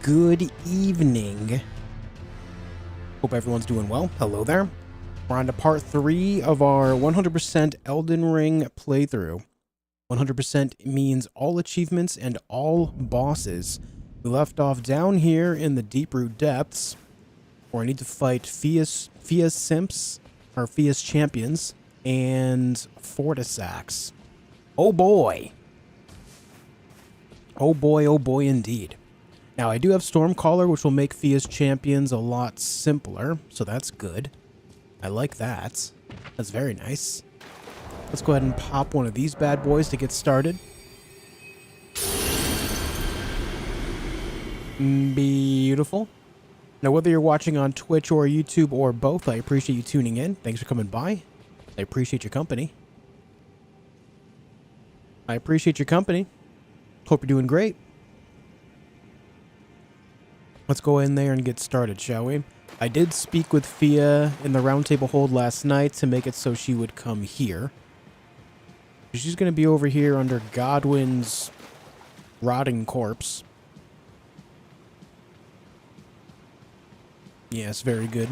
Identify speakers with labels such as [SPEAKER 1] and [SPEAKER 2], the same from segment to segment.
[SPEAKER 1] Good evening. Hope everyone's doing well. Hello there. We're on to part 3 of our 100% Elden Ring playthrough. 100% means all achievements and all bosses. We left off down here in the Deeproot depths, where I need to fight Fia's simps, or Fia's champions, and Fortisax. Oh boy. Oh boy indeed. Now, I do have Stormcaller, which will make Fia's champions a lot simpler, so that's good. I like that. That's very nice. Let's go ahead and pop one of these bad boys to get started. Beautiful. Now, whether you're watching on Twitch or YouTube or both, I appreciate you tuning in. Thanks for coming by. I appreciate your company. Hope you're doing great. Let's go in there and get started, shall we? I did speak with Fia in the roundtable hold last night to make it so she would come here. She's going to be over here under Godwin's rotting corpse. Yes, very good.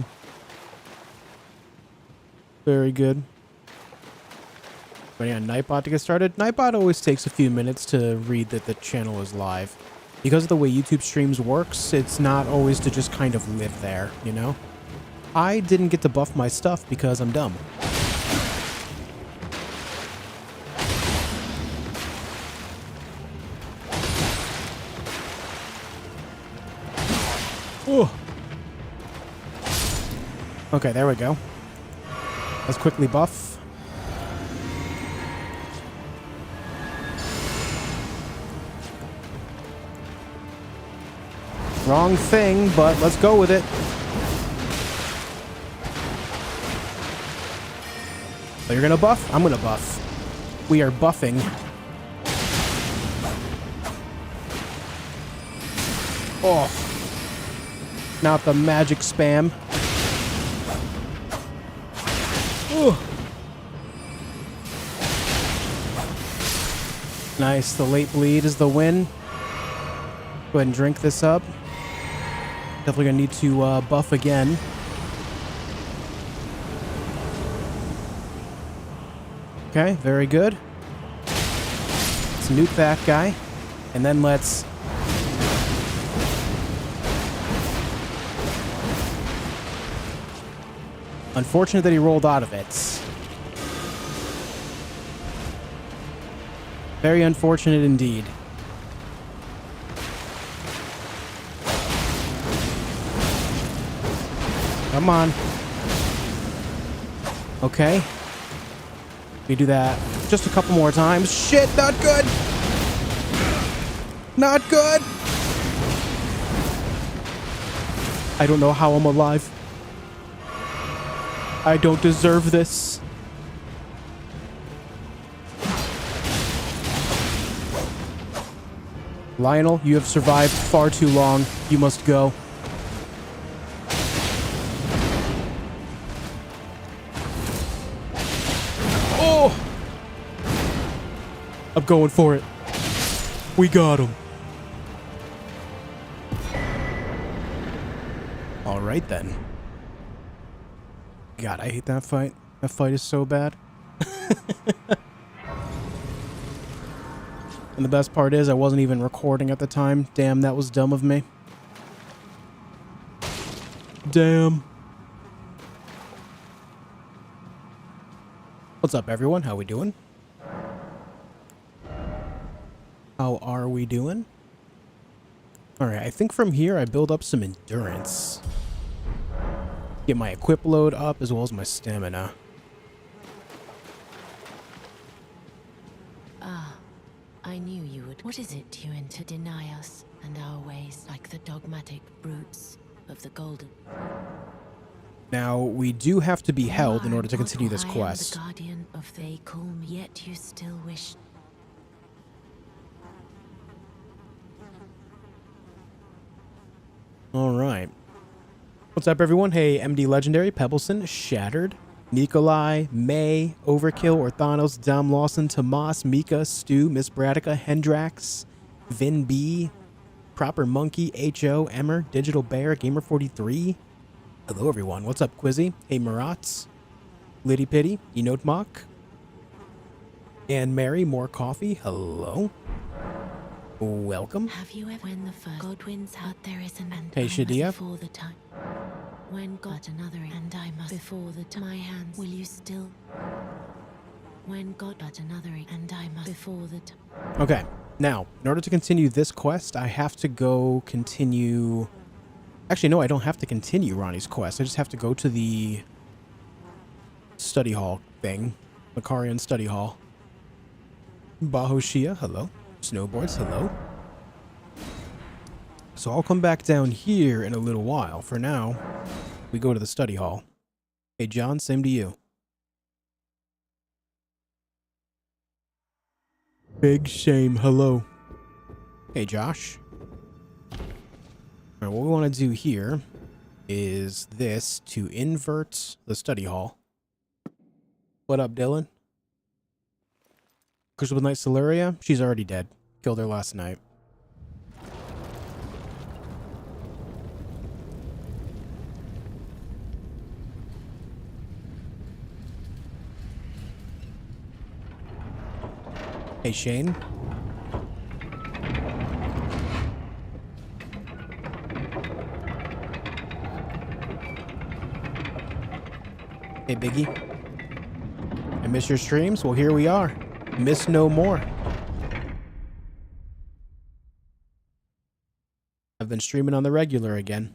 [SPEAKER 1] Very good. Waiting on Nightbot to get started. Nightbot always takes a few minutes to read that the channel is live. Because of the way YouTube streams works, it's not always to just kind of live there, you know? I didn't get to buff my stuff because I'm dumb. Ooh. Okay, there we go. Let's quickly buff. Wrong thing, but let's go with it. So you're gonna buff? I'm gonna buff. We are buffing. Oh. Not the magic spam. Ooh. Nice, the late bleed is the win. Go ahead and drink this up. Definitely gonna need to buff again. Okay, very good. Let's nuke that guy. And then let's... Unfortunate that he rolled out of it. Very unfortunate indeed. Come on. Okay. We do that just a couple more times. Shit, not good. Not good. I don't know how I'm alive. I don't deserve this. Lionel, you have survived far too long. You must go. I'm going for it. We got him. All right, then. God, I hate that fight. That fight is so bad. And the best part is I wasn't even recording at the time. Damn, that was dumb of me. Damn. What's up, everyone? How we doing? How are we doing? Alright, I think from here I build up some endurance. Get my equip load up as well as my stamina.
[SPEAKER 2] Ah, I knew you would. What is it you enter deny us and our ways like the dogmatic brutes of the Golden?
[SPEAKER 1] Now, we do have to be held in order to continue this quest.
[SPEAKER 2] I am the guardian of theJOSHfeed, yet you still wish...
[SPEAKER 1] Alright. What's up, everyone? Hey, MD Legendary, Pebbleson, Shattered, Nikolai, May, Overkill, Orthanos, Dom Lawson, Tomas, Mika, Stu, Miss Bradica, Hendrax, Vin B, Proper Monkey, HO, Emmer, Digital Bear, Gamer43. Hello, everyone. What's up, Quizzy? Hey, Marats. Liddy Pitty, Enote Mock. And Mary, more coffee. Hello. Welcome.
[SPEAKER 2] Have you ever, when the first Godwin's out there is an end?
[SPEAKER 1] Hey, Shadia.
[SPEAKER 2] Before the time. When God another and I must before the time my hands will you still? When God but another and I must before the time.
[SPEAKER 1] Okay. Now, in order to continue this quest, I have to go continue... Actually, no, I don't have to continue Ronnie's quest. I just have to go to the study hall thing. Macarian study hall. Bahoshia, hello. Snowboards, hello. So I'll come back down here in a little while. For now, we go to the study hall. Hey, John, same to you. Big shame, hello. Hey, Josh. All right, what we want to do here is this to invert the study hall. What up, Dylan? Crucible Knight Lirunia? She's already dead. Killed her last night. Hey, Shane. Hey, Biggie. I miss your streams? Well, here we are. Miss no more. I've been streaming on the regular again.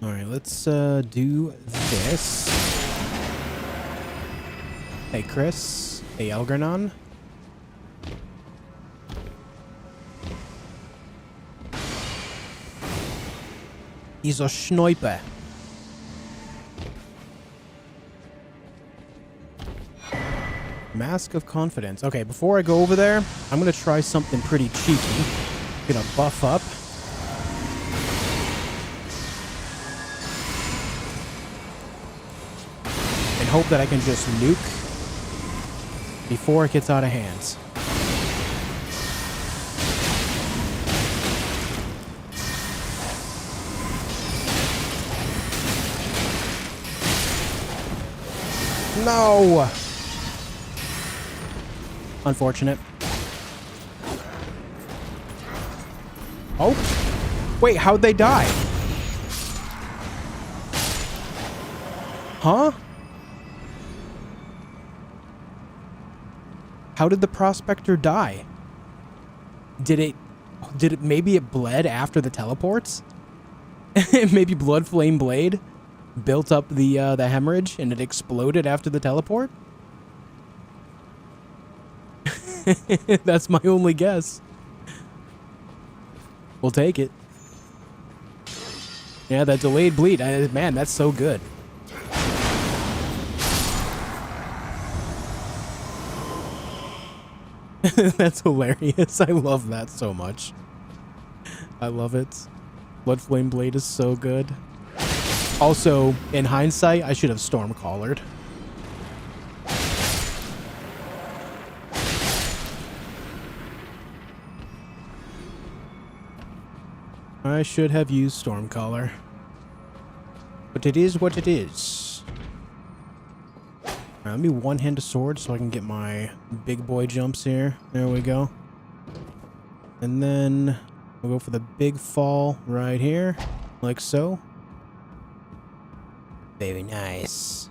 [SPEAKER 1] Alright, let's do this. Hey, Chris. Hey, Elgernon. He's a sniper. Mask of Confidence. Okay, before I go over there, I'm gonna try something pretty cheeky. Gonna buff up. And hope that I can just nuke before it gets out of hands. No! Unfortunate. Oh? Wait, how'd they die? Huh? How did the prospector die? Did it maybe it bled after the teleports? Maybe Blood Flame Blade built up the hemorrhage and it exploded after the teleport? That's my only guess. We'll take it. Yeah, that delayed bleed. Man, that's so good. That's hilarious. I love that so much. I love it. Blood Flame Blade is so good. Also, in hindsight, I should have Stormcallared. I should have used Stormcaller. But it is what it is. Let me one-hand a sword so I can get my big boy jumps here. There we go. And then we'll go for the big fall right here, like so. Very nice.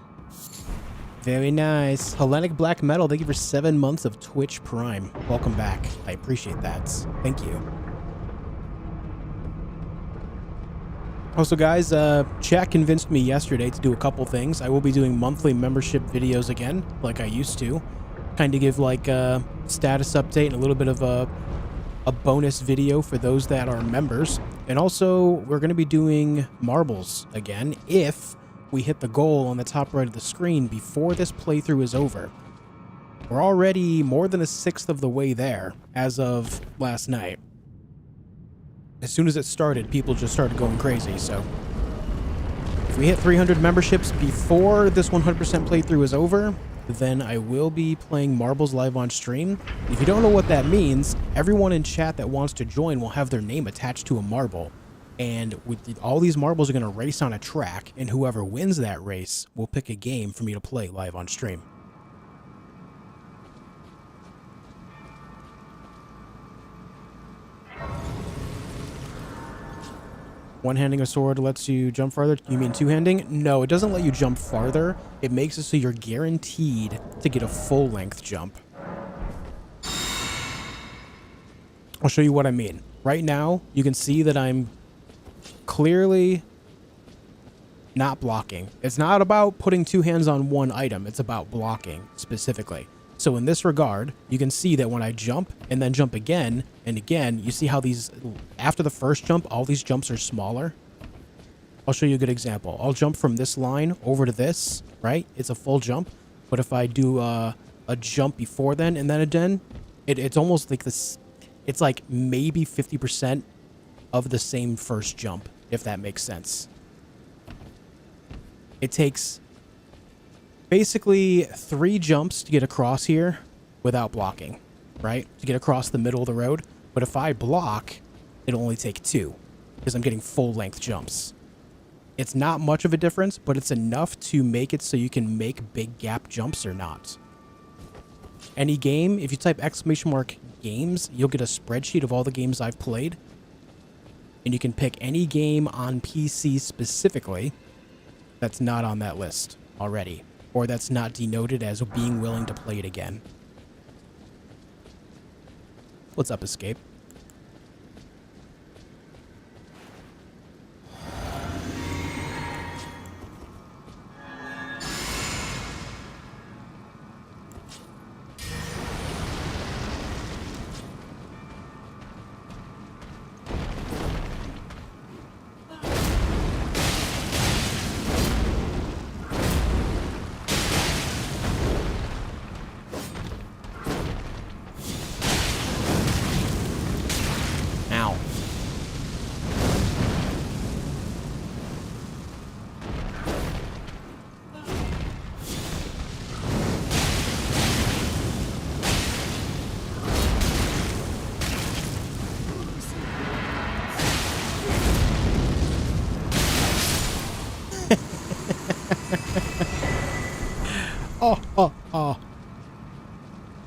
[SPEAKER 1] Very nice. Hellenic Black Metal, thank you for 7 months of Twitch Prime. Welcome back. I appreciate that. Thank you. Also, guys, chat convinced me yesterday to do a couple things. I will be doing monthly membership videos again, like I used to. Kind of give, like, a status update and a little bit of a bonus video for those that are members. And also, we're going to be doing marbles again if we hit the goal on the top right of the screen before this playthrough is over. We're already more than 1/6 of the way there as of last night. As soon as it started, people just started going crazy, so If we hit 300 memberships before this 100% playthrough is over, then I will be playing marbles live on stream. If you don't know what that means, everyone in chat that wants to join will have their name attached to a marble. And all these marbles are going to race on a track, and whoever wins that race will pick a game for me to play live on stream. One-handing a sword lets you jump farther. You mean two-handing? No, it doesn't let you jump farther. It makes it so you're guaranteed to get a full-length jump. I'll show you what I mean. Right now, you can see that I'm clearly not blocking. It's not about putting two hands on one item. It's about blocking specifically. So in this regard, you can see that when I jump and then jump again and again, you see how these, after the first jump, all these jumps are smaller. I'll show you a good example. I'll jump from this line over to this, right? It's a full jump. But if I do a jump before then and then again, it's almost like this, it's like maybe 50% of the same first jump, if that makes sense. It takes basically 3 jumps to get across here without blocking, right? To get across the middle of the road. But if I block, it'll only take 2 because I'm getting full-length jumps. It's not much of a difference, but it's enough to make it so you can make big gap jumps or not. Any game, if you type !games, you'll get a spreadsheet of all the games I've played. And you can pick any game on PC specifically that's not on that list already, or that's not denoted as being willing to play it again. What's up, Escape?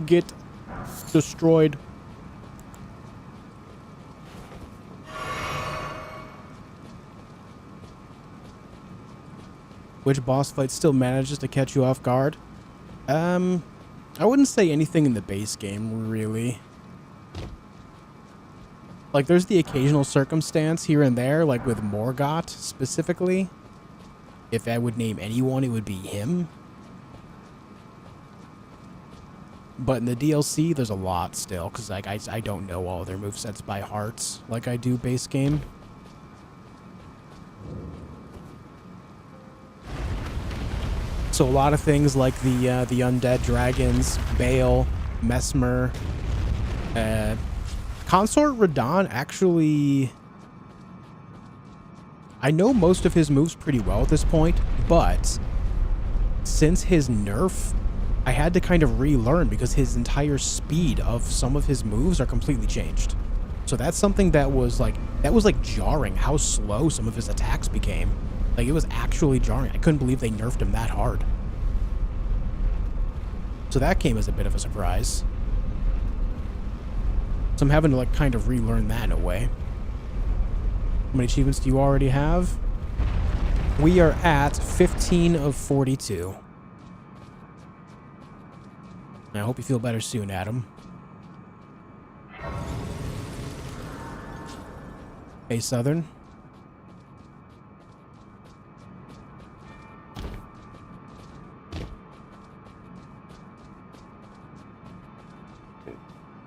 [SPEAKER 1] Get destroyed. Which boss fight still manages to catch you off guard? I wouldn't say anything in the base game, really. Like, there's the occasional circumstance here and there, like with Morgot specifically. If I would name anyone, it would be him. But in the DLC, there's a lot still, because like I don't know all their movesets by heart like I do base game. So a lot of things like the undead dragons, Bale, Mesmer, Consort Radon actually... I know most of his moves pretty well at this point, but since his nerf, I had to kind of relearn because his entire speed of some of his moves are completely changed. So that's something that was like jarring how slow some of his attacks became. Like, it was actually jarring. I couldn't believe they nerfed him that hard. So that came as a bit of a surprise. So I'm having to like kind of relearn that in a way. How many achievements do you already have? We are at 15 of 42. I hope you feel better soon, Adam. Hey, Southern.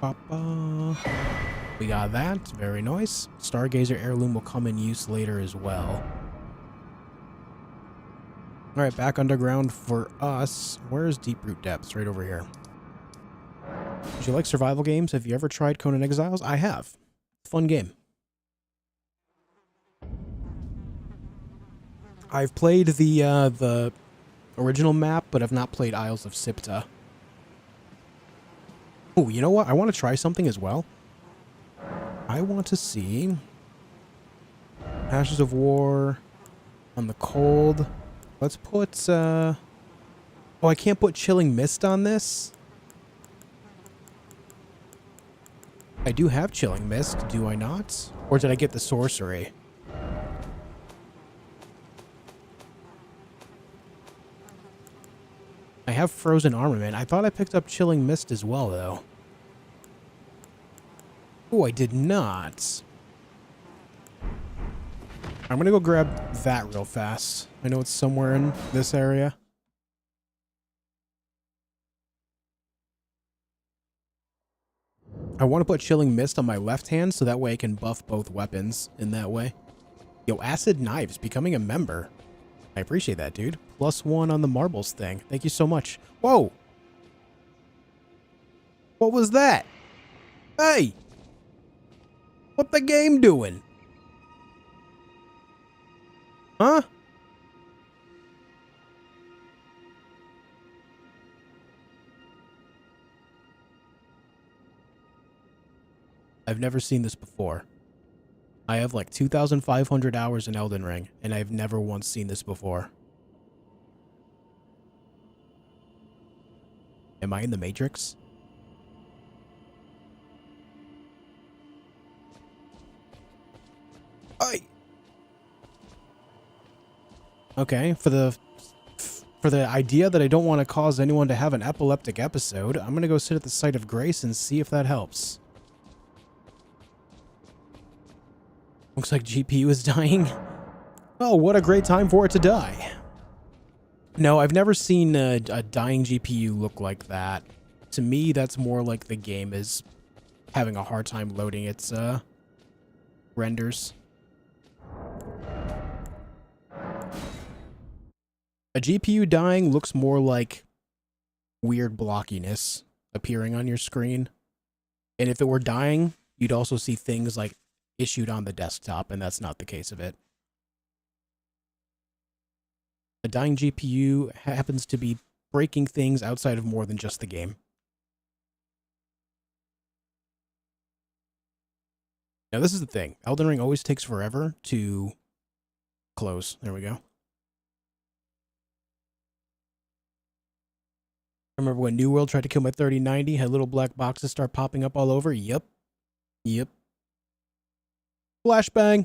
[SPEAKER 1] Papa. We got that. Very nice. Stargazer heirloom will come in use later as well. Alright, back underground for us. Where is Deeproot Depths? Right over here. Do you like survival games? Have you ever tried Conan Exiles? I have. Fun game. I've played the original map, but I've not played Isles of Sipta. Oh, you know what? I want to try something as well. I want to see Ashes of War on the cold. Let's put oh, I can't put Chilling Mist on this. I do have Chilling Mist, do I not? Or did I get the sorcery? I have Frozen Armament. I thought I picked up Chilling Mist as well, though. Oh, I did not. I'm gonna go grab that real fast. I know it's somewhere in this area. I want to put Chilling Mist on my left hand so that way I can buff both weapons in that way. Yo, Acid Knives, becoming a member. I appreciate that, dude. +1 on the marbles thing. Thank you so much. Whoa! What was that? Hey! What the game doing? Huh? I've never seen this before. I have like 2,500 hours in Elden Ring, and I've never once seen this before. Am I in the Matrix? Aye. Okay, for the idea that I don't want to cause anyone to have an epileptic episode, I'm going to go sit at the site of grace and see if that helps. Looks like GPU is dying. Oh, what a great time for it to die. No, I've never seen a dying GPU look like that. To me, that's more like the game is having a hard time loading its renders. A GPU dying looks more like weird blockiness appearing on your screen. And if it were dying, you'd also see things like issued on the desktop, and that's not the case of it. A dying GPU happens to be breaking things outside of more than just the game. Now, this is the thing. Elden Ring always takes forever to close. There we go. Remember when New World tried to kill my 3090? Had little black boxes start popping up all over? Yep. Yep. Flashbang.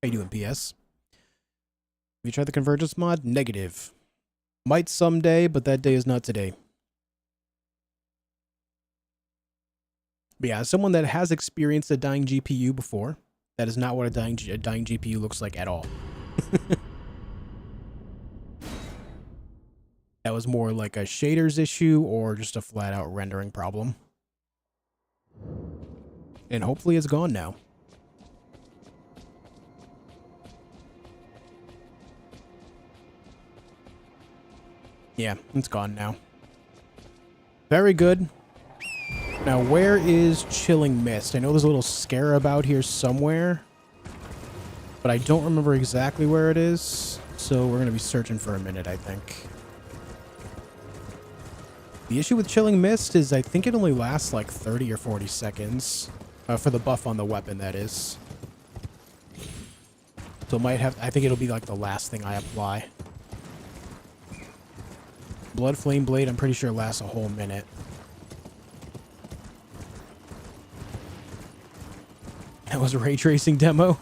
[SPEAKER 1] How you doing, PS? Have you tried the Convergence mod? Negative. Might someday, but that day is not today. But yeah, as someone that has experienced a dying GPU before, that is not what a dying GPU looks like at all. That was more like a shaders issue or just a flat-out rendering problem. And hopefully it's gone now. Yeah, it's gone now. Very good. Now, where is Chilling Mist? I know there's a little scarab out here somewhere, but I don't remember exactly where it is, so we're going to be searching for a minute, I think. The issue with Chilling Mist is I think it only lasts like 30 or 40 seconds. For the buff on the weapon, that is. So it might have... I think it'll be like the last thing I apply. Blood Flame Blade, I'm pretty sure lasts a whole minute. That was a ray tracing demo.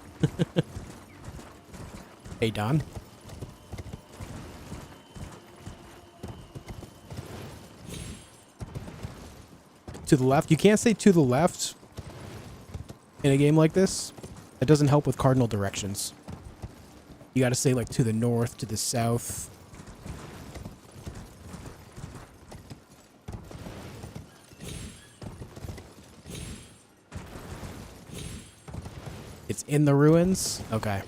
[SPEAKER 1] Hey, Don. To the left. You can't say to the left in a game like this. That doesn't help with cardinal directions. You gotta say like to the north, to the south. It's in the ruins? Okay.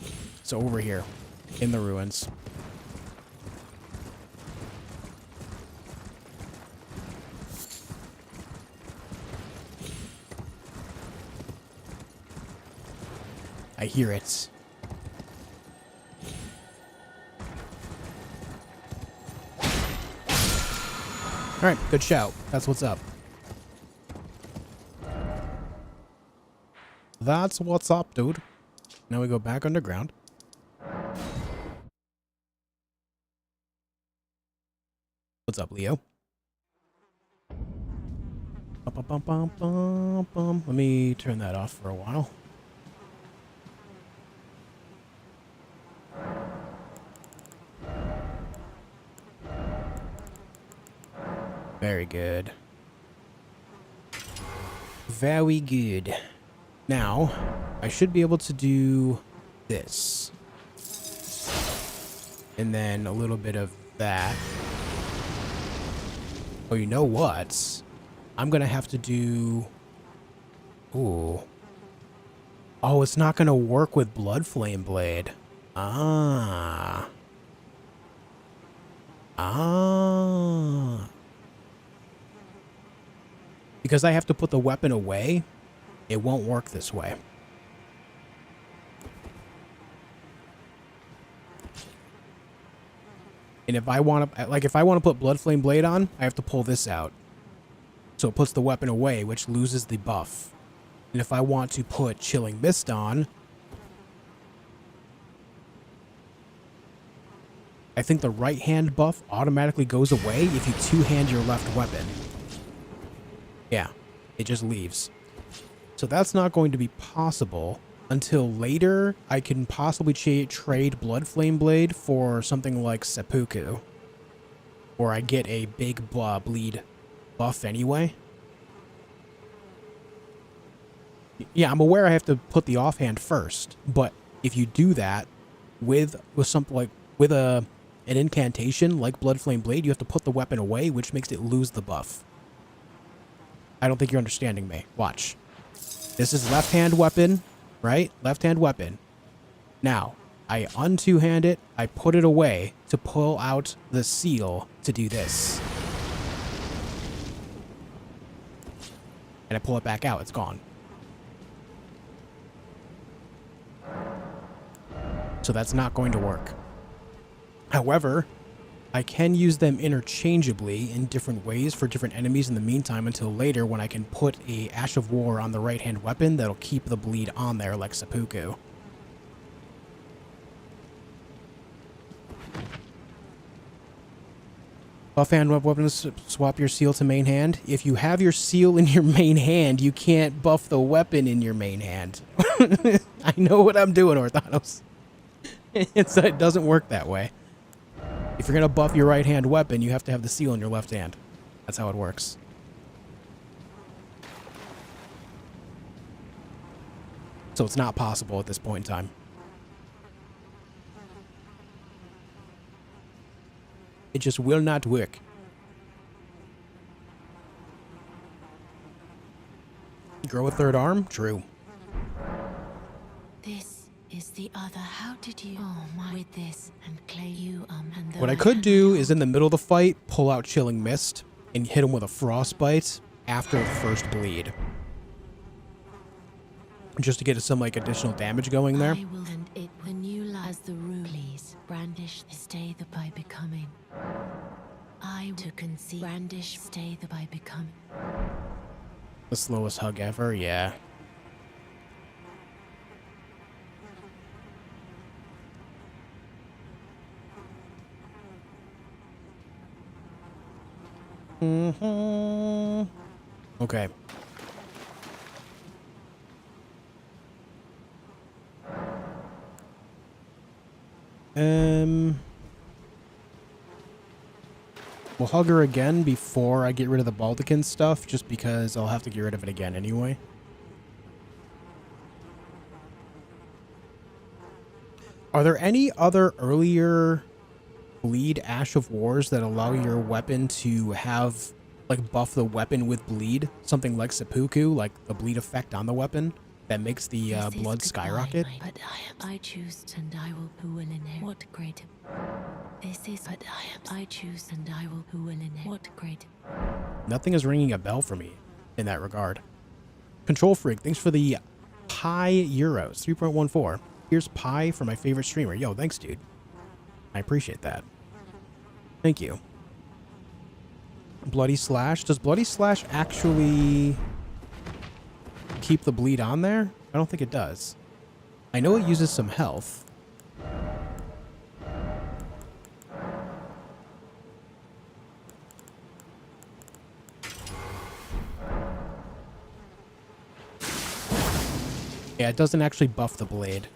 [SPEAKER 1] So over here. In the ruins. I hear it. All right, good shout. That's what's up. That's what's up, dude. Now we go back underground. What's up, Leo? Bum, bum, bum, bum, bum. Let me turn that off for a while. Very good. Very good. Now, I should be able to do this. And then a little bit of that. Oh, you know what? I'm going to have to do... Ooh. Oh, it's not going to work with Blood Flame Blade. Ah. Because I have to put the weapon away, it won't work this way. And if I want to, like, if I want to put Blood Flame Blade on, I have to pull this out. So it puts the weapon away, which loses the buff. And if I want to put Chilling Mist on, I think the right hand buff automatically goes away if you two-hand your left weapon. Yeah, it just leaves. So that's not going to be possible until later. I can possibly trade Blood Flame Blade for something like seppuku, or I get a big bleed buff anyway. Yeah, I'm aware I have to put the offhand first, but if you do that with something like an incantation like Blood Flame Blade, you have to put the weapon away, which makes it lose the buff. I don't think you're understanding me. Watch. This is left-hand weapon, right? Left-hand weapon. Now, I un-two-hand it, I put it away to pull out the seal to do this. And I pull it back out, it's gone. So that's not going to work. However, I can use them interchangeably in different ways for different enemies in the meantime until later when I can put a Ash of War on the right-hand weapon that'll keep the bleed on there like seppuku. Buff-hand weapons, swap your seal to main hand. If you have your seal in your main hand, you can't buff the weapon in your main hand. I know what I'm doing, Orthanos. It doesn't work that way. If you're going to buff your right-hand weapon, you have to have the seal in your left hand. That's how it works. So it's not possible at this point in time. It just will not work. Grow a third arm? True.
[SPEAKER 2] This is the other. How did you? Oh my! With this and clay you and the
[SPEAKER 1] What I could do is in the middle of the fight, pull out Chilling Mist and hit him with a Frostbite after the first bleed. Just to get some like additional damage going there.
[SPEAKER 2] I will and it when you as the rule. Please brandish stay the by becoming. I to conceive brandish stay the by becoming.
[SPEAKER 1] The slowest hug ever, yeah. Okay. We'll hug her again before I get rid of the Baldican stuff, just because I'll have to get rid of it again anyway. Are there any other earlier bleed Ash of Wars that allow your weapon to have, like, buff the weapon with bleed? Something like seppuku, like the bleed effect on the weapon that makes the blood skyrocket?
[SPEAKER 2] But I choose and I will who will inherit what great. This is but I choose and I will who will inherit what great.
[SPEAKER 1] Nothing is ringing a bell for me in that regard. Control Freak, thanks for the Pi Euros, 3.14. Here's Pi for my favorite streamer. Yo, thanks, dude. I appreciate that. Thank you. Bloody Slash. Does Bloody Slash actually keep the bleed on there? I don't think it does. I know it uses some health. Yeah, it doesn't actually buff the blade.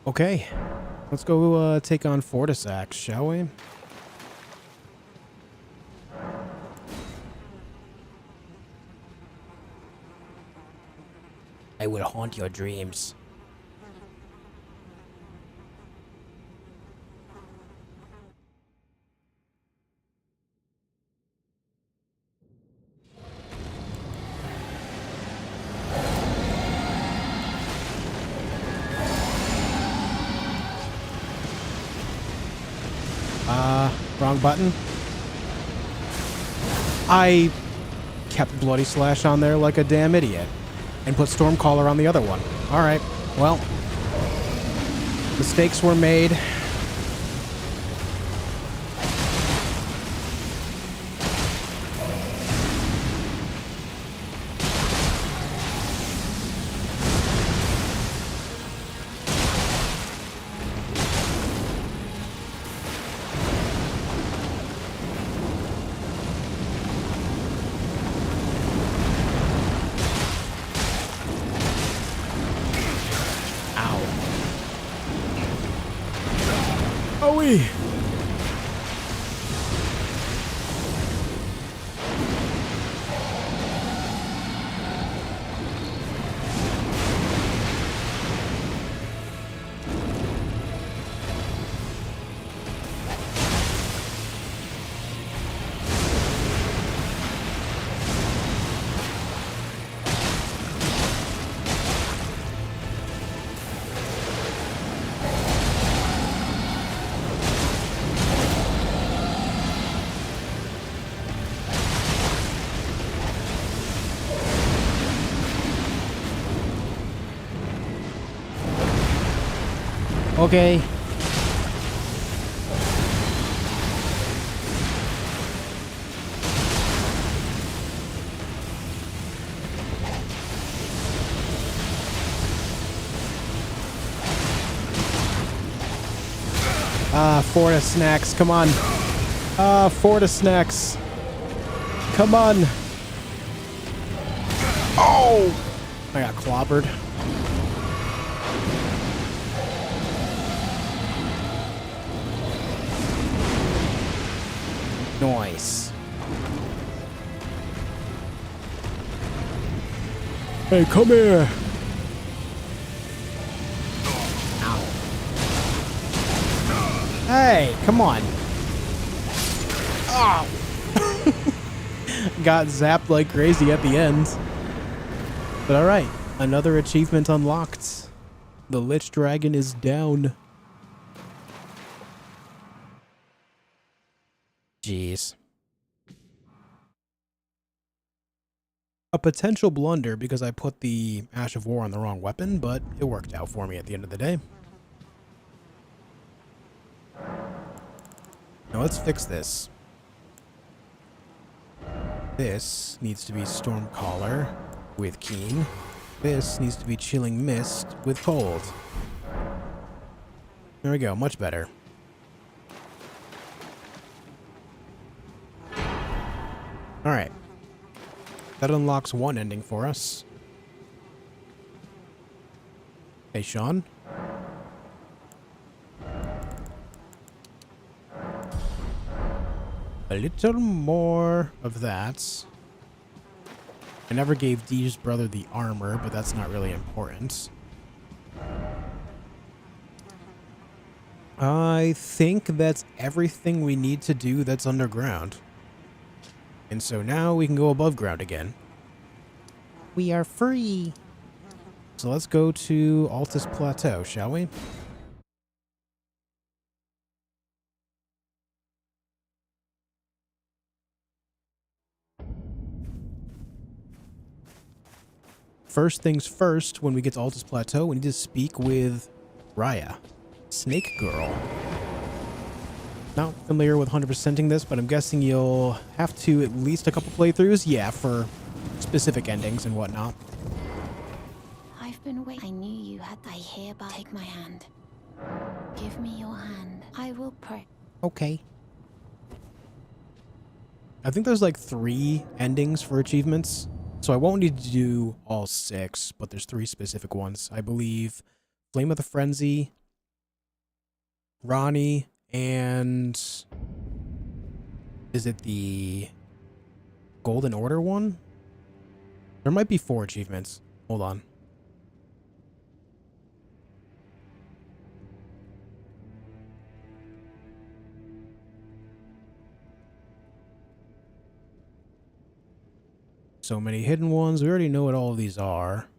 [SPEAKER 1] Okay, let's go take on Fortisax, shall we? I will haunt your dreams. Wrong button. I kept Bloody Slash on there like a damn idiot and put Stormcaller on the other one. Alright, well, mistakes were made. Okay. Forta snacks, come on. Forta snacks. Come on. Oh! I got clobbered. Nice. Hey, come here. Ow. Hey, come on. Oh. Got zapped like crazy at the end. But alright, another achievement unlocked. The lichdragon is down. Jeez. A potential blunder because I put the Ash of War on the wrong weapon, but it worked out for me at the end of the day. Now let's fix this. This needs to be Stormcaller with Keen. This needs to be Chilling Mist with Cold. There we go, much better. Alright. That unlocks one ending for us. Hey, Sean? A little more of that. I never gave Dee's brother the armor, but that's not really important. I think that's everything we need to do that's underground. And so now we can go above ground again. We are free. So let's go to Altus Plateau, shall we? First things first, when we get to Altus Plateau, we need to speak with Raya, Snake Girl. Not familiar with 100%ing this, but I'm guessing you'll have to at least a couple playthroughs, yeah, for specific endings and whatnot.
[SPEAKER 2] I've been waiting. I knew you had. I hereby take my hand. Give me your hand. I will pray.
[SPEAKER 1] Okay. I think there's like 3 endings for achievements, so I won't need to do all 6, but there's 3 specific ones. I believe Flame of the Frenzy, Ronnie, and is it the Golden Order one? There might be 4 achievements. Hold on. So many hidden ones. We already know what all of these are.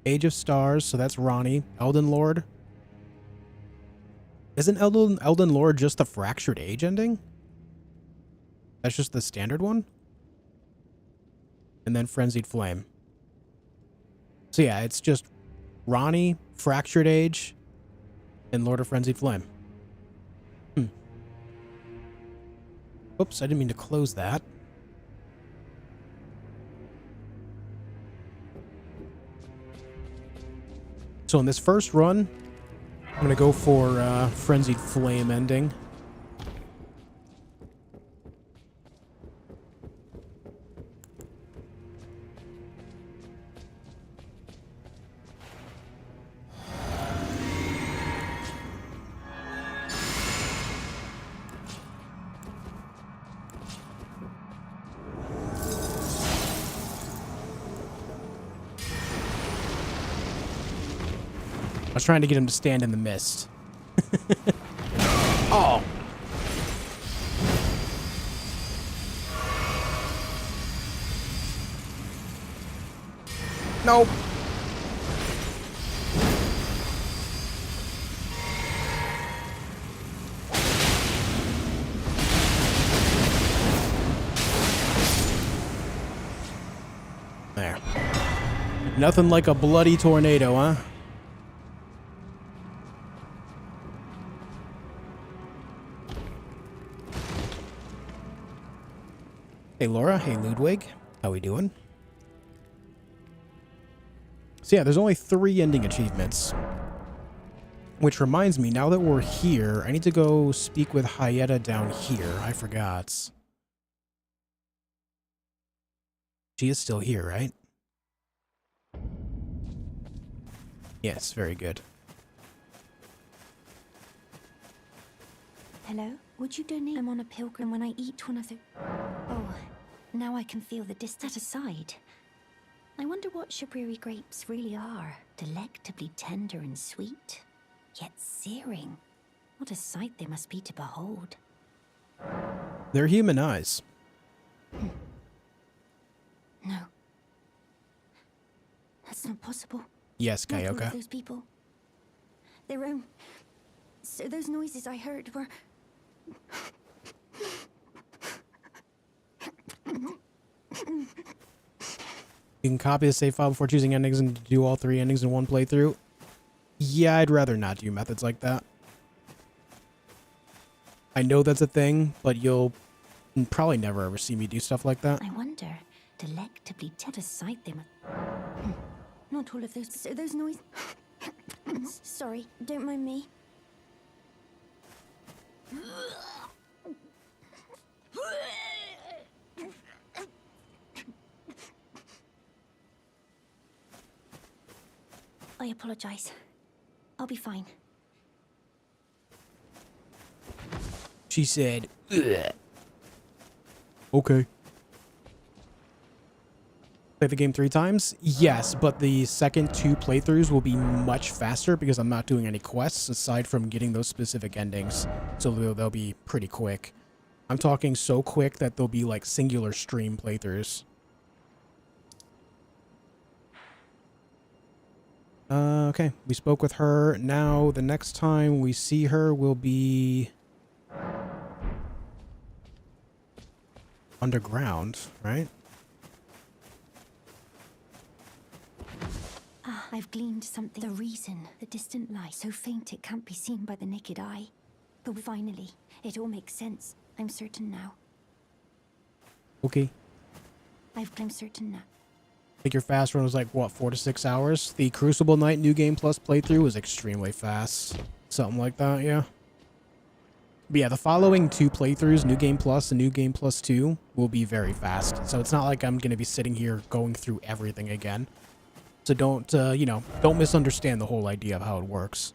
[SPEAKER 1] Age of Stars, so that's Ronnie. Elden Lord. Isn't Elden Lord just the Fractured Age ending? That's just the standard one? And then Frenzied Flame. So yeah, it's just Ronnie, Fractured Age, and Lord of Frenzied Flame. Oops, I didn't mean to close that. So in this first run, I'm going to go for Frenzied Flame ending. I was trying to get him to stand in the mist. Oh. Nope. There. Nothing like a bloody tornado, huh? Hey Laura, hey Ludwig, how we doing? So yeah, there's only 3 ending achievements. Which reminds me, now that we're here, I need to go speak with Hyetta down here. I forgot. She is still here, right? Yes, very good.
[SPEAKER 3] Hello? Would you donate? I'm on a pilgrim when I eat one of the... Oh, now I can feel the distance aside. I wonder what Shabriri grapes really are. Delectably tender and sweet, yet searing. What a sight they must be to behold.
[SPEAKER 1] They're human eyes.
[SPEAKER 3] No. That's not possible.
[SPEAKER 1] Yes,
[SPEAKER 3] Not all
[SPEAKER 1] Kyoka.
[SPEAKER 3] of those people. Their own... So those noises I heard were...
[SPEAKER 1] You can copy the save file before choosing endings and do all 3 endings in one playthrough. Yeah, I'd rather not do methods like that. I know that's a thing, but you'll probably never ever see me do stuff like that.
[SPEAKER 3] I wonder, delectably what a sight they must... Not all of those... So those noises... Sorry, don't mind me. I apologize. I'll be fine.
[SPEAKER 1] She said, ugh. Okay. Play the game 3 times? Yes, but the second 2 playthroughs will be much faster because I'm not doing any quests aside from getting those specific endings. So they'll be pretty quick. I'm talking so quick that they'll be like singular stream playthroughs. Okay, we spoke with her. Now the next time we see her will be underground, right?
[SPEAKER 3] Ah, I've gleaned something. The reason, the distant light, so faint it can't be seen by the naked eye. But finally, it all makes sense. I'm certain now.
[SPEAKER 1] Okay.
[SPEAKER 3] I'm certain now.
[SPEAKER 1] I think your fast run was like, what, 4 to 6 hours? The Crucible Night New Game Plus playthrough was extremely fast. Something like that, yeah. But yeah, the following 2 playthroughs, New Game Plus and New Game Plus 2, will be very fast. So it's not like I'm going to be sitting here going through everything again. So don't, you know, don't misunderstand the whole idea of how it works.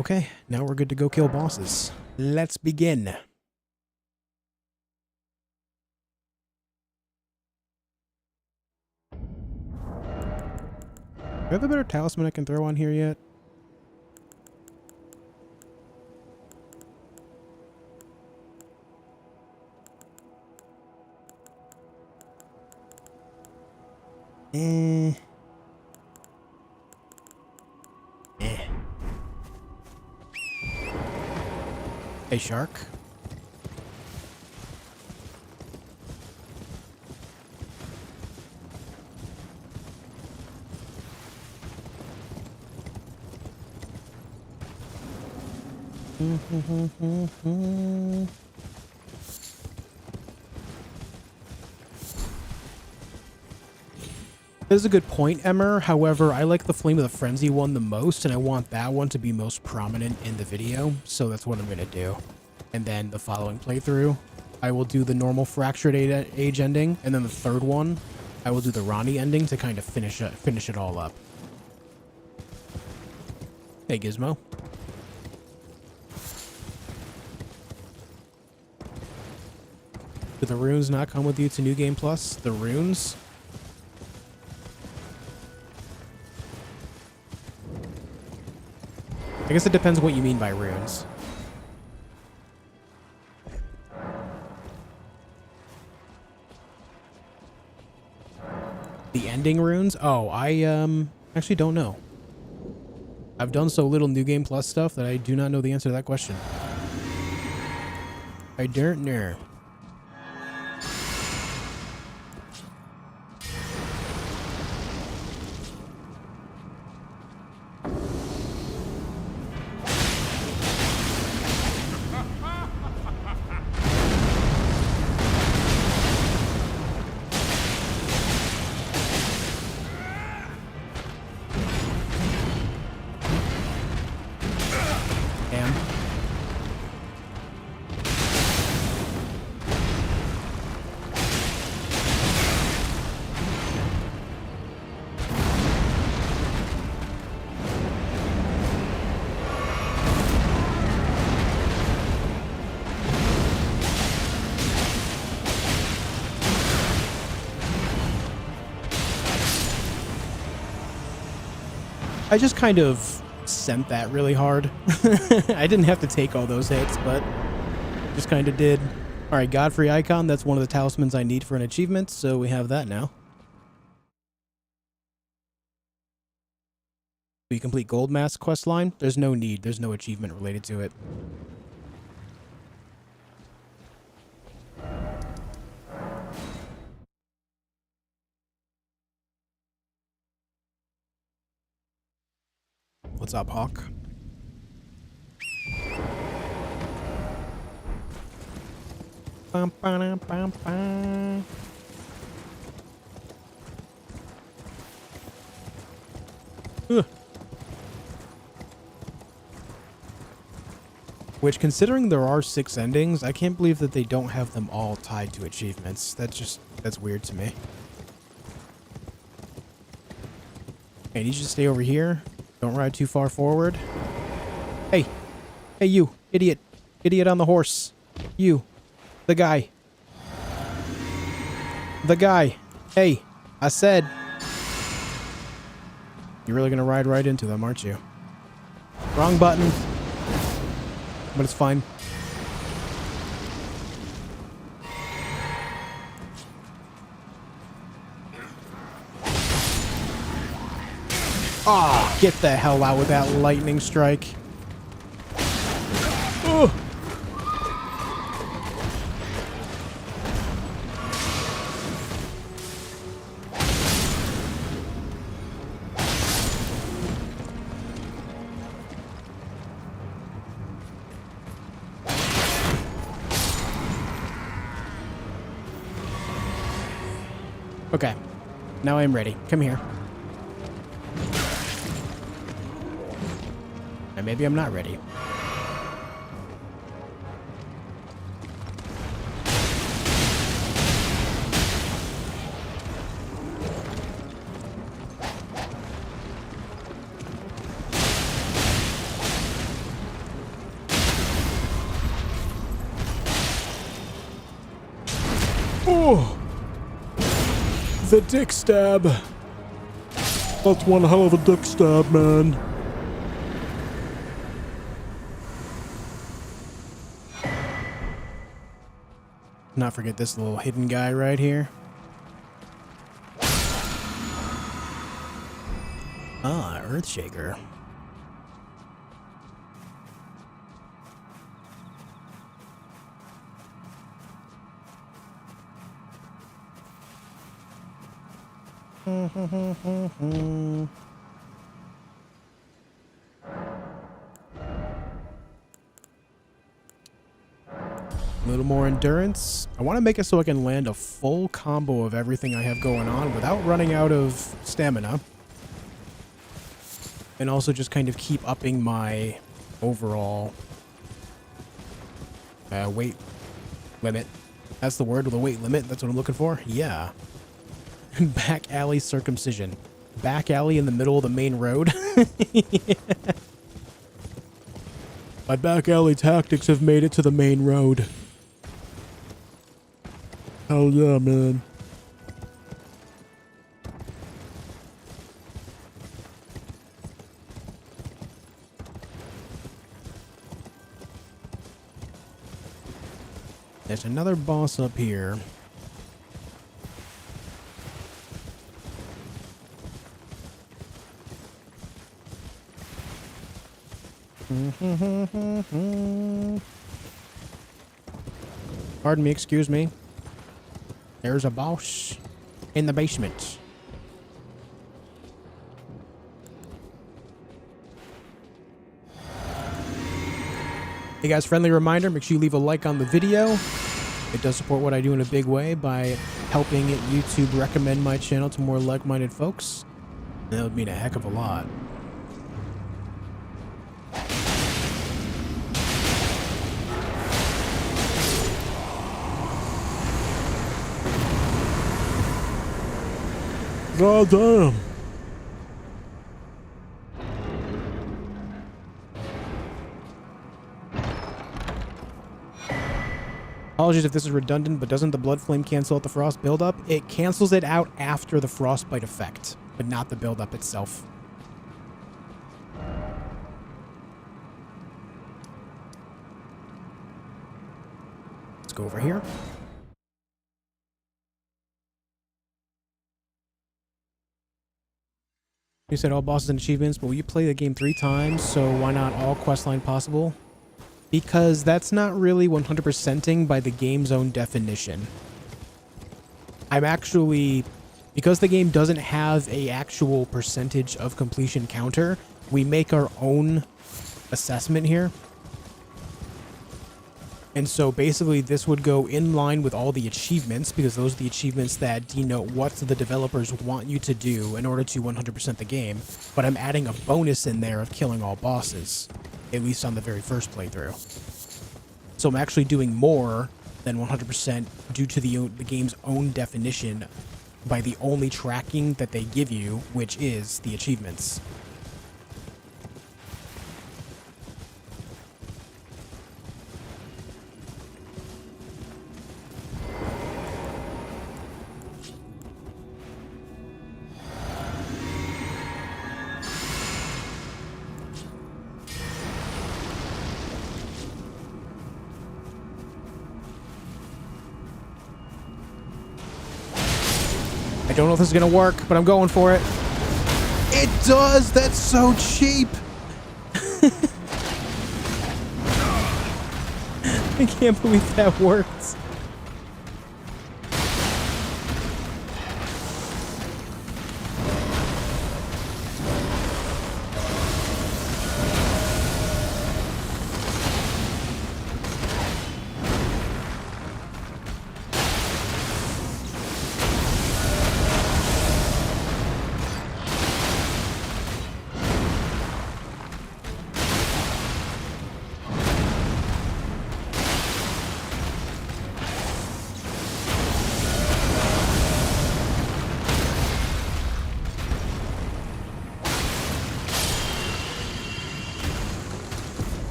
[SPEAKER 1] Okay, now we're good to go kill bosses. Let's begin. Do I have a better talisman I can throw on here yet? Eh. Hey, shark. That is a good point, Emmer. However, I like the Flame of the Frenzy one the most, and I want that one to be most prominent in the video, so that's what I'm going to do. And then the following playthrough, I will do the normal Fractured Age ending, and then the third one, I will do the Ronnie ending to kind of finish it all up. Hey, Gizmo. Do the runes not come with you to New Game Plus? The runes? I guess it depends what you mean by runes. The ending runes? Oh, I actually don't know. I've done so little New Game Plus stuff that I do not know the answer to that question. I don't know. I just kind of sent that really hard. I didn't have to take all those hits, but just kind of did. All right, Godfrey Icon. That's one of the talismans I need for an achievement, so we have that now. Do you complete Gold Mask quest line? There's no need. There's no achievement related to it. What's up, Hawk? Bum, ba-dum, bum, bum. Ugh. Which, considering there are 6 endings, I can't believe that they don't have them all tied to achievements. That's weird to me. Okay, I need you to stay over here. Don't ride too far forward. Hey. Hey, you. Idiot. Idiot on the horse. You. The guy. The guy. Hey, I said. You're really gonna ride right into them, aren't you? Wrong button. But it's fine. Ah, get the hell out with that lightning strike. Ugh. Okay, now I'm ready. Come here. And maybe I'm not ready. Oh! The dick stab. That's one hell of a dick stab, man. Not forget this little hidden guy right here. Ah, Earthshaker. A little more endurance. I want to make it so I can land a full combo of everything I have going on without running out of stamina. And also just kind of keep upping my overall weight limit. That's the word, the weight limit. That's what I'm looking for. Yeah. Back alley circumcision. Back alley in the middle of the main road. My back alley tactics have made it to the main road. Hell yeah, man. There's another boss up here. Pardon me, excuse me. There's a boss in the basement. Hey guys, friendly reminder, make sure you leave a like on the video. It does support what I do in a big way by helping YouTube recommend my channel to more like-minded folks. And that would mean a heck of a lot. God damn. Apologies if this is redundant, but doesn't the blood flame cancel out the frost buildup? It cancels it out after the frostbite effect, but not the buildup itself. Let's go over here. You said all bosses and achievements, but will you play the game 3 times, so why not all questline possible? Because that's not really 100%ing by the game's own definition. I'm actually... Because the game doesn't have a actual percentage of completion counter, we make our own assessment here. And so basically this would go in line with all the achievements, because those are the achievements that denote what the developers want you to do in order to 100% the game. But I'm adding a bonus in there of killing all bosses, at least on the very first playthrough. So I'm actually doing more than 100% due to the game's own definition by the only tracking that they give you, which is the achievements. don't know if this is going to work, but I'm going for it. It does! That's so cheap! I can't believe that worked.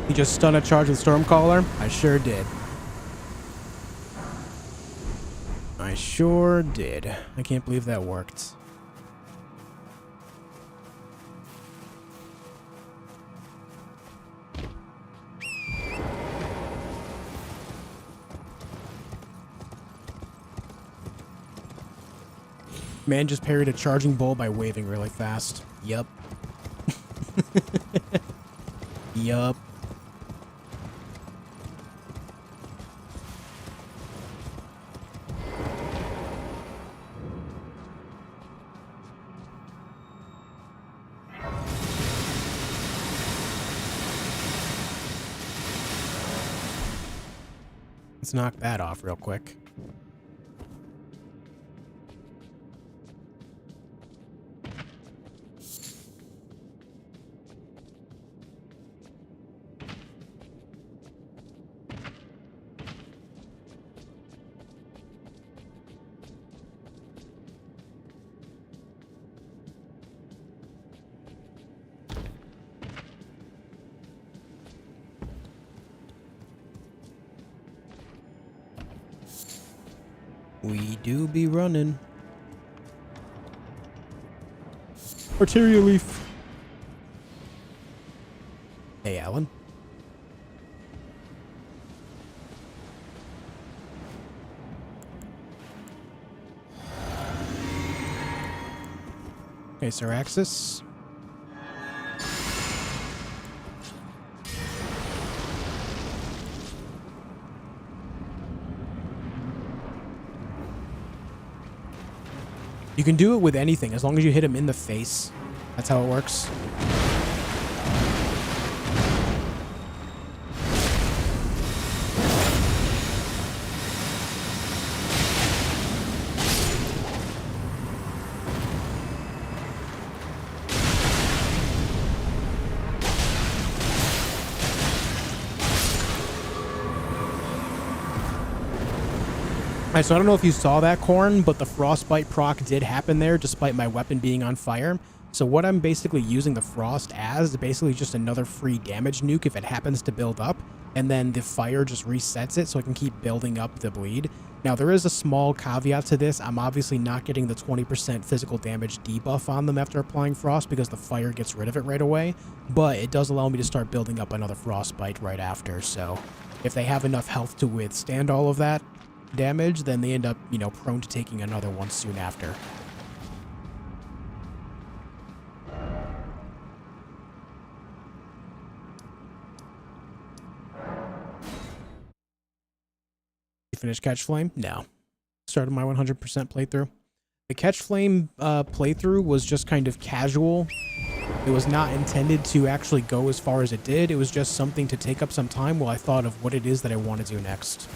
[SPEAKER 1] You just stun a charge with Stormcaller? I sure did. I sure did. I can't believe that worked. Man just parried a charging bull by waving really fast. Yup. Yup. Let's knock that off real quick. We do be running. Arterial leaf. Hey, Alan. Okay, Syraxis. You can do it with anything, as long as you hit him in the face. That's how it works. Alright, so I don't know if you saw that, Corn, but the frostbite proc did happen there despite my weapon being on fire. So what I'm basically using the frost as is basically just another free damage nuke if it happens to build up, and then the fire just resets it so I can keep building up the bleed. Now, there is a small caveat to this. I'm obviously not getting the 20% physical damage debuff on them after applying frost because the fire gets rid of it right away, but it does allow me to start building up another frostbite right after. So if they have enough health to withstand all of that damage, then they end up, you know, prone to taking another one soon after. You finished Catch Flame? No. Started my 100% playthrough. The Catch Flame playthrough was just kind of casual. It was not intended to actually go as far as it did. It was just something to take up some time while I thought of what it is that I want to do next.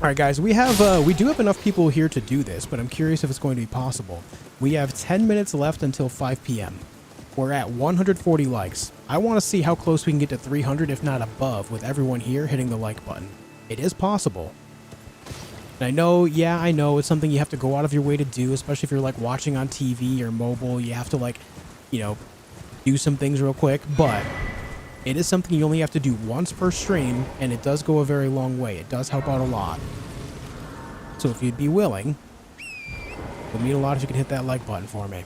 [SPEAKER 1] All right, guys, we do have enough people here to do this, but I'm curious if it's going to be possible. We have 10 minutes left until 5 p.m. We're at 140 likes. I want to see how close we can get to 300, if not above, with everyone here hitting the like button. It is possible. And I know, yeah, I know, it's something you have to go out of your way to do, especially if you're, like, watching on TV or mobile. You have to, like, you know, do some things real quick, but it is something you only have to do once per stream, and it does go a very long way. It does help out a lot. So if you'd be willing, it would mean a lot if you could hit that like button for me.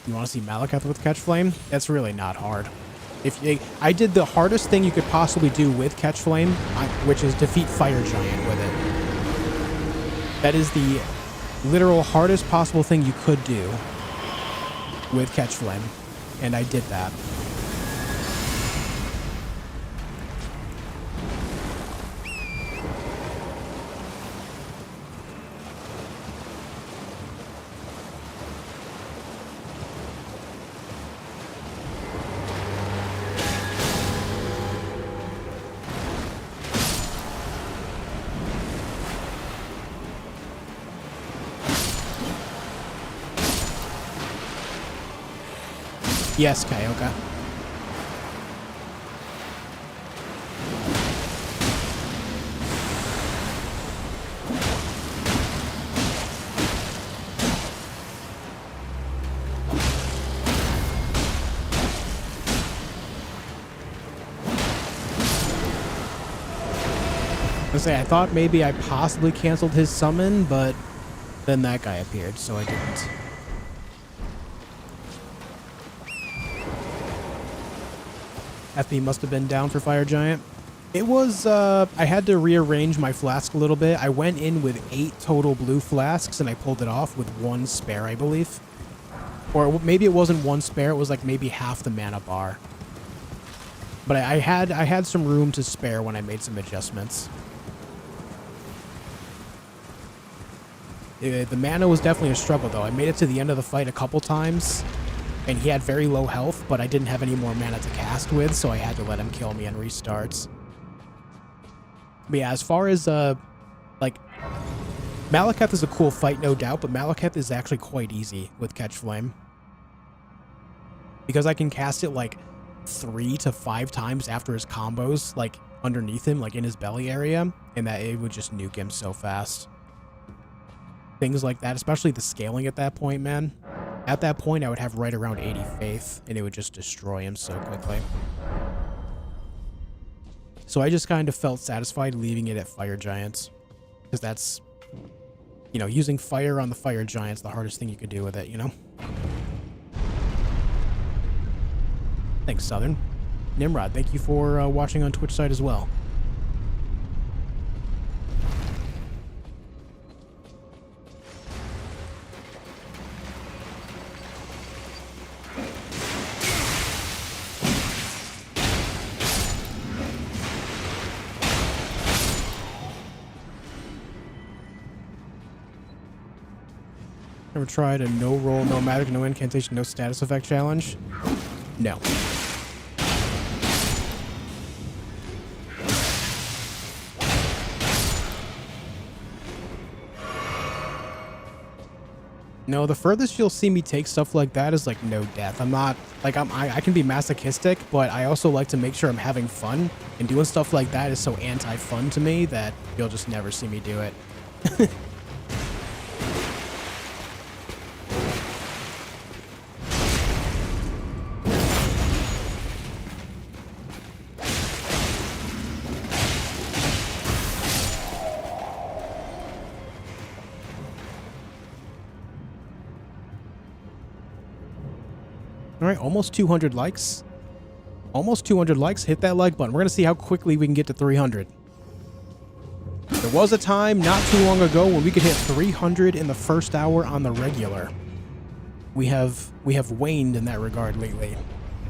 [SPEAKER 1] You want to see Malekith with Catch Flame? That's really not hard. I did the hardest thing you could possibly do with Catch Flame, which is defeat Fire Giant with it. That is the literal hardest possible thing you could do with Catch Flame, and I did that. Yes, Kyoka. I thought maybe I possibly canceled his summon, but then that guy appeared, so I didn't. FB must have been down for Fire Giant. It was, I had to rearrange my flask a little bit. I went in with 8 total blue flasks, and I pulled it off with 1 spare, I believe. Or maybe it wasn't 1 spare, it was like maybe half the mana bar. But I had some room to spare when I made some adjustments. The mana was definitely a struggle, though. I made it to the end of the fight a couple times, and he had very low health, but I didn't have any more mana to cast with, so I had to let him kill me and restarts. But yeah, as far as, like, Malekith is a cool fight, no doubt, but Malekith is actually quite easy with Catch Flame. Because I can cast it, like, 3 to 5 times after his combos, like, underneath him, like, in his belly area, and that it would just nuke him so fast. Things like that, especially the scaling at that point, man. At that point, I would have right around 80 faith, and it would just destroy him so quickly. So I just kind of felt satisfied leaving it at Fire Giants. Because that's, you know, using fire on the Fire Giants, the hardest thing you could do with it, you know? Thanks, Southern. Nimrod, thank you for watching on Twitch side as well. Ever tried a no roll, no magic, no incantation, no status effect challenge? No. No, the furthest you'll see me take stuff like that is like no death. I'm not like I can be masochistic, but I also like to make sure I'm having fun, and doing stuff like that is so anti-fun to me that you'll just never see me do it. All right, almost 200 likes. Almost 200 likes. Hit that like button. We're going to see how quickly we can get to 300. There was a time not too long ago when we could hit 300 in the first hour on the regular. We have waned in that regard lately.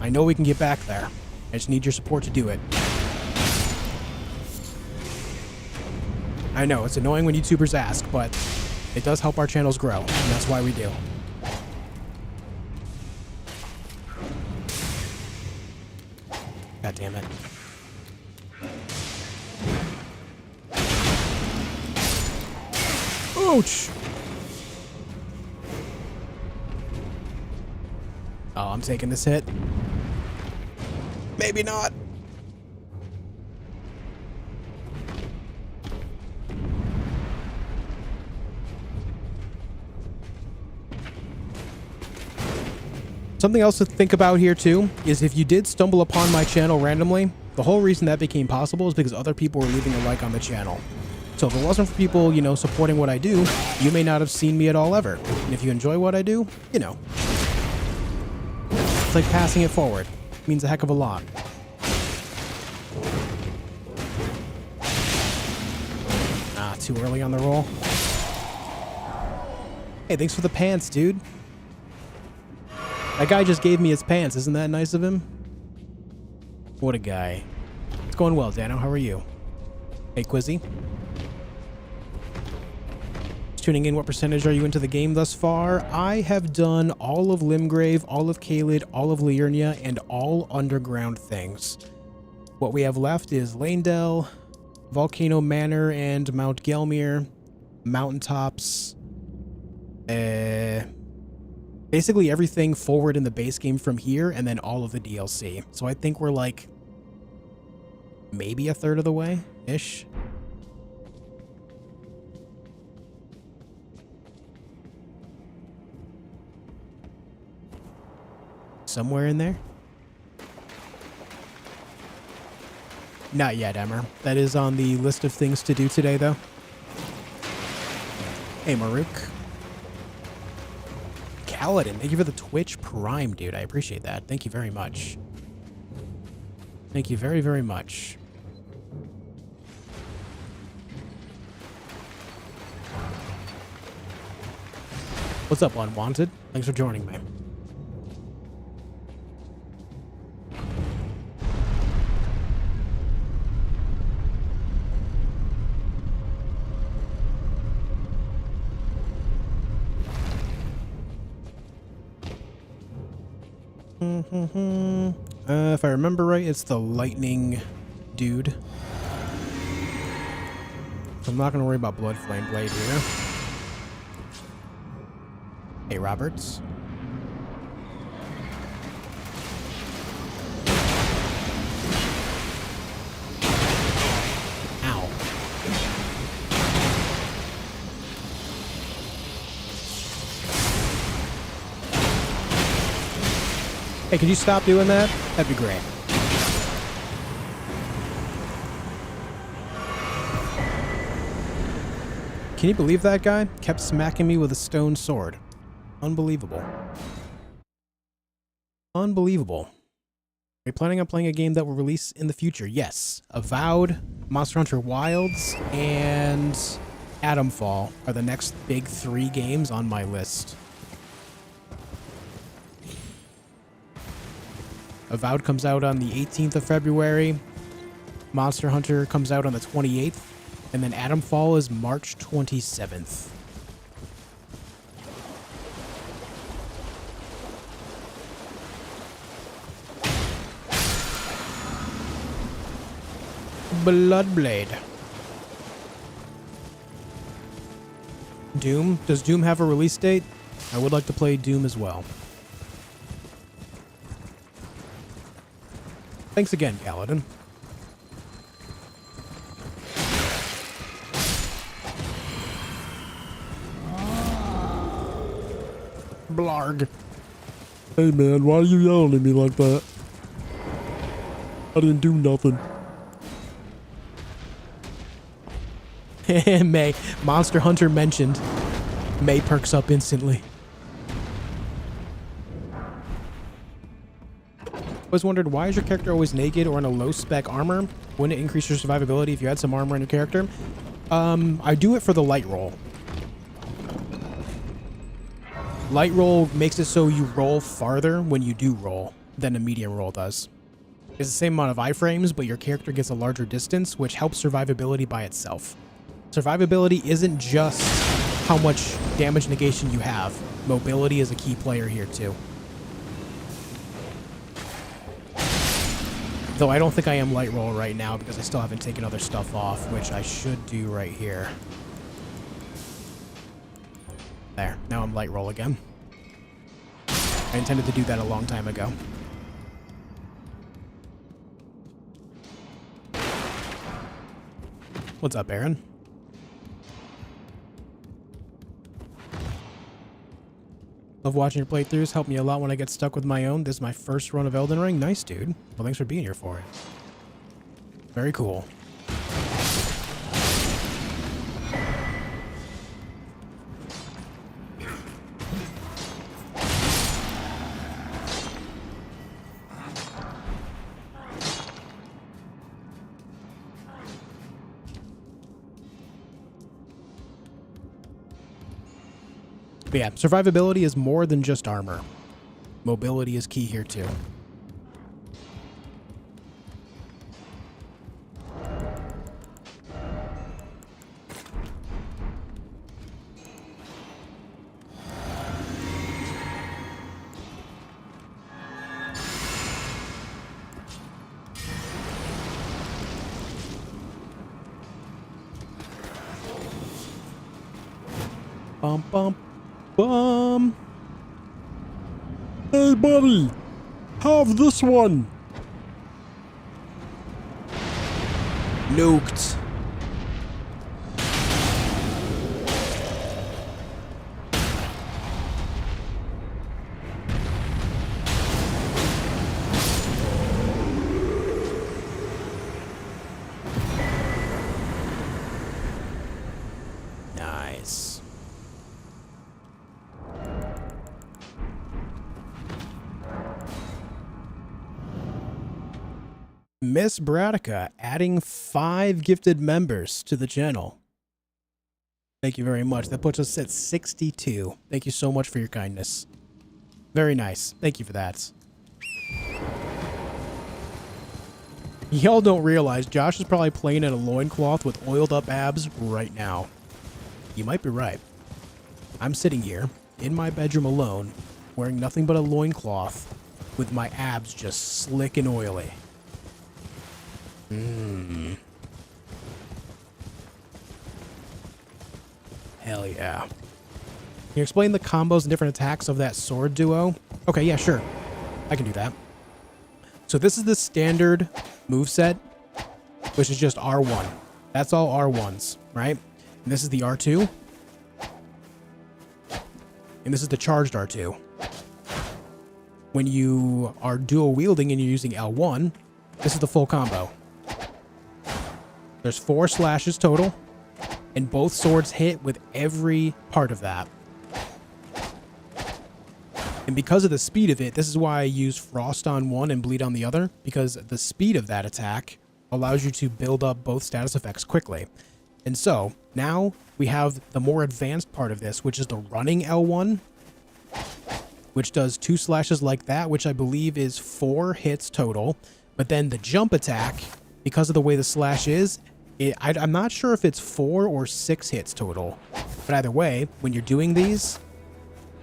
[SPEAKER 1] I know we can get back there. I just need your support to do it. I know, it's annoying when YouTubers ask, but it does help our channels grow, and that's why we do. God damn it. Ouch! Oh, I'm taking this hit. Maybe not. Something else to think about here too is if you did stumble upon my channel randomly, the whole reason that became possible is because other people were leaving a like on the channel. So if it wasn't for people, you know, supporting what I do, you may not have seen me at all ever. And if you enjoy what I do, you know. It's like passing it forward. It means a heck of a lot. Ah, too early on the roll. Hey, thanks for the pants, dude. That guy just gave me his pants. Isn't that nice of him? What a guy. It's going well, Dano. How are you? Hey, Quizzy. Just tuning in, what percentage are you into the game thus far? I have done all of Limgrave, all of Caelid, all of Liurnia, and all underground things. What we have left is Leyndell, Volcano Manor, and Mount Gelmir, Mountaintops, basically everything forward in the base game from here, and then all of the DLC. So I think we're like maybe a third of the way-ish. Somewhere in there. Not yet, Emmer. That is on the list of things to do today, though. Hey, Maruk. Kaladin, thank you for the Twitch Prime, dude. I appreciate that. Thank you very much. Thank you very, very much. What's up, Unwanted? Thanks for joining me. If I remember right, it's the lightning dude. So I'm not going to worry about Blood Flame Blade here. Hey, Roberts. Ow. Hey, could you stop doing that? That'd be great. Can you believe that guy? Kept smacking me with a stone sword. Unbelievable. Unbelievable. Are you planning on playing a game that will release in the future? Yes. Avowed, Monster Hunter Wilds, and Atomfall are the next big 3 games on my list. Avowed comes out on the 18th of February. Monster Hunter comes out on the 28th. And then Atomfall is March 27th. Bloodblade. Doom? Does Doom have a release date? I would like to play Doom as well. Thanks again, Paladin. Blarg.
[SPEAKER 4] Hey man, why are you yelling at me like that? I didn't do nothing.
[SPEAKER 1] May. Monster Hunter mentioned. May perks up instantly. Always wondered, why is your character always naked or in a low spec armor? Wouldn't it increase your survivability if you had some armor in your character? I do it for the light roll. Light roll makes it so you roll farther when you do roll than a medium roll does. It's the same amount of iframes, but your character gets a larger distance, which helps survivability by itself. Survivability isn't just how much damage negation you have. Mobility is a key player here too. Though I don't think I am light roll right now because I still haven't taken other stuff off, which I should do right here. There, now I'm light roll again. I intended to do that a long time ago. What's up, Aaron? Love watching your playthroughs. Help me a lot when I get stuck with my own. This is my first run of Elden Ring. Nice, dude. Well, thanks for being here for it. Very cool. But yeah, survivability is more than just armor. Mobility is key here too. Bum, bum, bum.
[SPEAKER 4] Hey, buddy, have this one.
[SPEAKER 1] Nuked. Nice. Miss Bradica adding 5 gifted members to the channel. Thank you very much. That puts us at 62. Thank you so much for your kindness. Very nice. Thank you for that. Y'all don't realize Josh is probably playing in a loincloth with oiled up abs right now. You might be right. I'm sitting here in my bedroom alone, wearing nothing but a loincloth with my abs just slick and oily. Mmm. Hell yeah. Can you explain the combos and different attacks of that sword duo? Okay, yeah, sure. I can do that. So this is the standard moveset, which is just R1. That's all R1s, right? And this is the R2. And this is the charged R2. When you are dual wielding and you're using L1, this is the full combo. There's 4 slashes total, and both swords hit with every part of that. And because of the speed of it, this is why I use Frost on one and Bleed on the other, because the speed of that attack allows you to build up both status effects quickly. And so, now we have the more advanced part of this, which is the running L1, which does 2 slashes like that, which I believe is 4 hits total. But then the jump attack, because of the way the slash is, I'm not sure if it's 4 or 6 hits total. But either way, when you're doing these,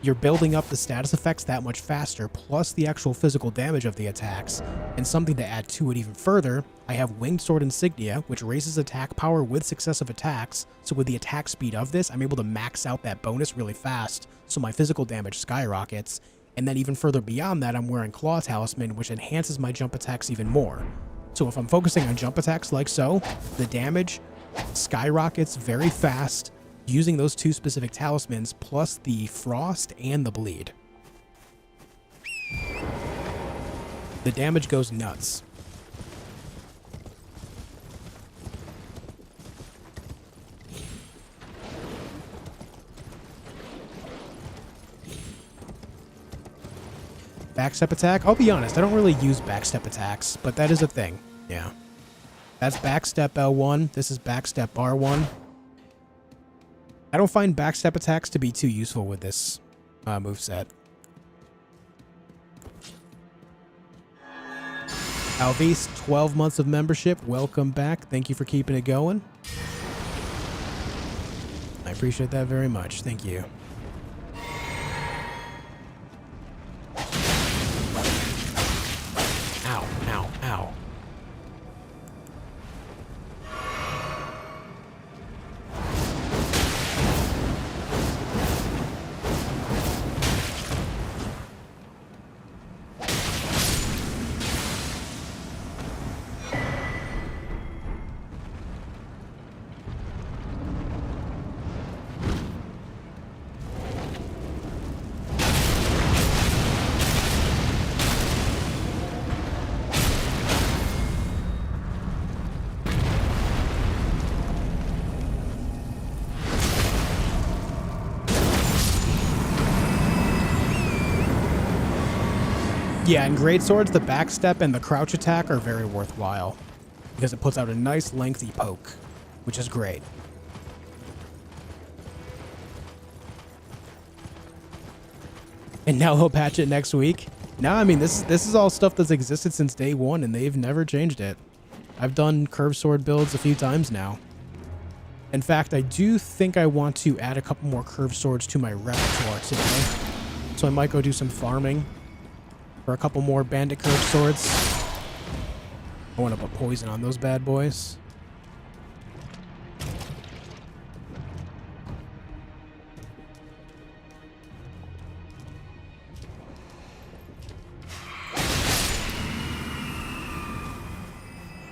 [SPEAKER 1] you're building up the status effects that much faster, plus the actual physical damage of the attacks. And something to add to it even further, I have Winged Sword Insignia, which raises attack power with successive attacks. So with the attack speed of this, I'm able to max out that bonus really fast, so my physical damage skyrockets. And then even further beyond that, I'm wearing Claw Talisman, which enhances my jump attacks even more. So if I'm focusing on jump attacks like so, the damage skyrockets very fast using those 2 specific talismans, plus the Frost and the Bleed. The damage goes nuts. Backstep attack? I'll be honest, I don't really use backstep attacks, but that is a thing. Yeah. That's backstep L1. This is backstep R1. I don't find backstep attacks to be too useful with this moveset. Alvis, 12 months of membership. Welcome back. Thank you for keeping it going. I appreciate that very much. Thank you. Ow, ow, ow. Yeah, in great swords, the backstep and the crouch attack are very worthwhile because it puts out a nice lengthy poke, which is great. And now he'll patch it next week. No, I mean, this is all stuff that's existed since day one, and they've never changed it. I've done curved sword builds a few times now. In fact, I do think I want to add a couple more curved swords to my repertoire today. So I might go do some farming for a couple more bandit curved swords. I want to put poison on those bad boys.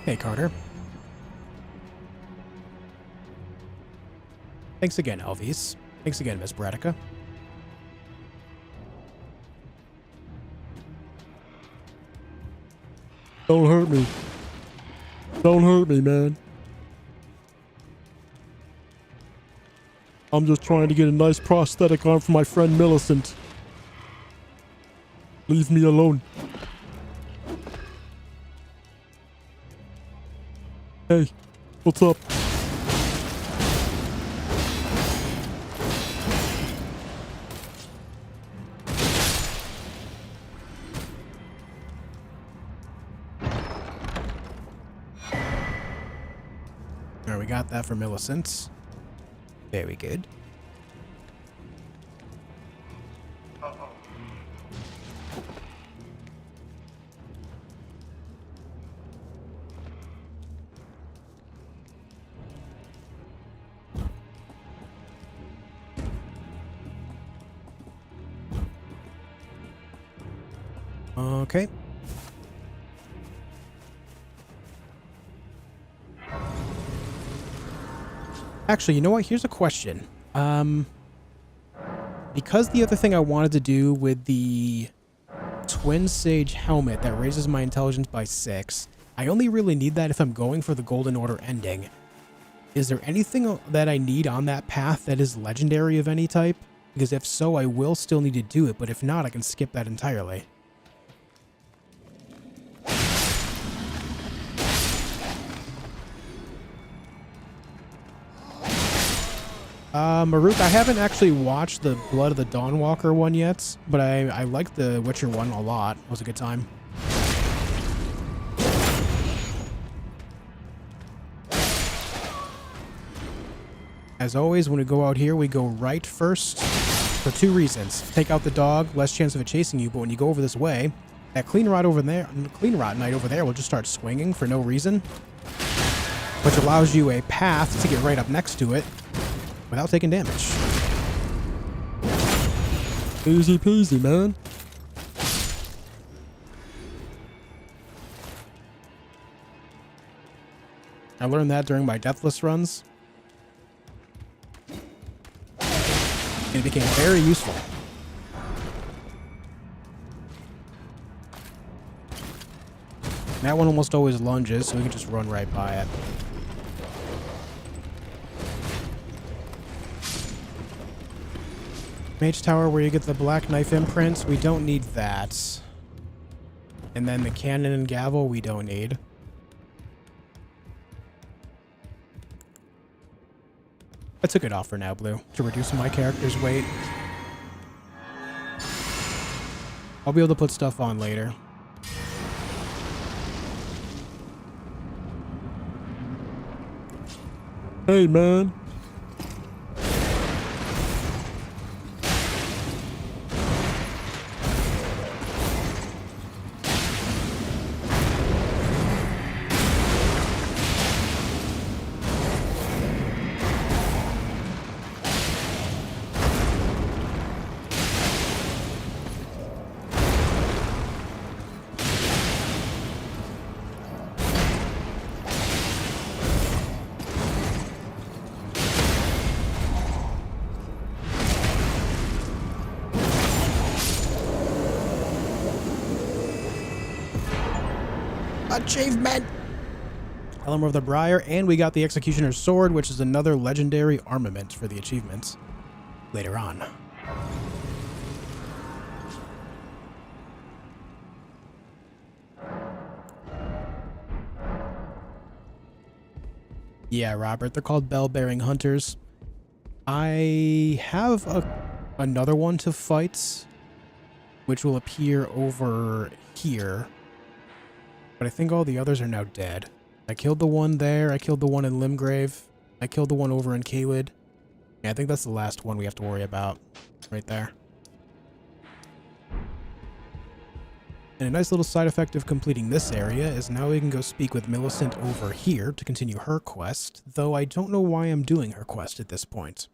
[SPEAKER 1] Hey, Carter. Thanks again, Elvis. Thanks again, Miss Bradica.
[SPEAKER 4] Don't hurt me. Don't hurt me, man. I'm just trying to get a nice prosthetic arm for my friend Millicent. Leave me alone. Hey, what's up?
[SPEAKER 1] There, we got that for Millicent. Very good. Okay. Actually, you know what? Here's a question. Because the other thing I wanted to do with the Twin Sage helmet that raises my intelligence by 6, I only really need that if I'm going for the Golden Order ending. Is there anything that I need on that path that is legendary of any type? Because if so, I will still need to do it, but if not, I can skip that entirely. Maruk, I haven't actually watched the Blood of the Dawnwalker one yet, but I like the Witcher one a lot. It was a good time. As always, when we go out here, we go right first for 2 reasons. Take out the dog, less chance of it chasing you, but when you go over this way, that clean rot knight over there will just start swinging for no reason, which allows you a path to get right up next to it without taking damage.
[SPEAKER 4] Easy peasy, man.
[SPEAKER 1] I learned that during my Deathless runs. And it became very useful. That one almost always lunges, so we can just run right by it. Mage Tower, where you get the black knife imprint, we don't need that. And then the cannon and gavel, we don't need. I took it off for now, Blue, to reduce my character's weight. I'll be able to put stuff on later.
[SPEAKER 4] Hey, man.
[SPEAKER 1] Achievement! Helm of the Briar, and we got the Executioner's Sword, which is another legendary armament for the achievements later on. Yeah, Robert, they're called bell-bearing hunters. I have another one to fight which will appear over here. But I think all the others are now dead. I killed the one there. I killed the one in Limgrave. I killed the one over in Caelid. Yeah, I think that's the last one we have to worry about. Right there. And a nice little side effect of completing this area is now we can go speak with Millicent over here to continue her quest, though I don't know why I'm doing her quest at this point.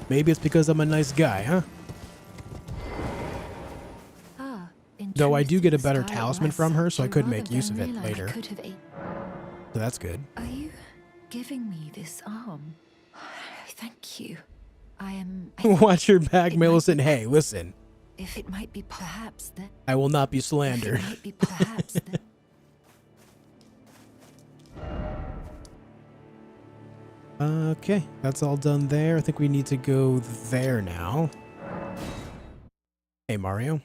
[SPEAKER 1] Maybe it's because I'm a nice guy, huh? Though I do get a better talisman from her, so I could make use of it later. So that's good.
[SPEAKER 3] Are you giving me this arm? Thank you. I
[SPEAKER 1] Watch your back,
[SPEAKER 3] it
[SPEAKER 1] Millicent.
[SPEAKER 3] might be-
[SPEAKER 1] Hey, listen.
[SPEAKER 3] If it might be perhaps that.
[SPEAKER 1] I will not be
[SPEAKER 3] If it
[SPEAKER 1] slandered.
[SPEAKER 3] might be perhaps that.
[SPEAKER 1] Okay, that's all done there. I think we need to go there now. Hey, Mario.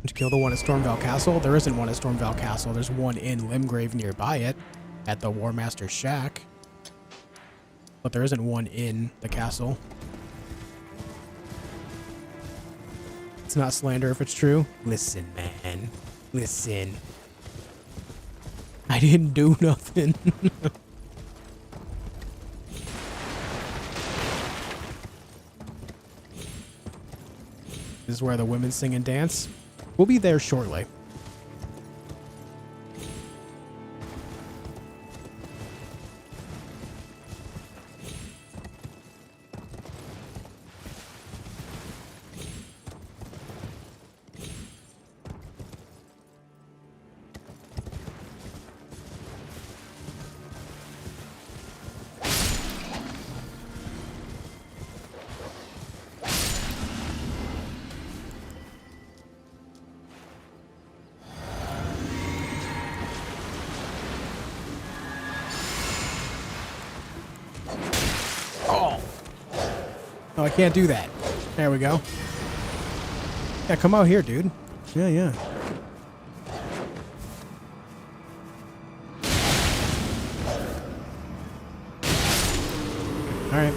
[SPEAKER 1] Did you kill the one at Stormvale Castle? There isn't one at Stormvale Castle. There's one in Limgrave nearby it, at the War Master's Shack. But there isn't one in the castle. It's not slander if it's true. Listen, man. Listen. I didn't do nothing. This is where the women sing and dance. We'll be there shortly. Oh, I can't do that. There we go. Yeah, come out here, dude. Yeah, yeah. Alright.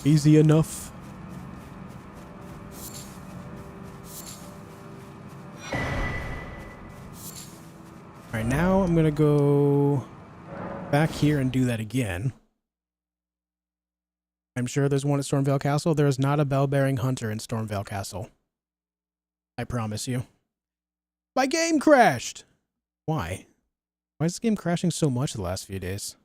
[SPEAKER 1] Easy enough. Alright, now I'm gonna go back here and do that again. I'm sure there's one at Stormvale Castle. There is not a bell-bearing hunter in Stormvale Castle. I promise you. My game crashed! Why? Why is this game crashing so much the last few days?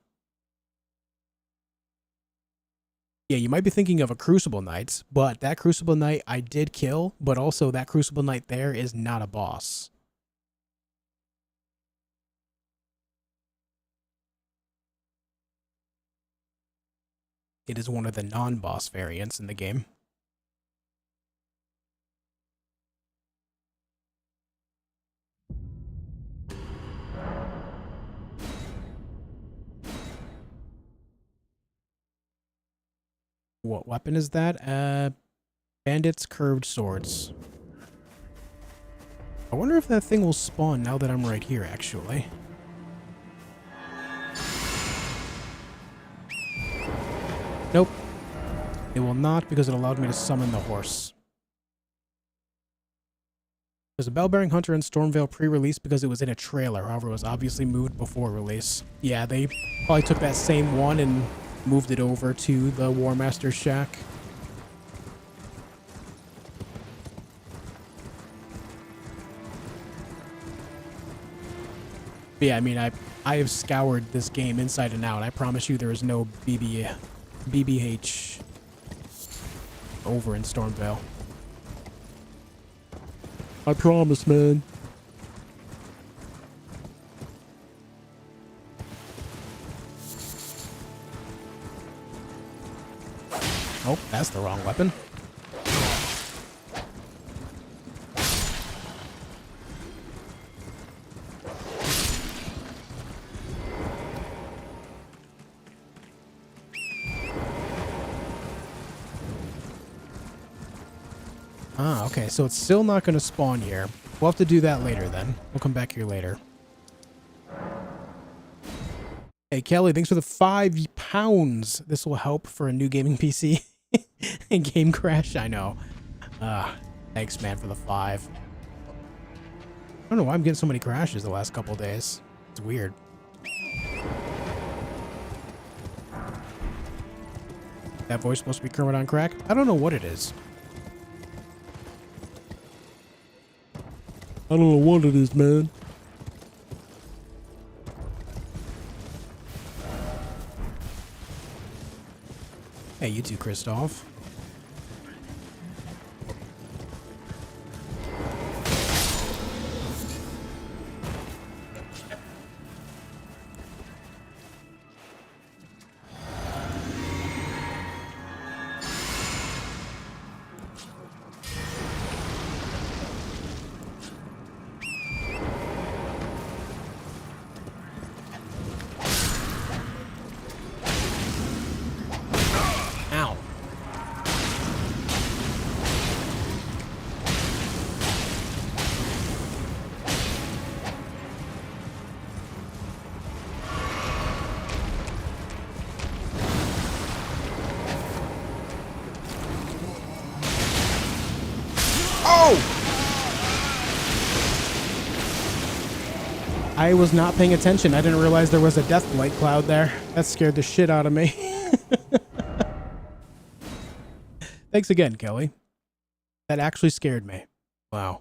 [SPEAKER 1] Yeah, you might be thinking of a Crucible Knight, but that Crucible Knight I did kill, but also that Crucible Knight there is not a boss. It is one of the non-boss variants in the game. What weapon is that? Bandits' curved swords. I wonder if that thing will spawn now that I'm right here, actually. Nope. It will not because it allowed me to summon the horse. There's a bell-bearing hunter in Stormvale pre-release because it was in a trailer. However, it was obviously moved before release. Yeah, they probably took that same one and moved it over to the War Master's Shack. But yeah, I mean, I have scoured this game inside and out. I promise you there is no BBH over in Stormvale.
[SPEAKER 4] I promise, man.
[SPEAKER 1] Oh, that's the wrong weapon. Ah, okay, so it's still not going to spawn here. We'll have to do that later then. We'll come back here later. Hey, Kelly, thanks for the £5. This will help for a new gaming PC. And game crash, I know. Thanks, man, for the 5. I don't know why I'm getting so many crashes the last couple days. It's weird. That voice supposed to be Kermit on crack? I don't know what it is.
[SPEAKER 4] I don't know what it is, man.
[SPEAKER 1] Hey, you too, Christoph. I was not paying attention. I didn't realize there was a death blight cloud there. That scared the shit out of me. Thanks again, Kelly. That actually scared me. Wow.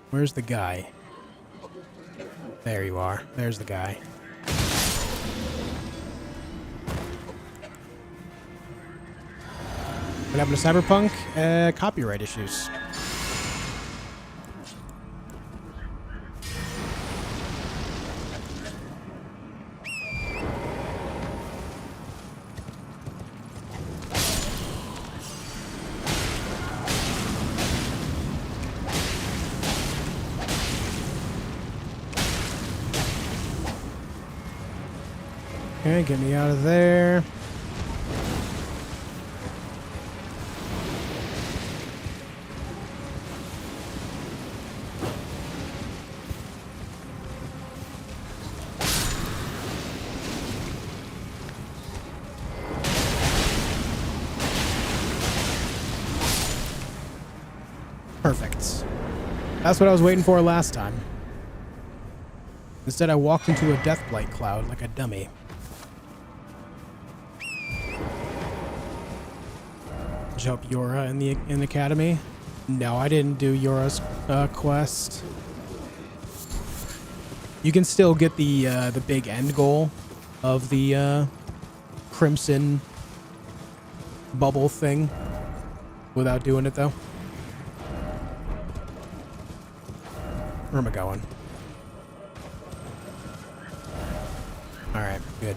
[SPEAKER 1] Where's the guy? There you are. There's the guy. What happened to Cyberpunk? Copyright issues. Okay, get me out of there. Perfect. That's what I was waiting for last time. Instead, I walked into a deathblight cloud like a dummy. Did you help Yora in the academy? No, I didn't do Yora's quest. You can still get the big end goal of the crimson bubble thing without doing it though. Where am I going? Alright, good.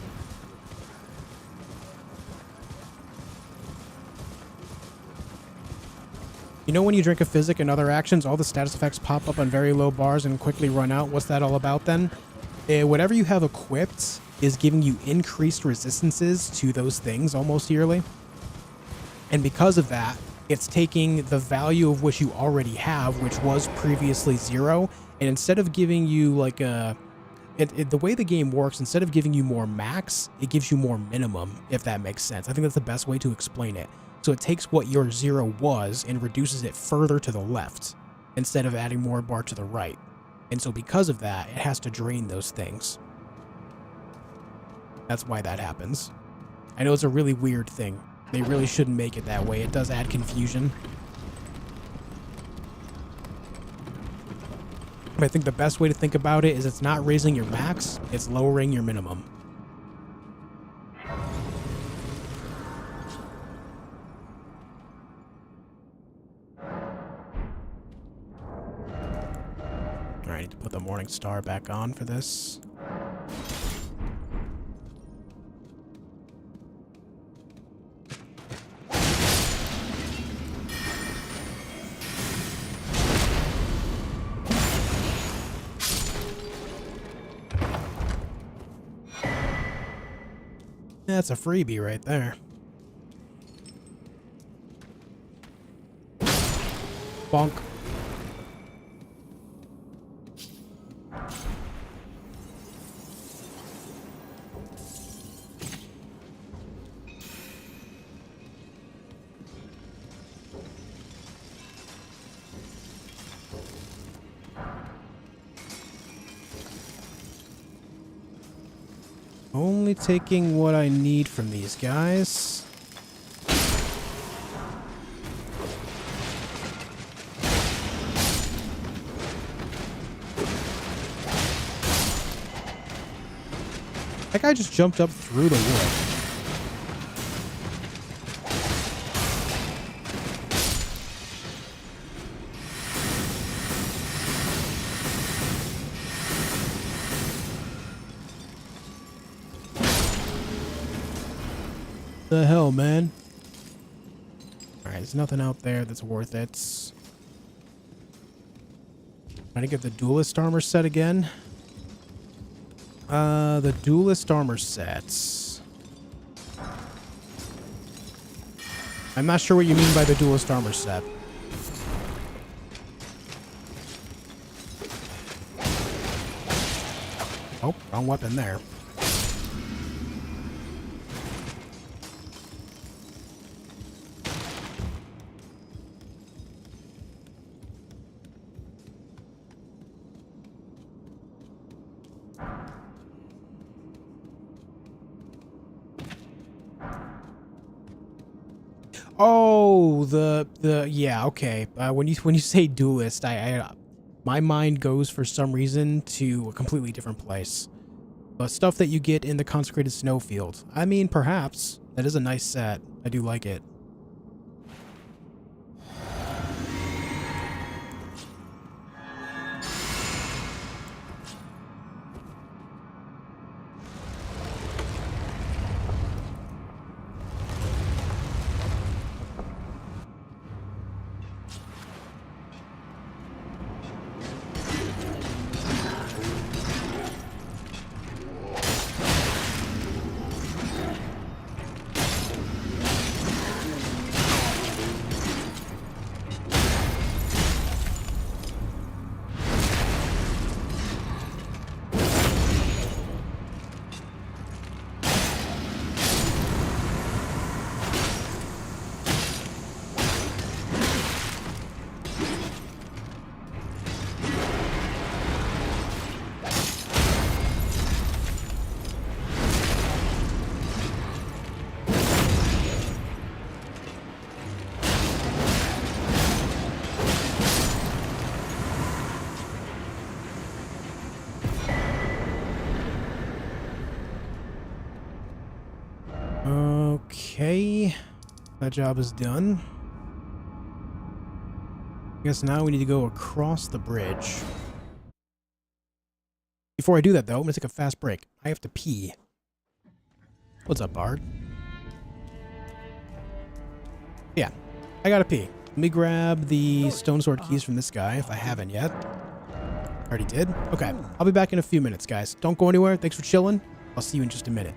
[SPEAKER 1] You know when you drink a physic and other actions, all the status effects pop up on very low bars and quickly run out? What's that all about then? Whatever you have equipped is giving you increased resistances to those things almost yearly. And because of that, it's taking the value of which you already have, which was previously 0, and instead of giving you like the way the game works, instead of giving you more max, it gives you more minimum, if that makes sense. I think that's the best way to explain it. So it takes what your 0 was and reduces it further to the left, instead of adding more bar to the right. And so because of that, it has to drain those things. That's why that happens. I know it's a really weird thing. They really shouldn't make it that way. It does add confusion. But I think the best way to think about it is it's not raising your max, it's lowering your minimum. Alright, I need to put the Morning Star back on for this. That's a freebie right there. Bonk. Only taking what I need from these guys. That guy just jumped up through the wood. The hell, man? Alright, there's nothing out there that's worth it. Trying to get the duelist armor set again. The duelist armor sets. I'm not sure what you mean by the duelist armor set. Oh, wrong weapon there. Oh, yeah, okay. When you say duelist, my mind goes for some reason to a completely different place. The stuff that you get in the consecrated snowfield. I mean, perhaps that is a nice set. I do like it. Okay, that job is done. I guess now we need to go across the bridge. Before I do that, though, I'm gonna take a fast break. I have to pee. What's up, Bard? Yeah, I gotta pee. Let me grab the stone sword keys from this guy, if I haven't yet. Already did? Okay, I'll be back in a few minutes, guys. Don't go anywhere. Thanks for chilling. I'll see you in just a minute.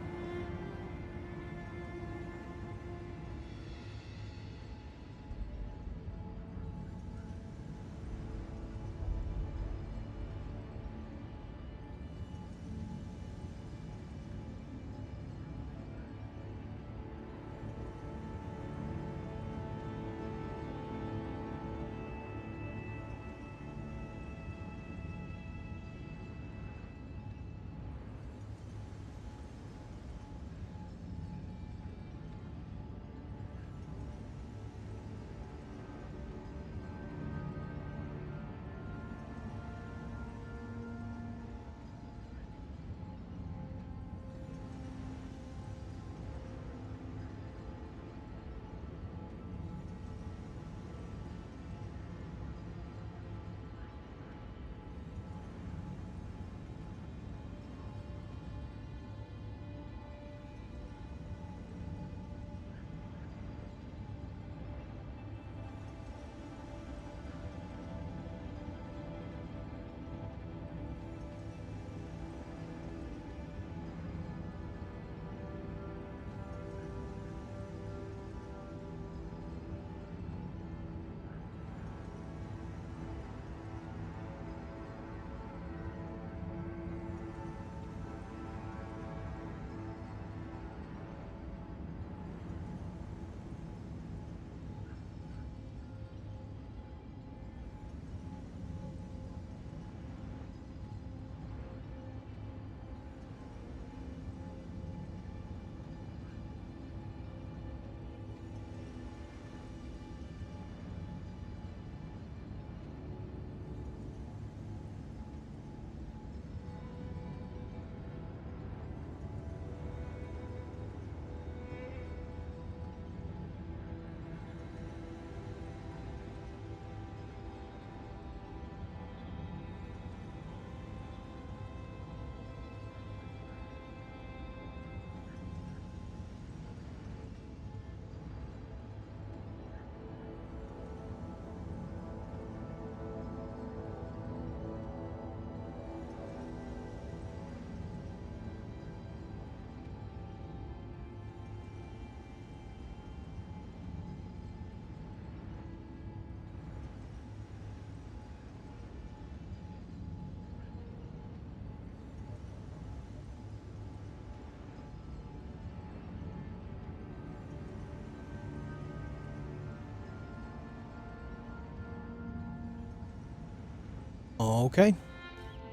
[SPEAKER 1] Okay.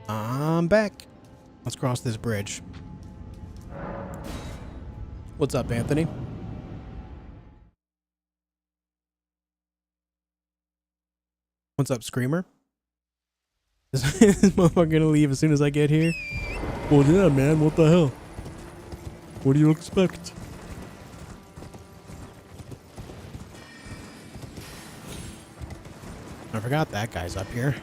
[SPEAKER 1] I'm back. Let's cross this bridge. What's up, Anthony? What's up, Screamer? Is this motherfucker gonna leave as soon as I get here?
[SPEAKER 4] Well, yeah, man. What the hell? What do you expect?
[SPEAKER 1] I forgot that guy's up here.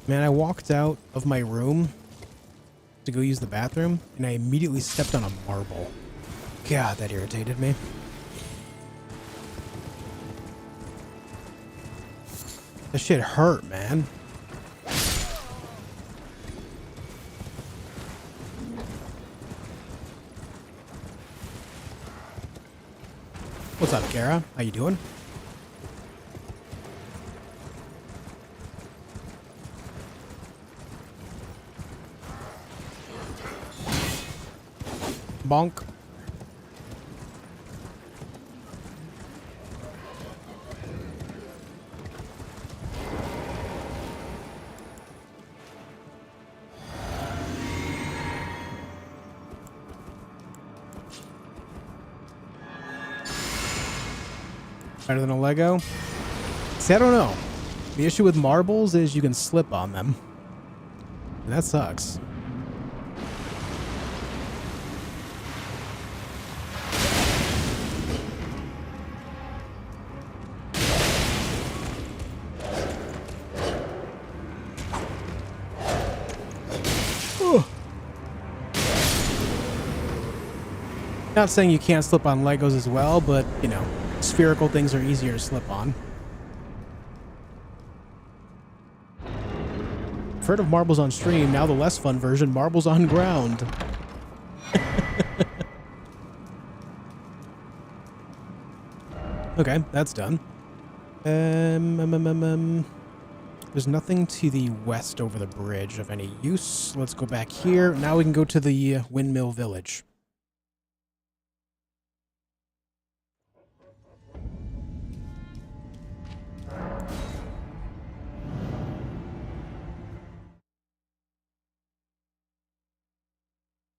[SPEAKER 1] Man, I walked out of my room to go use the bathroom, and I immediately stepped on a marble. God, that irritated me. That shit hurt, man. What's up, Kara? How you doing? Bonk. Better than a Lego? See, I don't know. The issue with marbles is you can slip on them. And that sucks. Not saying you can't slip on Legos as well, but, you know, spherical things are easier to slip on. I've heard of marbles on stream, now the less fun version, marbles on ground. Okay, that's done. There's nothing to the west over the bridge of any use. Let's go back here. Now we can go to the Windmill village.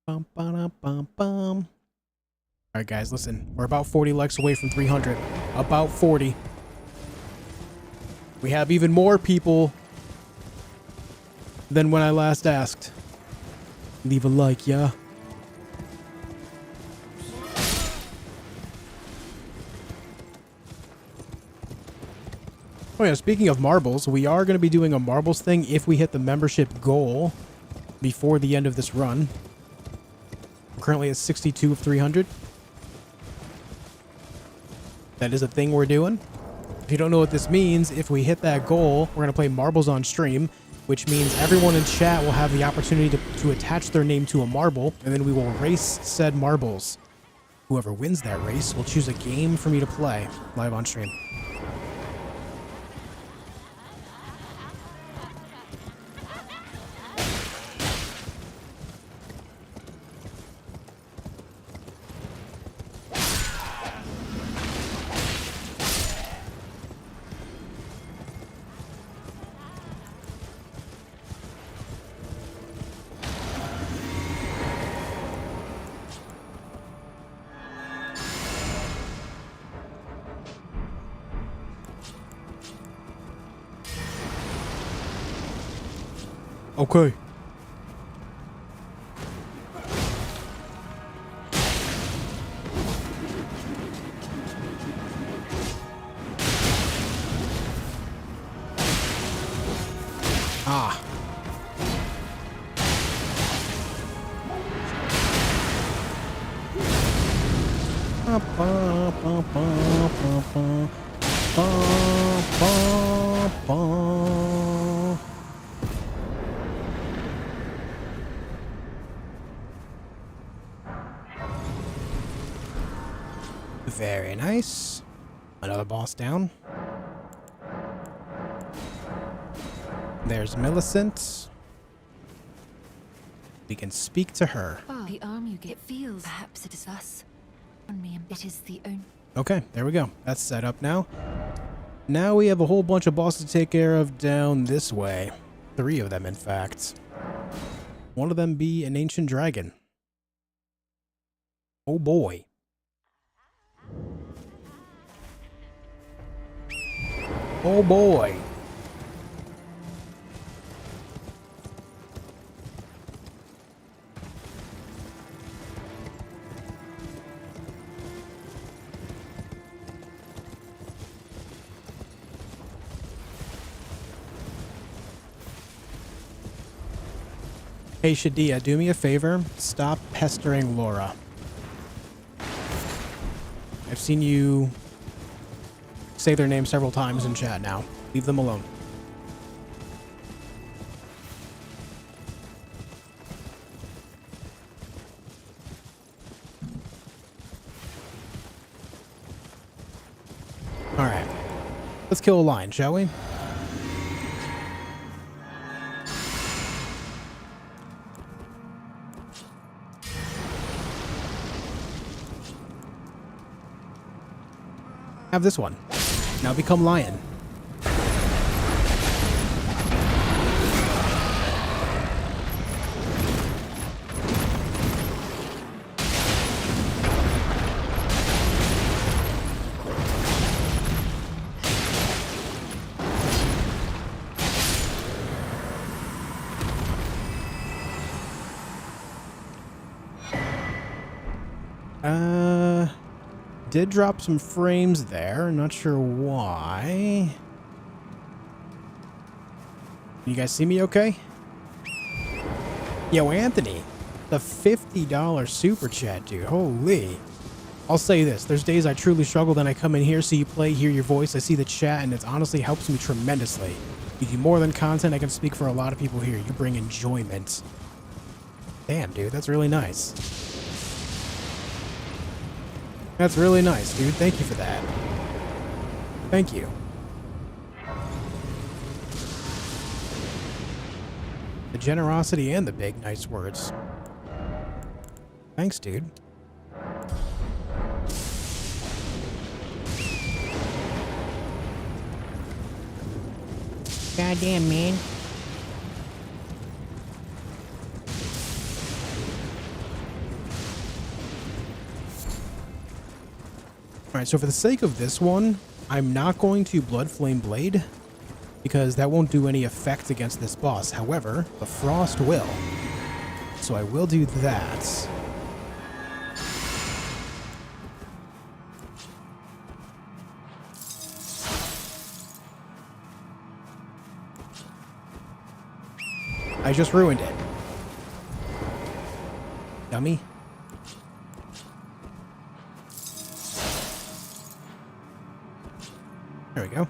[SPEAKER 1] Bum, ba-dum, bum, bum. All right, guys, listen. We're about 40 likes away from 300. About 40. We have even more people than when I last asked. Leave a like, yeah? Oh yeah, speaking of marbles, we are going to be doing a marbles thing if we hit the membership goal before the end of this run. We're currently at 62 of 300. That is a thing we're doing. If you don't know what this means, if we hit that goal, we're going to play marbles on stream, which means everyone in chat will have the opportunity to attach their name to a marble, and then we will race said marbles. Whoever wins that race will choose a game for me to play live on stream. Okay. Ah. Very nice. Another boss down. There's Millicent. We can speak to her.
[SPEAKER 3] Oh, the arm you get feels. Perhaps it is us. On me, it is the only.
[SPEAKER 1] Okay, there we go. That's set up now. Now we have a whole bunch of bosses to take care of down this way. 3 of them, in fact. One of them be an ancient dragon. Oh boy. Oh boy. Hey Shadia, do me a favor. Stop pestering Laura. I've seen you say their name several times in chat now. Leave them alone. Alright. Let's kill a lion, shall we? Have this one. Now become lion. Did drop some frames there. Not sure why. You guys see me okay? Yo, Anthony, the $50 super chat, dude. Holy. I'll say this. There's days I truly struggle, then I come in here, see you play, hear your voice, I see the chat, and it honestly helps me tremendously. You do more than content. I can speak for a lot of people here. You bring enjoyment. Damn, dude. That's really nice. That's really nice, dude. Thank you for that. Thank you. The generosity and the big, nice words. Thanks, dude. Goddamn, man. Alright, so for the sake of this one, I'm not going to Blood Flame Blade, because that won't do any effect against this boss. However, the Frost will. So I will do that. I just ruined it. Dummy. There we go.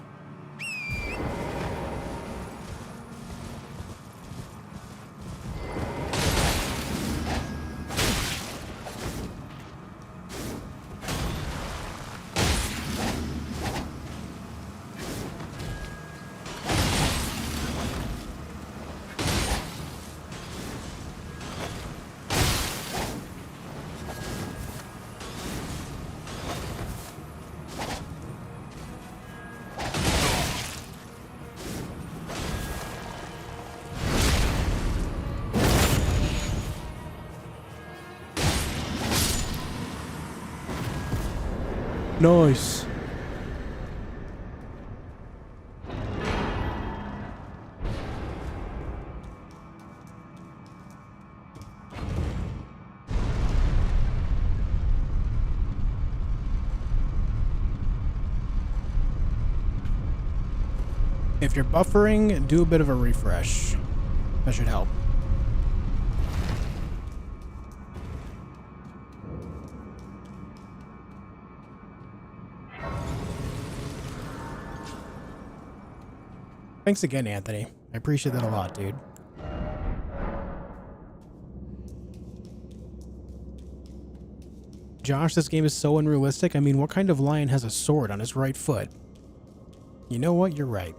[SPEAKER 1] Nice. If you're buffering, do a bit of a refresh. That should help. Thanks again, Anthony. I appreciate that a lot, dude. Josh, this game is so unrealistic. I mean, what kind of lion has a sword on his right foot? You know what? You're right.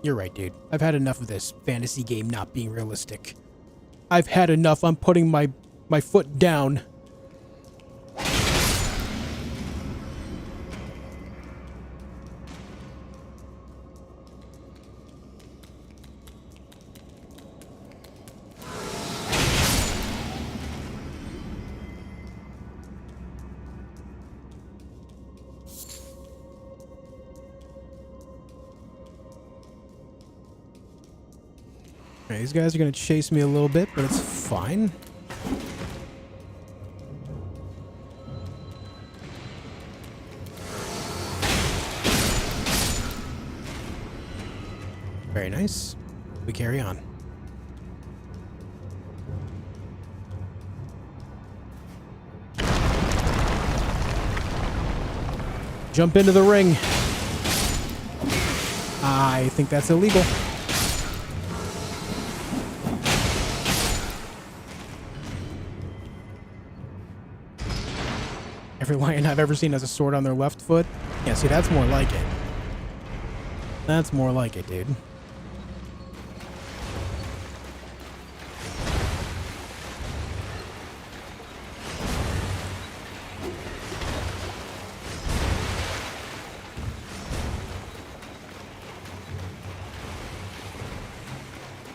[SPEAKER 1] You're right, dude. I've had enough of this fantasy game not being realistic. I've had enough. I'm putting my foot down. Okay, these guys are going to chase me a little bit, but it's fine. Very nice. We carry on. Jump into the ring. I think that's illegal. Every lion I've ever seen has a sword on their left foot. Yeah, see, that's more like it. That's more like it, dude.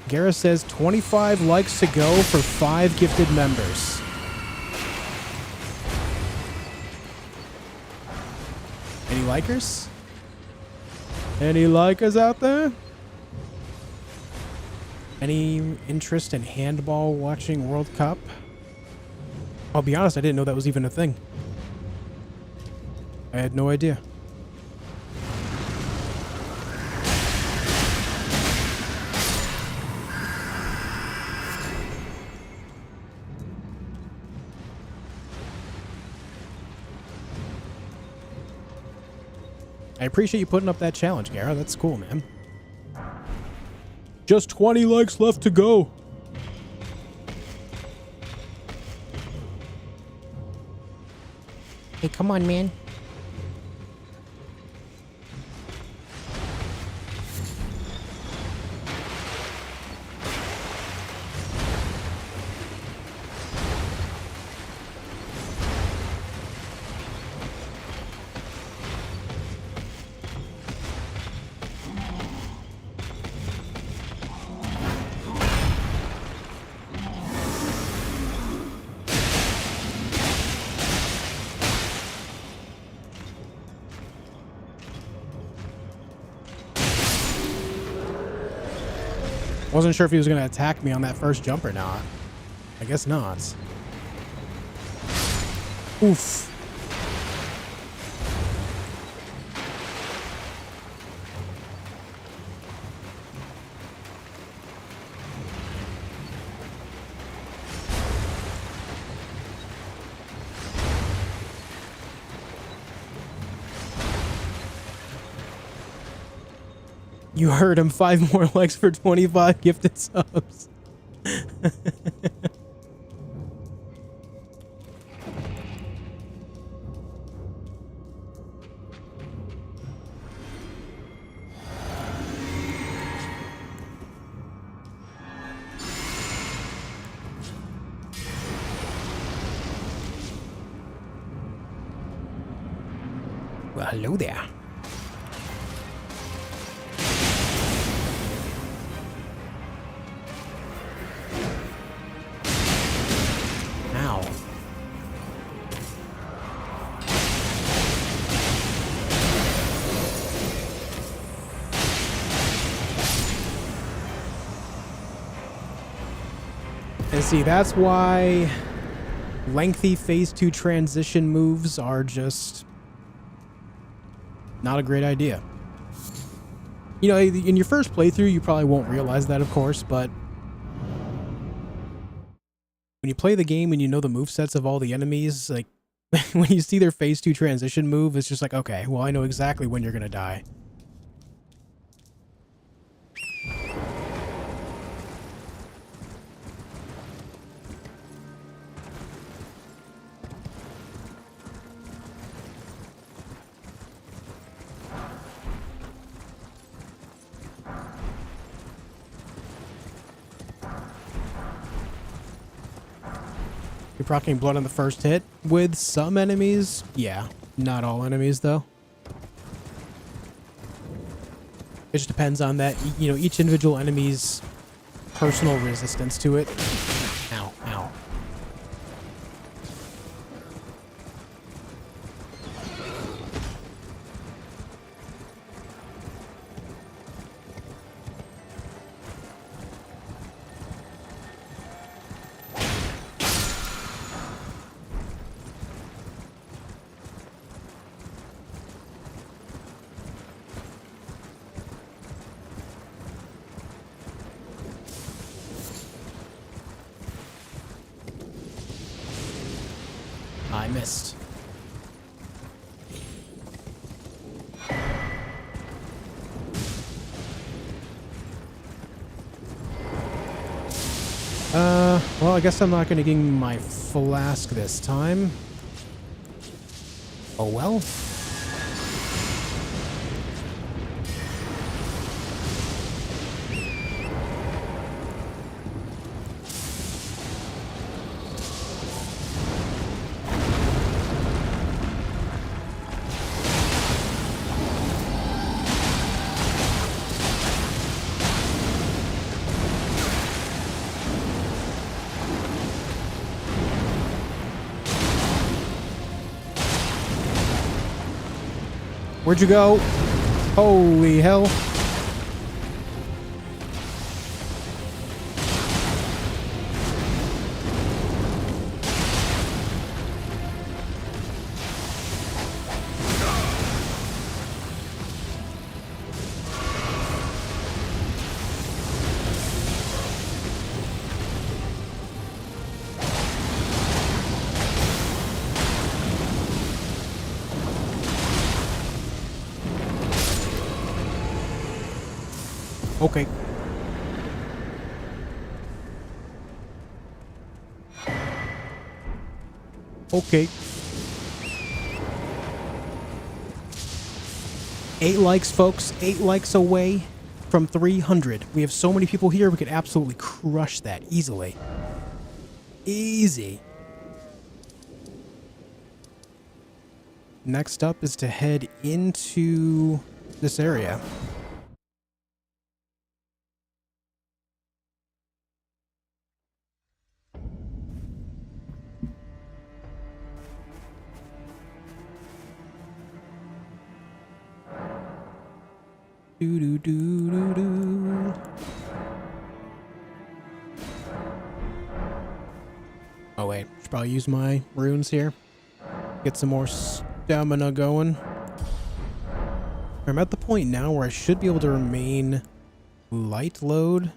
[SPEAKER 1] Gara says 25 likes to go for 5 gifted members. Any likers? Any likers out there? Any interest in handball watching World Cup? I'll be honest, I didn't know that was even a thing. I had no idea. I appreciate you putting up that challenge, Gara. That's cool, man. Just 20 likes left to go. Hey, come on, man. Wasn't sure if he was going to attack me on that first jump or not. I guess not. Oof. You heard him. 5 more likes for 25 gifted subs. Well, hello there. And see, that's why lengthy phase 2 transition moves are just not a great idea. You know, in your first playthrough, you probably won't realize that, of course, but when you play the game and you know the movesets of all the enemies, like, when you see their phase 2 transition move, it's just like, okay, well, I know exactly when you're gonna die. You're procking blood on the first hit. With some enemies, yeah. Not all enemies, though. It just depends on that, you know, each individual enemy's personal resistance to it. Ow, ow. I missed. Well, I guess I'm not going to get my flask this time. Oh well. Where'd you go? Holy hell. Okay. Okay. 8 likes, folks. 8 likes away from 300. We have so many people here, we could absolutely crush that easily. Easy. Next up is to head into this area. Do do do do do. Oh wait, should probably use my runes here. Get some more stamina going. I'm at the point now where I should be able to remain light load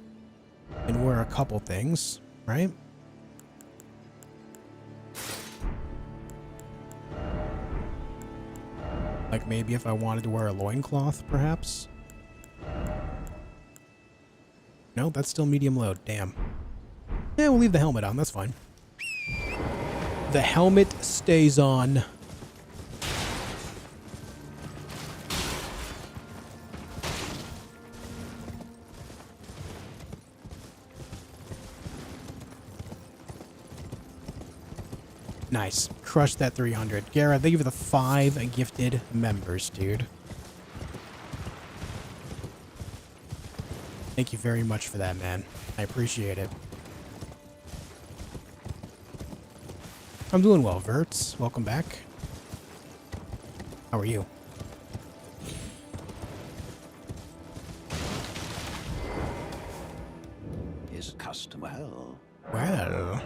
[SPEAKER 1] and wear a couple things, right? Like maybe if I wanted to wear a loincloth, perhaps? No, that's still medium load. Damn. Yeah, we'll leave the helmet on. That's fine. The helmet stays on. Nice. Crush that 300. Gara, thank you for the 5 gifted members, dude. Thank you very much for that, man. I appreciate it. I'm doing well, Verts. Welcome back. How are you?
[SPEAKER 5] His custom well.
[SPEAKER 1] Well.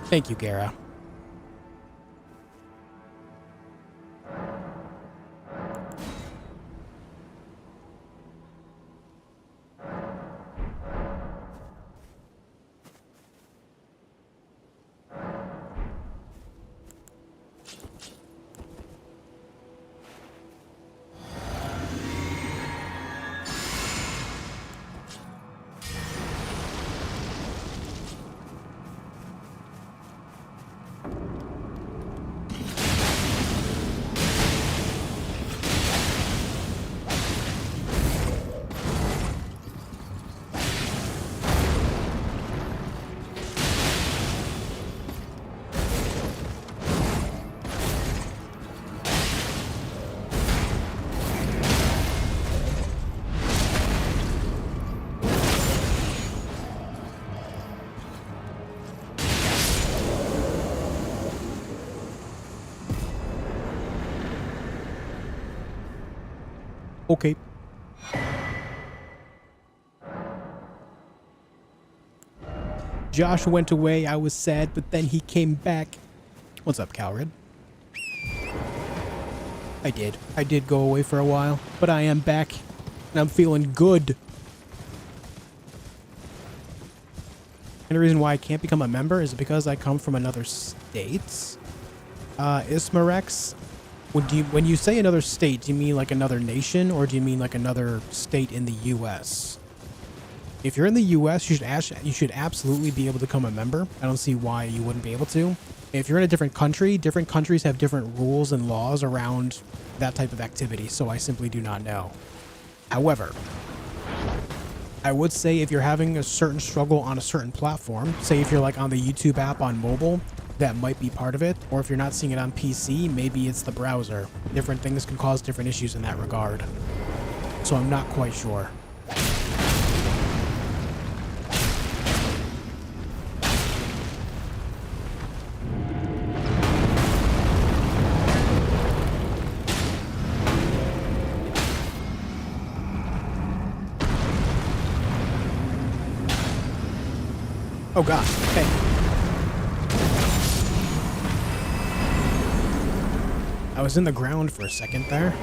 [SPEAKER 1] Thank you, Gara. Okay. Josh went away. I was sad, but then he came back. What's up, Calrid? I did go away for a while, but I am back, and I'm feeling good. And the reason why I can't become a member is because I come from another state. Ismarex, when you say another state, do you mean like another nation, or do you mean like another state in the U.S.? If you're in the U.S., you should absolutely be able to become a member. I don't see why you wouldn't be able to. If you're in a different countries have different rules and laws around that type of activity, so I simply do not know. However, I would say if you're having a certain struggle on a certain platform, say if you're like on the YouTube app on mobile, that might be part of it. Or if you're not seeing it on PC, maybe it's the browser. Different things can cause different issues in that regard. So I'm not quite sure. Oh god, hey. I was in the ground for a second there.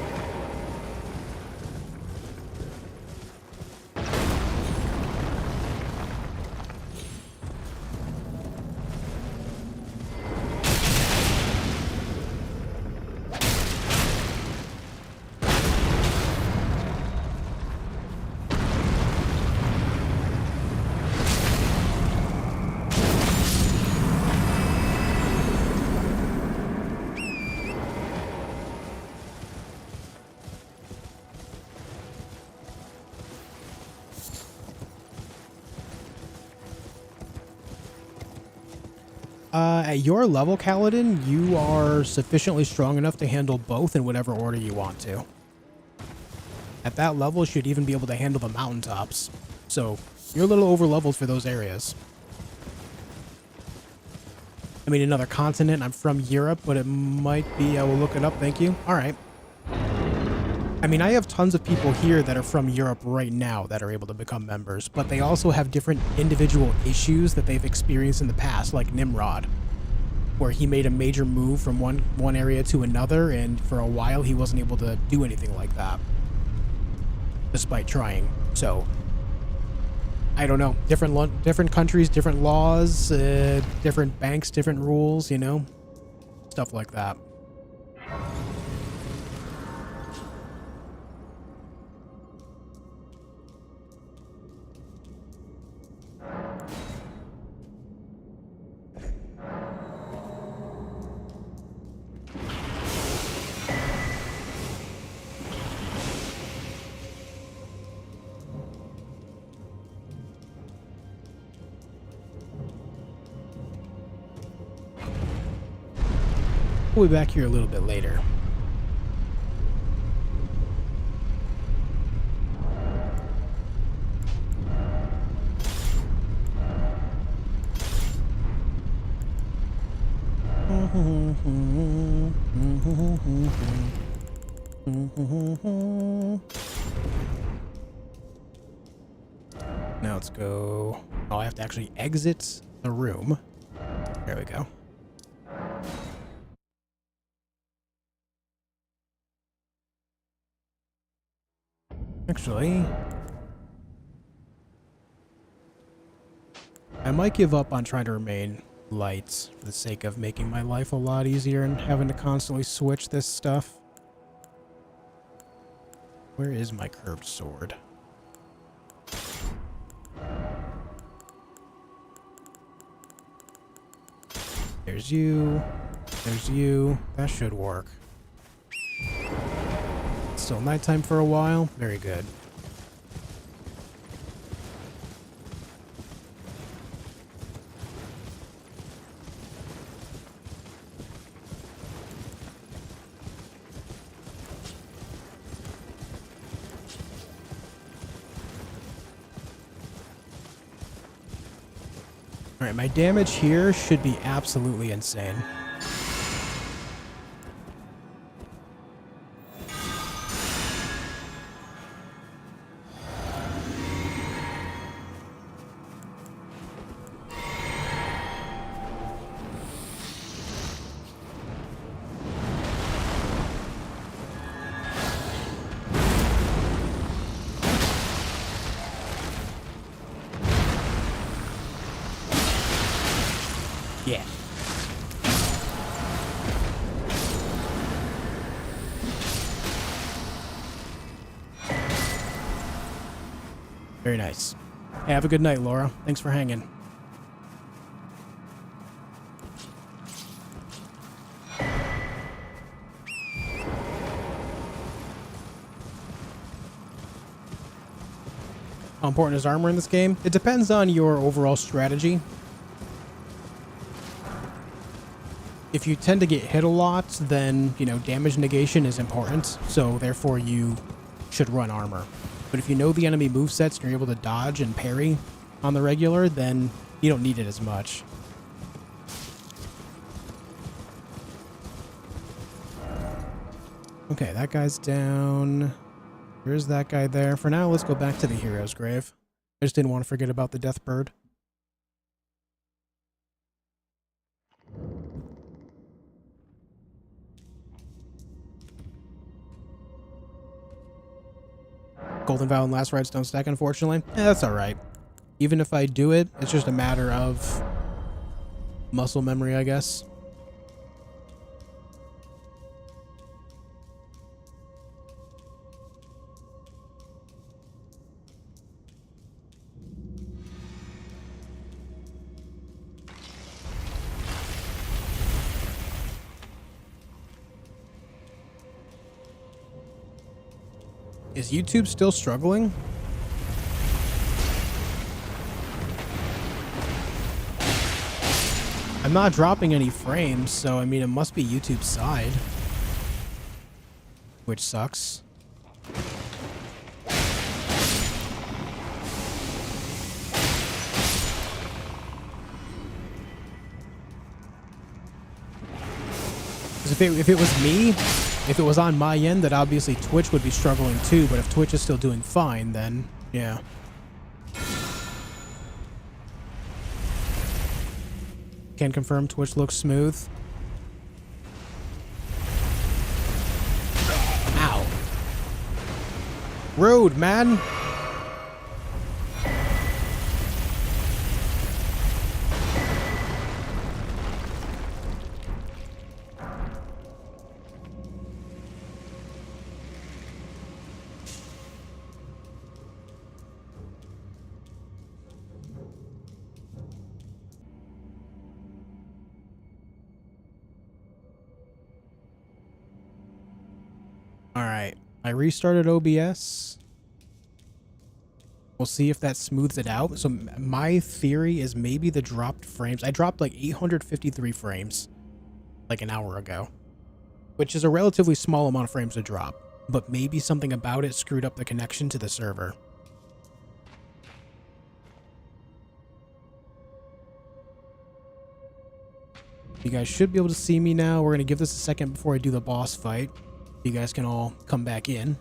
[SPEAKER 1] At your level, Kaladin, you are sufficiently strong enough to handle both in whatever order you want to. At that level, you should even be able to handle the mountaintops. So, you're a little over-leveled for those areas. I mean, another continent. I'm from Europe, but it might be... I will look it up, thank you. Alright. I mean, I have tons of people here that are from Europe right now that are able to become members, but they also have different individual issues that they've experienced in the past, like Nimrod, where he made a major move from one area to another, and for a while he wasn't able to do anything like that, despite trying. So, I don't know. Different countries, different laws, different banks, different rules, you know? Stuff like that. We'll be back here a little bit later. Now let's go. Oh, I have to actually exit the room. There we go. Actually, I might give up on trying to remain light for the sake of making my life a lot easier and having to constantly switch this stuff. Where is my curved sword? There's you. There's you. That should work. Still nighttime for a while. Very good. Alright, my damage here should be absolutely insane. Yeah. Very nice. Hey, have a good night, Laura. Thanks for hanging. How important is armor in this game? It depends on your overall strategy. If you tend to get hit a lot, then, you know, damage negation is important, so therefore you should run armor. But if you know the enemy movesets and you're able to dodge and parry on the regular, then you don't need it as much. Okay, that guy's down. There's that guy there. For now, let's go back to the hero's grave. I just didn't want to forget about the death bird. Golden Vow and Last Rites don't stack, unfortunately. That's alright. Even if I do it, it's just a matter of muscle memory, I guess. Is YouTube still struggling? I'm not dropping any frames, so I mean, it must be YouTube's side. Which sucks. If it was me, if it was on my end, then obviously Twitch would be struggling too, but if Twitch is still doing fine, then yeah. Can confirm Twitch looks smooth. Ow. Rude, man. Alright, I restarted OBS. We'll see if that smooths it out. So my theory is maybe the dropped frames. I dropped like 853 frames like an hour ago, which is a relatively small amount of frames to drop, but maybe something about it screwed up the connection to the server. You guys should be able to see me now. We're going to give this a second before I do the boss fight. You guys can all come back in.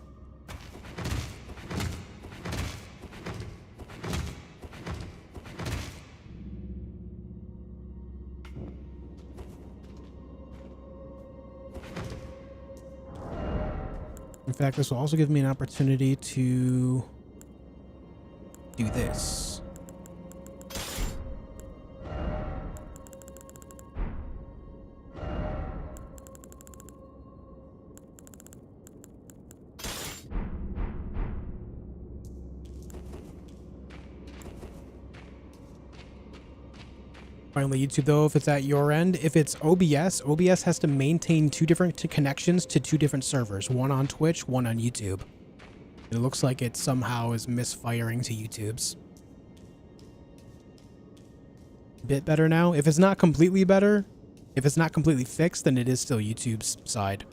[SPEAKER 1] In fact, this will also give me an opportunity to do this. Finally, YouTube, though, if it's at your end, if it's OBS, OBS has to maintain two different connections to two different servers, one on Twitch, one on YouTube. It looks like it somehow is misfiring to YouTube's. Bit better now. If it's not completely better, if it's not completely fixed, then it is still YouTube's side.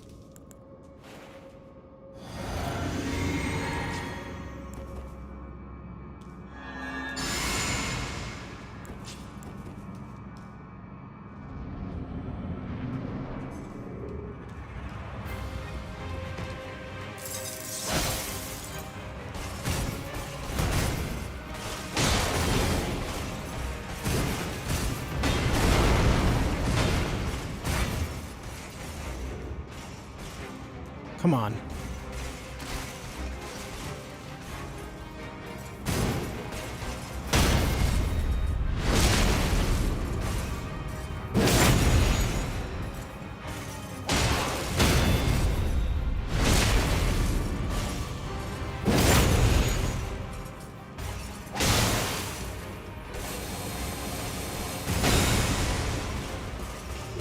[SPEAKER 1] Come on.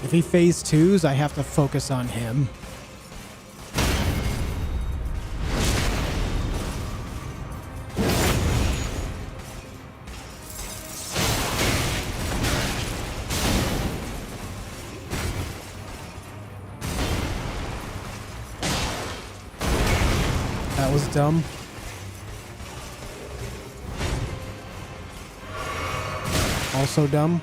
[SPEAKER 1] If he phase twos, I have to focus on him. That was dumb. Also dumb.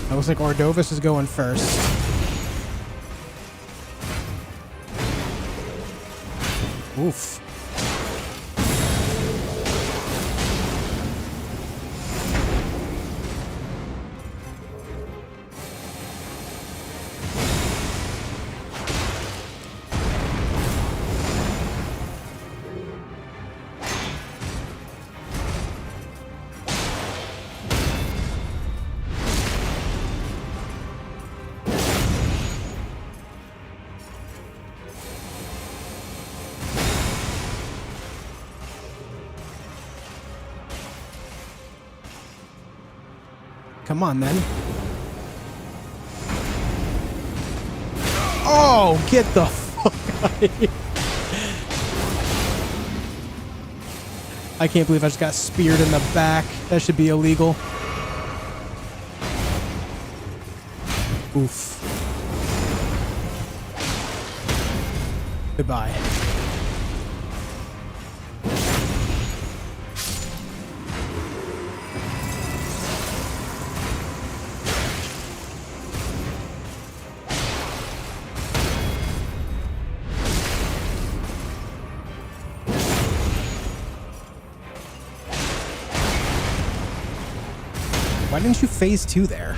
[SPEAKER 1] It looks like Ordovis is going first. Oof. Come on, then. Oh, get the fuck out of here. I can't believe I just got speared in the back. That should be illegal. Oof. Goodbye. Why didn't you phase two there?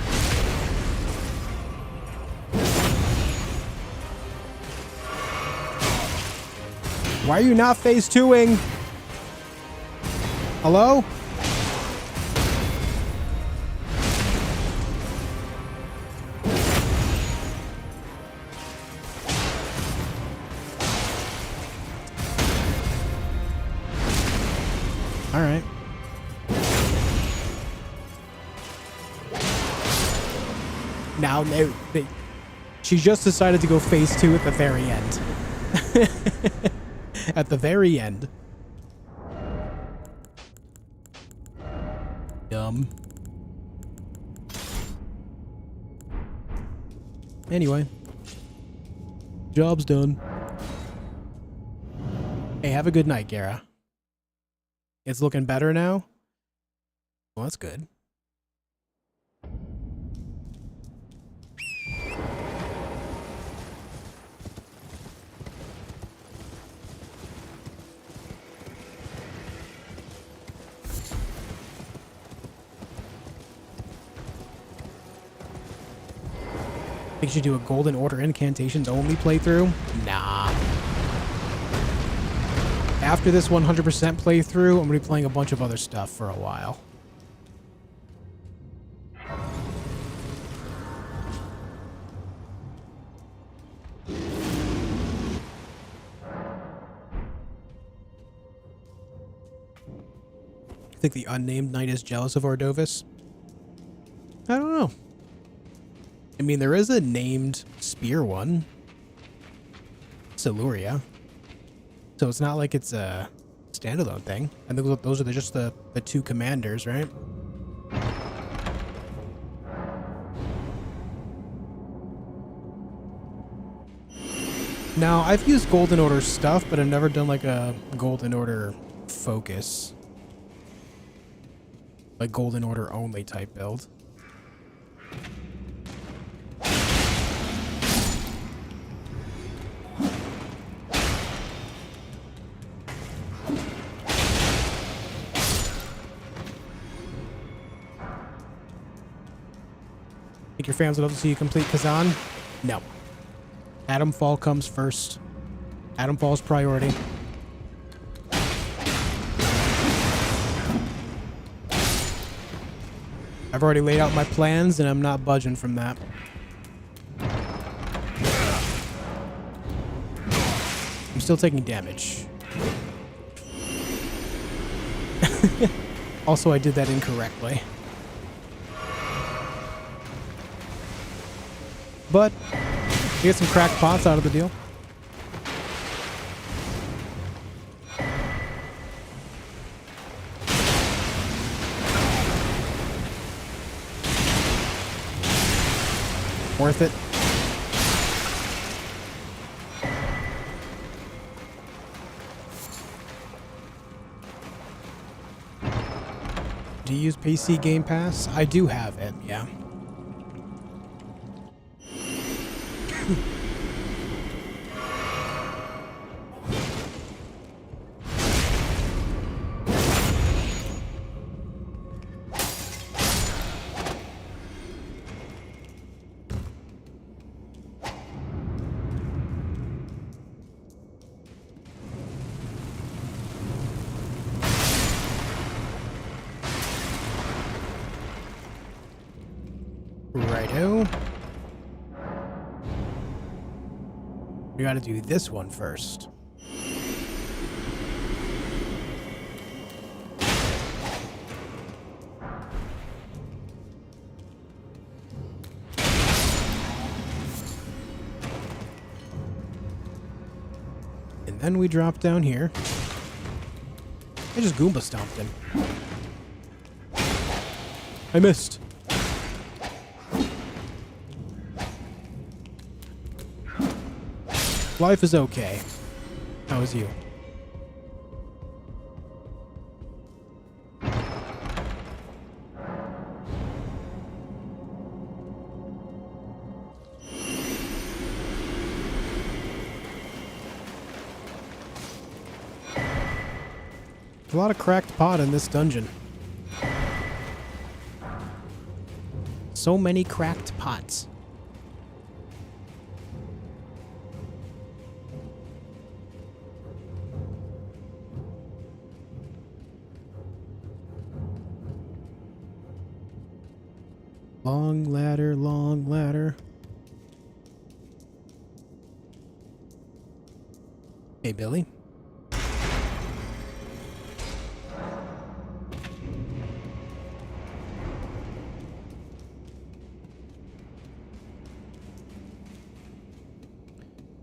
[SPEAKER 1] Why are you not phase twoing? Hello? All right. Now, she just decided to go phase two at the very end. At the very end. Dumb. Anyway. Job's done. Hey, have a good night, Gara. It's looking better now? Well, that's good. Think you should do a Golden Order incantations only playthrough? Nah. After this 100% playthrough, I'm going to be playing a bunch of other stuff for a while. I think the unnamed knight is jealous of Ordovis. I don't know. I mean, there is a named spear one. It's Liurnia. So it's not like it's a standalone thing. I think those are just the two commanders, right? Now, I've used Golden Order stuff, but I've never done like a Golden Order focus. Like Golden Order only type build. Think your fans would love to see you complete Kazan? No. Adamfall comes first. Adamfall's priority. I've already laid out my plans and I'm not budging from that. I'm still taking damage. Also, I did that incorrectly. But you get some cracked pots out of the deal. Worth it. Do you use PC Game Pass? I do have it, yeah. Righto. We gotta do this one first. And then we drop down here. I just Goomba stomped him. I missed. Life is okay. How is you? A lot of cracked pot in this dungeon. So many cracked pots. Long ladder, long ladder. Hey, Billy.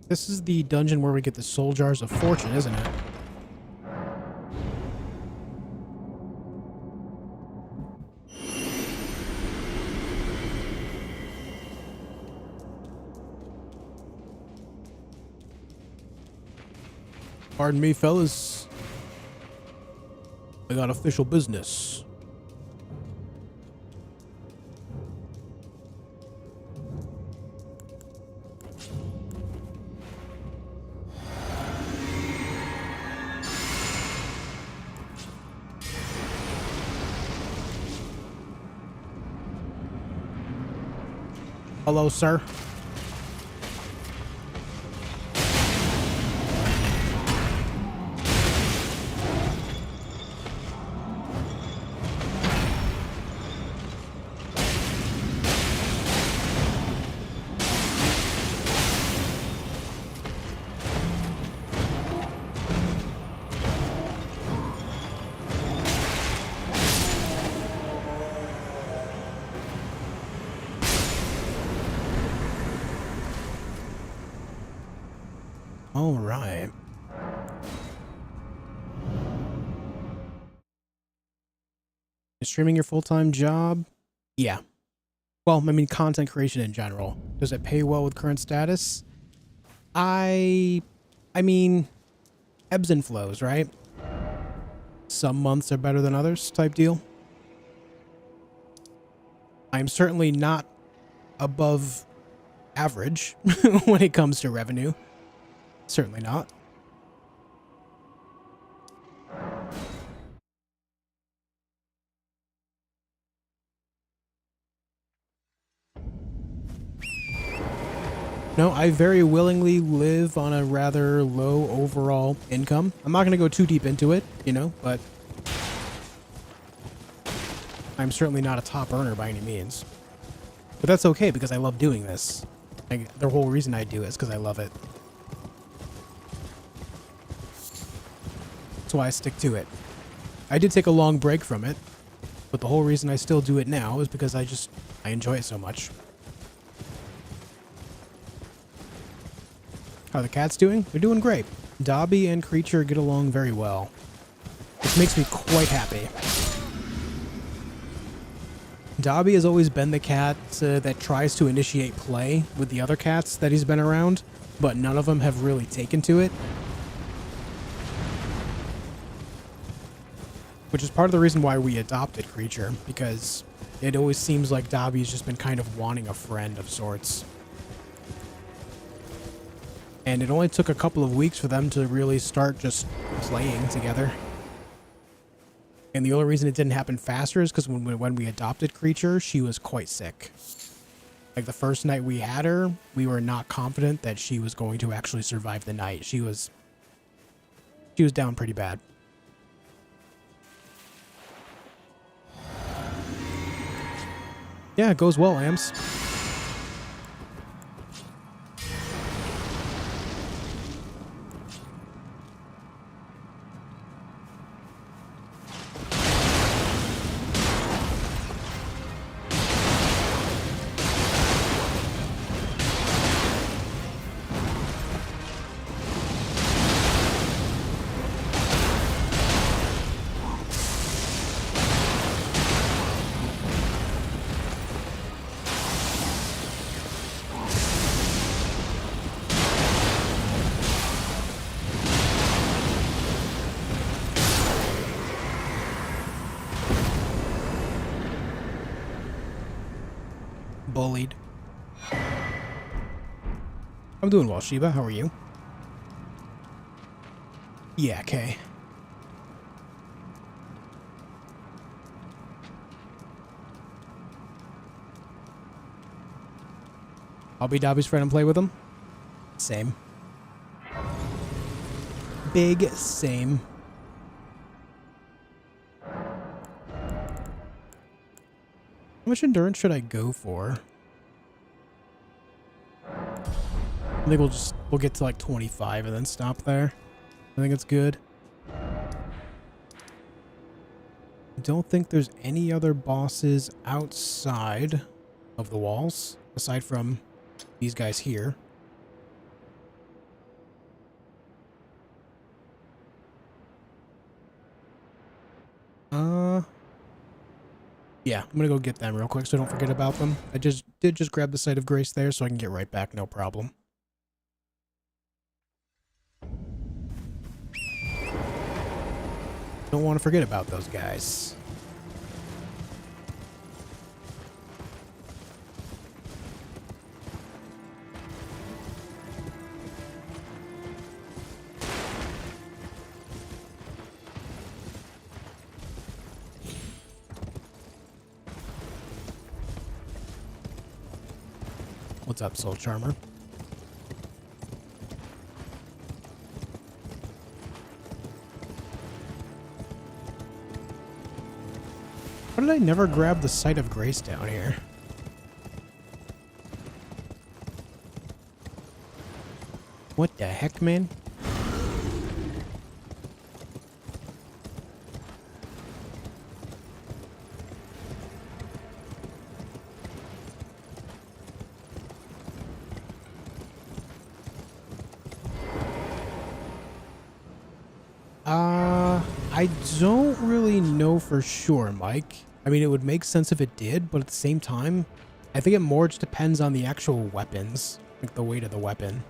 [SPEAKER 1] This is the dungeon where we get the soul jars of fortune, isn't it? Pardon me, fellas. I got official business. Hello, sir. All right. Is streaming your full-time job? Yeah. Well, I mean, content creation in general. Does it pay well with current status? I mean, ebbs and flows, right? Some months are better than others type deal. I'm certainly not above average when it comes to revenue. Certainly not. No, I very willingly live on a rather low overall income. I'm not going to go too deep into it, you know, but I'm certainly not a top earner by any means. But that's okay because I love doing this. The whole reason I do it is because I love it. That's why I stick to it. I did take a long break from it, but the whole reason I still do it now is because I enjoy it so much. How are the cats doing? They're doing great. Dobby and Creature get along very well. Which makes me quite happy. Dobby has always been the cat that tries to initiate play with the other cats that he's been around, but none of them have really taken to it. Which is part of the reason why we adopted Creature, because it always seems like Dobby's just been kind of wanting a friend of sorts. And it only took a couple of weeks for them to really start just playing together. And the only reason it didn't happen faster is because when we adopted Creature, she was quite sick. Like the first night we had her, we were not confident that she was going to actually survive the night. She was down pretty bad. Yeah, it goes well, Ams. Bullied. I'm doing well, Sheba. How are you? Yeah, Kay. I'll be Dobby's friend and play with him. Same. Big same. How much endurance should I go for? I think we'll get to like 25 and then stop there. I think it's good. I don't think there's any other bosses outside of the walls, aside from these guys here. Yeah, I'm gonna go get them real quick so I don't forget about them. I did just grab the Site of Grace there so I can get right back, no problem. Don't want to forget about those guys. What's up, Soul Charmer? Why did I never grab the Site of Grace down here? What the heck, man? I don't really know for sure, Mike. I mean, it would make sense if it did, but at the same time, I think it more just depends on the actual weapons, like the weight of the weapon.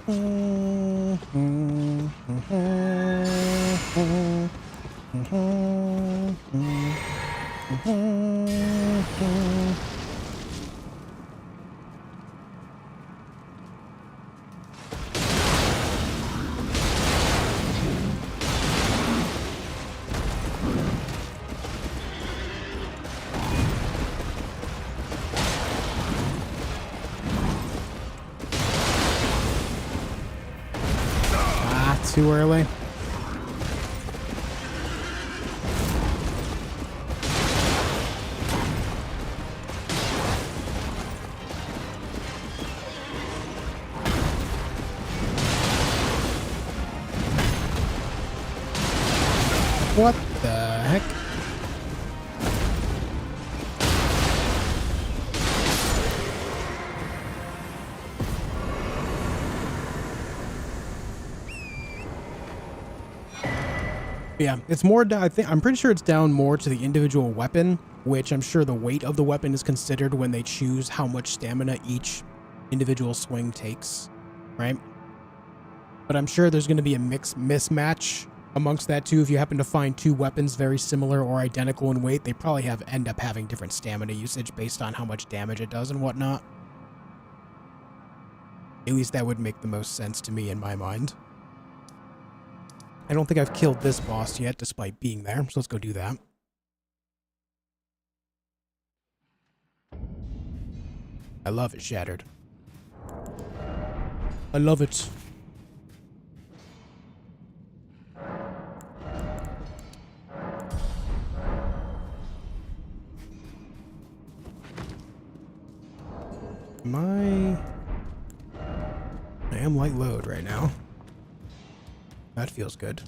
[SPEAKER 1] Too early. What the heck? Yeah, it's more, I'm pretty sure it's down more to the individual weapon, which I'm sure the weight of the weapon is considered when they choose how much stamina each individual swing takes, right? But I'm sure there's going to be a mismatch amongst that too. If you happen to find two weapons very similar or identical in weight, they probably end up having different stamina usage based on how much damage it does and whatnot. At least that would make the most sense to me in my mind. I don't think I've killed this boss yet, despite being there, so let's go do that. I love it, Shattered. I love it. I am light load right now. That feels good.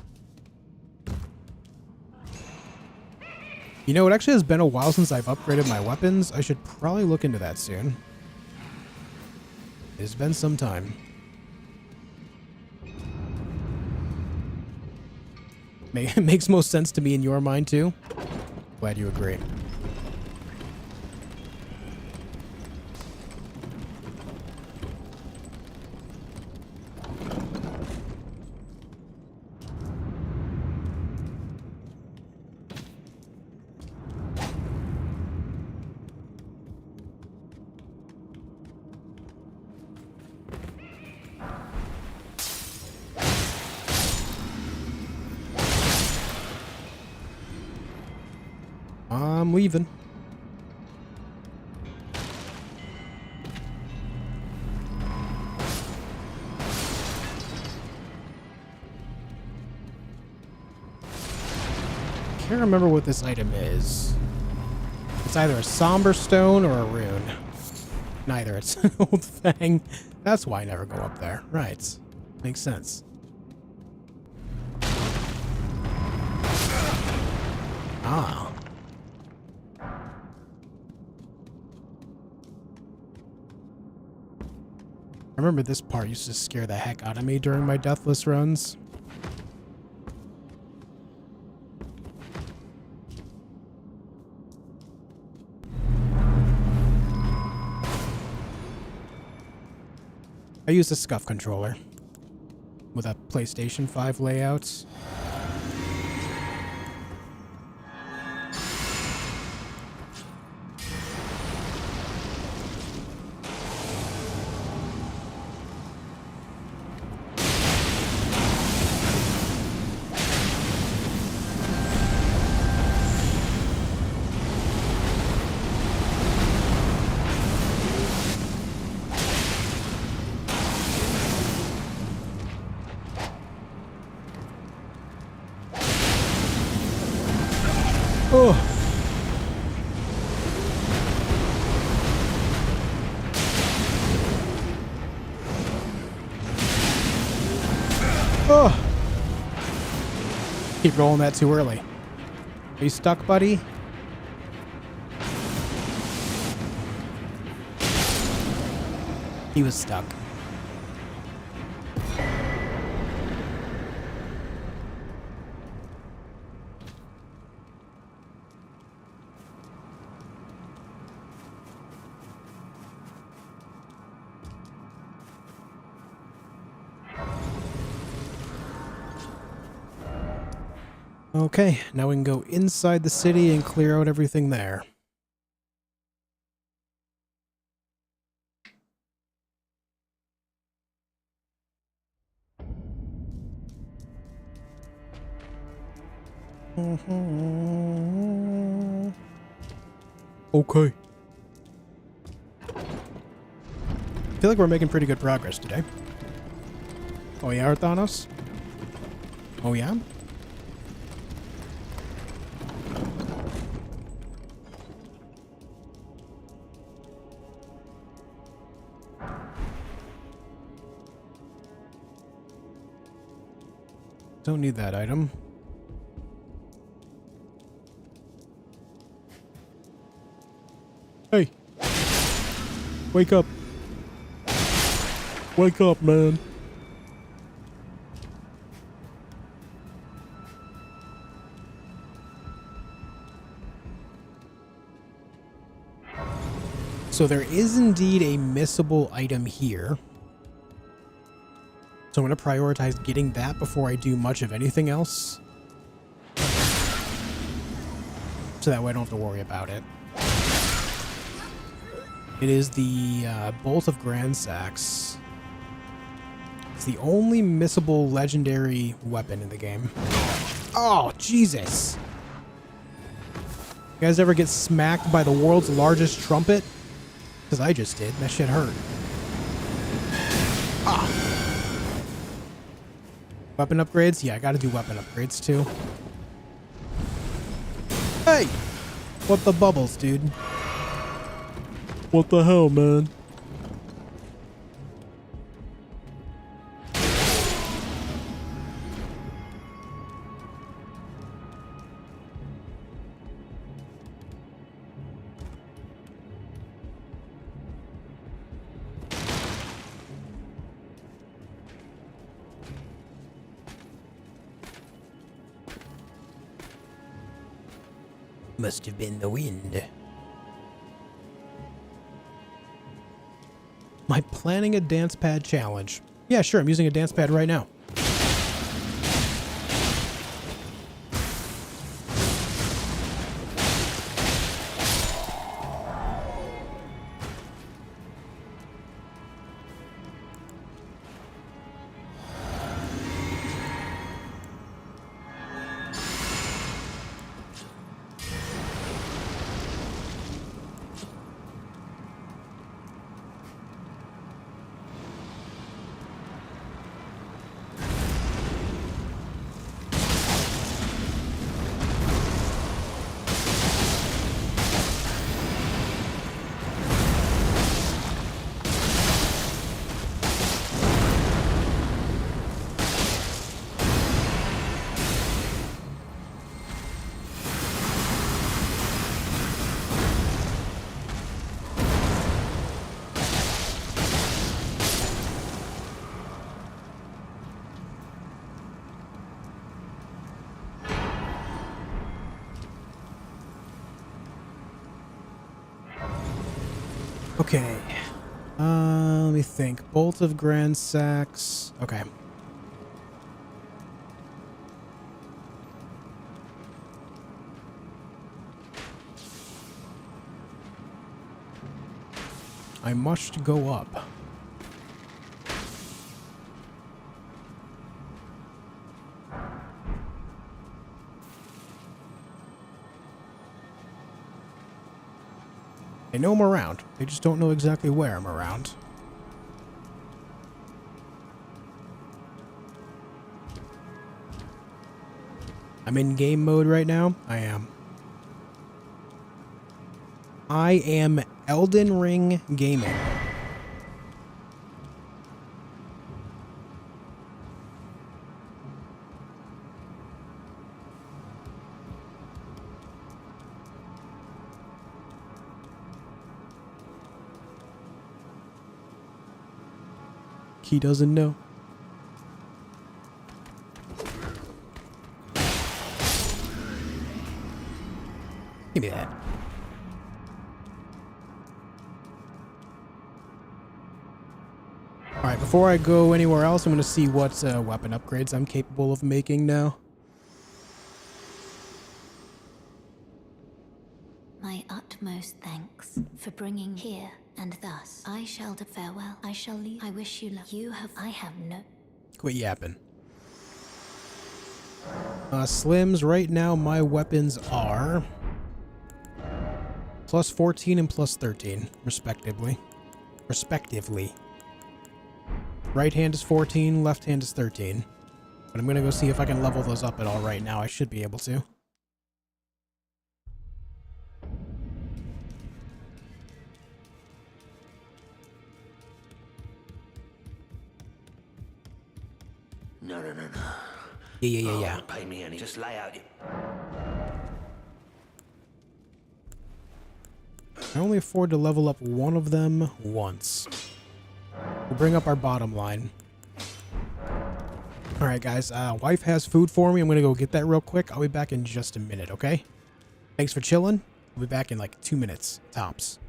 [SPEAKER 1] You know, it actually has been a while since I've upgraded my weapons. I should probably look into that soon. It's been some time. It makes most sense to me in your mind, too. Glad you agree. I'm leaving. Can't remember what this item is. It's either a somber stone or a rune. Neither. It's an old fang. That's why I never go up there. Right. Makes sense. Ah. I remember this part used to scare the heck out of me during my deathless runs. I use a scuff controller with a PlayStation 5 layout. Oh. Oh. Keep rolling that too early. Are you stuck, buddy? He was stuck. Okay, now we can go inside the city and clear out everything there.
[SPEAKER 4] Okay.
[SPEAKER 1] I feel like we're making pretty good progress today. Oh yeah, Arthanos? Oh yeah? Don't need that item.
[SPEAKER 4] Hey. Wake up. Wake up, man.
[SPEAKER 1] So there is indeed a missable item here. So I'm going to prioritize getting that before I do much of anything else. So that way I don't have to worry about it. It is the Bolt of Grand Sax. It's the only missable legendary weapon in the game. Oh, Jesus! You guys ever get smacked by the world's largest trumpet? Because I just did. That shit hurt. Ah! Weapon upgrades? Yeah, I gotta do weapon upgrades too. Hey! What the bubbles, dude?
[SPEAKER 4] What the hell, man?
[SPEAKER 1] Must have been the wind. Am I planning a dance pad challenge? Yeah, sure. I'm using a dance pad right now. Okay. Let me think. Bolt of Grand Sax. Okay. I must go up. They know I'm around. They just don't know exactly where I'm around. I'm in game mode right now. I am. I am Elden Ring gaming. He doesn't know. Give me that. Alright, before I go anywhere else, I'm going to see what weapon upgrades I'm capable of making now.
[SPEAKER 3] My utmost thanks for bringing here, and thus I shall farewell. I shall leave. I wish you luck. I have no.
[SPEAKER 1] Quit yapping. Slims, right now my weapons are plus 14 and plus 13, respectively. Right hand is 14, left hand is 13. But I'm gonna go see if I can level those up at all right now. I should be able to.
[SPEAKER 5] No.
[SPEAKER 1] Yeah.
[SPEAKER 5] Don't pay me any. Just lay out your...
[SPEAKER 1] I only afford to level up one of them once. We'll bring up our bottom line. Alright guys, wife has food for me. I'm gonna go get that real quick. I'll be back in just a minute, okay? Thanks for chilling. I'll be back in like 2 minutes, tops.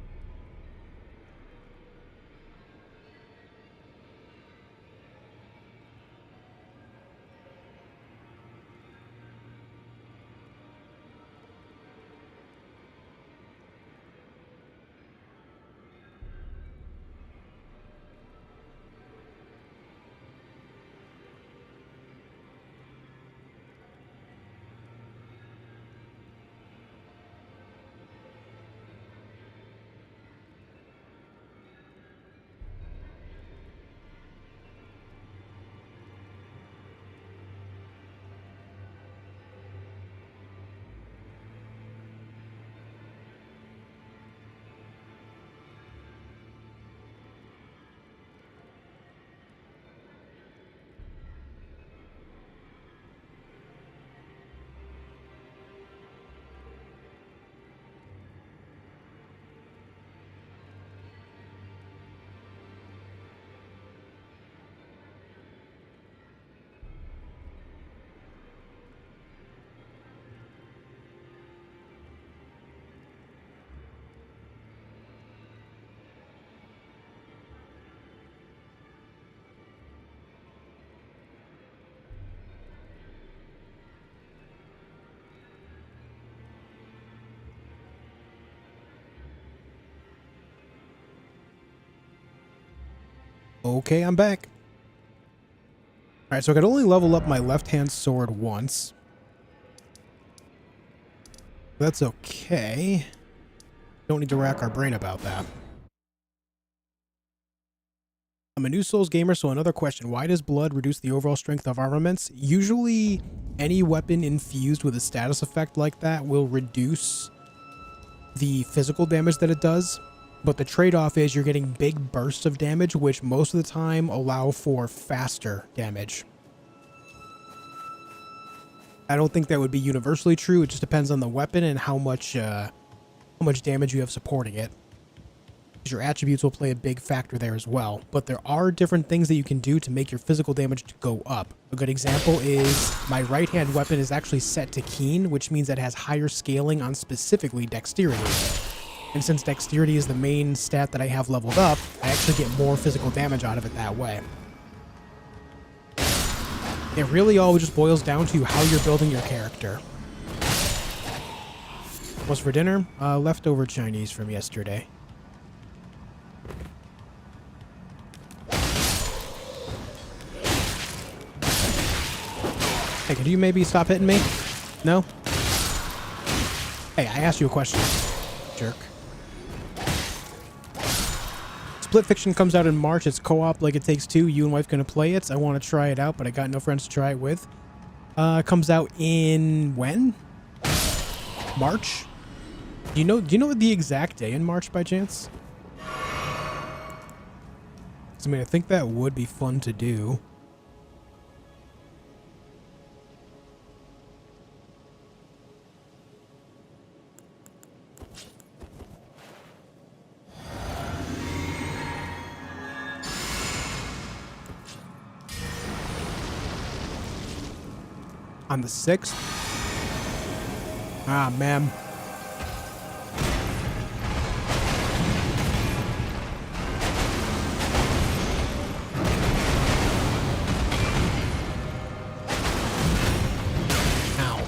[SPEAKER 1] Okay, I'm back. Alright, so I could only level up my left-hand sword once. That's okay. Don't need to rack our brain about that. I'm a new Souls gamer, so another question. Why does blood reduce the overall strength of armaments? Usually, any weapon infused with a status effect like that will reduce the physical damage that it does. But the trade-off is you're getting big bursts of damage, which most of the time allow for faster damage. I don't think that would be universally true. It just depends on the weapon and how much damage you have supporting it. Your attributes will play a big factor there as well. But there are different things that you can do to make your physical damage go up. A good example is my right-hand weapon is actually set to keen, which means it has higher scaling on specifically dexterity. And since dexterity is the main stat that I have leveled up, I actually get more physical damage out of it that way. It really all just boils down to how you're building your character. What's for dinner? Leftover Chinese from yesterday. Hey, could you maybe stop hitting me? No? Hey, I asked you a question, jerk. Split Fiction comes out in March. It's co-op like It Takes Two. You and wife gonna play it. I want to try it out, but I got no friends to try it with. Comes out in when? March? Do you know the exact day in March by chance? I mean, I think that would be fun to do. On the 6th? Ah, man. Ow.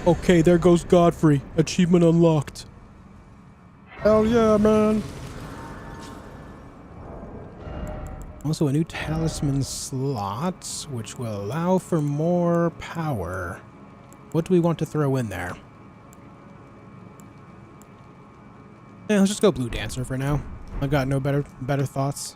[SPEAKER 4] Okay, there goes Godfrey. Achievement unlocked. Hell yeah, man.
[SPEAKER 1] Also a new talisman slot, which will allow for more power. What do we want to throw in there? Yeah, let's just go Blue Dancer for now. I've got no better thoughts.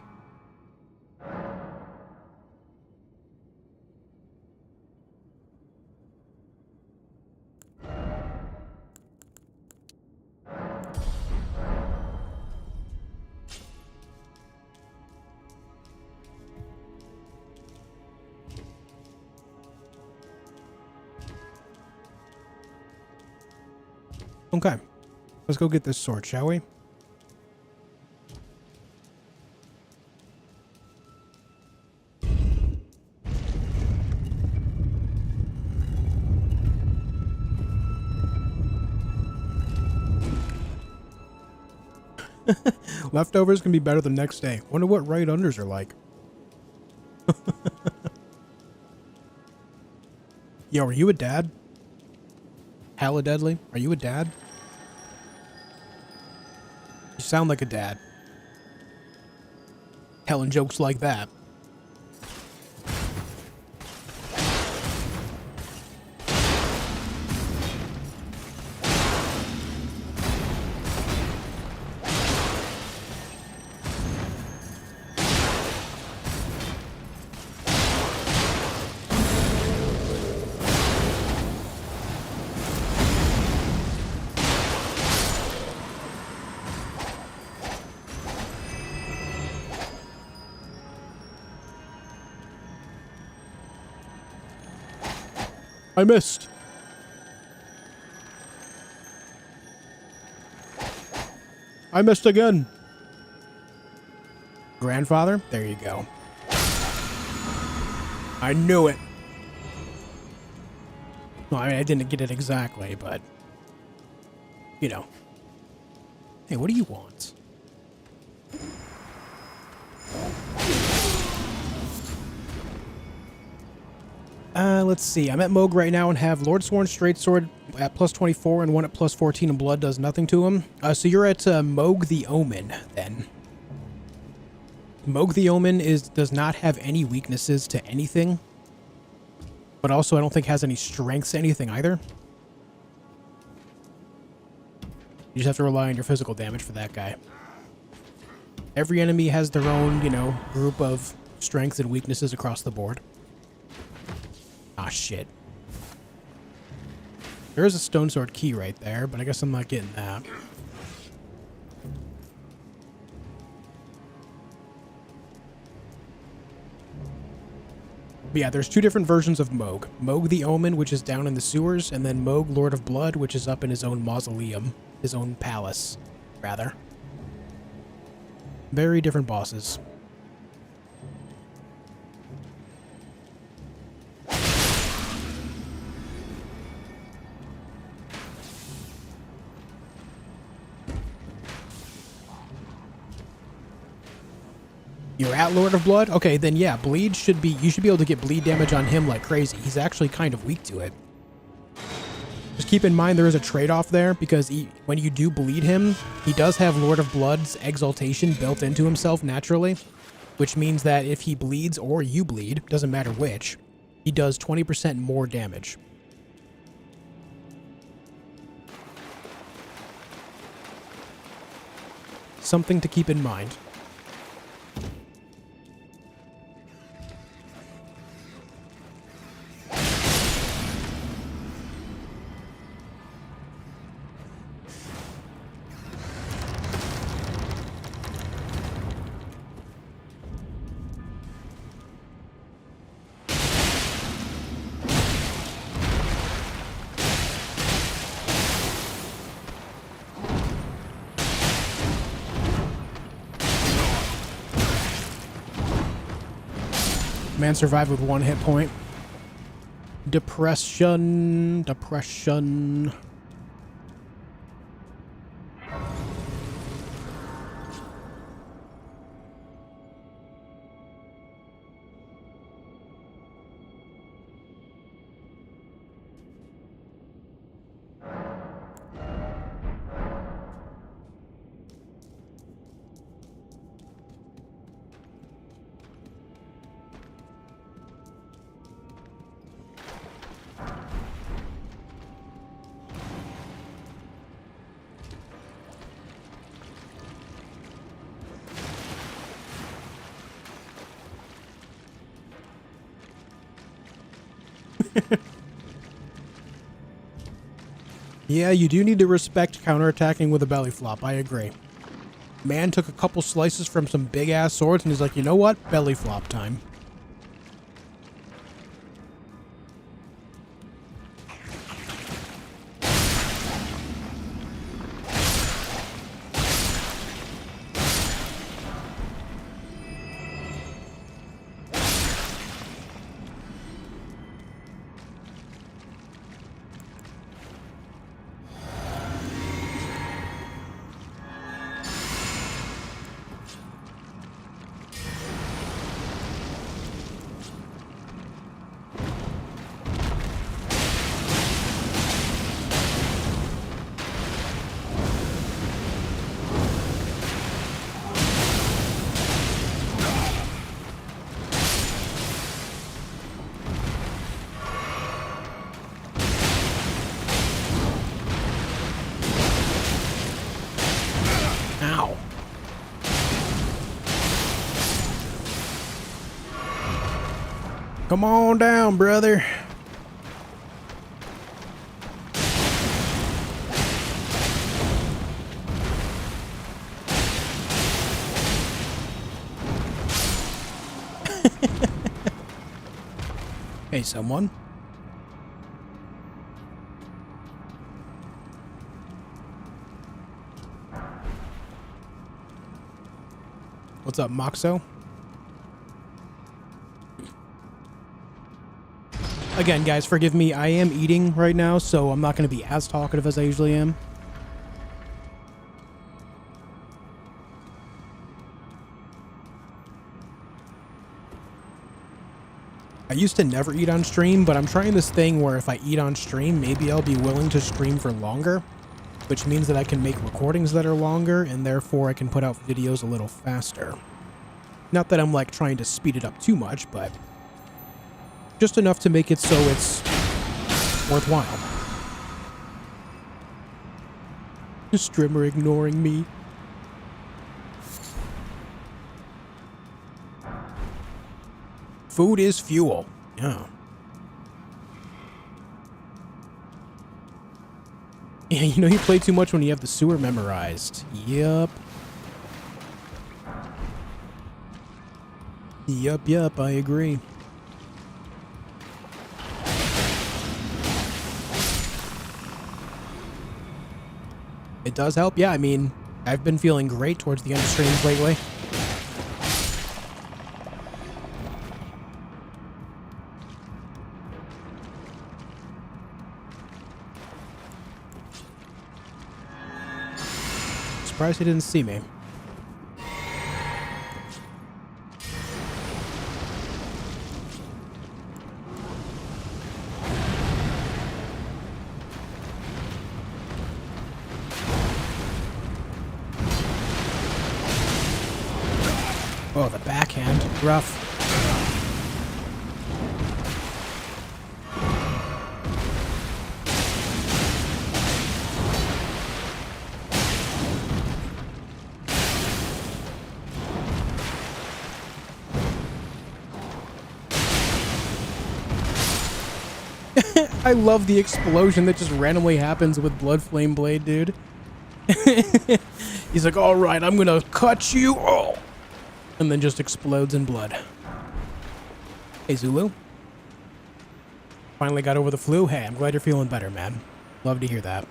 [SPEAKER 1] Okay. Let's go get this sword, shall we? Leftovers can be better the next day. Wonder what right unders are like. Yo, are you a dad? Hella Deadly? Are you a dad? You sound like a dad. Telling jokes like that.
[SPEAKER 4] I missed. I missed again.
[SPEAKER 1] Grandfather? There you go. I knew it. Well, I mean, I didn't get it exactly, but... You know. Hey, what do you want? Let's see. I'm at Moog right now and have Lordsworn Straight Sword at plus 24 and one at plus 14 and blood does nothing to him. So you're at Moog the Omen, then. Moog the Omen does not have any weaknesses to anything. But also I don't think has any strengths to anything either. You just have to rely on your physical damage for that guy. Every enemy has their own, you know, group of strengths and weaknesses across the board. Ah, shit. There is a stone sword key right there, but I guess I'm not getting that. But yeah, there's two different versions of Moog. Moog the Omen, which is down in the sewers, and then Moog Lord of Blood, which is up in his own mausoleum. His own palace, rather. Very different bosses. You're at Lord of Blood? Okay, then yeah, bleed should be... You should be able to get bleed damage on him like crazy. He's actually kind of weak to it. Just keep in mind there is a trade-off there, because when you do bleed him, he does have Lord of Blood's exaltation built into himself naturally, which means that if he bleeds or you bleed, doesn't matter which, he does 20% more damage. Something to keep in mind. Man survived with 1 hit point. Depression. Yeah, you do need to respect counterattacking with a belly flop. I agree. Man took a couple slices from some big ass swords and he's like, you know what? Belly flop time. Ow. Come on down, brother. Hey, someone. What's up, Moxo? Again, guys, forgive me. I am eating right now, so I'm not going to be as talkative as I usually am. I used to never eat on stream, but I'm trying this thing where if I eat on stream, maybe I'll be willing to stream for longer, which means that I can make recordings that are longer, and therefore I can put out videos a little faster. Not that I'm like trying to speed it up too much, but just enough to make it so it's worthwhile. The streamer ignoring me. Food is fuel. Yeah. Yeah, you know you play too much when you have the sewer memorized. Yup. Yup, I agree. It does help. Yeah, I mean, I've been feeling great towards the end of streams lately. Surprised he didn't see me. Oh, the backhand. Rough. I love the explosion that just randomly happens with Blood Flame Blade, dude. He's like, all right, I'm gonna cut you. Oh. And then just explodes in blood. Hey, Zulu. Finally got over the flu. Hey, I'm glad you're feeling better, man. Love to hear that.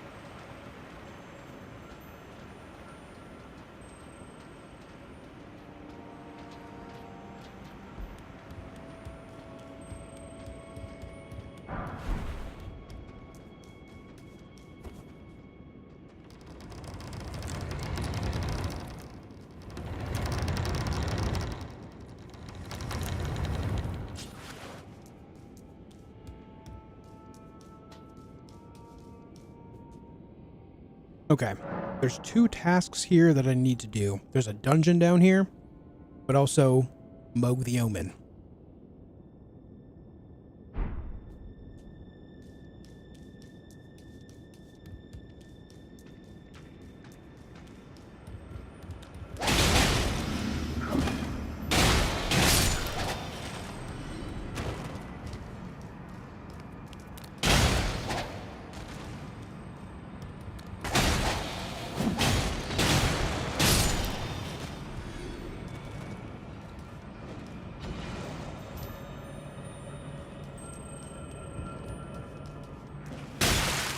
[SPEAKER 1] Okay, there's two tasks here that I need to do. There's a dungeon down here, but also Moog the Omen.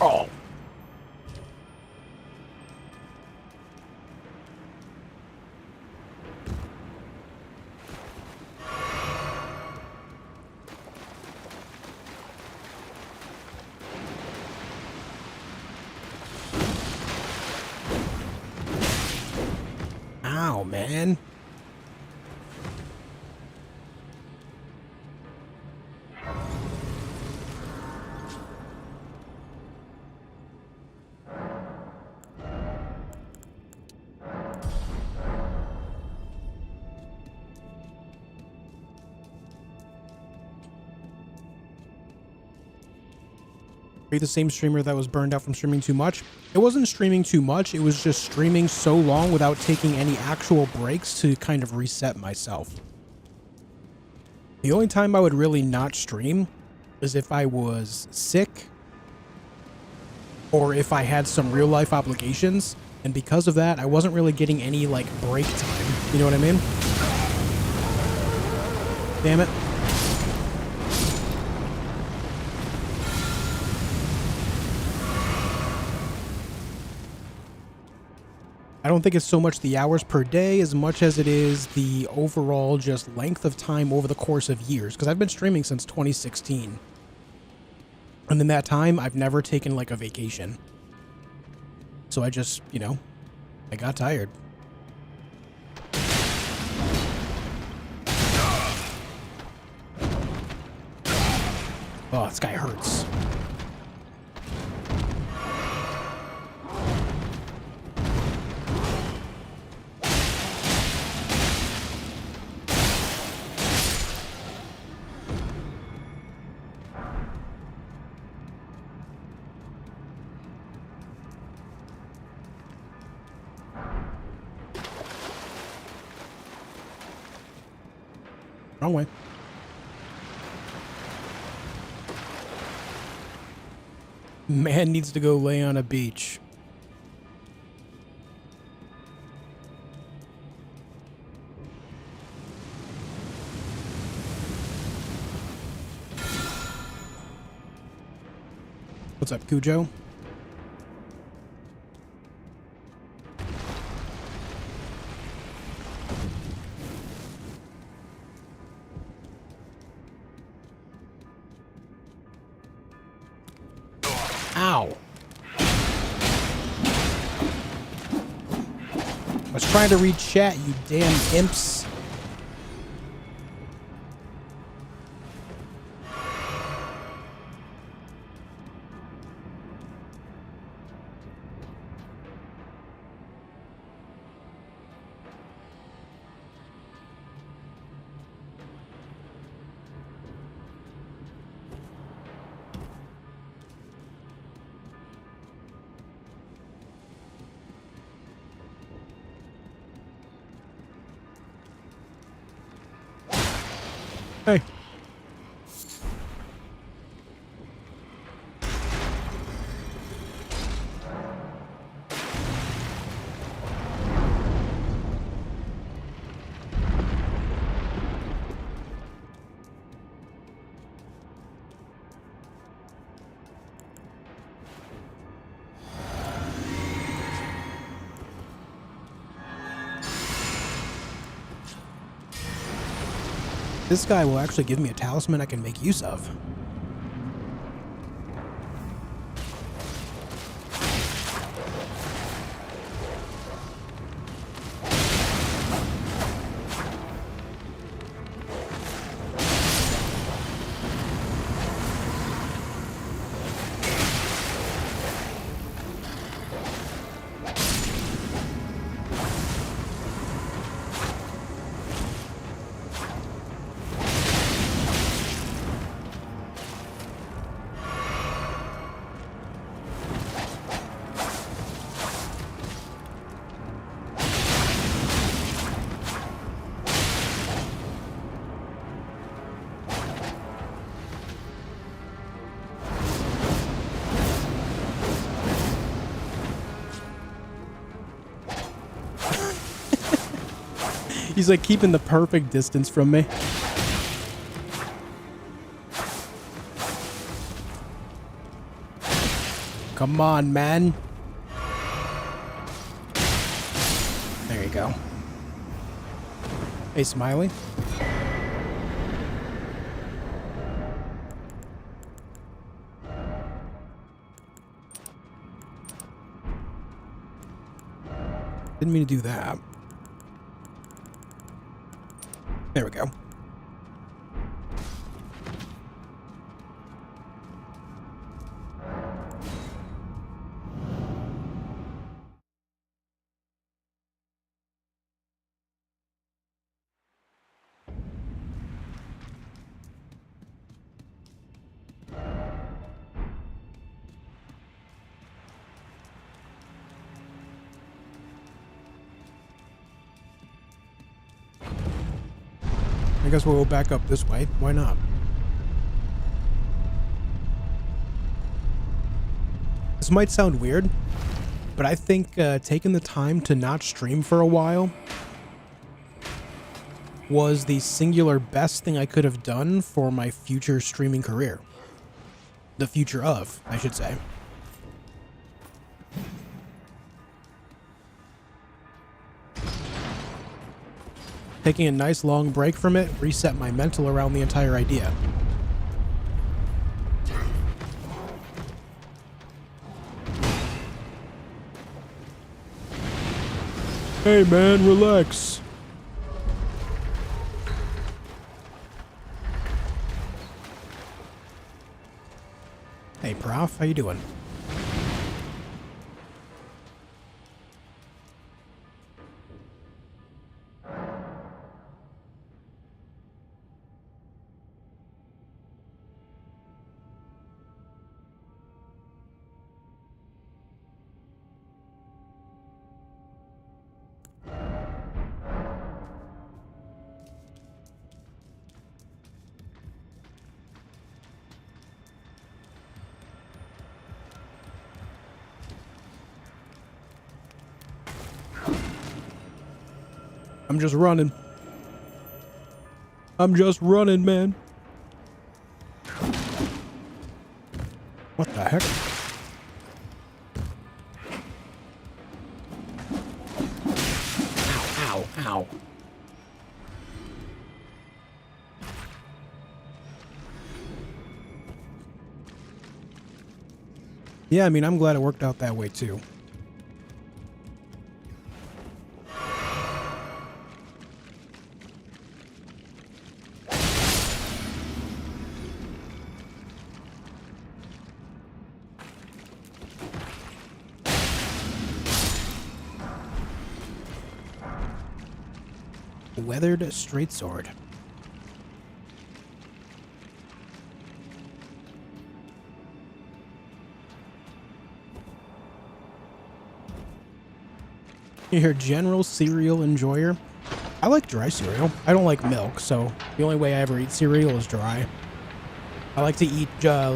[SPEAKER 1] Oh. Ow, man. Are you the same streamer that was burned out from streaming too much? It wasn't streaming too much. It was just streaming so long without taking any actual breaks to kind of reset myself. The only time I would really not stream is if I was sick or if I had some real life obligations. And because of that, I wasn't really getting any like break time. You know what I mean? Damn it. I don't think it's so much the hours per day as much as it is the overall just length of time over the course of years. Because I've been streaming since 2016. And in that time, I've never taken like a vacation. So I just, you know, I got tired. Oh, this guy hurts. Wrong way. Man needs to go lay on a beach. What's up, Cujo? Ow. I was trying to read chat, you damn imps. Hey. This guy will actually give me a talisman I can make use of. He's like keeping the perfect distance from me. Come on, man. There you go. Hey, Smiley. Didn't mean to do that. There we go. I guess we'll go back up this way. Why not? This might sound weird, but I think taking the time to not stream for a while was the singular best thing I could have done for my future streaming career. The future of, I should say. Taking a nice long break from it reset my mental around the entire idea.
[SPEAKER 4] Hey man, relax.
[SPEAKER 1] Hey, Prof, how you doing? I'm just running. I'm just running, man. What the heck? Ow, ow, ow. Yeah, I mean, I'm glad it worked out that way, too. Weathered straight-sword. You're a general cereal enjoyer. I like dry cereal. I don't like milk, so the only way I ever eat cereal is dry. I like to eat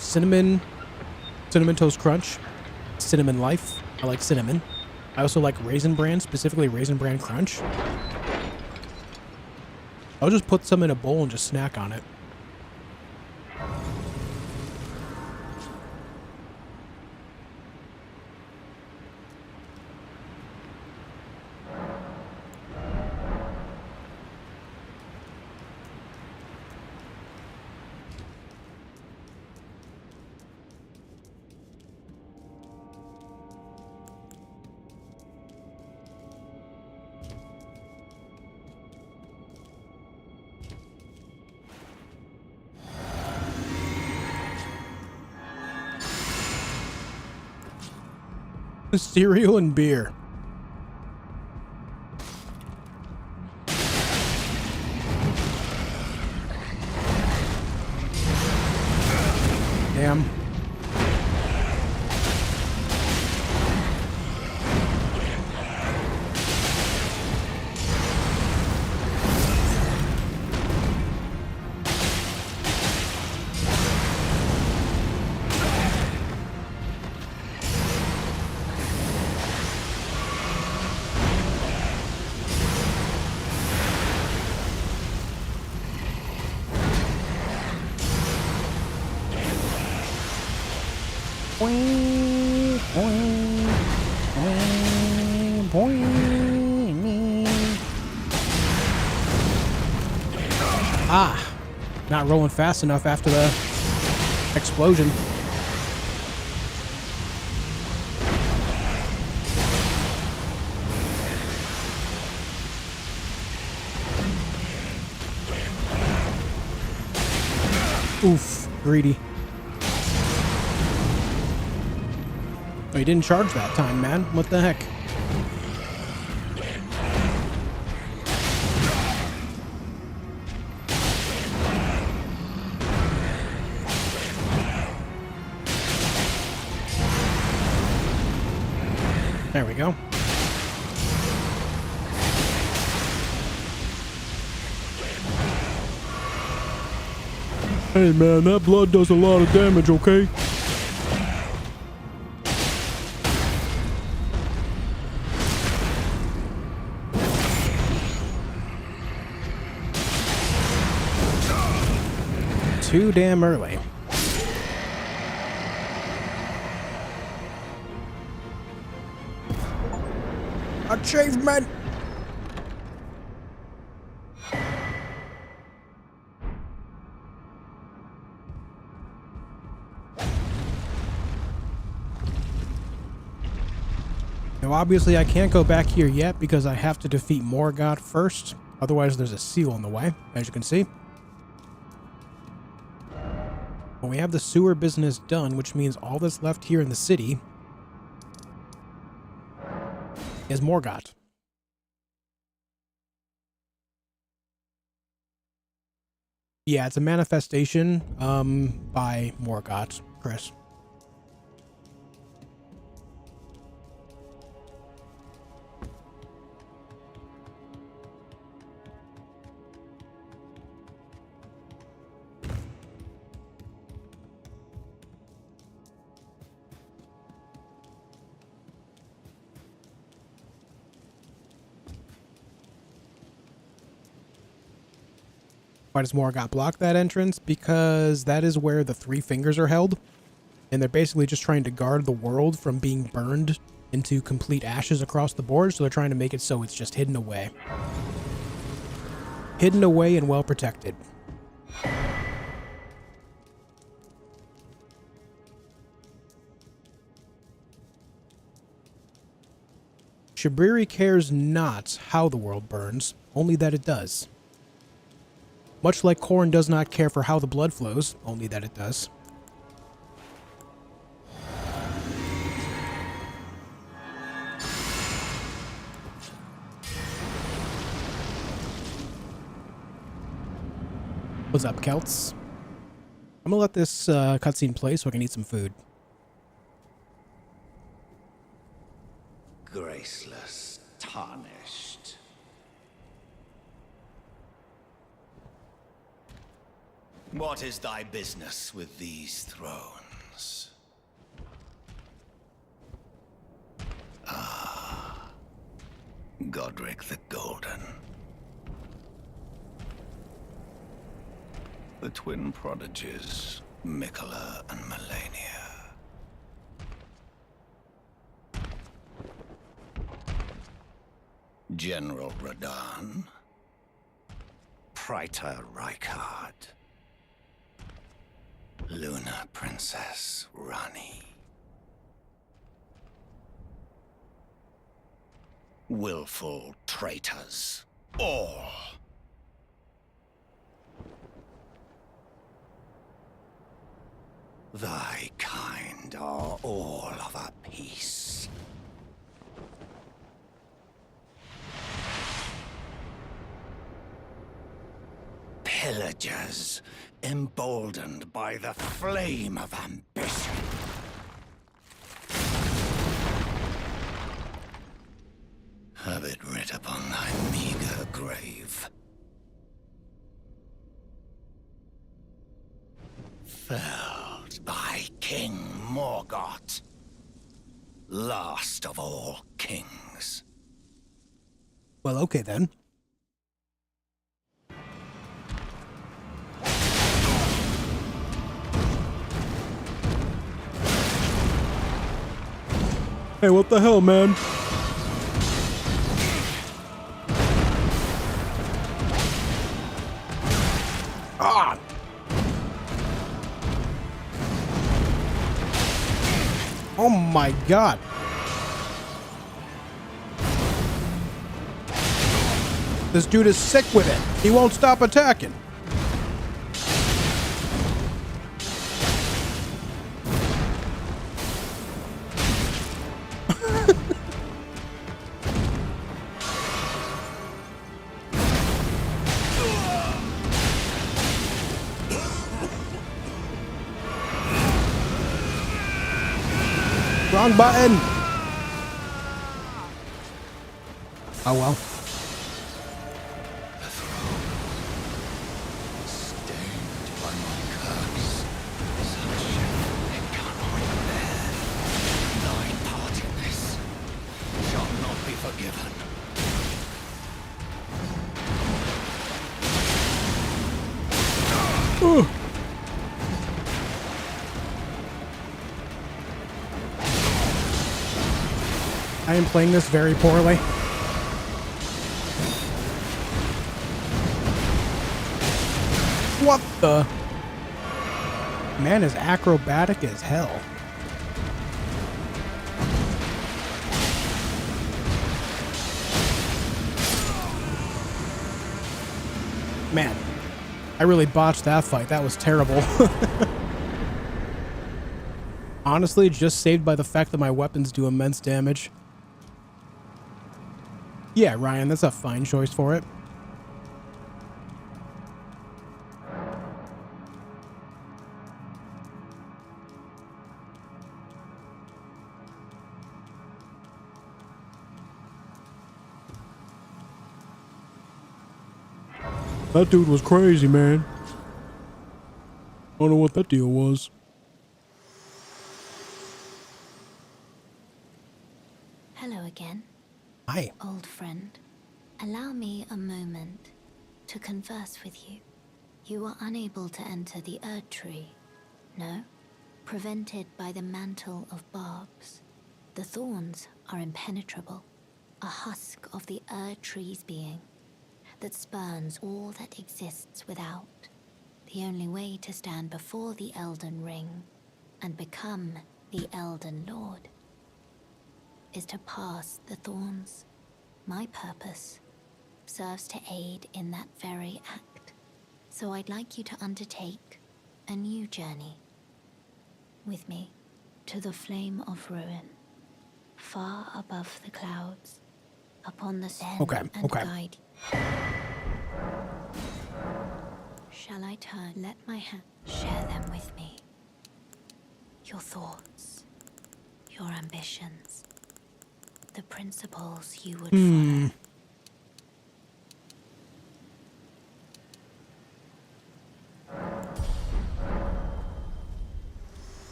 [SPEAKER 1] cinnamon Toast Crunch, Cinnamon Life. I like cinnamon. I also like Raisin Bran, specifically Raisin Bran Crunch. I'll just put some in a bowl and just snack on it. Cereal and beer. Damn. not rolling fast enough after the explosion. Oof, greedy. Oh, he didn't charge that time, man. What the heck? There we go.
[SPEAKER 4] Hey man, that blood does a lot of damage, okay?
[SPEAKER 1] Too damn early. Achievement! Now obviously I can't go back here yet because I have to defeat Morgot first. Otherwise there's a seal in the way, as you can see. But we have the sewer business done, which means all that's left here in the city is Morgot. Yeah, it's a manifestation by Morgot, Chris. Why does Morgot block that entrance? Because that is where the three fingers are held. And they're basically just trying to guard the world from being burned into complete ashes across the board. So they're trying to make it so it's just hidden away. Hidden away and well protected. Shabriri cares not how the world burns, only that it does. Much like corn does not care for how the blood flows, only that it does. What's up, Celts? I'm gonna let this cutscene play so I can eat some food.
[SPEAKER 5] Graceless, tarnished. What is thy business with these thrones? Ah, Godric the Golden. The twin prodigies, Mikola and Malenia. General Radahn. Praetor Reichard. Luna Princess Ronnie. Willful traitors, all. Thy kind are all of a piece. Pillagers, emboldened by the flame of ambition. Have it writ upon thy meager grave. Felled by King Morgot, last of all kings.
[SPEAKER 1] Well, okay then.
[SPEAKER 4] Hey, what the hell, man?
[SPEAKER 1] Ah! Oh my god. This dude is sick with it. He won't stop attacking. Wrong button. Oh well.
[SPEAKER 5] The throne, stained by my curse, such it cannot bear. Thy part in this shall not be forgiven.
[SPEAKER 1] I am playing this very poorly. What the? Man is acrobatic as hell. Man, I really botched that fight. That was terrible. Honestly, just saved by the fact that my weapons do immense damage. Yeah, Ryan, that's a fine choice for it.
[SPEAKER 4] That dude was crazy, man. I don't know what that deal was.
[SPEAKER 3] Hello again.
[SPEAKER 1] Hi.
[SPEAKER 3] Old friend, allow me a moment to converse with you. You are unable to enter the Erdtree, no? Prevented by the mantle of barbs. The thorns are impenetrable, a husk of the Erdtree's being that spurns all that exists without. The only way to stand before the Elden Ring and become the Elden Lord is to pass the thorns. My purpose serves to aid in that very act. So I'd like you to undertake a new journey with me to the flame of ruin, far above the clouds, upon the sand and guide. Shall I turn? Let my hand share them with me. Your thoughts, your ambitions, the principles you would follow.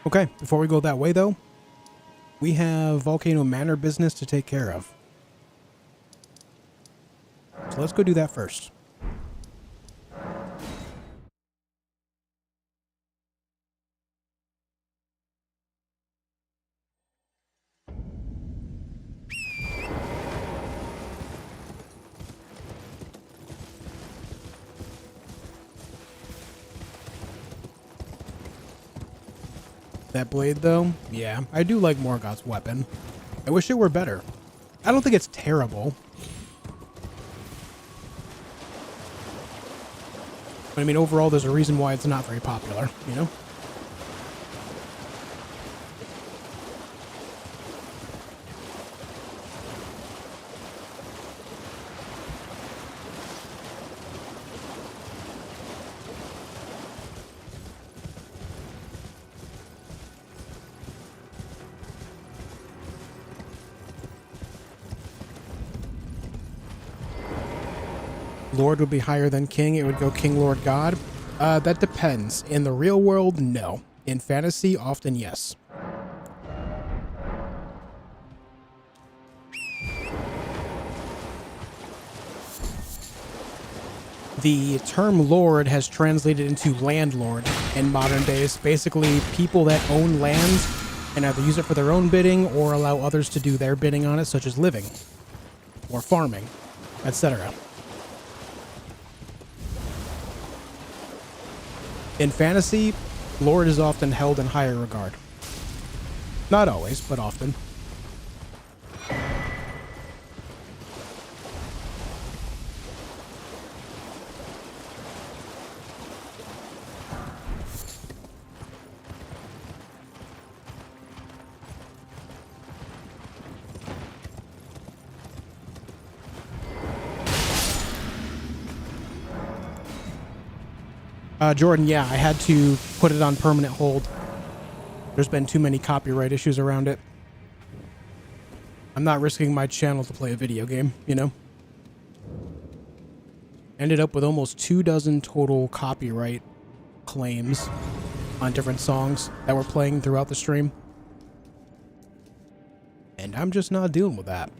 [SPEAKER 1] Okay, before we go that way though, we have Volcano Manor business to take care of. So let's go do that first. That blade though, yeah, I do like Morgot's weapon. I wish it were better. I don't think it's terrible. But I mean, overall, there's a reason why it's not very popular, you know? Lord would be higher than King. It would go King, Lord, God. That depends. In the real world, no. In fantasy, often yes. The term Lord has translated into landlord in modern days. Basically, people that own land and either use it for their own bidding or allow others to do their bidding on it, such as living or farming, etc. In fantasy, Lord is often held in higher regard. Not always, but often. Jordan, yeah, I had to put it on permanent hold. There's been too many copyright issues around it. I'm not risking my channel to play a video game, you know? Ended up with almost 24 total copyright claims on different songs that were playing throughout the stream. And I'm just not dealing with that.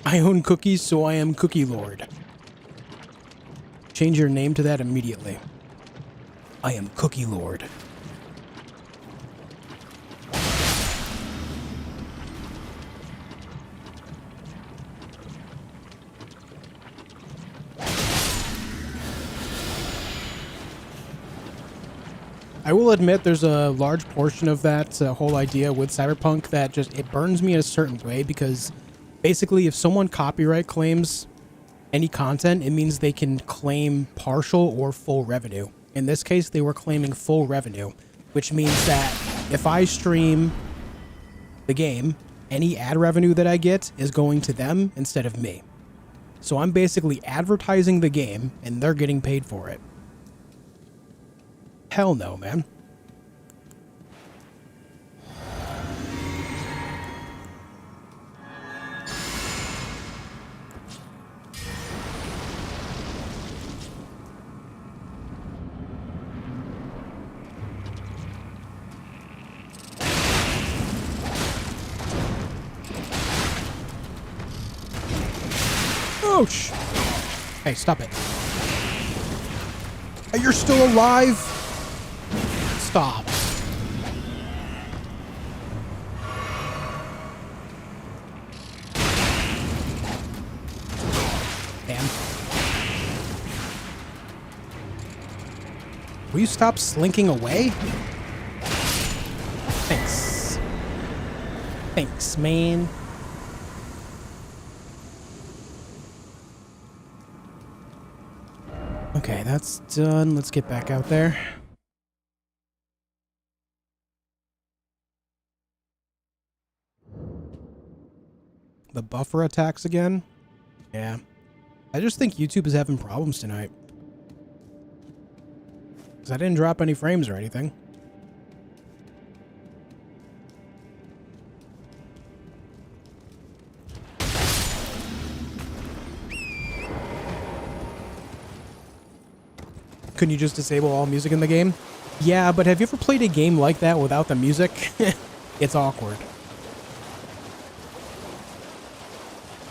[SPEAKER 1] I own cookies, so I am Cookie Lord. Change your name to that immediately. I am Cookie Lord. I will admit there's a large portion of that whole idea with Cyberpunk that just, it burns me a certain way because basically, if someone copyright claims any content, it means they can claim partial or full revenue. In this case, they were claiming full revenue, which means that if I stream the game, any ad revenue that I get is going to them instead of me. So I'm basically advertising the game, and they're getting paid for it. Hell no, man. Ouch! Hey, stop it. You're still alive? Stop. Damn. Will you stop slinking away? Thanks. Thanks, man. Okay, that's done. Let's get back out there. The buffer attacks again? Yeah. I just think YouTube is having problems tonight. Because I didn't drop any frames or anything. Couldn't you just disable all music in the game? Yeah, but have you ever played a game like that without the music? It's awkward.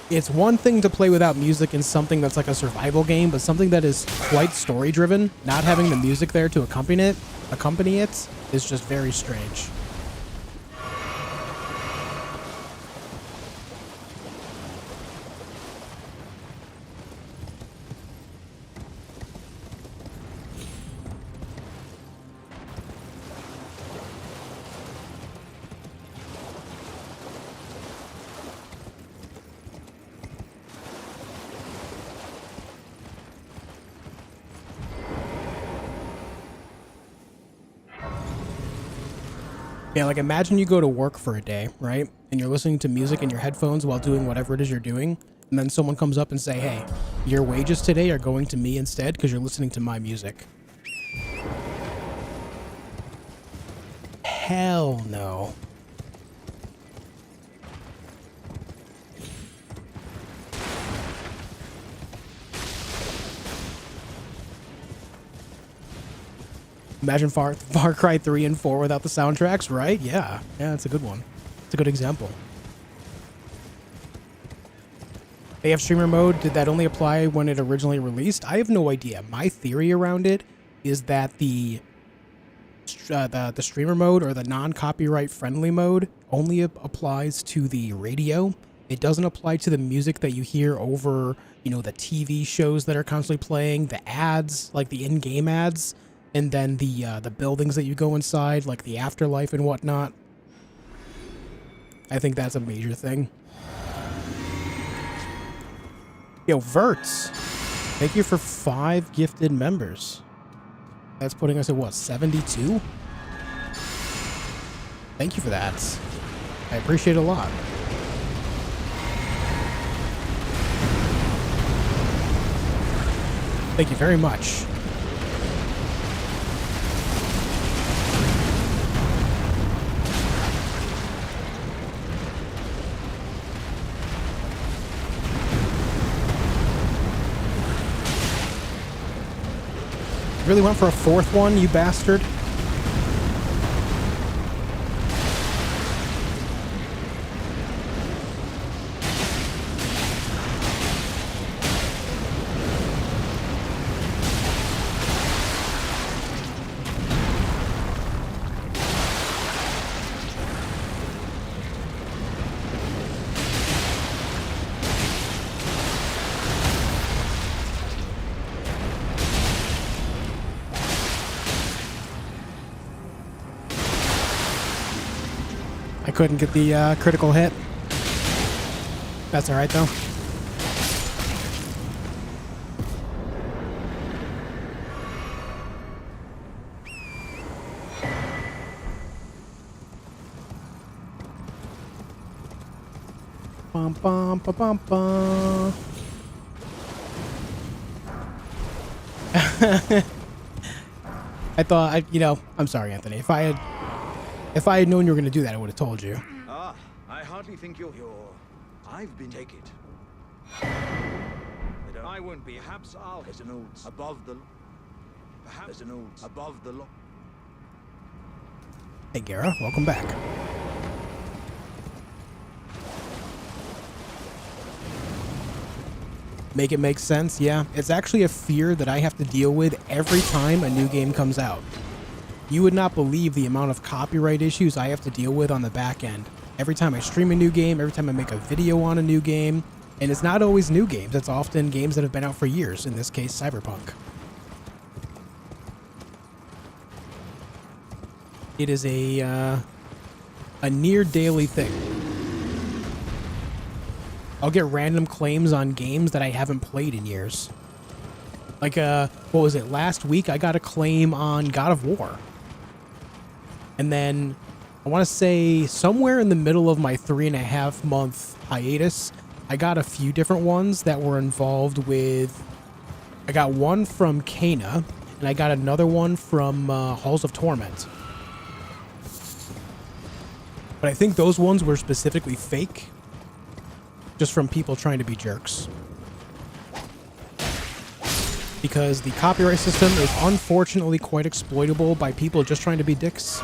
[SPEAKER 1] It's one thing to play without music in something that's like a survival game, but something that is quite story-driven, not having the music there to accompany it is just very strange. Yeah, like imagine you go to work for a day, right? And you're listening to music in your headphones while doing whatever it is you're doing. And then someone comes up and say, hey, your wages today are going to me instead because you're listening to my music. Hell no. Imagine Far Cry 3 and 4 without the soundtracks, right? Yeah. Yeah, that's a good one. It's a good example. They have streamer mode. Did that only apply when it originally released? I have no idea. My theory around it is that the streamer mode or the non-copyright friendly mode only applies to the radio. It doesn't apply to the music that you hear over, you know, the TV shows that are constantly playing, the ads, like the in-game ads, and then the buildings that you go inside, like the afterlife and whatnot. I think that's a major thing. Yo, Verts, thank you for 5 gifted members. That's putting us at what, 72? Thank you for that. I appreciate it a lot. Thank you very much. Really went for a 4th one, you bastard. Couldn't get the critical hit. That's all right though. Bum bum ba bum bum. I thought I'm sorry, Anthony. If I had known you were going to do that, I would have told you.
[SPEAKER 5] Ah, I hardly think you're... I've been... Take it. I won't be... Perhaps I'll... There's an old... Above the... Perhaps... There's an old... Above the...
[SPEAKER 1] Hey, Gara, welcome back. Make it make sense? Yeah. It's actually a fear that I have to deal with every time a new game comes out. You would not believe the amount of copyright issues I have to deal with on the back end. Every time I stream a new game, every time I make a video on a new game, and it's not always new games, it's often games that have been out for years, in this case, Cyberpunk. It is a near daily thing. I'll get random claims on games that I haven't played in years. Like, what was it, last week I got a claim on God of War. And then, I want to say, somewhere in the middle of my 3.5-month hiatus, I got a few different ones that were involved with... I got one from Cana, and I got another one from Halls of Torment. But I think those ones were specifically fake, just from people trying to be jerks. Because the copyright system is unfortunately quite exploitable by people just trying to be dicks.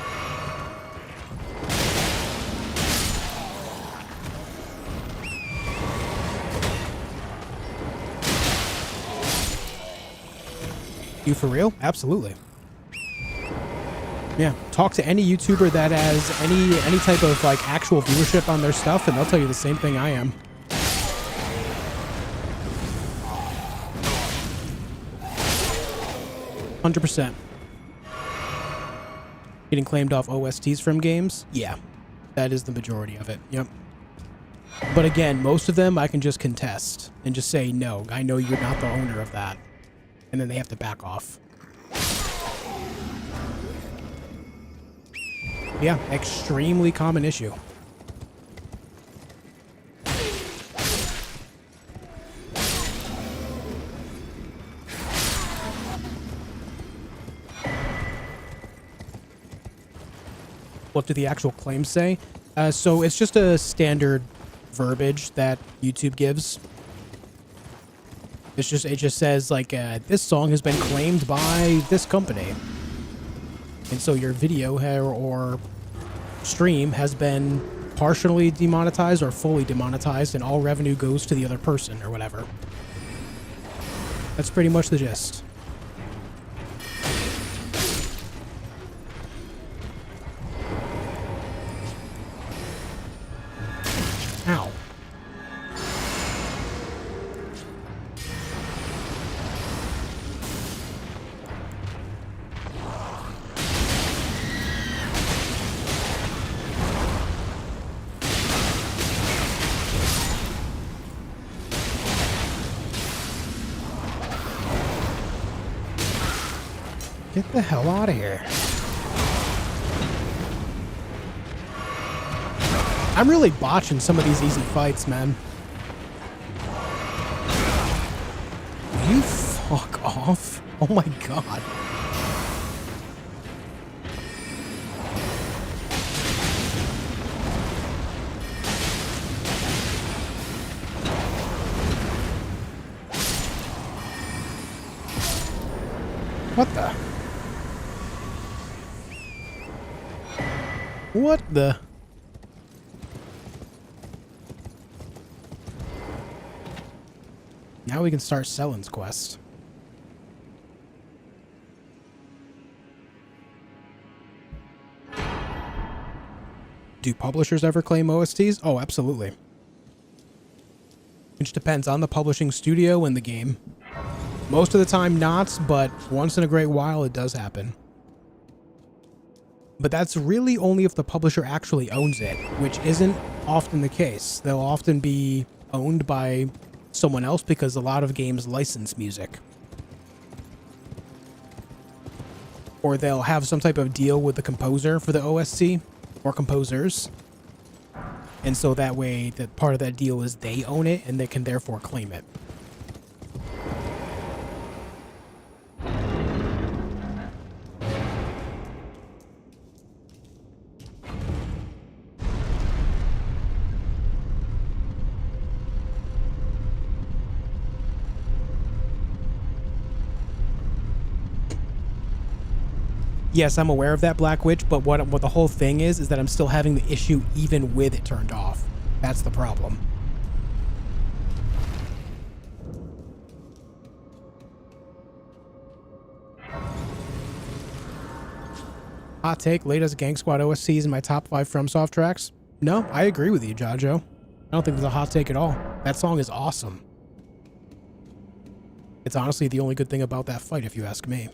[SPEAKER 1] You for real? Absolutely. Yeah, talk to any YouTuber that has any type of like actual viewership on their stuff and they'll tell you the same thing I am. %. Getting claimed off OSTs from games? Yeah, that is the majority of it. Yep. But again, most of them I can just contest and just say, no, I know you're not the owner of that. And then they have to back off. Yeah, extremely common issue. What do the actual claims say? So it's just a standard verbiage that YouTube gives. It just says like this song has been claimed by this company, and so your video or stream has been partially demonetized or fully demonetized, and all revenue goes to the other person or whatever. That's pretty much the gist. Ow. Get the hell out of here. I'm really botching some of these easy fights, man. You fuck off. Oh my god. What the? What the? Now we can start Sellen's quest. Do publishers ever claim OSTs? Oh, absolutely. Which depends on the publishing studio and the game. Most of the time not, but once in a great while it does happen. But that's really only if the publisher actually owns it, which isn't often the case. They'll often be owned by someone else because a lot of games license music. Or they'll have some type of deal with the composer for the OST, or composers. And so that way, that part of that deal is they own it and they can therefore claim it. Yes, I'm aware of that, Black Witch, but what the whole thing is that I'm still having the issue even with it turned off. That's the problem. Hot take, latest Gang Squad OSCs in my top 5 FromSoft tracks? No, I agree with you, Jojo. I don't think there's a hot take at all. That song is awesome. It's honestly the only good thing about that fight, if you ask me.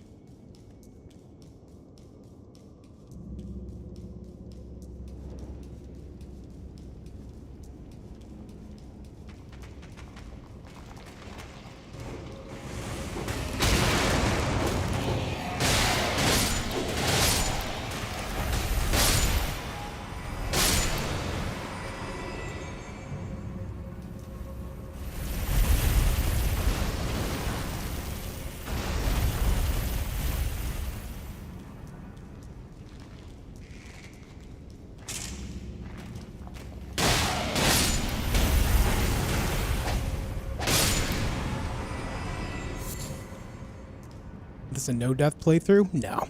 [SPEAKER 1] This a no-death playthrough? No.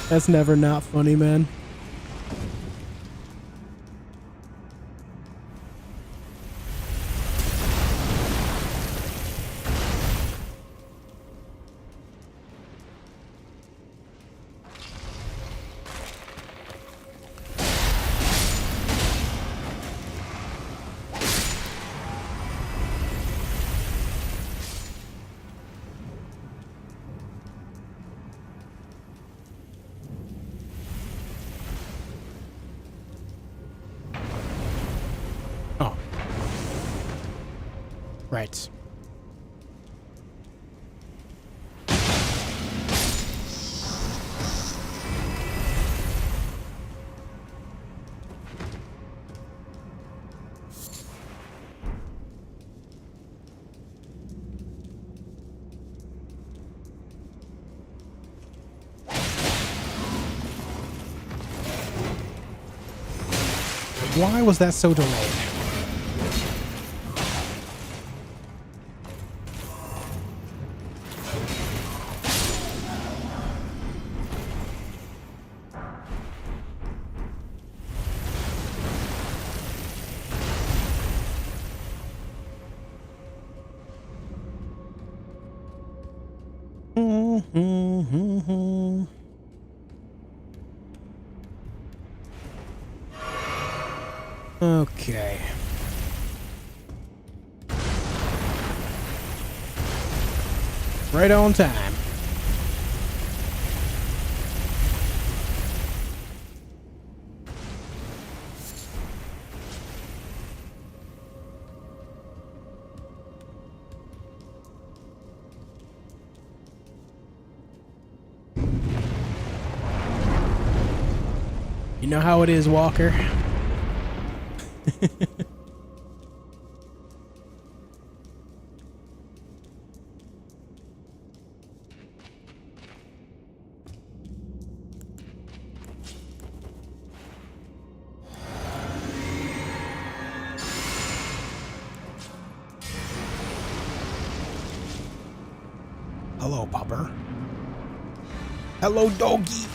[SPEAKER 1] That's never not funny, man. Right. Why was that so delayed? Okay. Right on time. You know how it is, Walker. Hello, pupper. Hello, doggy.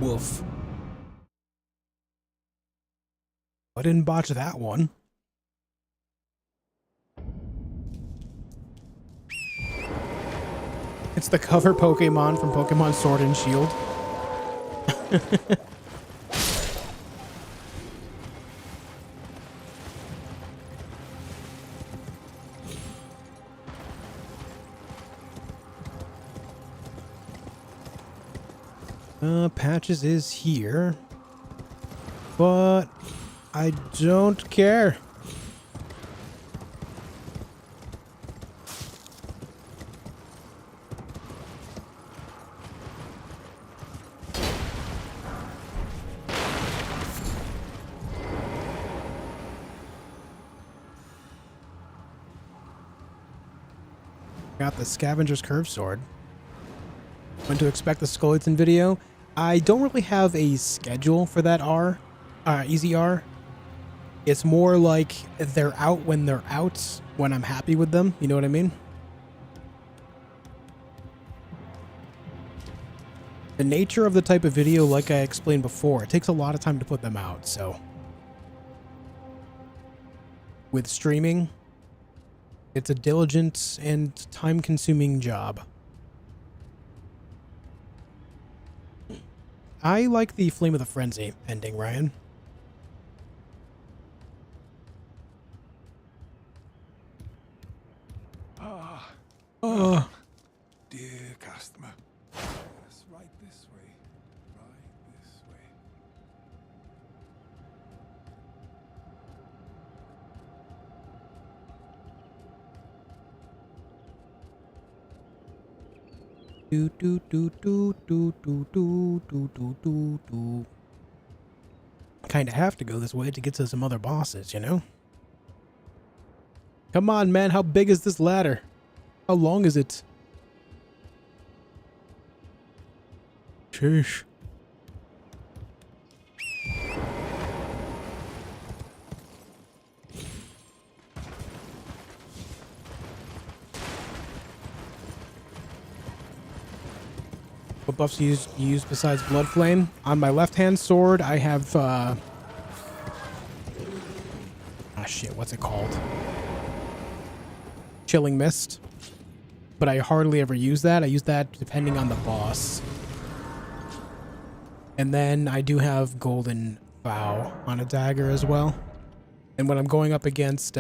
[SPEAKER 1] Woof. I didn't botch that one. It's the cover Pokemon from Pokemon Sword and Shield. Patches is here, but I don't care. Got the Scavenger's Curve Sword. When to expect the Skeleton video. I don't really have a schedule for that easy R. It's more like they're out when they're out, when I'm happy with them. You know what I mean? The nature of the type of video, like I explained before, it takes a lot of time to put them out, so. With streaming, it's a diligent and time-consuming job. I like the Flame of the Frenzy ending, Ryan.
[SPEAKER 5] Dear customer. Yes, right this way. Right this way.
[SPEAKER 1] Do do do do do do do do do do do. Kinda have to go this way to get to some other bosses, you know? Come on, man, how big is this ladder? How long is it? Sheesh. What buffs do you use besides Blood Flame? On my left-hand sword, I have, ah, shit, what's it called? Chilling Mist, but I hardly ever use that. I use that depending on the boss. And then I do have Golden Vow on a dagger as well. And when I'm going up against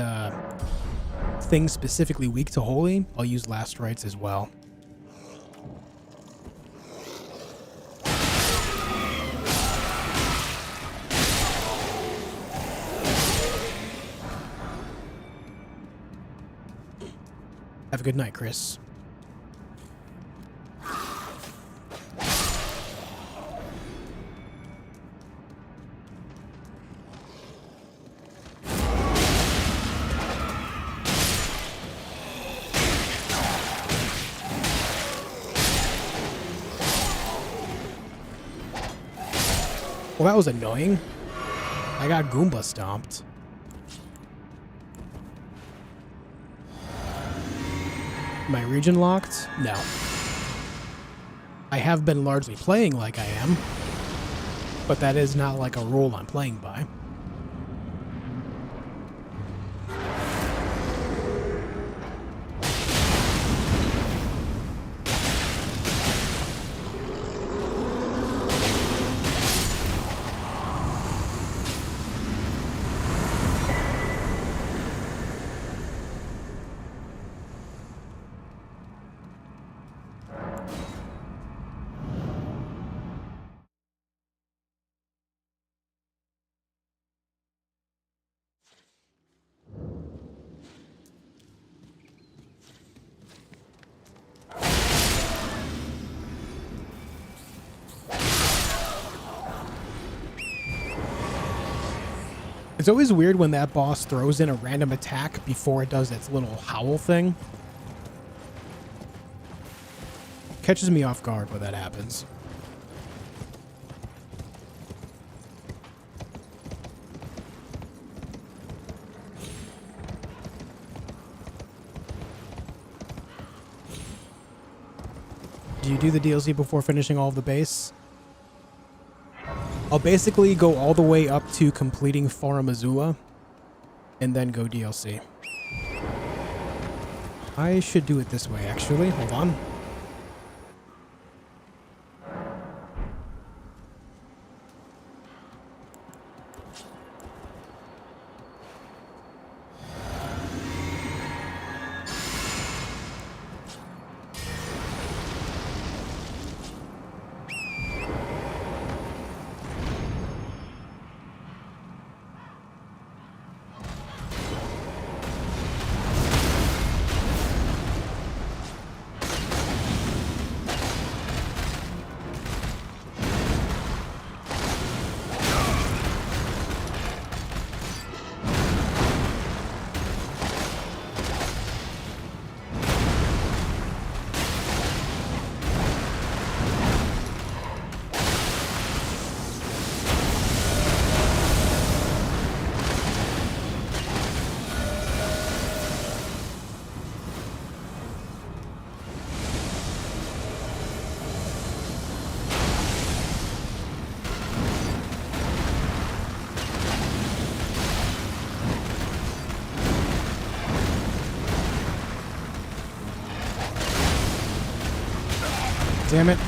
[SPEAKER 1] things specifically weak to Holy, I'll use Last Rites as well. Have a good night, Chris. Well, that was annoying. I got Goomba stomped. Am I region locked? No. I have been largely playing like I am, but that is not like a rule I'm playing by. It's always weird when that boss throws in a random attack before it does its little howl thing. Catches me off guard when that happens. Do you do the DLC before finishing all of the base? I'll basically go all the way up to completing Forum Azula and then go DLC. I should do it this way, actually. Hold on. Damn it.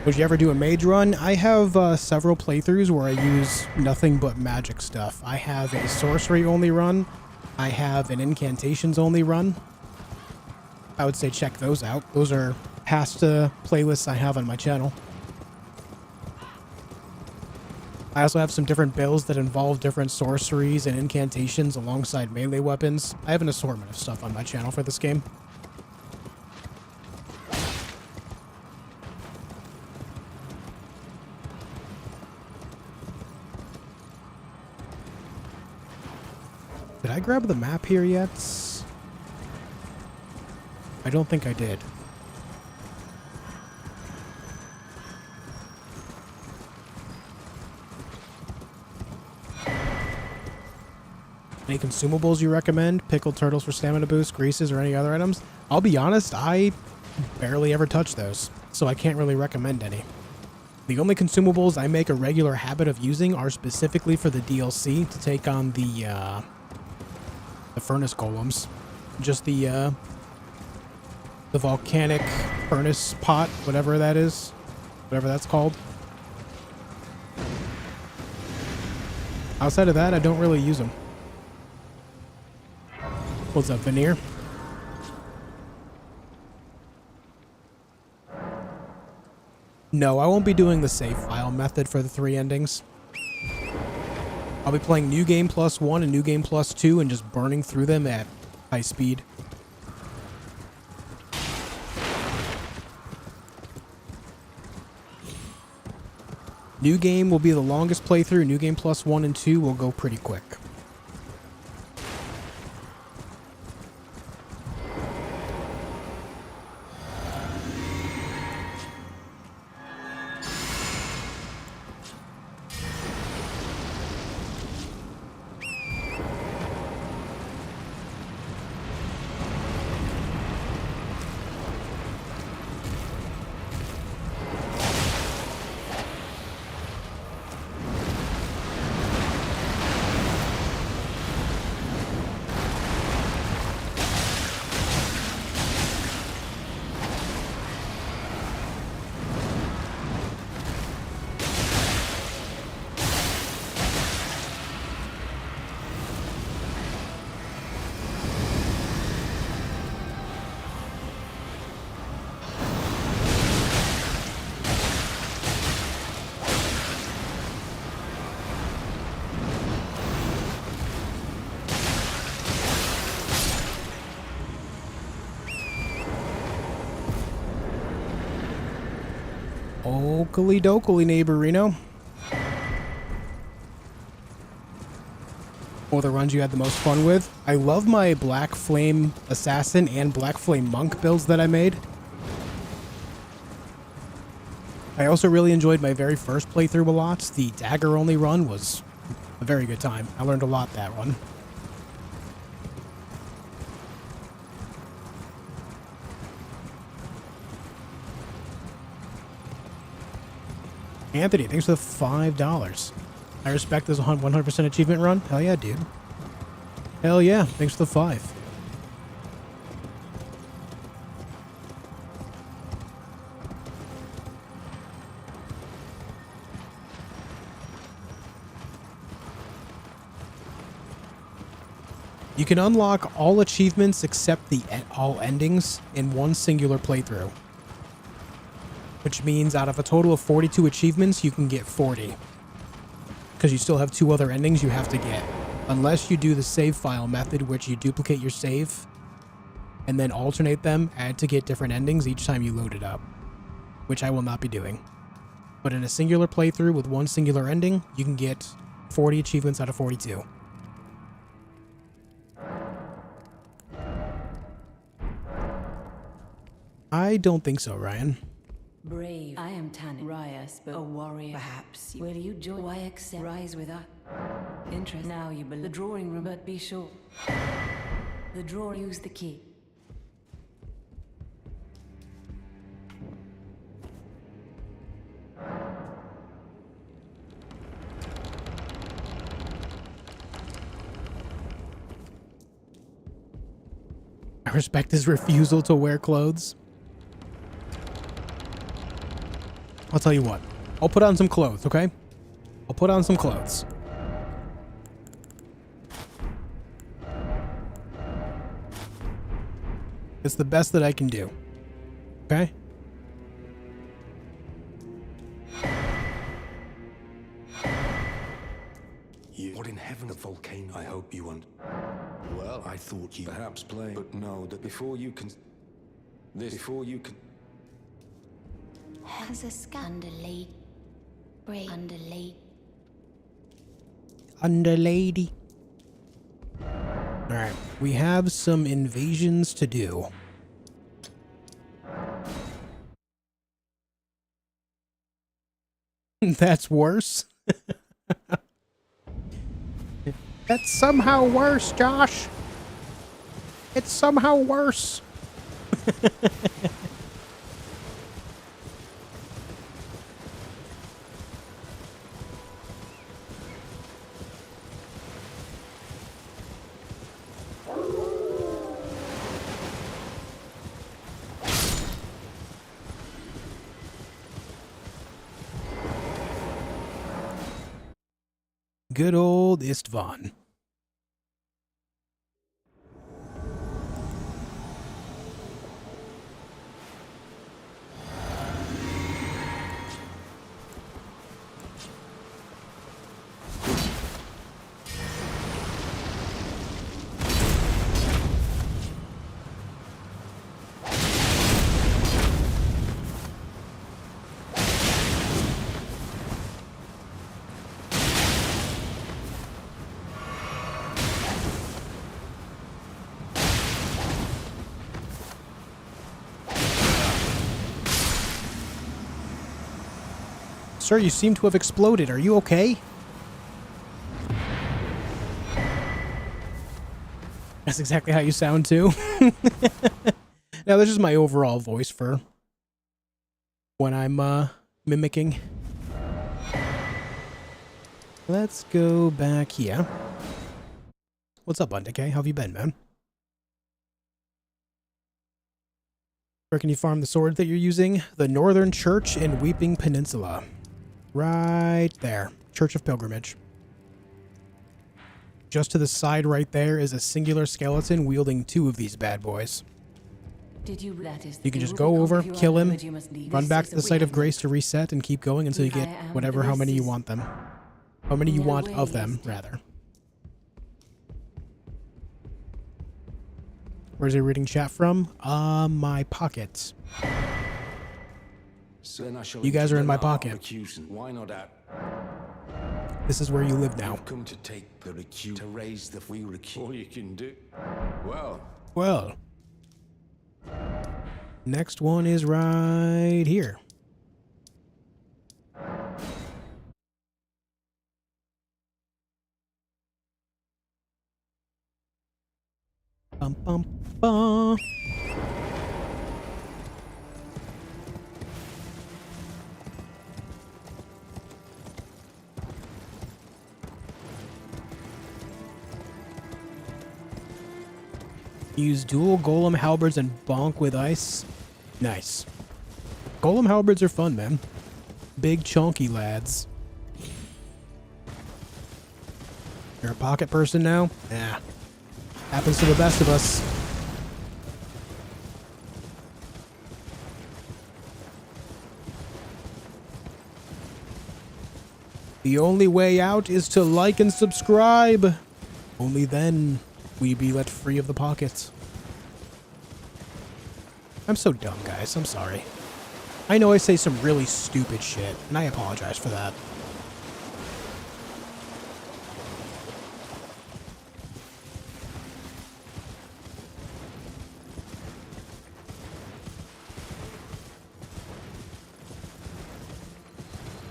[SPEAKER 1] Would you ever do a mage run? I have several playthroughs where I use nothing but magic stuff. I have a sorcery only run. I have an incantations only run. I would say check those out. Those are past playlists I have on my channel. I also have some different builds that involve different sorceries and incantations alongside melee weapons. I have an assortment of stuff on my channel for this game. I grab the map here yet? I don't think I did. Any consumables you recommend? Pickled turtles for stamina boost, greases, or any other items? I'll be honest, I barely ever touch those, so I can't really recommend any. The only consumables I make a regular habit of using are specifically for the DLC to take on the furnace golems. Just the volcanic furnace pot, whatever that is. Whatever that's called. Outside of that, I don't really use them. What's up, Veneer? No, I won't be doing the save file method for the 3 endings. I'll be playing New Game Plus 1 and New Game Plus 2 and just burning through them at high speed. New Game will be the longest playthrough. New Game Plus 1 and 2 will go pretty quick. Oakley dokley, neighborino. What are the runs you had the most fun with? I love my Black Flame Assassin and Black Flame Monk builds that I made. I also really enjoyed my very first playthrough a lot. The dagger only run was a very good time. I learned a lot that one. Anthony, thanks for the $5. I respect this 100% achievement run. Hell yeah, dude. Hell yeah, thanks for the 5. You can unlock all achievements except the all endings in one singular playthrough. Which means out of a total of 42 achievements, you can get 40. Because you still have 2 other endings you have to get. Unless you do the save file method, which you duplicate your save, and then alternate them, add to get different endings each time you load it up. Which I will not be doing. But in a singular playthrough with one singular ending, you can get 40 achievements out of 42. I don't think so, Ryan.
[SPEAKER 6] Brave, I am Tarnished, but a warrior. Perhaps will you join? Why accept? Rise with us. Interest. Now you believe the drawing room, but be sure the drawer use the key.
[SPEAKER 1] I respect his refusal to wear clothes. I'll tell you what. I'll put on some clothes, okay? I'll put on some clothes. It's the best that I can do. Okay?
[SPEAKER 7] What in heaven, a volcano? I hope you want. Well, I thought you perhaps play, but no. That before you can. Before you can.
[SPEAKER 3] Has a underlaid. Brave. Underlaid.
[SPEAKER 1] Underlady. Alright, we have some invasions to do. That's worse. That's somehow worse, Josh. It's somehow worse. Good old Istvan. Sir, you seem to have exploded. Are you okay? That's exactly how you sound, too. Now, this is my overall voice for when I'm, mimicking. Let's go back here. What's up, Undecay? How have you been, man? Where can you farm the sword that you're using? The Northern Church in Weeping Peninsula. Right there. Church of Pilgrimage. Just to the side right there is a singular skeleton wielding 2 of these bad boys. You can just go over, kill him, run back to the site of grace to reset, and keep going until you get whatever, how many you want them. How many you want of them, rather. Where's he reading chat from? My pockets. You guys are in my pocket.
[SPEAKER 7] Why not out?
[SPEAKER 1] This is where you live now.
[SPEAKER 7] You've come to take the recuse to raise the we recuse. All you can do.
[SPEAKER 1] Well. Next one is right here. Bum bum bum. Use dual golem halberds and bonk with ice. Nice. Golem halberds are fun, man. Big chunky lads. You're a pocket person now? Yeah. Happens to the best of us. The only way out is to like and subscribe. Only then will you be let free of the pockets. I'm so dumb, guys. I'm sorry. I know I say some really stupid shit, and I apologize for that.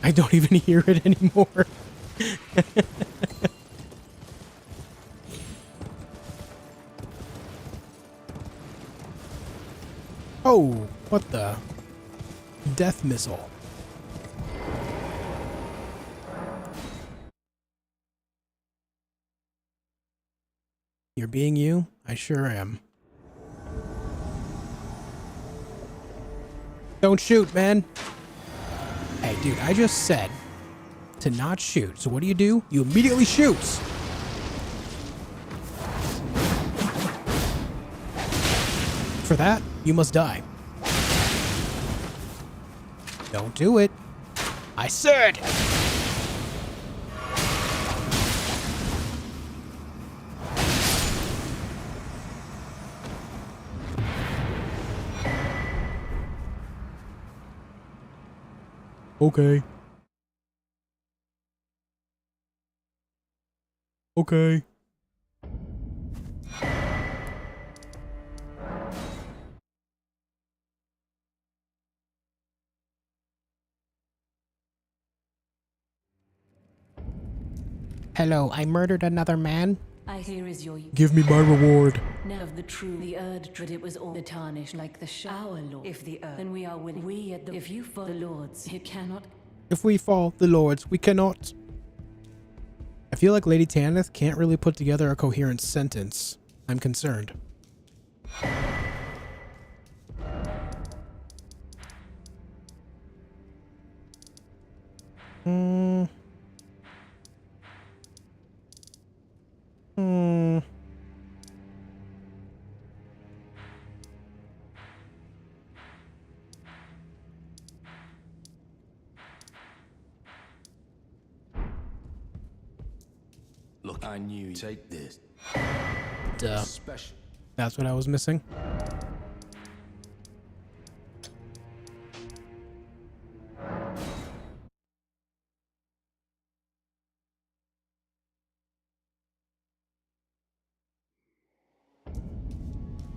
[SPEAKER 1] I don't even hear it anymore. Oh, what the? Death missile. You're being you? I sure am. Don't shoot, man. Hey, dude, I just said to not shoot. So what do? You immediately shoot. For that, you must die. Don't do it. I said. Okay. Hello, I murdered another man.
[SPEAKER 6] Here is your
[SPEAKER 4] Give me my reward.
[SPEAKER 6] now of the true the Erdtree. It was all the Tarnished like the our lord. If the earth, then we are willing. We at the if you follow the lords, you cannot.
[SPEAKER 1] If we fall, the lords, we cannot. I feel like Lady Tanith can't really put together a coherent sentence. I'm concerned.
[SPEAKER 7] Look, I knew you'd take this.
[SPEAKER 1] Duh.
[SPEAKER 7] Special.
[SPEAKER 1] That's what I was missing.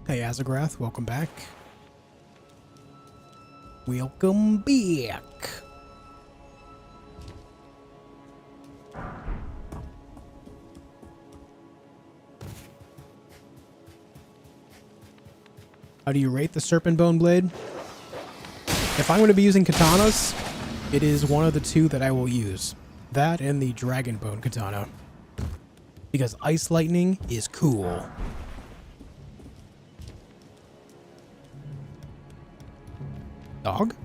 [SPEAKER 1] Hey, Azagrath, welcome back. Welcome back. How do you rate the Serpent Bone Blade? If I'm going to be using katanas, it is one of the two that I will use. That and the Dragon Bone Katana. Because Ice Lightning is cool. Dog?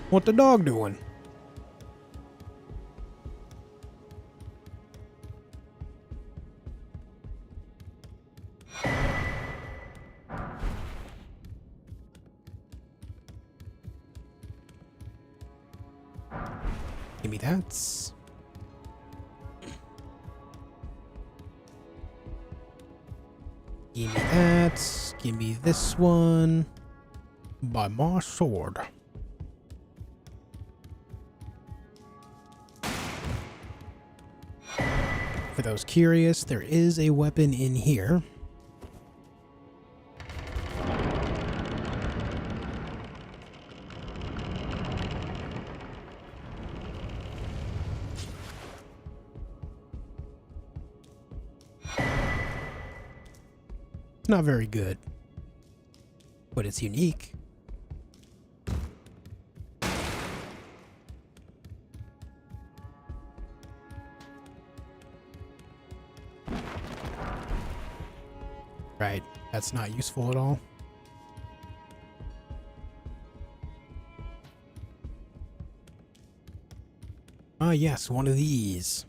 [SPEAKER 1] What the dog doing? Give me that. Give me that. Give me this one. By my sword. For those curious, there is a weapon in here. It's not very good, but it's unique. Right, that's not useful at all. Ah, yes, one of these.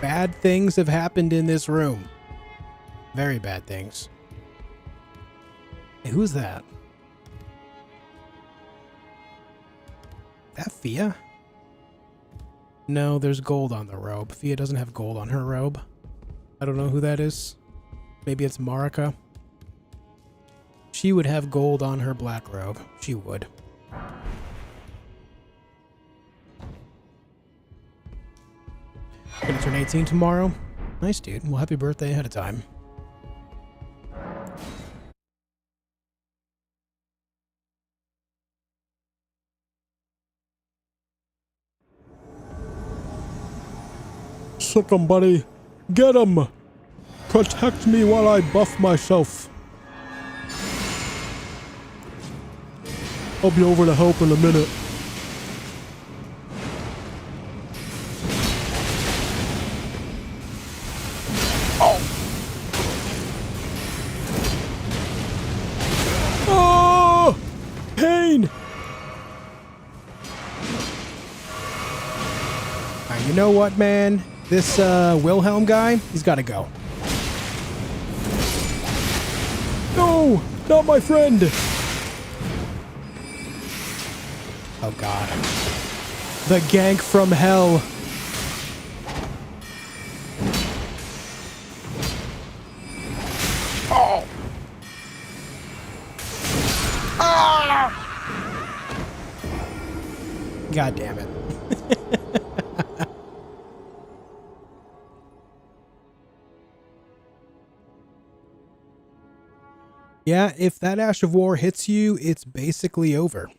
[SPEAKER 1] Bad things have happened in this room. Very bad things. Hey, who's that? That Fia? No, there's gold on the robe. Fia doesn't have gold on her robe. I don't know who that is. Maybe it's Marika. She would have gold on her black robe. She would. Gonna turn 18 tomorrow. Nice, dude. Well, happy birthday ahead of time.
[SPEAKER 4] Sick 'em, buddy. Get 'em! Protect me while I buff myself. I'll be over to help in a minute. Oh! Pain!
[SPEAKER 1] You know what, man? This Wilhelm guy, he's got to go.
[SPEAKER 4] No! Not my friend!
[SPEAKER 1] Oh, God. The gank from hell. Oh! Ah! God damn it. Yeah, if that Ash of War hits you, it's basically over.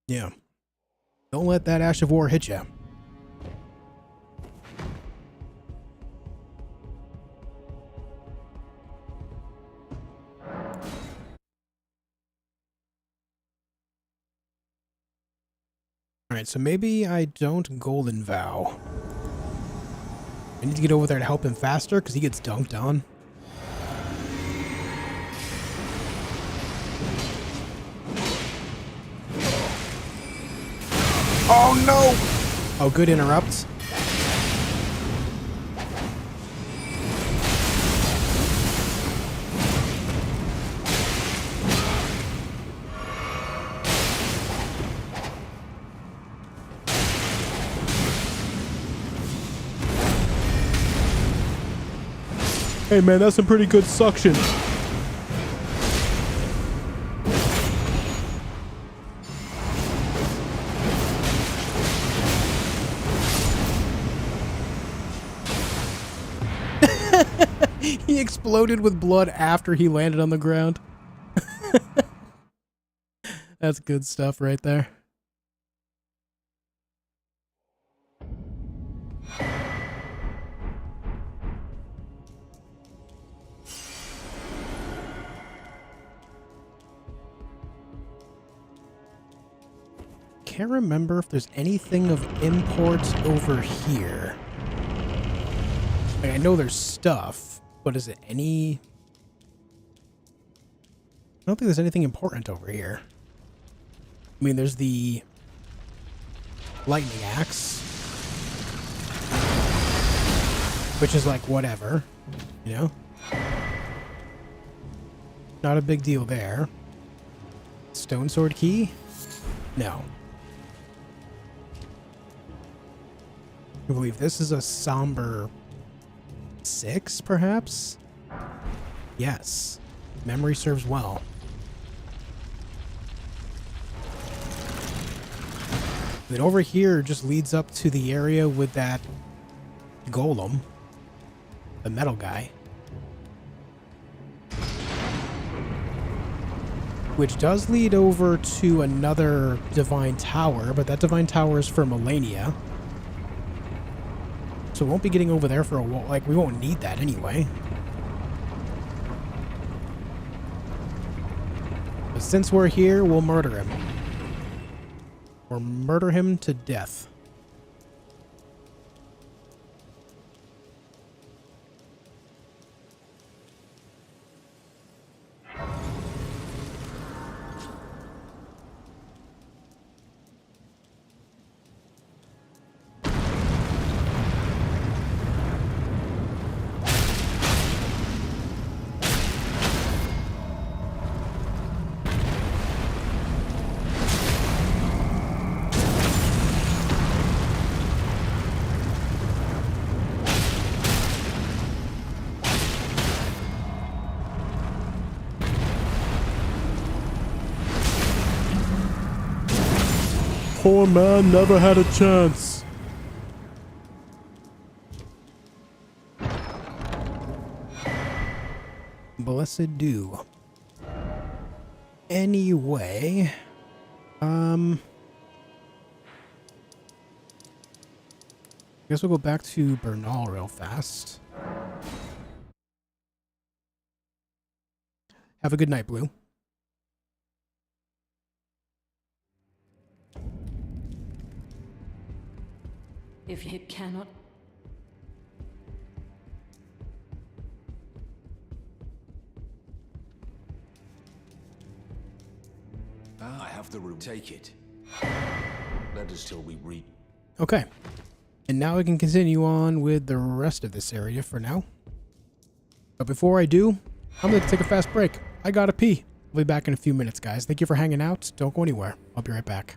[SPEAKER 1] Yeah. Don't let that Ash of War hit you. Alright, so maybe I don't Golden Vow. I need to get over there to help him faster because he gets dunked on. Oh no! Oh, good interrupt.
[SPEAKER 4] Hey man, that's some pretty good suction.
[SPEAKER 1] He exploded with blood after he landed on the ground. That's good stuff right there. Can't remember if there's anything of import over here. Like, I know there's stuff, but is it any... I don't think there's anything important over here. I mean, there's the lightning axe, which is like whatever, you know? Not a big deal there. Stone sword key? No. I believe this is a somber 6, perhaps? Yes. Memory serves well. Then over here just leads up to the area with that golem. The metal guy. Which does lead over to another divine tower, but that divine tower is for Liurnia. So we won't be getting over there for a while. Like, we won't need that anyway. But since we're here, we'll murder him. Or murder him to death.
[SPEAKER 4] Poor man never had a chance.
[SPEAKER 1] Blessed dew. Anyway, guess we'll go back to Bernal real fast. Have a good night, Blue.
[SPEAKER 6] If it cannot...
[SPEAKER 7] I have the room. Take it. Let us till we read.
[SPEAKER 1] Okay. And now I can continue on with the rest of this area for now. But before I do, I'm going to take a fast break. I gotta pee. I'll be back in a few minutes, guys. Thank you for hanging out. Don't go anywhere. I'll be right back.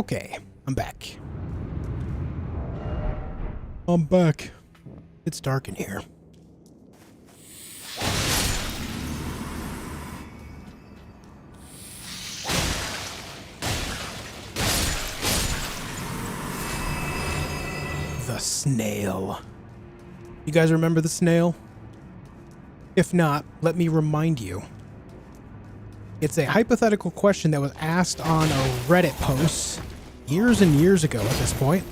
[SPEAKER 1] Okay, I'm back. I'm back. It's dark in here. The snail. You guys remember the snail? If not, let me remind you. It's a hypothetical question that was asked on a Reddit post years and years ago at this point.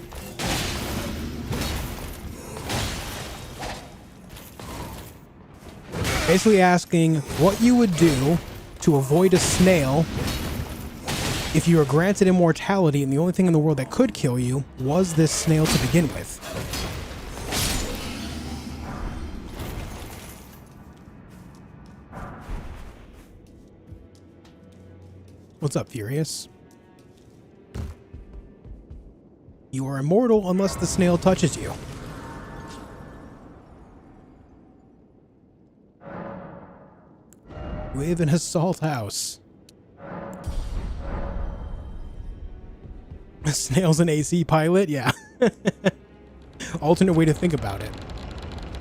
[SPEAKER 1] Basically asking what you would do to avoid a snail if you were granted immortality and the only thing in the world that could kill you was this snail to begin with. What's up, Furious? You are immortal unless the snail touches you. You live in a salt house. A snail's an AC pilot? Yeah. Alternate way to think about it.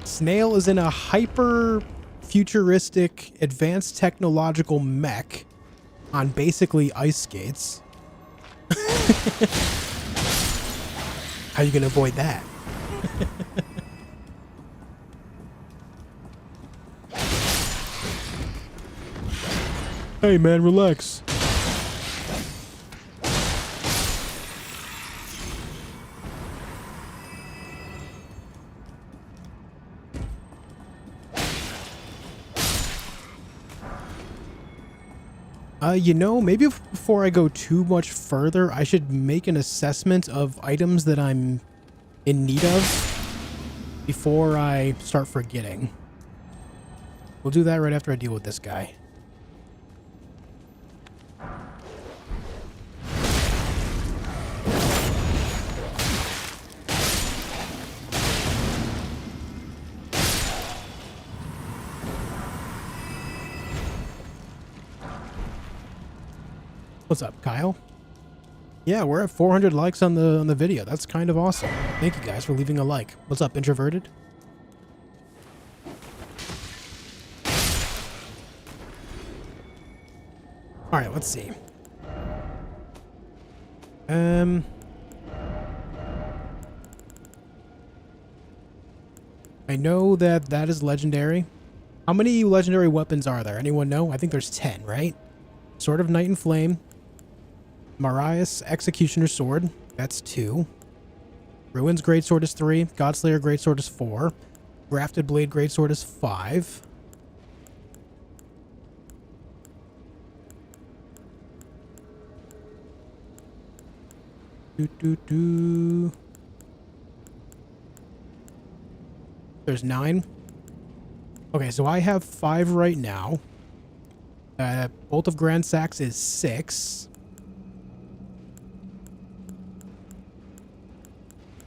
[SPEAKER 1] Snail is in a hyper futuristic advanced technological mech on basically ice skates. How you gonna avoid that? Hey man, relax. You know, maybe before I go too much further, I should make an assessment of items that I'm in need of before I start forgetting. We'll do that right after I deal with this guy. What's up, Kyle? Yeah, we're at 400 likes on the video. That's kind of awesome. Thank you guys for leaving a like. What's up, Introverted? All right, let's see. I know that is legendary. How many legendary weapons are there? Anyone know? I think there's 10, right? Sword of Night and Flame. Marius Executioner's Sword, that's 2. Ruins Greatsword is 3. Godslayer Greatsword is 4. Grafted Blade Greatsword is 5. There's 9. Okay, so I have 5 right now. Bolt of Grand Sax is 6.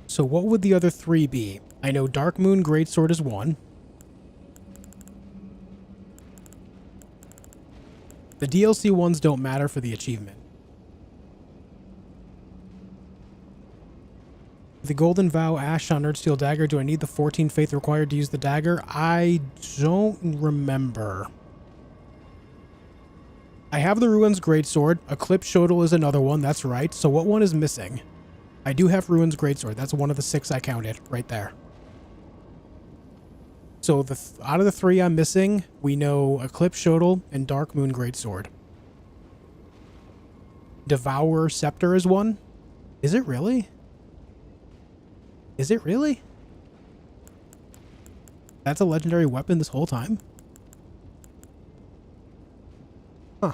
[SPEAKER 1] So what would the other 3 be? I know Dark Moon Greatsword is 1. The DLC ones don't matter for the achievement. The Golden Vow Ash on Earthsteel Dagger. Do I need the 14 faith required to use the dagger? I don't remember. I have the Ruins Greatsword. Eclipse Shodel is another one. That's right. So what one is missing? I do have Ruins Greatsword. That's one of the 6 I counted right there. So out of the 3 I'm missing, we know Eclipse Shodel and Dark Moon Greatsword. Devourer Scepter is 1. Is it really? Is it really? That's a legendary weapon this whole time? Huh.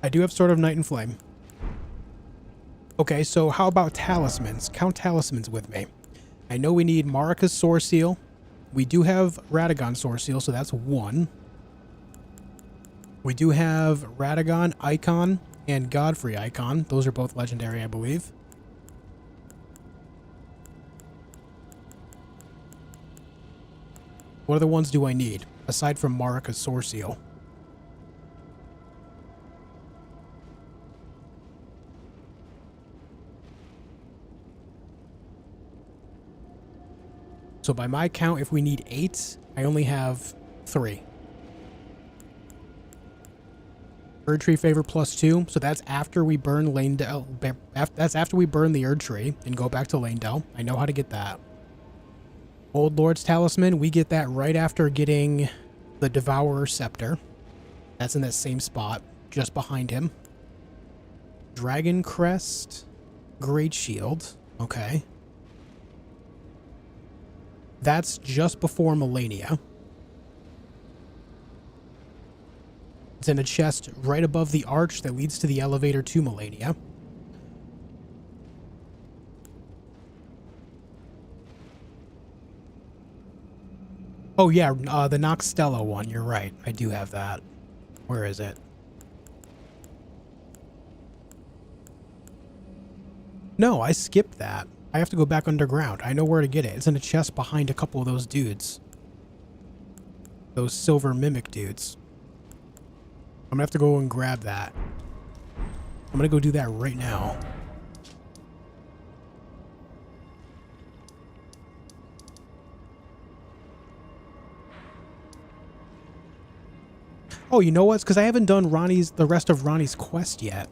[SPEAKER 1] I do have Sword of Night and Flame. Okay, so how about talismans? Count talismans with me. I know we need Marika's Sword Seal. We do have Radagon's Sword Seal, so that's 1. We do have Radagon Icon and Godfrey Icon. Those are both legendary, I believe. What other ones do I need, aside from Marika's Source Seal? So by my count, if we need 8, I only have 3. Erdtree favor +2, so that's after we burn Leyndell. That's after we burn the Erdtree and go back to Leyndell. I know how to get that. Old Lord's Talisman, we get that right after getting the Devourer Scepter. That's in that same spot, just behind him. Dragon Crest, Great Shield, okay. That's just before Millennia. It's in a chest right above the arch that leads to the elevator to Millennia. Oh yeah, the Noxtella one, you're right. I do have that. Where is it? No, I skipped that. I have to go back underground. I know where to get it. It's in a chest behind a couple of those dudes. Those silver mimic dudes. I'm gonna have to go and grab that. I'm gonna go do that right now. Oh, you know what? It's because I haven't done the rest of Ronnie's quest yet.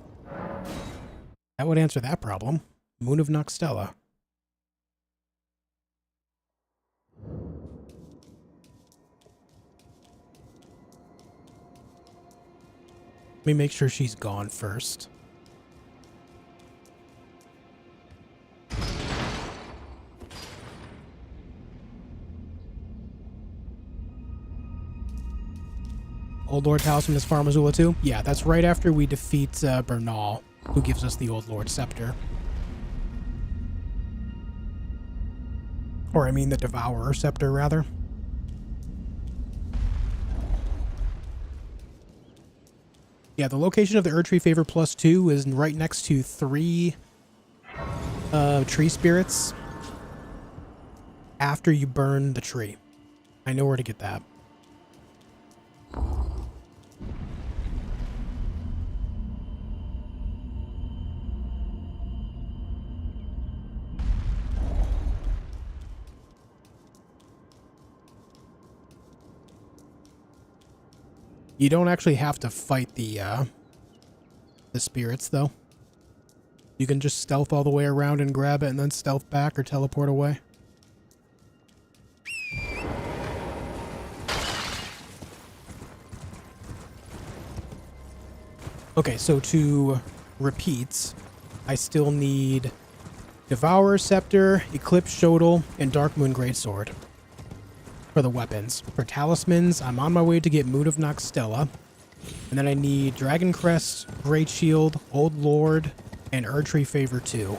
[SPEAKER 1] That would answer that problem. Moon of Noxtella. Let me make sure she's gone first. Old Lord Talisman is Farm Azula too? Yeah, that's right after we defeat Bernal, who gives us the Old Lord Scepter. Or I mean the Devourer Scepter, rather. Yeah, the location of the Erdtree favor +2 is right next to 3 tree spirits after you burn the tree. I know where to get that. You don't actually have to fight the spirits, though. You can just stealth all the way around and grab it and then stealth back or teleport away. Okay, so to repeat, I still need Devourer Scepter, Eclipse Shodel, and Darkmoon Greatsword. For the weapons. For talismans, I'm on my way to get Moon of Noxtella. And then I need Dragon Crest, Great Shield, Old Lord, and Erdtree Favor 2.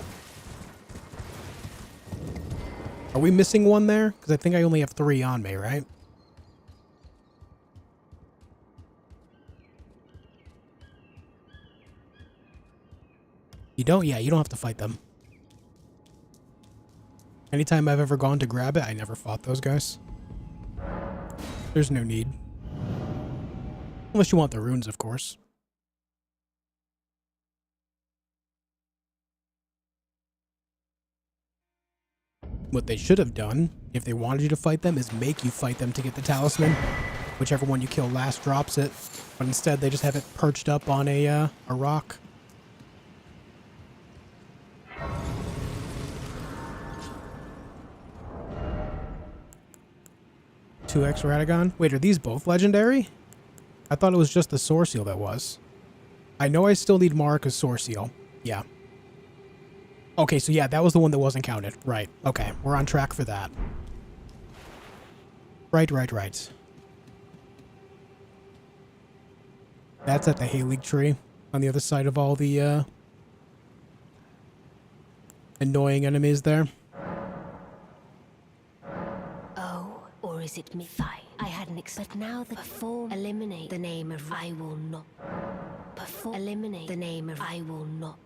[SPEAKER 1] Are we missing one there? Because I think I only have 3 on me, right? You don't? Yeah, you don't have to fight them. Anytime I've ever gone to grab it, I never fought those guys. There's no need. Unless you want the runes, of course. What they should have done, if they wanted you to fight them, is make you fight them to get the talisman. Whichever one you kill last drops it. But instead, they just have it perched up on a rock. $2X Radagon? Wait, are these both legendary? I thought it was just the Source Seal that was. I know I still need Marika's Source Seal. Yeah. Okay, so yeah, that was the one that wasn't counted. Right. Okay, we're on track for that. Right. That's at the Hayleague tree on the other side of all the annoying enemies there.
[SPEAKER 3] Or is it me? Fine. I hadn't expected. Now the perform eliminate the name of I will not. Perform eliminate the name of I will not.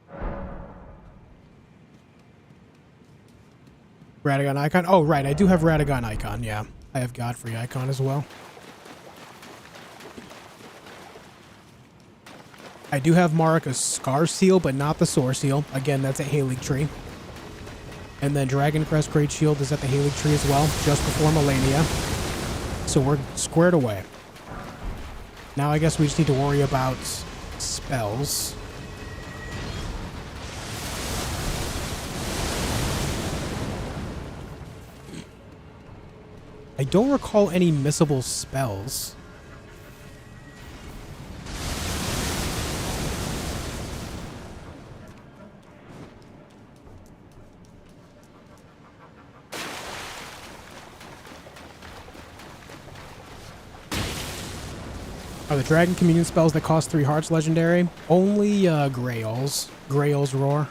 [SPEAKER 1] Radagon icon? Oh, right. I do have Radagon icon, yeah. I have Godfrey icon as well. I do have Marika's Scar Seal, but not the Soar Seal. Again, that's at Erdtree. And then Dragon Crest Great Shield is at the Erdtree as well, just before Malenia. So we're squared away. Now I guess we just need to worry about spells. I don't recall any missable spells. Are the Dragon Communion spells that cost 3 hearts legendary? Only Grail's. Grail's Roar.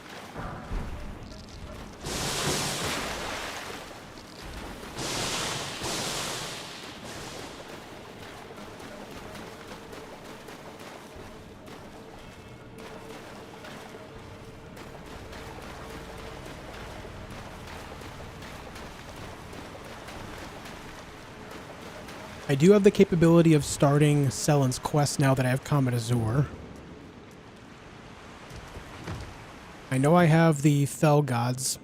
[SPEAKER 1] I do have the capability of starting Selen's quest now that I have Comet Azure. I know I have the Fell Gods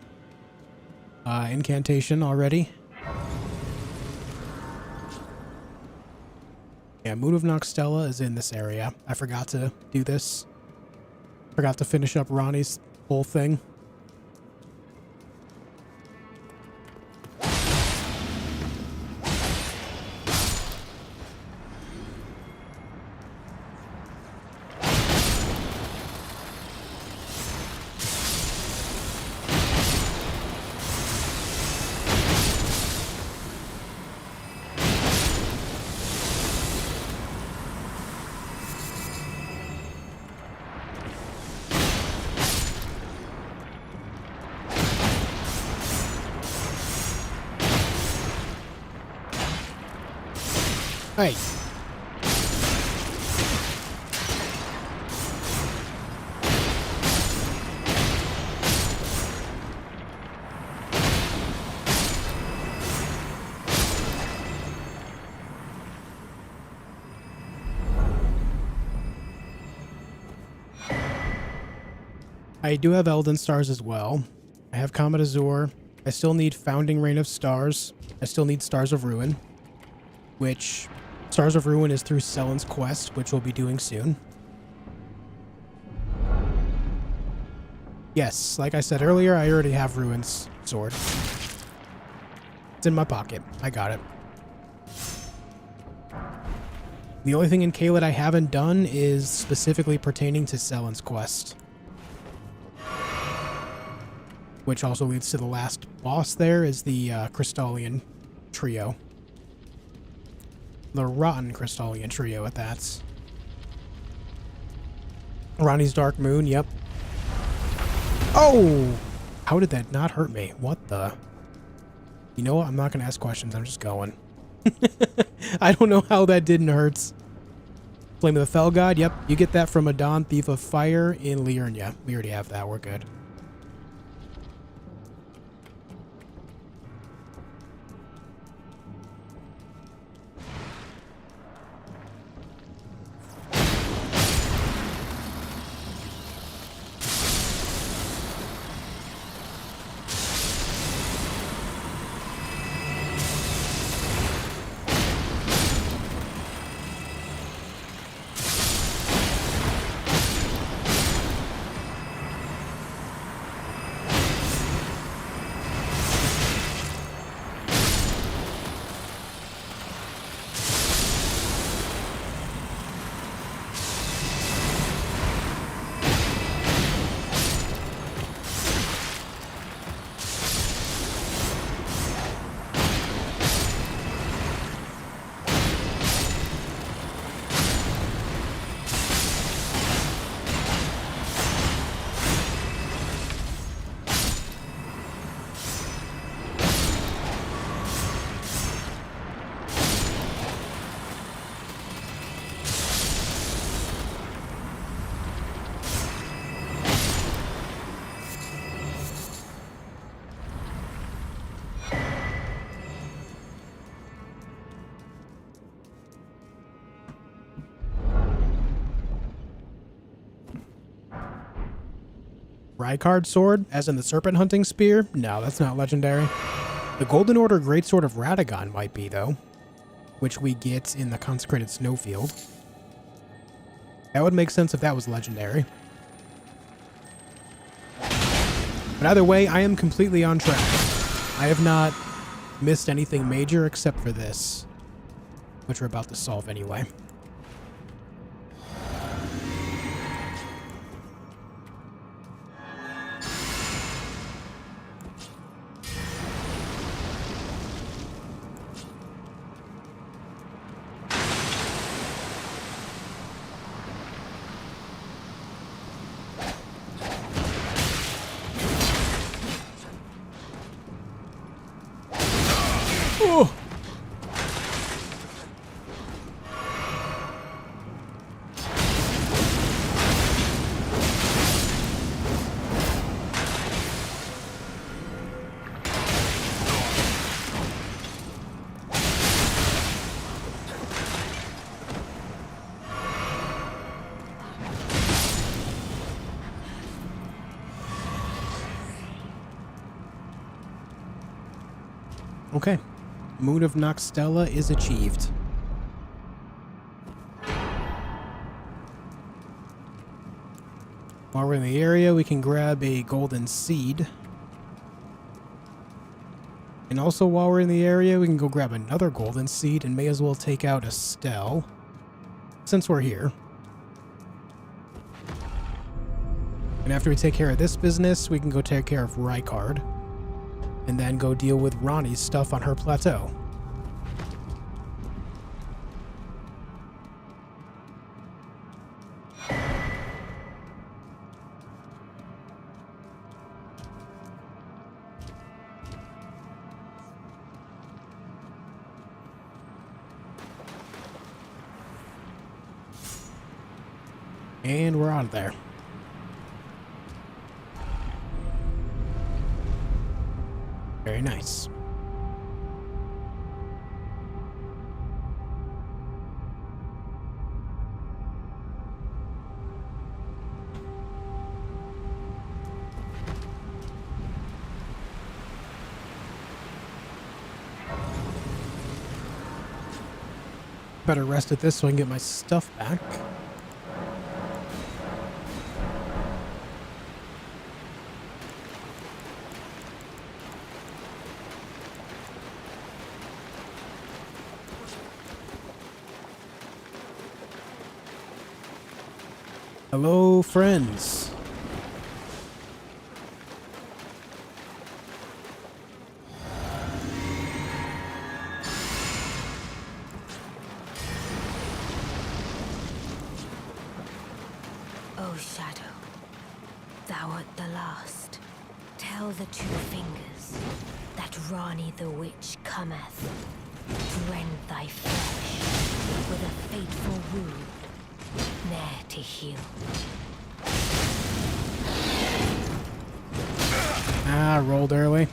[SPEAKER 1] incantation already. Yeah, Moon of Noxtella is in this area. I forgot to do this. Forgot to finish up Ronnie's whole thing. Hey. I do have Elden Stars as well. I have Comet Azure. I still need Founding Rain of Stars. I still need Stars of Ruin, which Stars of Ruin is through Selen's quest, which we'll be doing soon. Yes, like I said earlier, I already have Ruin's sword. It's in my pocket. I got it. The only thing in Caelid I haven't done is specifically pertaining to Selen's quest, which also leads to the last boss there, is the Crystallian Trio. The Rotten Crystallian Trio at that. Ronnie's Dark Moon, yep. Oh! How did that not hurt me? What the? You know what? I'm not going to ask questions. I'm just going. I don't know how that didn't hurt. Flame of the Fell God, yep. You get that from Adon, Thief of Fire in Liurnia. We already have that. We're good. Reichard sword, as in the serpent hunting spear? No, that's not legendary. The Golden Order Greatsword of Radagon might be, though, which we get in the Consecrated Snowfield. That would make sense if that was legendary. But either way, I am completely on track. I have not missed anything major except for this, which we're about to solve anyway. Oh! Okay. Moon of Noxtella is achieved. While we're in the area, we can grab a golden seed. And also while we're in the area, we can go grab another golden seed and may as well take out Estelle, since we're here. And after we take care of this business, we can go take care of Reichard. And then go deal with Ronnie's stuff on her plateau. And we're out of there. Very nice. Better rest at this so I can get my stuff back. Hello, friends.
[SPEAKER 3] O Shadow, thou art the last. Tell the two fingers that Ronnie the Witch cometh. Rend thy flesh with a fateful wound. Ne'er to heal.
[SPEAKER 1] Ah, rolled early.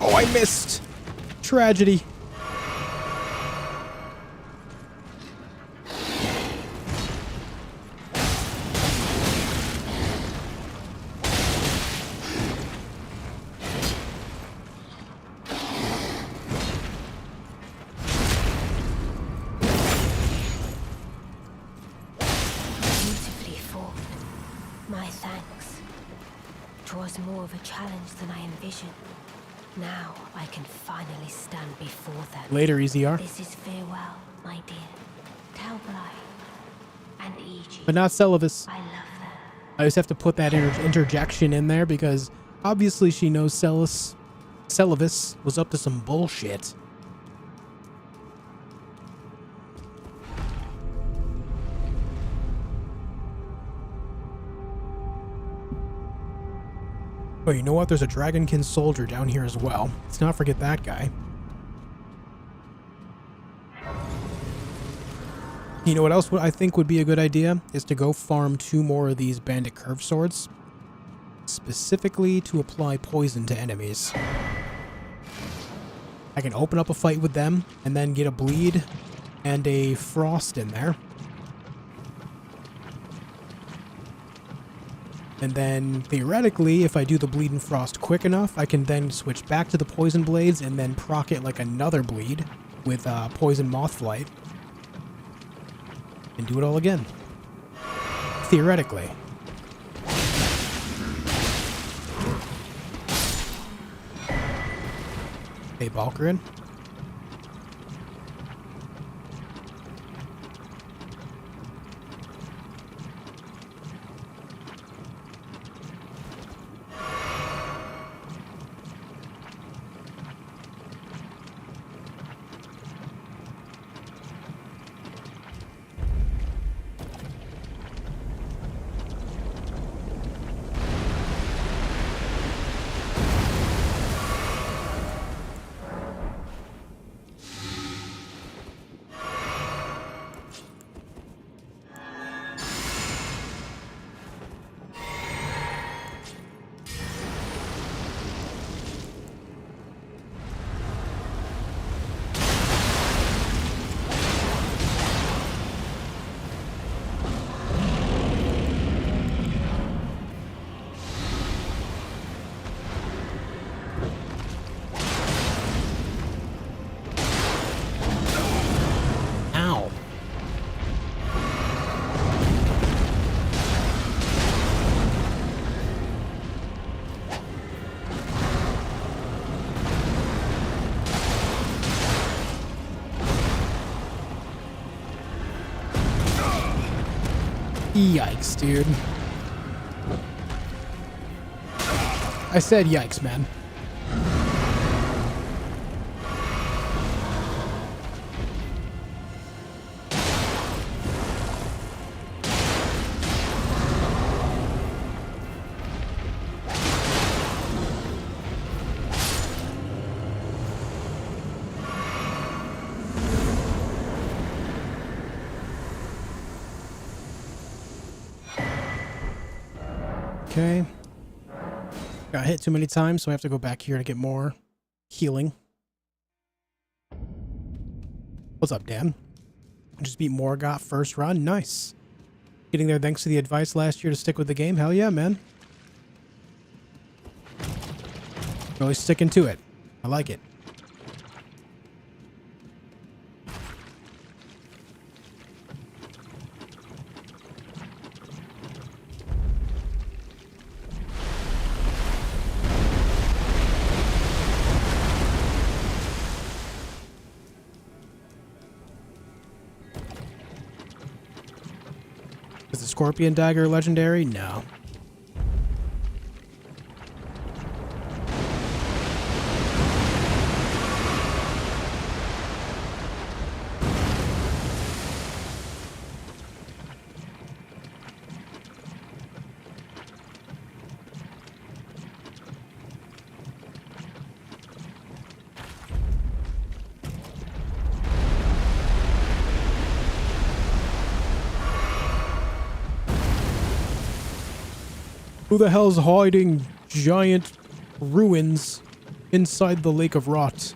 [SPEAKER 1] I missed. Tragedy.
[SPEAKER 3] Beautifully fought. My thanks. 'Twas more of a challenge than I envisioned. Now I can finally stand before them.
[SPEAKER 1] Later, EZR.
[SPEAKER 3] This is farewell, my dear. Tell Bly and Eg.
[SPEAKER 1] But not Celavis.
[SPEAKER 3] I love them.
[SPEAKER 1] I just have to put that interjection in there because obviously she knows Celavis was up to some bullshit. Oh, you know what? There's a Dragonkin soldier down here as well. Let's not forget that guy. You know what else I think would be a good idea is to go farm 2 more of these bandit curved swords, specifically to apply poison to enemies. I can open up a fight with them and then get a bleed and a frost in there. And then, theoretically, if I do the bleed and frost quick enough, I can then switch back to the poison blades and then proc it like another bleed with poison moth flight. And do it all again. Theoretically. Hey, Valkyrin. Yikes, dude. I said yikes, man. Okay. Got hit too many times, so I have to go back here to get more healing. What's up, Dan? Just beat Morgot first run. Nice. Getting there thanks to the advice last year to stick with the game. Hell yeah, man. Really sticking to it. I like it. Is the Scorpion Dagger legendary? No. Who the hell's hiding giant ruins inside the Lake of Rot?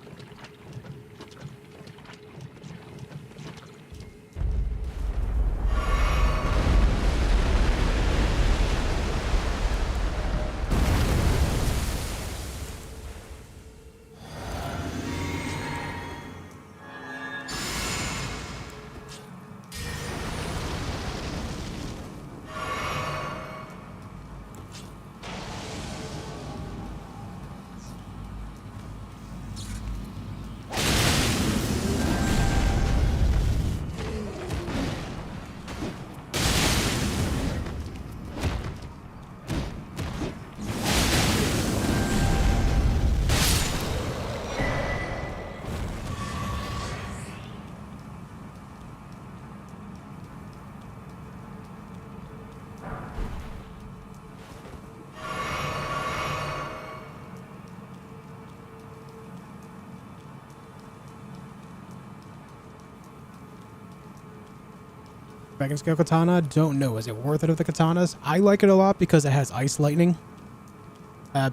[SPEAKER 1] Dragon Scale Katana, don't know. Is it worth it of the katanas? I like it a lot because it has ice lightning.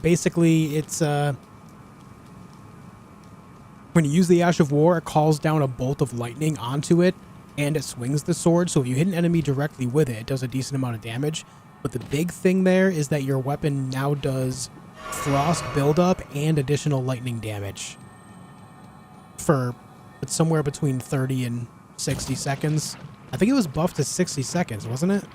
[SPEAKER 1] Basically, it's when you use the Ash of War, it calls down a bolt of lightning onto it, and it swings the sword. So if you hit an enemy directly with it, it does a decent amount of damage. But the big thing there is that your weapon now does frost buildup and additional lightning damage for somewhere between 30 and 60 seconds. I think it was buffed to 60 seconds, wasn't it?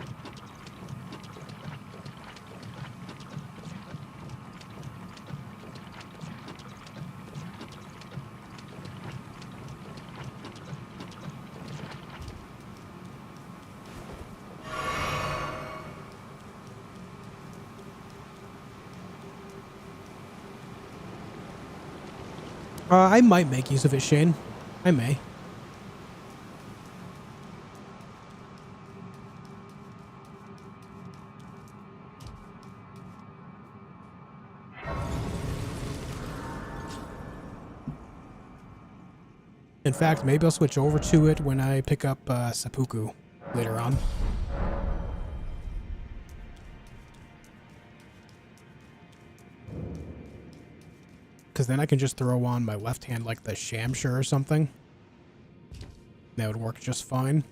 [SPEAKER 1] I might make use of it, Shane. I may. In fact, maybe I'll switch over to it when I pick up seppuku later on. Because then I can just throw on my left hand like the Shamshur or something. That would work just fine.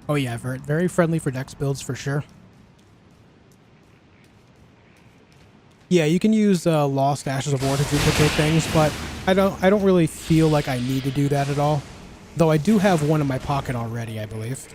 [SPEAKER 1] Oh yeah, very friendly for dex builds for sure. Yeah, you can use Lost Ashes of War to duplicate things, but I don't really feel like I need to do that at all. Though I do have one in my pocket already, I believe.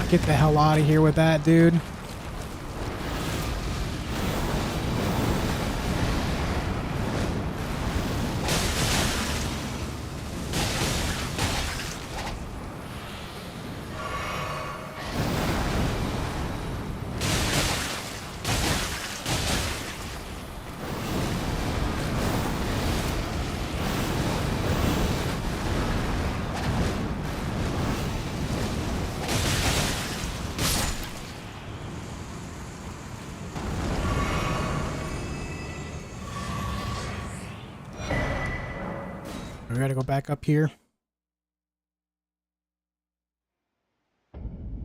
[SPEAKER 1] Get the hell out of here with that, dude. We gotta go back up here.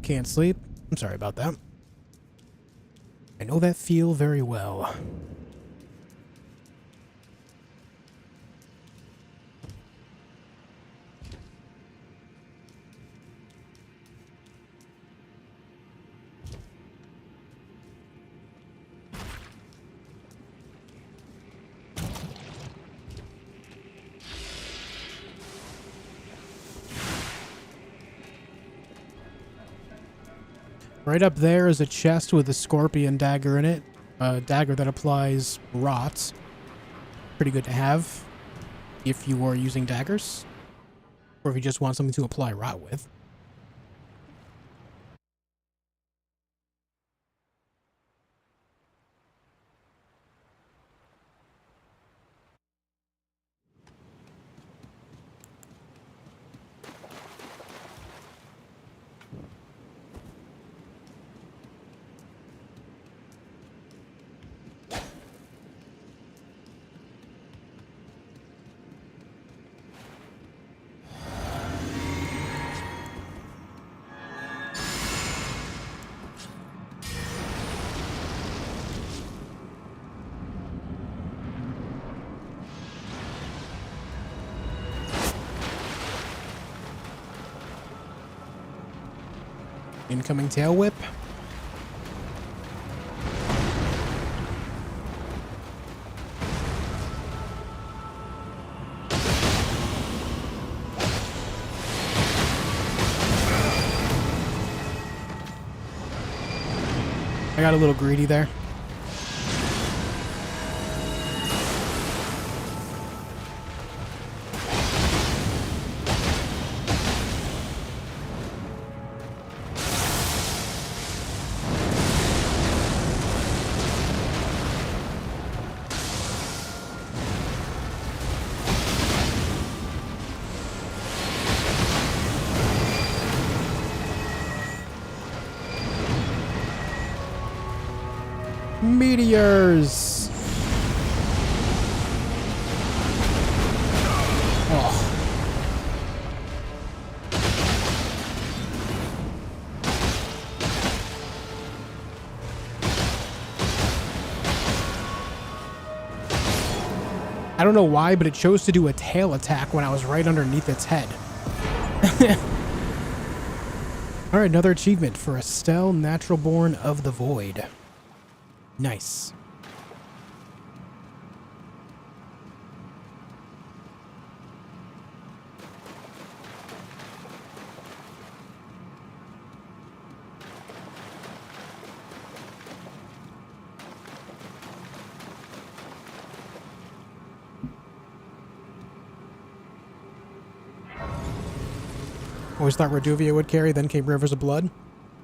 [SPEAKER 1] Can't sleep. I'm sorry about that. I know that feel very well. Right up there is a chest with a scorpion dagger in it. A dagger that applies rot. Pretty good to have if you are using daggers. Or if you just want something to apply rot with. Incoming tail whip. I got a little greedy there. Meteors! Oh. I don't know why, but it chose to do a tail attack when I was right underneath its head. Alright, another achievement for Estelle, Natural Born of the Void. Nice. Always thought Reduvia would carry, then came Rivers of Blood.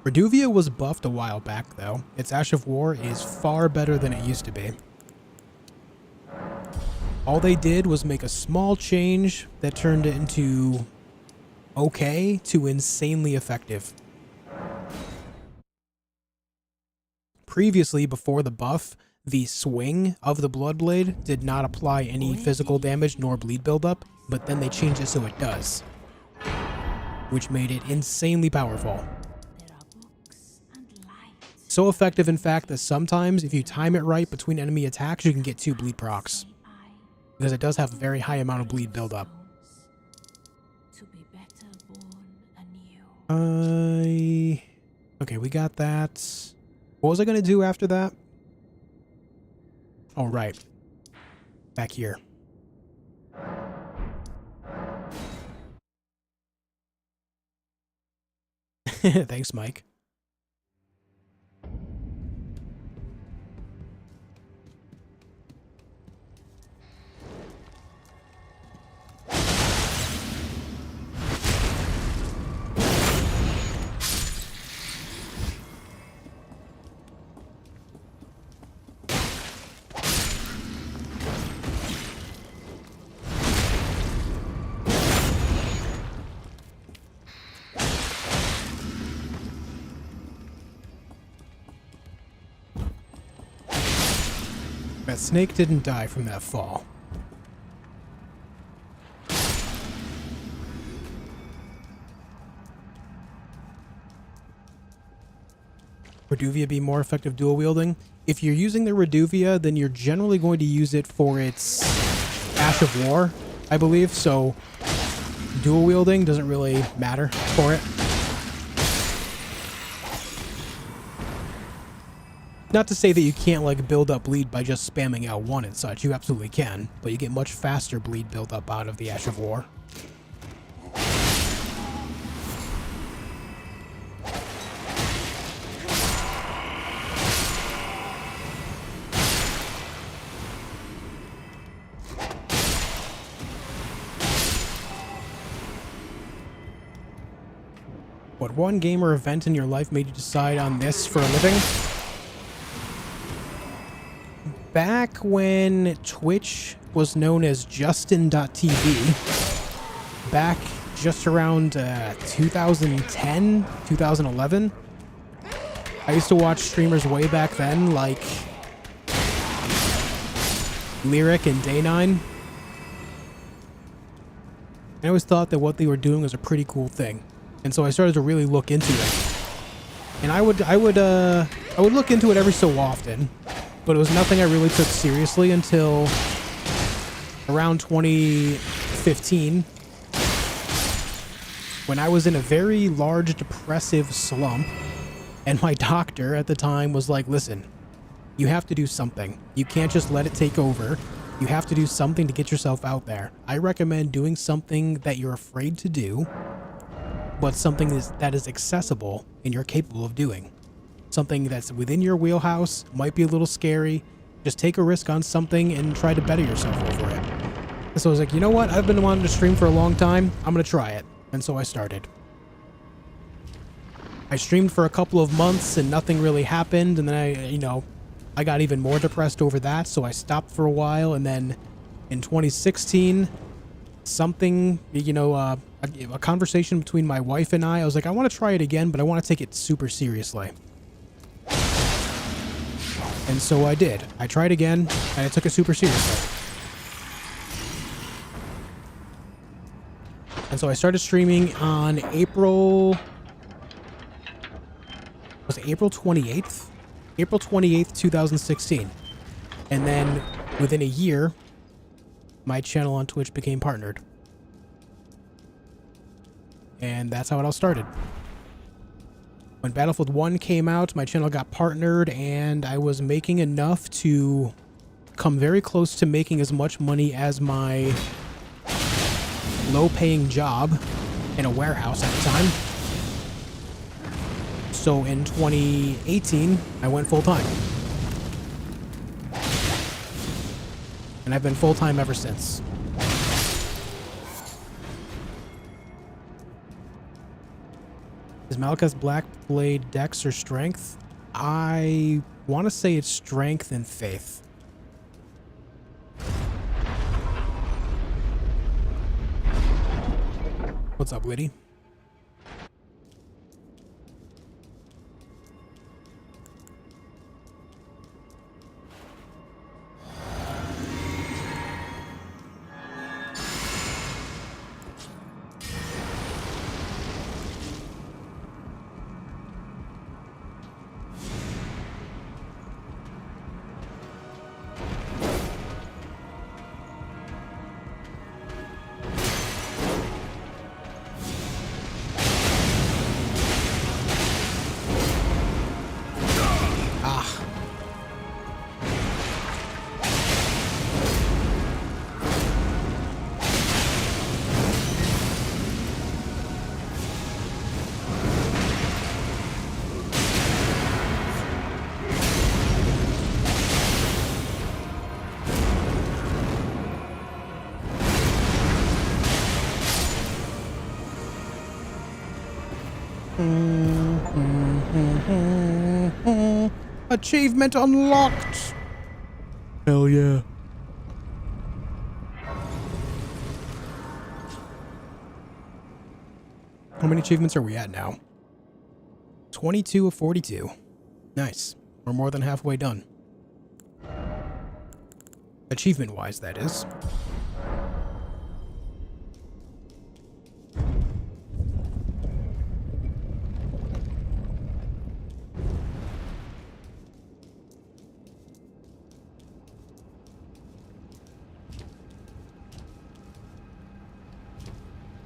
[SPEAKER 1] Reduvia was buffed a while back, though. Its Ash of War is far better than it used to be. All they did was make a small change that turned it into okay to insanely effective. Previously, before the buff, the swing of the Bloodblade did not apply any physical damage nor bleed buildup, but then they changed it so it does, which made it insanely powerful. So effective, in fact, that sometimes if you time it right between enemy attacks, you can get 2 bleed procs. Because it does have a very high amount of bleed buildup. Okay, we got that. What was I going to do after that? Oh, right. Back here. Thanks, Mike. That snake didn't die from that fall. Reduvia be more effective dual wielding? If you're using the Reduvia, then you're generally going to use it for its Ash of War, I believe, so dual wielding doesn't really matter for it. Not to say that you can't, like, build up bleed by just spamming L1 and such. You absolutely can, but you get much faster bleed build up out of the Ash of War. What one game or event in your life made you decide on this for a living? Back when Twitch was known as Justin.tv, back just around 2010, 2011, I used to watch streamers way back then, like Lyric and Day9. I always thought that what they were doing was a pretty cool thing, and so I started to really look into it. And I would look into it every so often. But it was nothing I really took seriously until around 2015. when I was in a very large depressive slump, and my doctor at the time was like, listen, you have to do something. You can't just let it take over. You have to do something to get yourself out there. I recommend doing something that you're afraid to do, but something that is accessible and you're capable of doing. Something that's within your wheelhouse, might be a little scary. Just take a risk on something and try to better yourself over it. And so I was like, you know what? I've been wanting to stream for a long time. I'm going to try it. And so I started. I streamed for a couple of months and nothing really happened. And then I got even more depressed over that. So I stopped for a while. And then in 2016, something, a conversation between my wife and I was like, I want to try it again, but I want to take it super seriously. And so I did. I tried again, and I took it super seriously. And so I started streaming on April 28th? April 28th, 2016. And then within a year, my channel on Twitch became partnered. And that's how it all started. When Battlefield 1 came out, my channel got partnered, and I was making enough to come very close to making as much money as my low-paying job in a warehouse at the time. So in 2018, I went full-time. And I've been full-time ever since. Is Malekith's Black Blade Dex or Strength? I want to say it's Strength and Faith. What's up, Liddy? Achievement unlocked!
[SPEAKER 4] Hell yeah.
[SPEAKER 1] How many achievements are we at now? 22 of 42. Nice. We're more than halfway done. Achievement-wise, that is.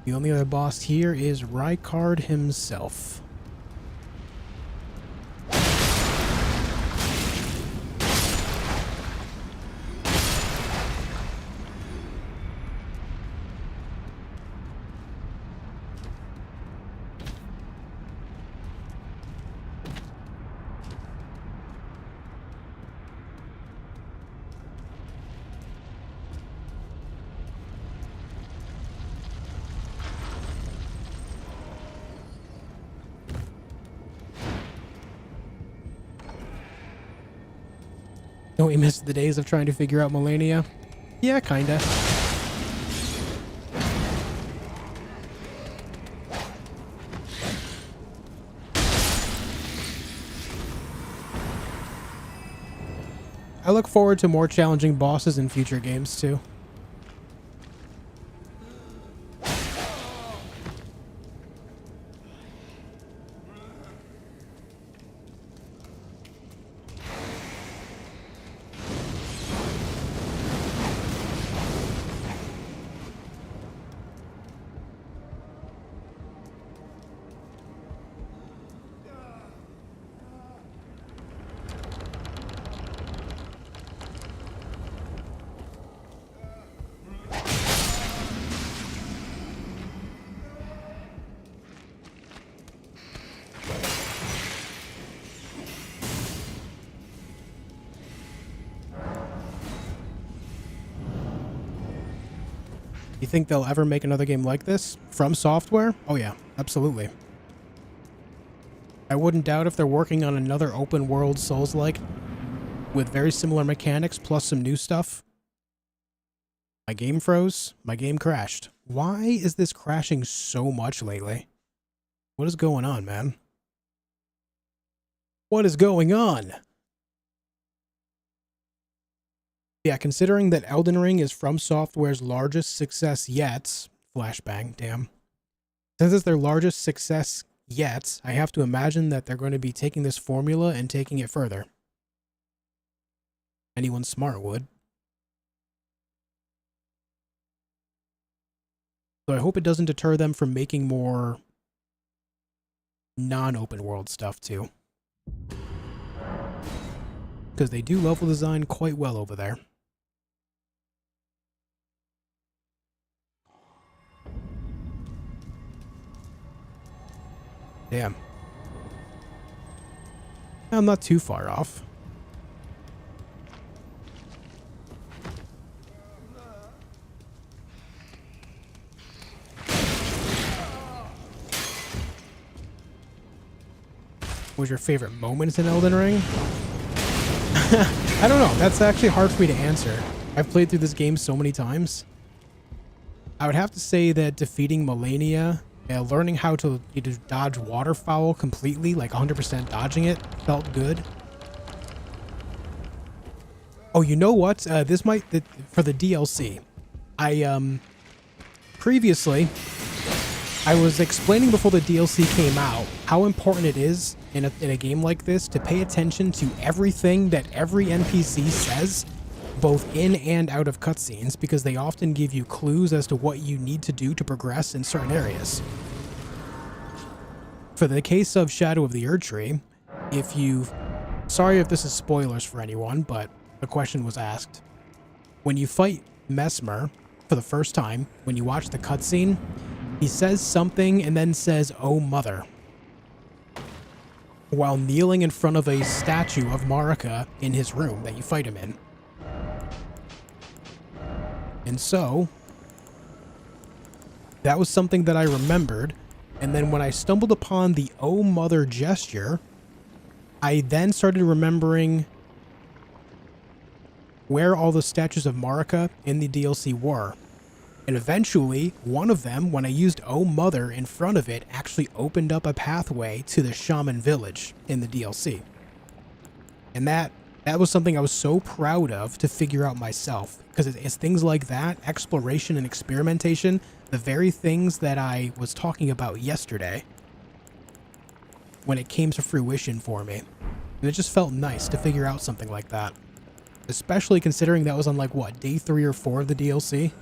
[SPEAKER 1] The only other boss here is Reichard himself. Don't we miss the days of trying to figure out Leyndell? Yeah, kinda. I look forward to more challenging bosses in future games, too. You think they'll ever make another game like this? From Software? Oh yeah, absolutely. I wouldn't doubt if they're working on another open world Souls-like with very similar mechanics plus some new stuff. My game froze. My game crashed. Why is this crashing so much lately? What is going on, man? What is going on? Yeah, considering that Elden Ring is From Software's largest success yet, flashbang, damn. Since it's their largest success yet, I have to imagine that they're going to be taking this formula and taking it further. Anyone smart would. So I hope it doesn't deter them from making more non-open world stuff too. Because they do level design quite well over there. Damn. I'm not too far off. What was your favorite moments in Elden Ring? I don't know. That's actually hard for me to answer. I've played through this game so many times. I would have to say that defeating Liurnia, learning how to dodge waterfowl completely, like 100% dodging it, felt good. Oh, you know what? This might, for the DLC. Previously, I was explaining before the DLC came out how important it is in a game like this to pay attention to everything that every NPC says, both in and out of cutscenes, because they often give you clues as to what you need to do to progress in certain areas. For the case of Shadow of the Erdtree, sorry if this is spoilers for anyone, but the question was asked. When you fight Mesmer for the first time, when you watch the cutscene, he says something and then says, "Oh mother," while kneeling in front of a statue of Marika in his room that you fight him in. And so, that was something that I remembered, and then when I stumbled upon the "Oh mother" gesture, I then started remembering where all the statues of Marika in the DLC were. And eventually, one of them, when I used "Oh mother" in front of it, actually opened up a pathway to the shaman village in the DLC. And that was something I was so proud of to figure out myself. Because it's things like that, exploration and experimentation, the very things that I was talking about yesterday, when it came to fruition for me. And it just felt nice to figure out something like that. Especially considering that was on, like, what, day 3 or 4 of the DLC?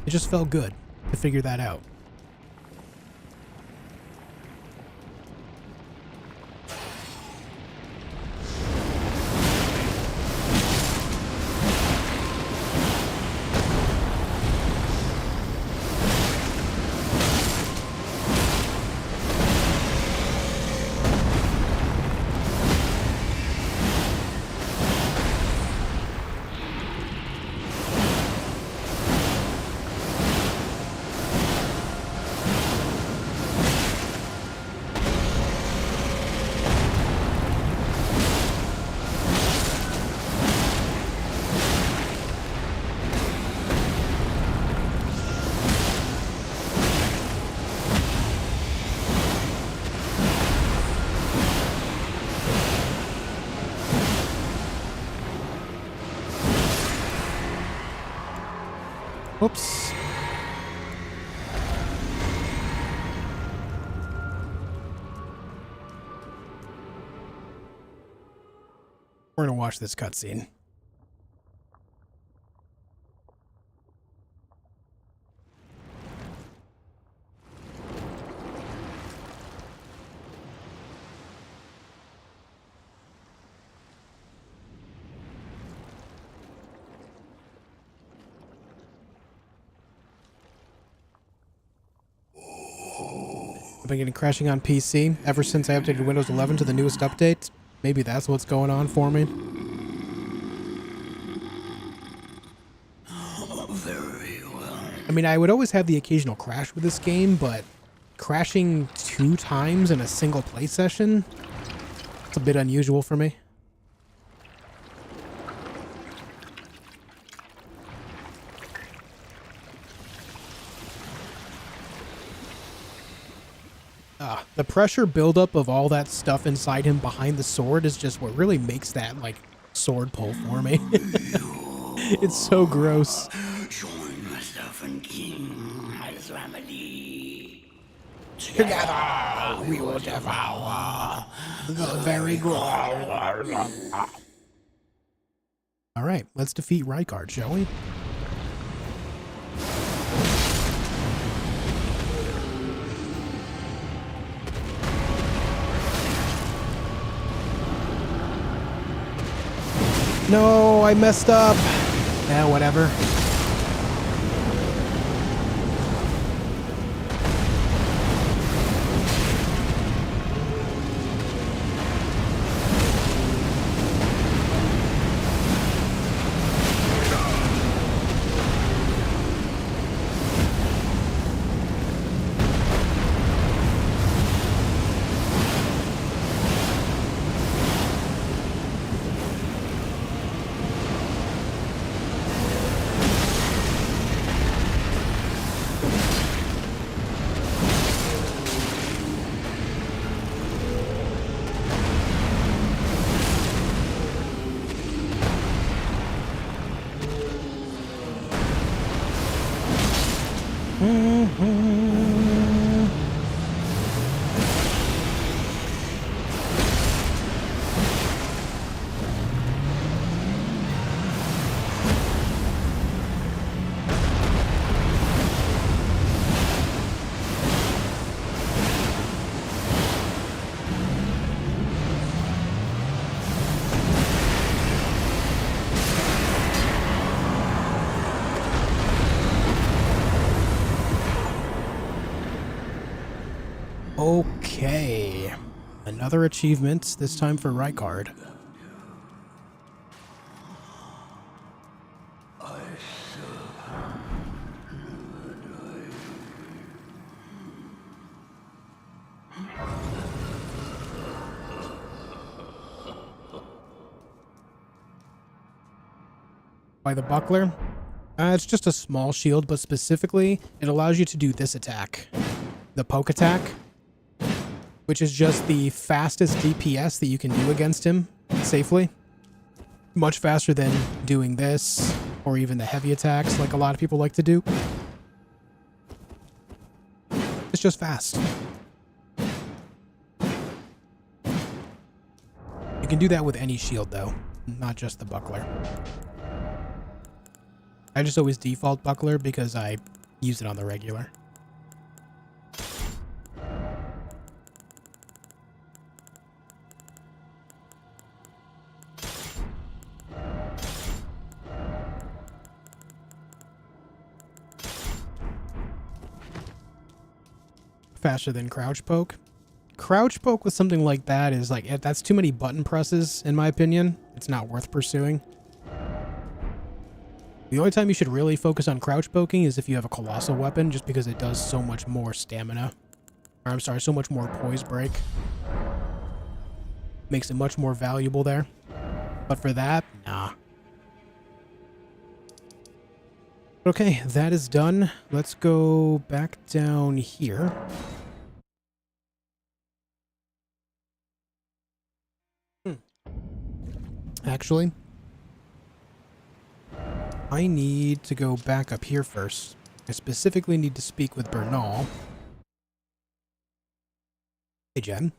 [SPEAKER 1] It just felt good to figure that out. Oops. We're gonna watch this cutscene. I've been getting crashing on PC ever since I updated Windows 11 to the newest update. Maybe that's what's going on for me.
[SPEAKER 5] Very well.
[SPEAKER 1] I mean, I would always have the occasional crash with this game, but crashing 2 times in a single play session, it's a bit unusual for me. The pressure buildup of all that stuff inside him behind the sword is just what really makes that, like, sword pull for me. It's so gross.
[SPEAKER 5] Join myself and King as family.
[SPEAKER 1] Together we will devour the very ground. All right, let's defeat Reichard, shall we? No, I messed up. Yeah, whatever. Okay, another achievement, this time for Reichard. By the buckler? It's just a small shield, but specifically, it allows you to do this attack. The poke attack. Which is just the fastest DPS that you can do against him safely. Much faster than doing this, or even the heavy attacks like a lot of people like to do. It's just fast. You can do that with any shield though, not just the buckler. I just always default buckler because I use it on the regular. Faster than crouch poke. Crouch poke with something like that is like, that's too many button presses, in my opinion. It's not worth pursuing. The only time you should really focus on crouch poking is if you have a colossal weapon, just because it does so much more stamina. Or I'm sorry, so much more poise break. Makes it much more valuable there. But for that, nah. Okay, that is done. Let's go back down here. Actually, I need to go back up here first. I specifically need to speak with Bernal. Hey, Jen.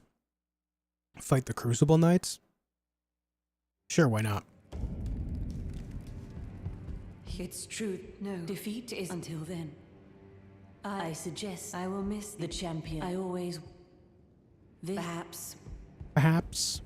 [SPEAKER 1] Fight the Crucible Knights? Sure, why not?
[SPEAKER 6] It's true. No, defeat is until then. I suggest I will miss the champion. I always... Perhaps.
[SPEAKER 1] Perhaps.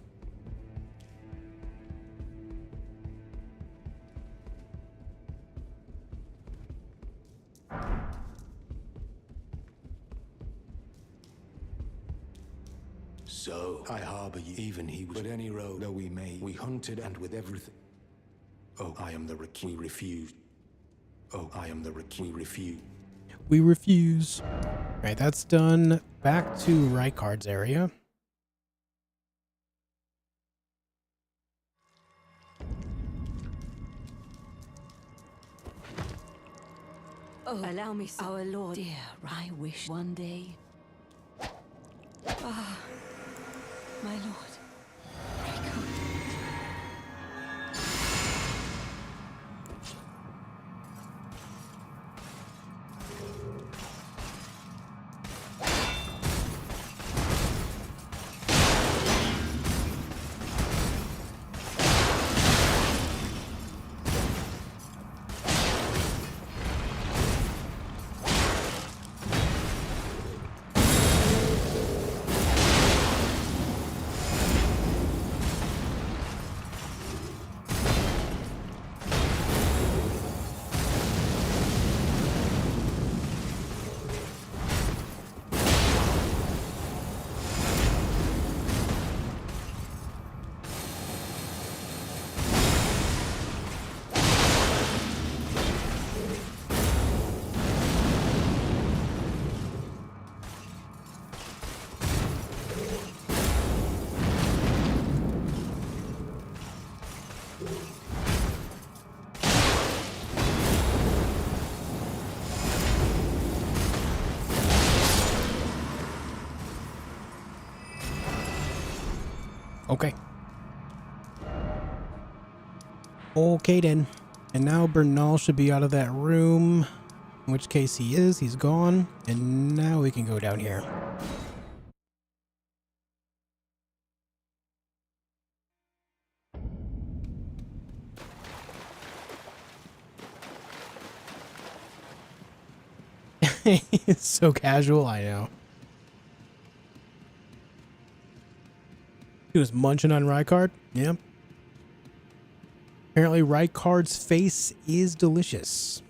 [SPEAKER 7] So, I harbor you, even he was. But any road that we made, we hunted and with everything. Oh, I am the we refused. Oh, I am the refuse.
[SPEAKER 1] We refuse. All right, that's done. Back to Reichard's area.
[SPEAKER 6] Oh, allow me, our Lord. Dear, I wish one day. Ah, my Lord. Reichard.
[SPEAKER 1] Okay. Okay then. And now Bernal should be out of that room. In which case he is. He's gone. And now we can go down here. It's so casual, I know. He was munching on Reichard. Yep. Apparently Reichard's face is delicious.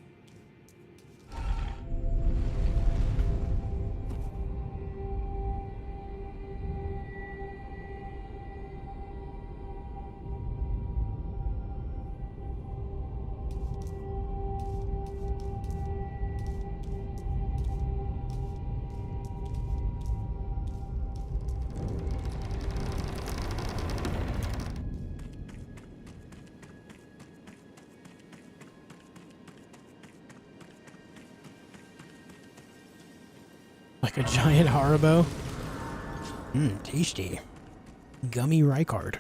[SPEAKER 1] Like a giant Haribo. Tasty. Gummy Reichard.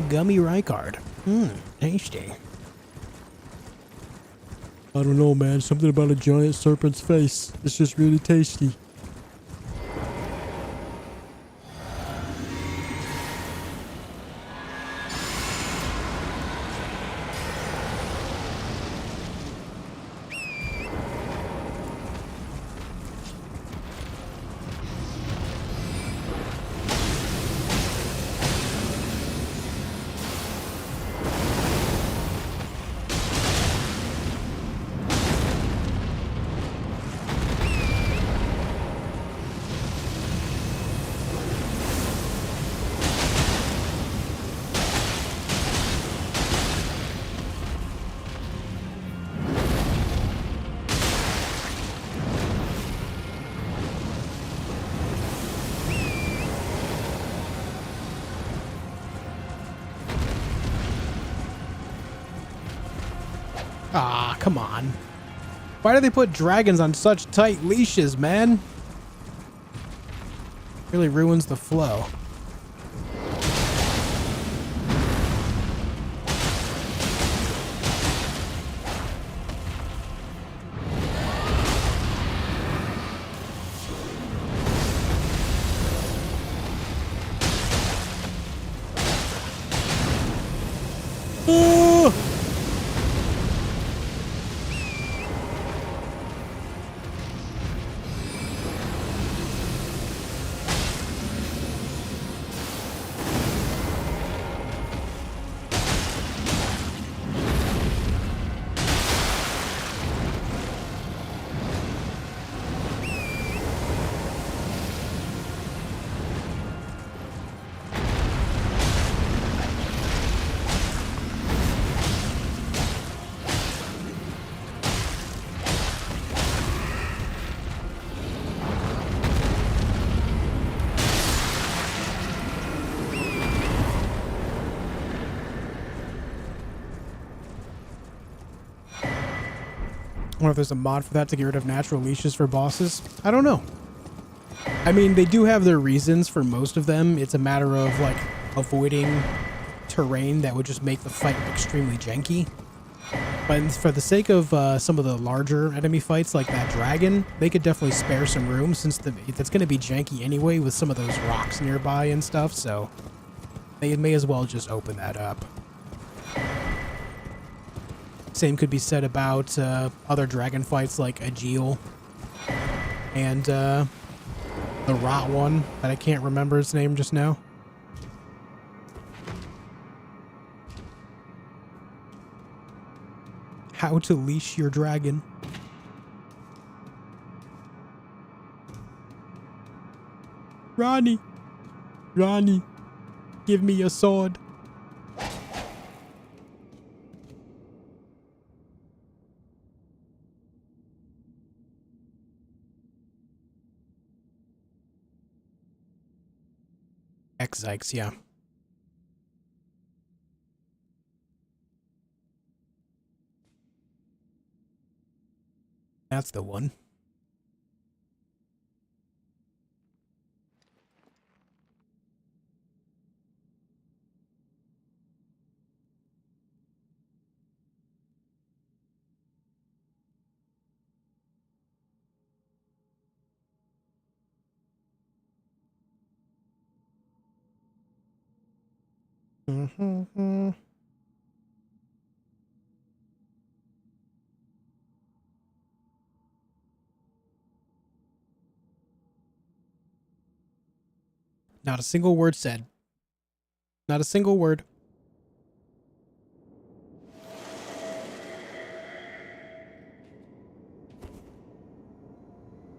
[SPEAKER 1] Gummy Reichard. Tasty.
[SPEAKER 4] I don't know, man. Something about a giant serpent's face. It's just really tasty.
[SPEAKER 1] Ah, come on. Why do they put dragons on such tight leashes, man? Really ruins the flow. Oh! wonder if there's a mod for that to get rid of natural leashes for bosses. I don't know. I mean, they do have their reasons for most of them. It's a matter of, like, avoiding terrain that would just make the fight extremely janky. But for the sake of some of the larger enemy fights, like that dragon, they could definitely spare some room since it's going to be janky anyway with some of those rocks nearby and stuff, so they may as well just open that up. Same could be said about other dragon fights like Aegil and the rot one that I can't remember its name just now. How to leash your dragon. Ronnie, give me your sword. X-Zykes, yeah. That's the one. Mm-hmm. Not a single word said. Not a single word.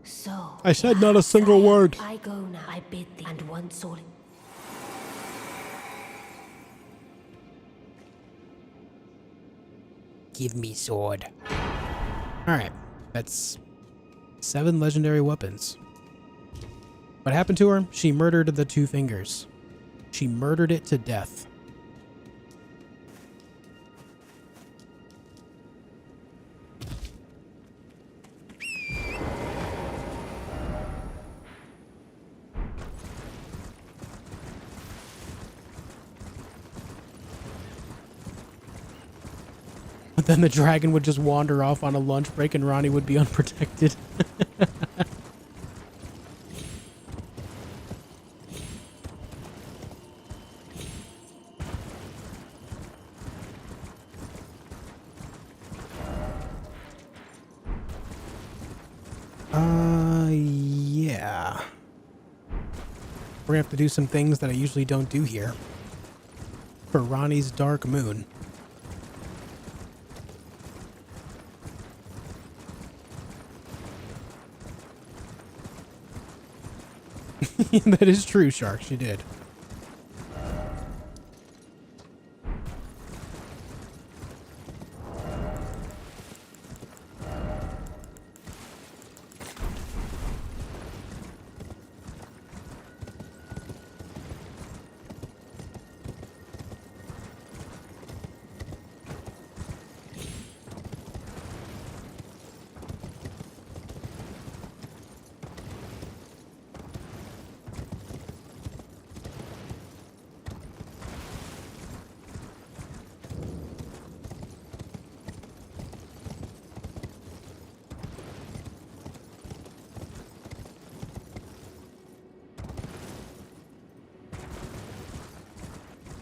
[SPEAKER 3] So
[SPEAKER 4] I said not a single word.
[SPEAKER 3] I go now. I bid thee, and once all.
[SPEAKER 1] Give me sword. Alright. That's 7 legendary weapons. What happened to her? She murdered the 2 fingers. She murdered it to death. But then the dragon would just wander off on a lunch break and Ronnie would be unprotected. Yeah. We're gonna have to do some things that I usually don't do here. For Ronnie's Dark Moon. That is true, Shark. She did.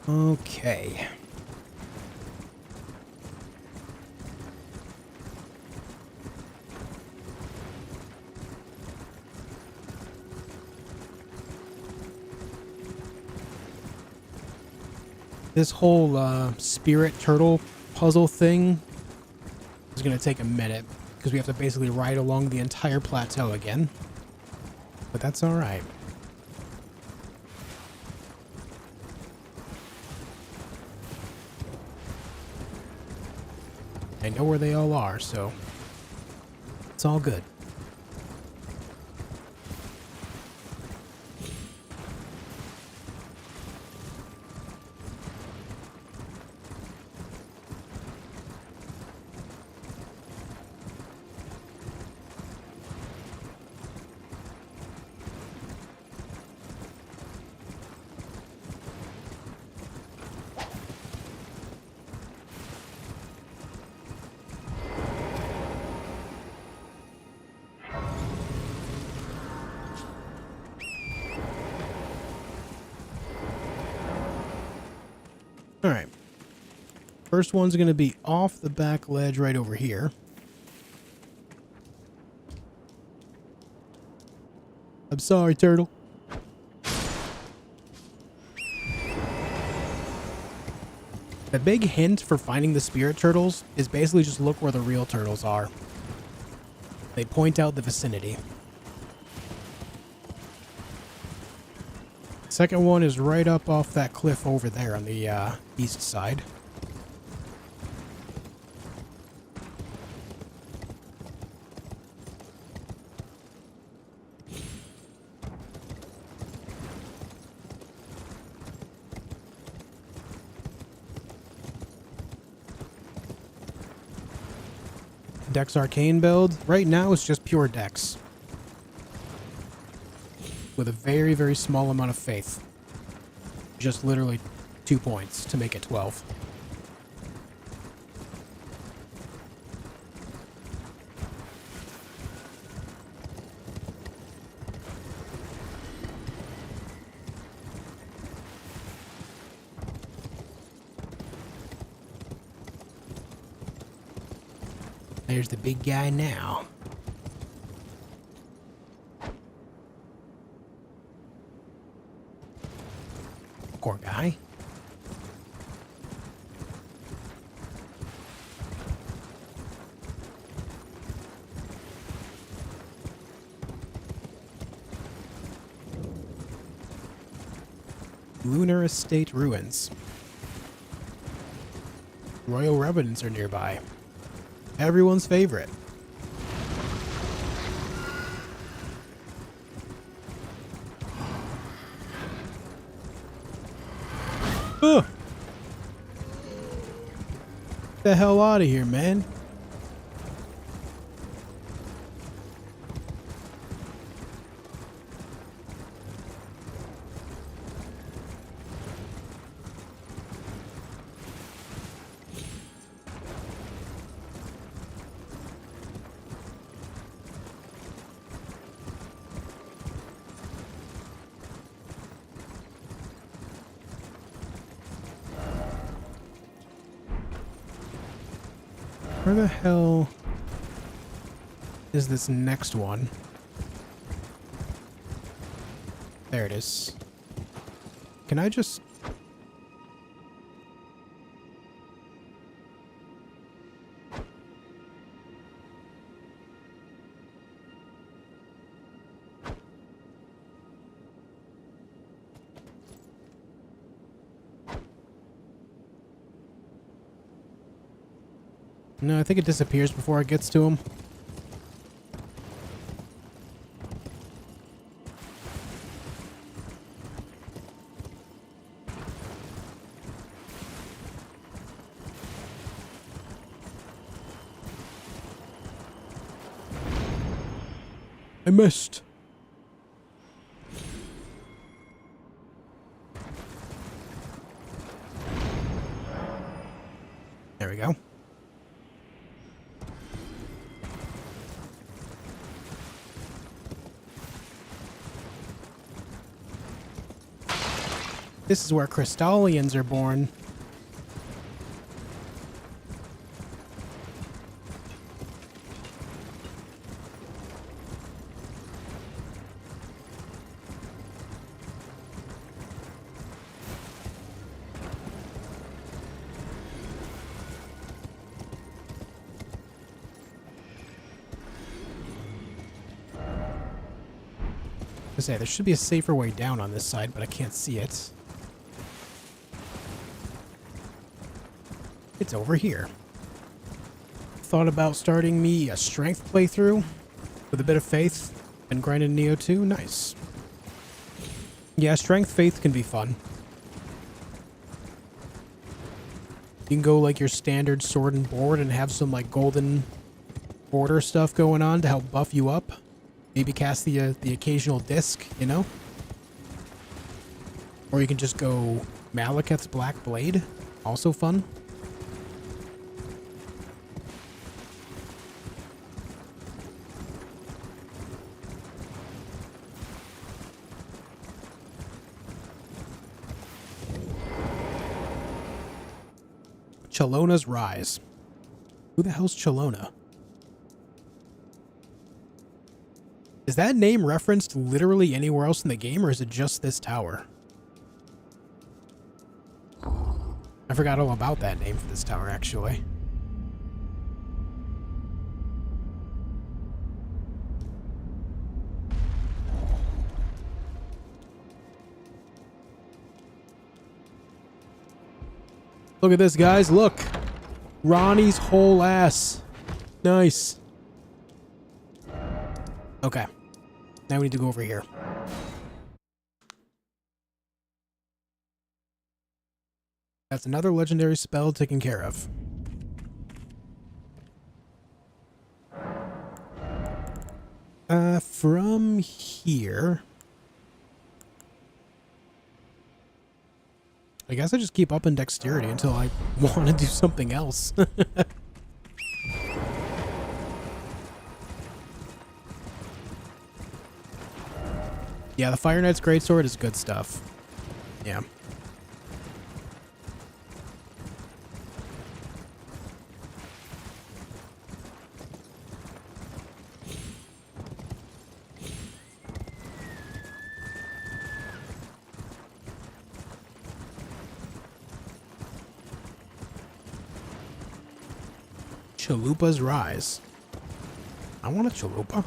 [SPEAKER 1] Okay. This whole spirit turtle puzzle thing is going to take a minute because we have to basically ride along the entire plateau again. But that's all right. I know where they all are, so it's all good. First one's going to be off the back ledge right over here. I'm sorry, turtle. The big hint for finding the spirit turtles is basically just look where the real turtles are. They point out the vicinity. Second one is right up off that cliff over there on the east side. Dex Arcane build. Right now it's just pure Dex. With a very, very small amount of faith. Just literally 2 points to make it 12. There's the big guy now. Poor guy. Lunar Estate ruins. Royal Revenants are nearby. Everyone's favorite. Ugh. Get the hell out of here, man. Where the hell is this next one? There it is. Can I just... No, I think it disappears before it gets to him. I missed. There we go. This is where Crystallians are born. I say there should be a safer way down on this side, but I can't see it. It's over here. Thought about starting me a strength playthrough with a bit of faith and grinding Neo 2. Nice. Yeah, strength faith can be fun. You can go like your standard sword and board and have some like golden border stuff going on to help buff you up. Maybe cast the occasional disc, you know? Or you can just go Malekith's Black Blade. Also fun. Chalona's Rise. Who the hell's Chalona? Is that name referenced literally anywhere else in the game, or is it just this tower? I forgot all about that name for this tower, actually. Look at this, guys. Look. Ronnie's whole ass. Nice. Okay. Now we need to go over here. That's another legendary spell taken care of. From here... I guess I just keep up in dexterity until I want to do something else. Yeah, the Fire Knight's Greatsword is good stuff. Yeah. Chalupa's Rise. I want a chalupa.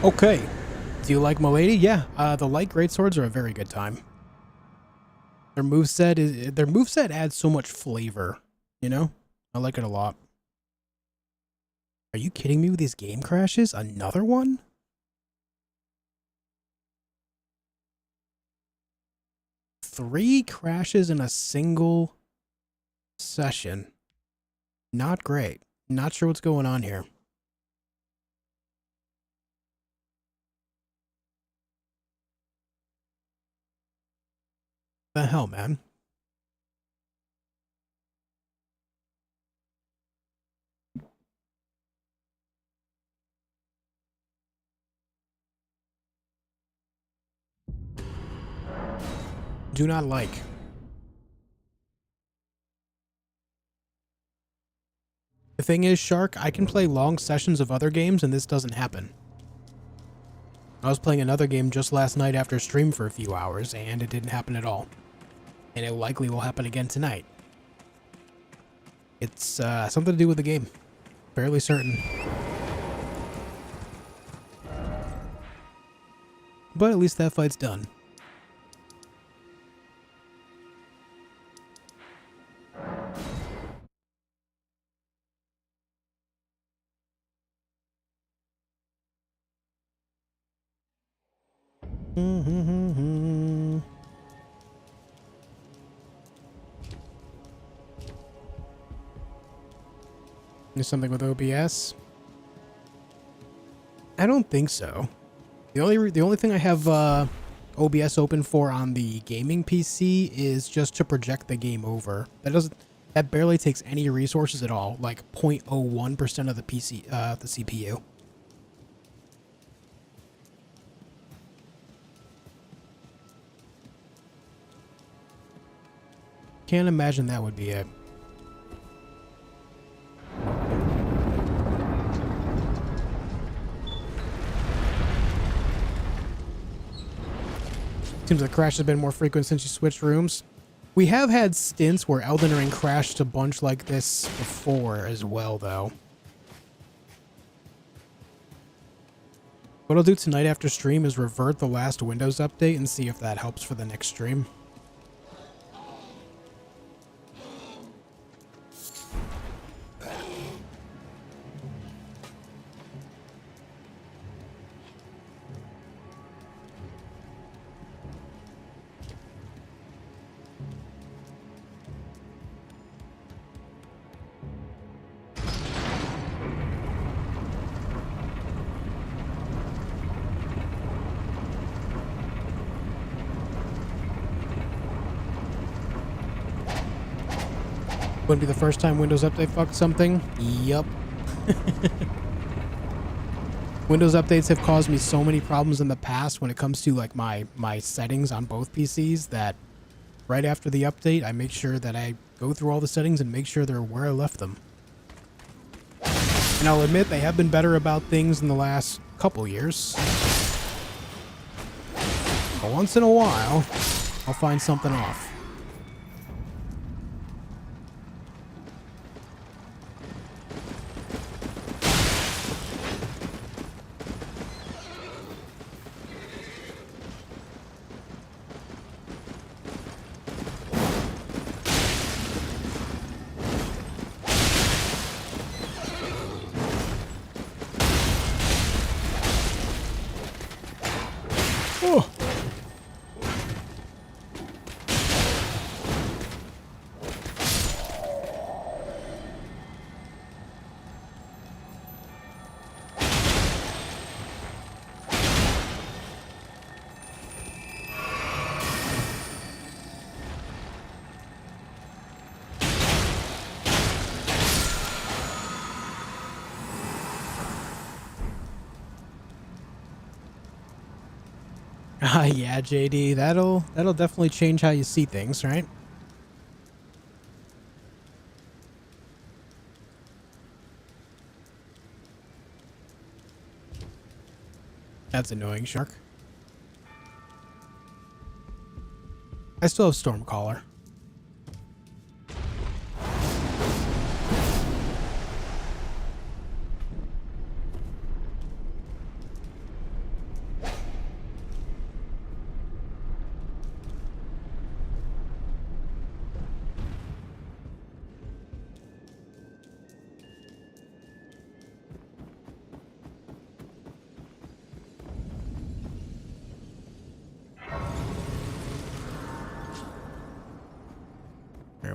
[SPEAKER 1] Okay. Do you like Milady? Yeah, the light greatswords are a very good time. Their moveset adds so much flavor, you know? I like it a lot. Are you kidding me with these game crashes? Another one? Three crashes in a single session. Not great. Not sure what's going on here. The hell, man? Do not like. The thing is, Shark, I can play long sessions of other games and this doesn't happen. I was playing another game just last night after stream for a few hours and it didn't happen at all. And it likely will happen again tonight. It's something to do with the game. Fairly certain. But at least that fight's done. There's something with OBS? I don't think so. The only thing I have OBS open for on the gaming PC is just to project the game over. That barely takes any resources at all, like 0.01% of the PC the CPU. Can't imagine that would be it. Seems like crash has been more frequent since you switched rooms. We have had stints where Elden Ring crashed a bunch like this before as well, though. What I'll do tonight after stream is revert the last Windows update and see if that helps for the next stream. Wouldn't be the first time Windows Update fucked something. Yup. Windows updates have caused me so many problems in the past when it comes to like my settings on both PCs that right after the update, I make sure that I go through all the settings and make sure they're where I left them. And I'll admit they have been better about things in the last couple years. But once in a while, I'll find something off. Yeah, JD, that'll definitely change how you see things, right? That's annoying, Shark. I still have Stormcaller.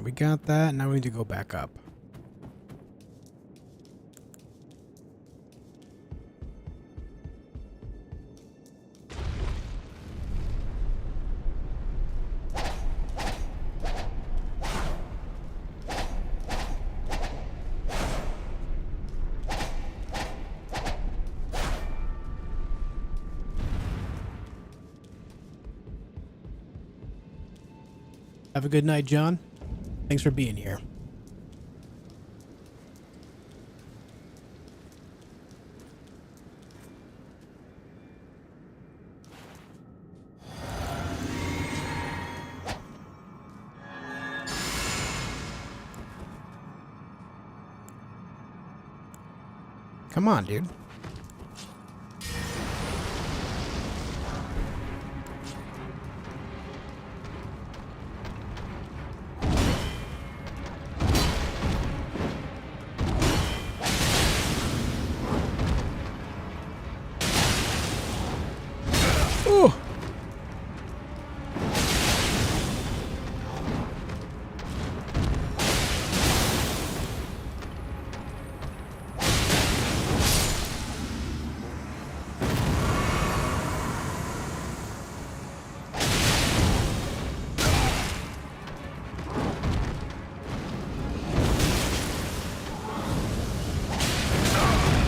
[SPEAKER 1] We got that. Now we need to go back up. Have a good night, John. Thanks for being here. Come on, dude. Oh.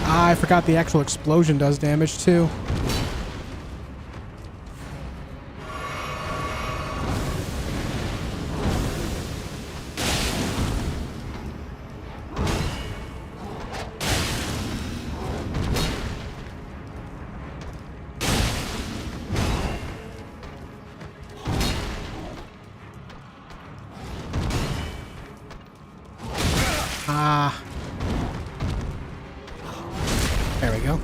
[SPEAKER 1] I forgot the actual explosion does damage too. Ah. There we go.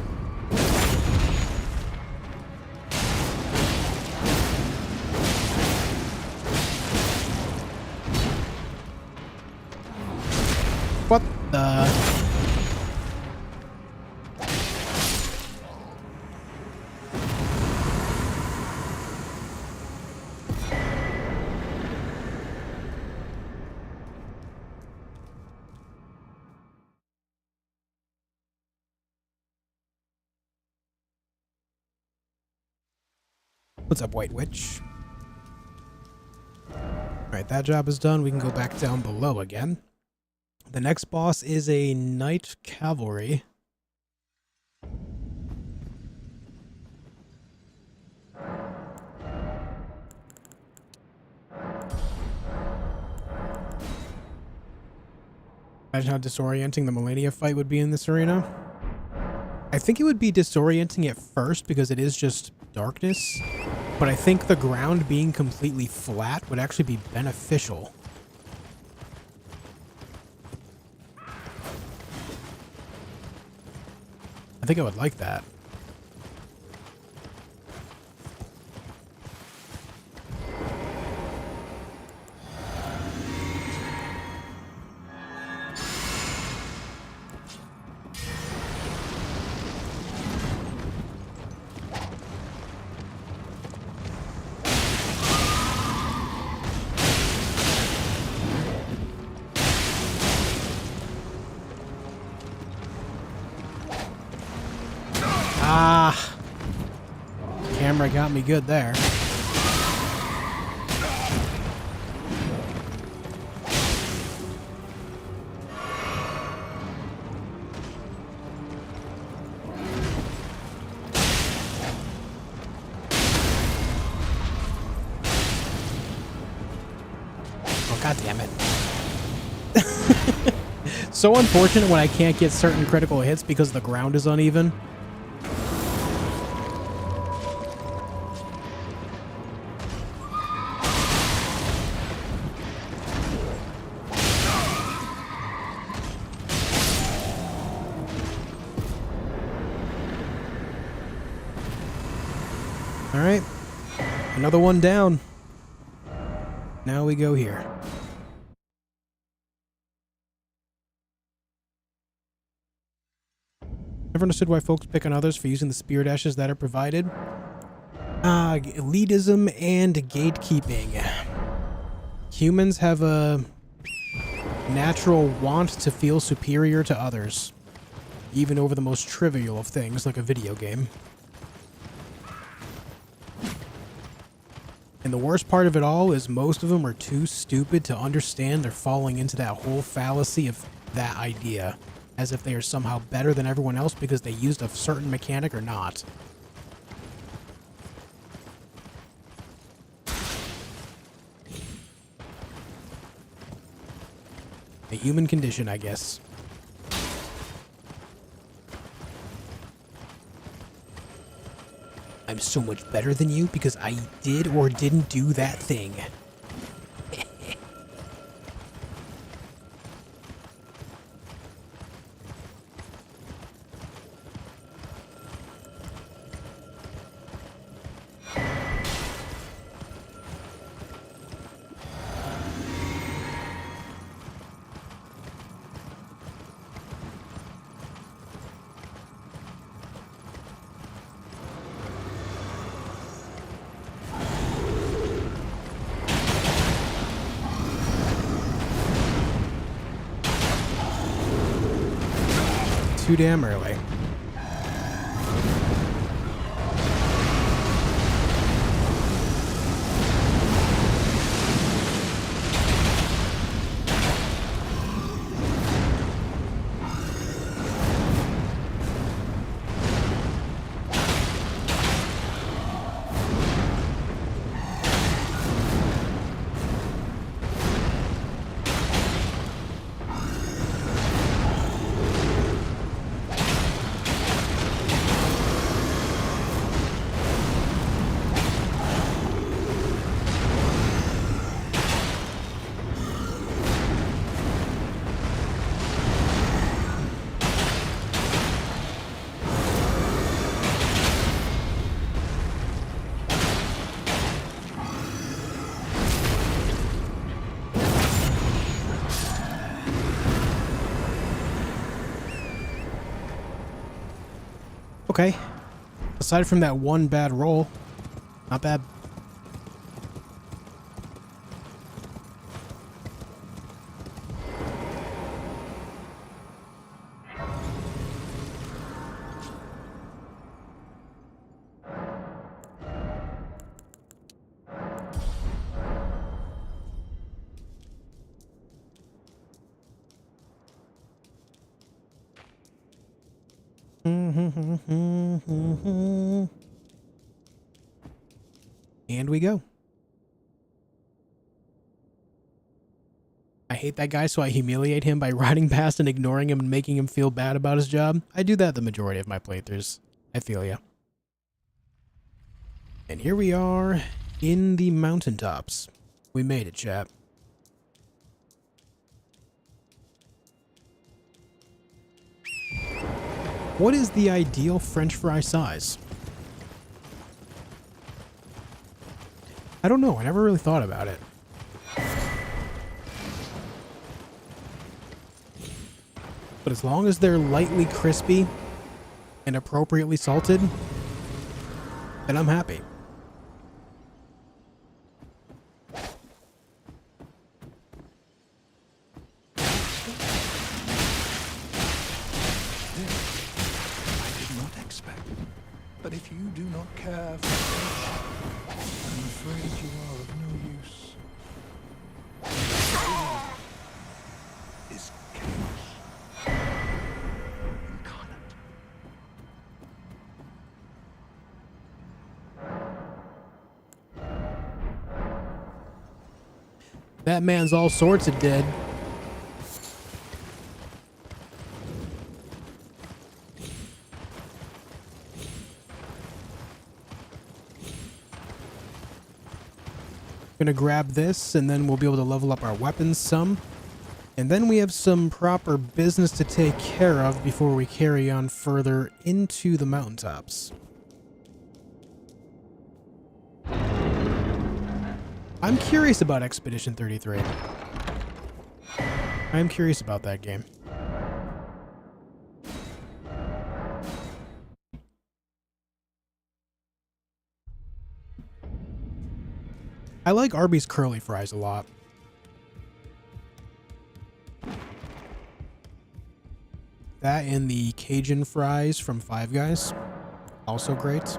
[SPEAKER 1] What the? What's up, White Witch? Alright, that job is done. We can go back down below again. The next boss is a Knight Cavalry. Imagine how disorienting the Millennia fight would be in this arena. I think it would be disorienting at first because it is just darkness, but I think the ground being completely flat would actually be beneficial. I think I would like that. Ah, camera got me good there. Oh, God damn it. So unfortunate when I can't get certain critical hits because the ground is uneven. All right, another one down. Now we go here. Never understood why folks pick on others for using the spirit ashes that are provided. Elitism and gatekeeping. Humans have a natural want to feel superior to others, even over the most trivial of things like a video game. And the worst part of it all is most of them are too stupid to understand they're falling into that whole fallacy of that idea, as if they are somehow better than everyone else because they used a certain mechanic or not. The human condition, I guess. I'm so much better than you because I did or didn't do that thing. too damn early. Okay. Aside from that one bad roll, not bad. And we go. I hate that guy, so I humiliate him by riding past and ignoring him and making him feel bad about his job. I do that the majority of my playthroughs. I feel ya. And here we are in the mountaintops. We made it, chap. What is the ideal French fry size? I don't know. I never really thought about it. But as long as they're lightly crispy and appropriately salted, then I'm happy.
[SPEAKER 5] But if you do not care for fish, I'm afraid you are of no use. Is chaos incarnate.
[SPEAKER 1] That man's all sorts of dead. Gonna grab this and then we'll be able to level up our weapons some, and then we have some proper business to take care of before we carry on further into the mountaintops. I'm curious about Expedition 33. I'm curious about that game. I like Arby's curly fries a lot. That and the Cajun fries from Five Guys, also great.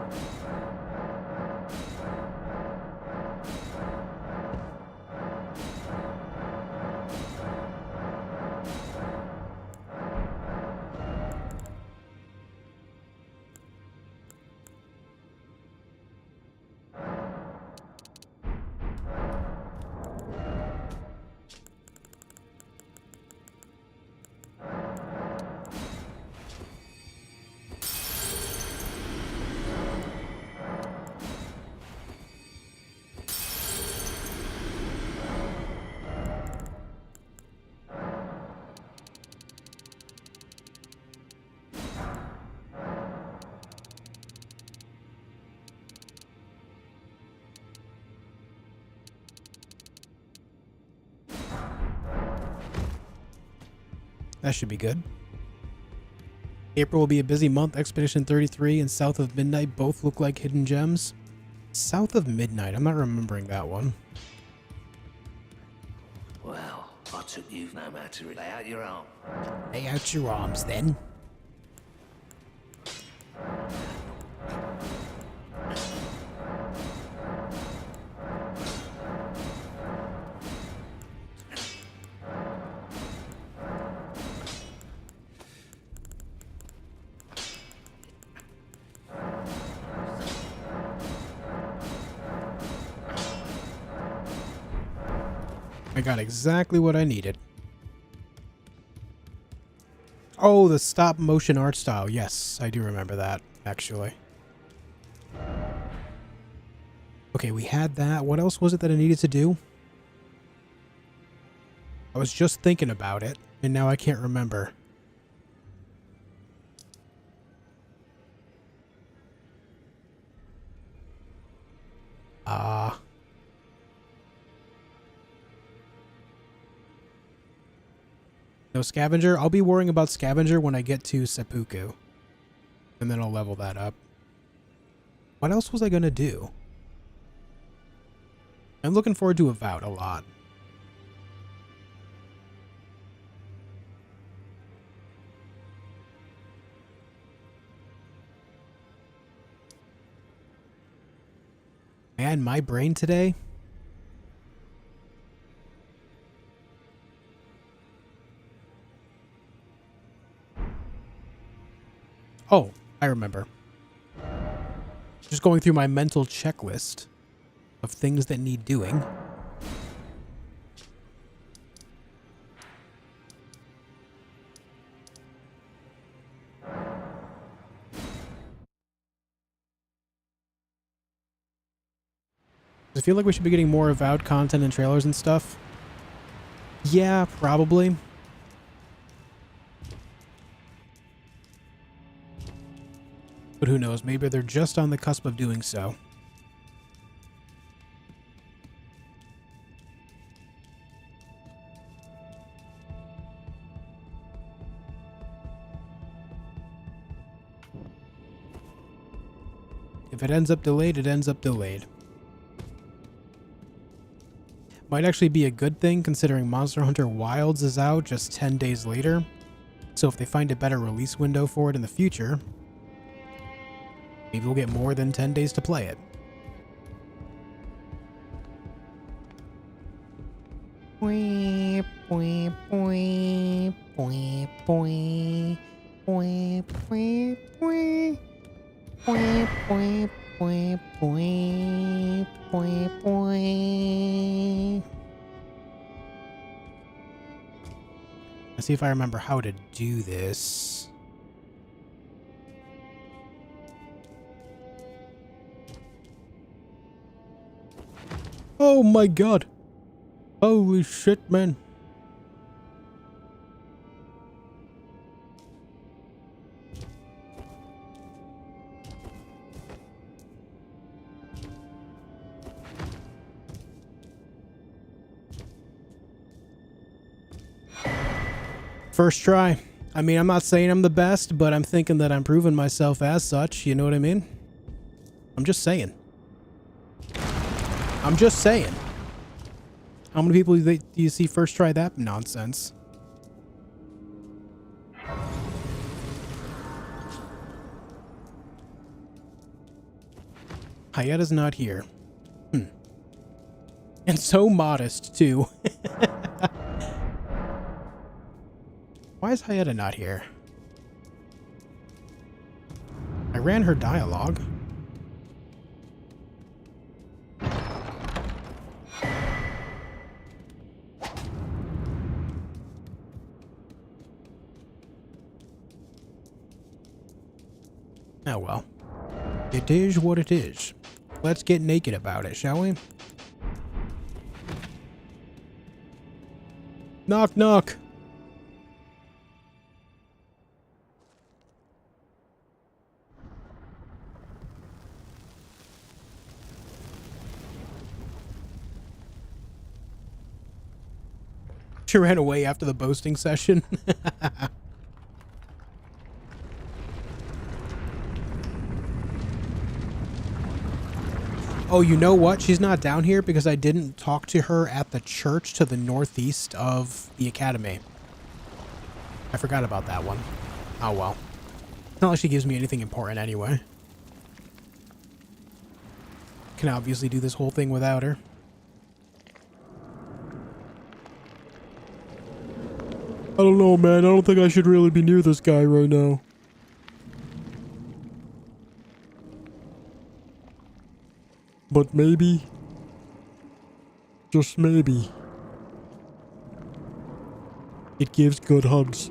[SPEAKER 1] That should be good. April will be a busy month. Expedition 33 and South of Midnight both look like hidden gems. South of Midnight, I'm not remembering that one.
[SPEAKER 5] Well, I took you no matter. Lay out your arm.
[SPEAKER 1] Lay out your arms then. I got exactly what I needed. Oh, the stop motion art style. Yes, I do remember that, actually. Okay, we had that. What else was it that I needed to do? I was just thinking about it, and now I can't remember. No scavenger? I'll be worrying about scavenger when I get to seppuku. And then I'll level that up. What else was I going to do? I'm looking forward to Avowed a lot. Man, my brain today. Oh, I remember. Just going through my mental checklist of things that need doing. I feel like we should be getting more Avowed content and trailers and stuff. Yeah, probably. But who knows, maybe they're just on the cusp of doing so. If it ends up delayed, it ends up delayed. Might actually be a good thing considering Monster Hunter Wilds is out just 10 days later. So if they find a better release window for it in the future, maybe we'll get more than 10 days to play it. Let's see if I remember how to do this. Oh my god. Holy shit, man. First try. I mean, I'm not saying I'm the best, but I'm thinking that I'm proving myself as such. You know what I mean? I'm just saying. I'm just saying. How many people do you see first try that nonsense? Hayata's not here. And so modest, too. Why is Hayata not here? I ran her dialogue. Oh well. It is what it is. Let's get naked about it, shall we? Knock, knock. She ran away after the boasting session. Oh, you know what? She's not down here because I didn't talk to her at the church to the northeast of the academy. I forgot about that one. Oh well. Not like she gives me anything important anyway. Can obviously do this whole thing without her.
[SPEAKER 4] I don't know, man. I don't think I should really be near this guy right now. But maybe, just maybe, it gives good hugs.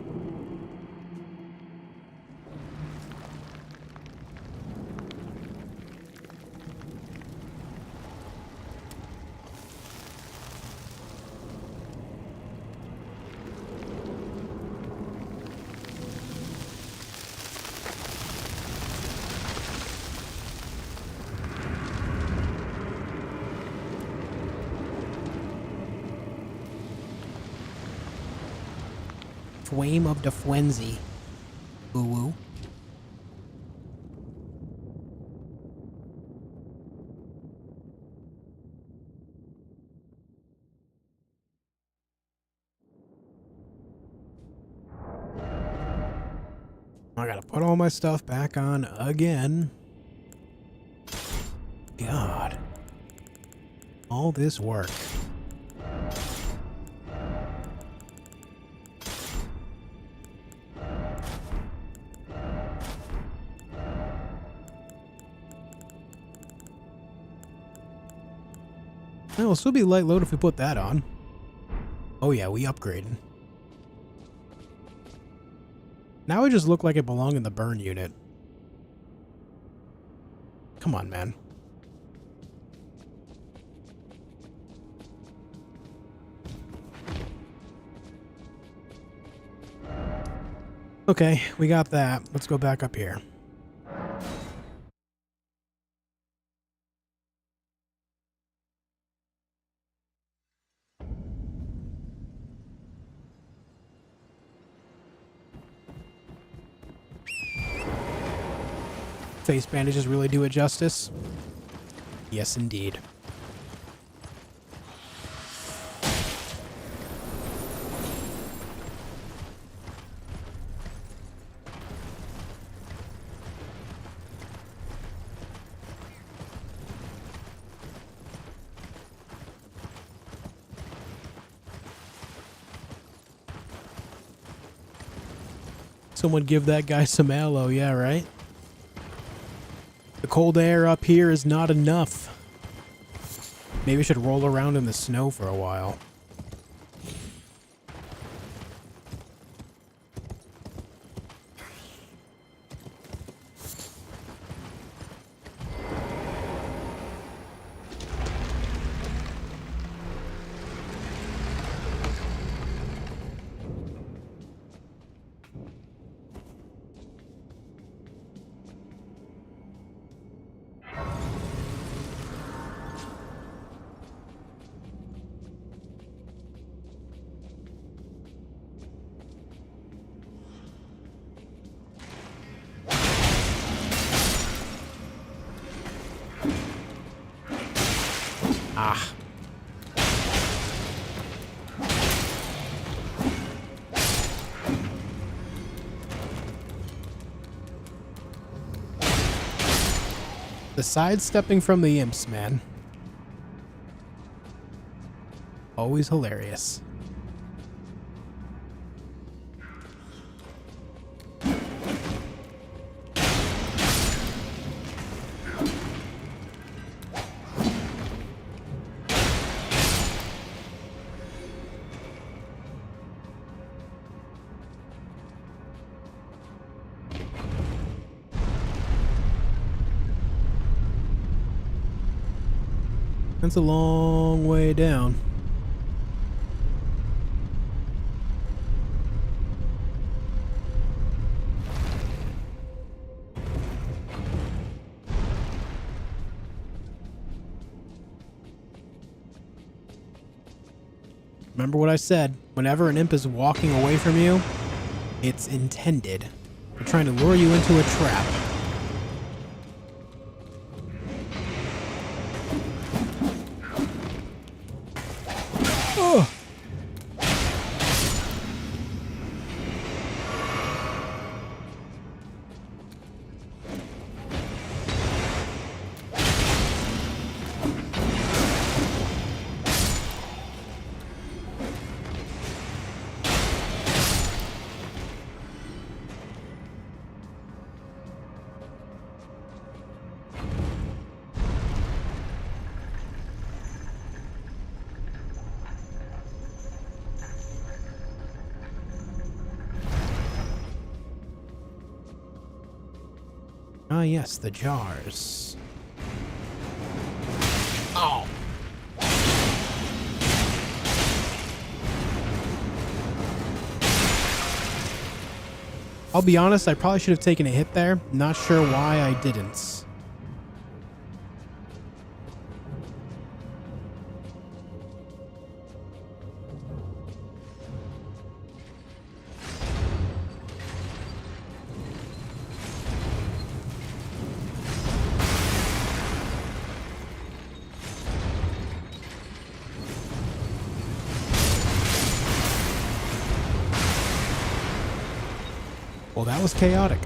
[SPEAKER 1] Flame of the Frenzy. Woo woo. I gotta put all my stuff back on again. God. All this work. It'll still be light load if we put that on. Oh yeah, we upgraded. Now I just look like it belonged in the burn unit. Come on, man. Okay, we got that. Let's go back up here. Face bandages really do it justice. Yes, indeed. Someone give that guy some aloe, yeah, right? The cold air up here is not enough. Maybe I should roll around in the snow for a while. Ah. The sidestepping from the imps, man. Always hilarious. That's a long way down. Remember what I said. Whenever an imp is walking away from you, it's intended. They're trying to lure you into a trap. Ah, yes, the jars. Oh! I'll be honest, I probably should have taken a hit there. Not sure why I didn't. Well, that was chaotic.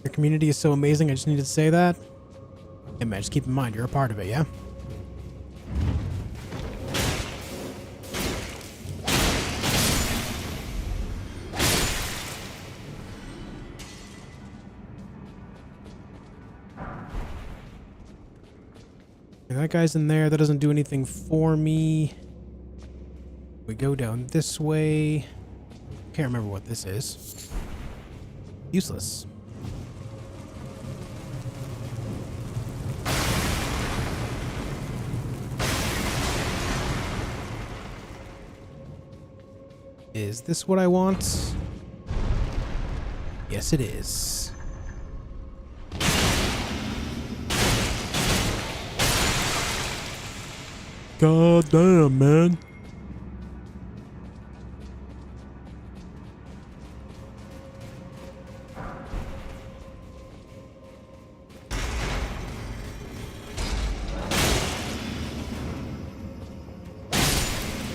[SPEAKER 1] Your community is so amazing, I just needed to say that. Hey man, just keep in mind, you're a part of it, yeah? That guy's in there. That doesn't do anything for me. We go down this way. Can't remember what this is. Useless. Is this what I want? Yes, it is.
[SPEAKER 4] God damn, man.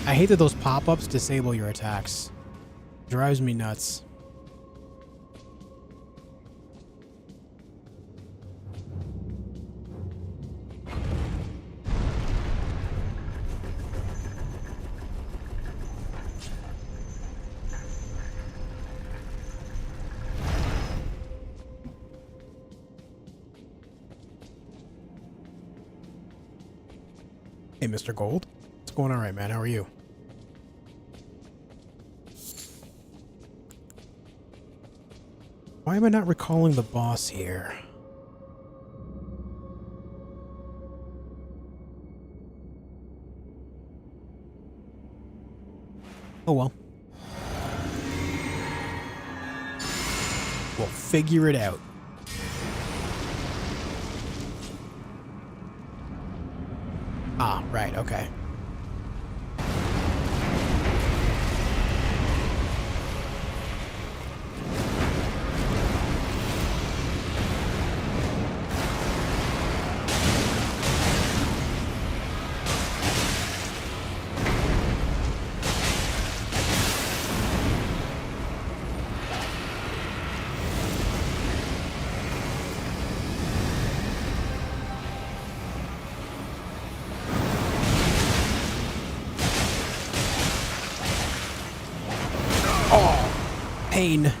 [SPEAKER 1] I hate that those pop-ups disable your attacks. Drives me nuts. Hey, Mr. Gold. What's going on, right, man? How are you? Why am I not recalling the boss here? Oh well. We'll figure it out. Ah, right, okay. Pain.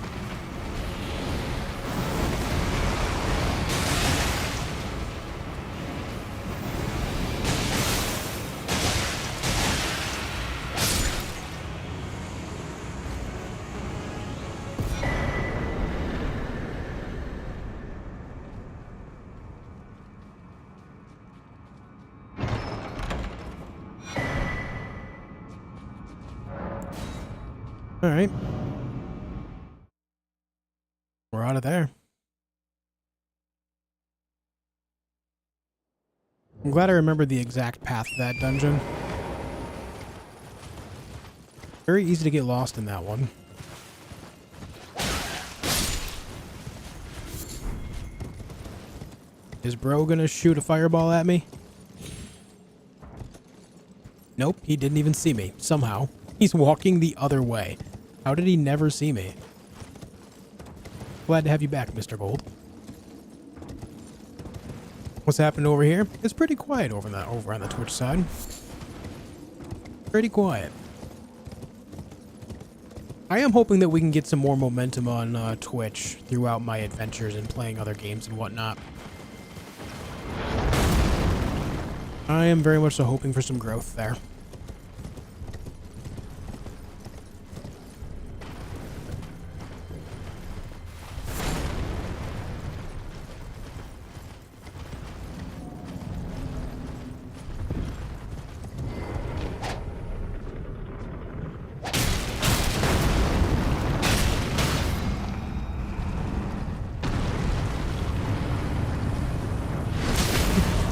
[SPEAKER 1] All right. We're out of there. I'm glad I remembered the exact path to that dungeon. Very easy to get lost in that one. Is bro gonna shoot a fireball at me? Nope, he didn't even see me. Somehow. He's walking the other way. How did he never see me? Glad to have you back, Mr. Gold. What's happening over here? It's pretty quiet over on the Twitch side. Pretty quiet. I am hoping that we can get some more momentum on Twitch throughout my adventures and playing other games and whatnot. I am very much so hoping for some growth there.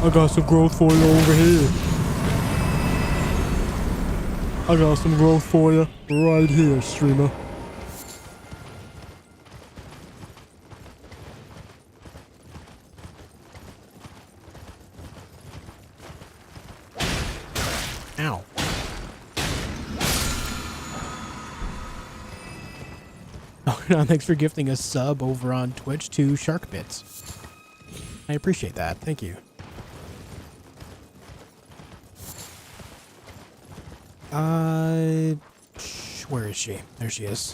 [SPEAKER 4] I got some growth for you over here. I got some growth for you right here, streamer.
[SPEAKER 1] Ow. Oh, thanks for gifting a sub over on Twitch to Shark Bits. I appreciate that. Thank you. Where is she? There she is.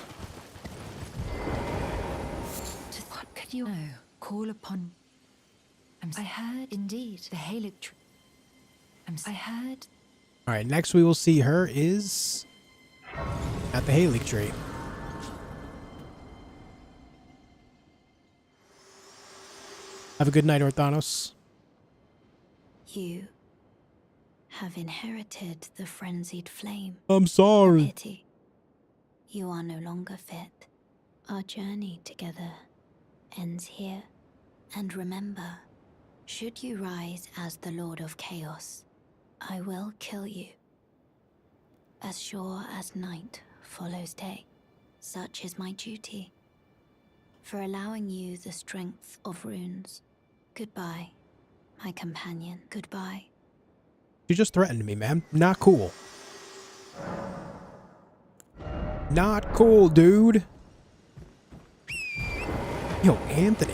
[SPEAKER 3] What could you call upon? I heard indeed the Lichdragon. I heard.
[SPEAKER 1] All right, next we will see her is at the Lichdragon. Have a good night, Orthanos.
[SPEAKER 3] You have inherited the frenzied flame.
[SPEAKER 4] I'm sorry.
[SPEAKER 3] Pity. You are no longer fit. Our journey together ends here. And remember, should you rise as the Lord of Chaos, I will kill you. As sure as night follows day, such is my duty. For allowing you the strength of runes. Goodbye, my companion. Goodbye.
[SPEAKER 1] You just threatened me, man. Not cool. Not cool, dude. Yo, Anthony,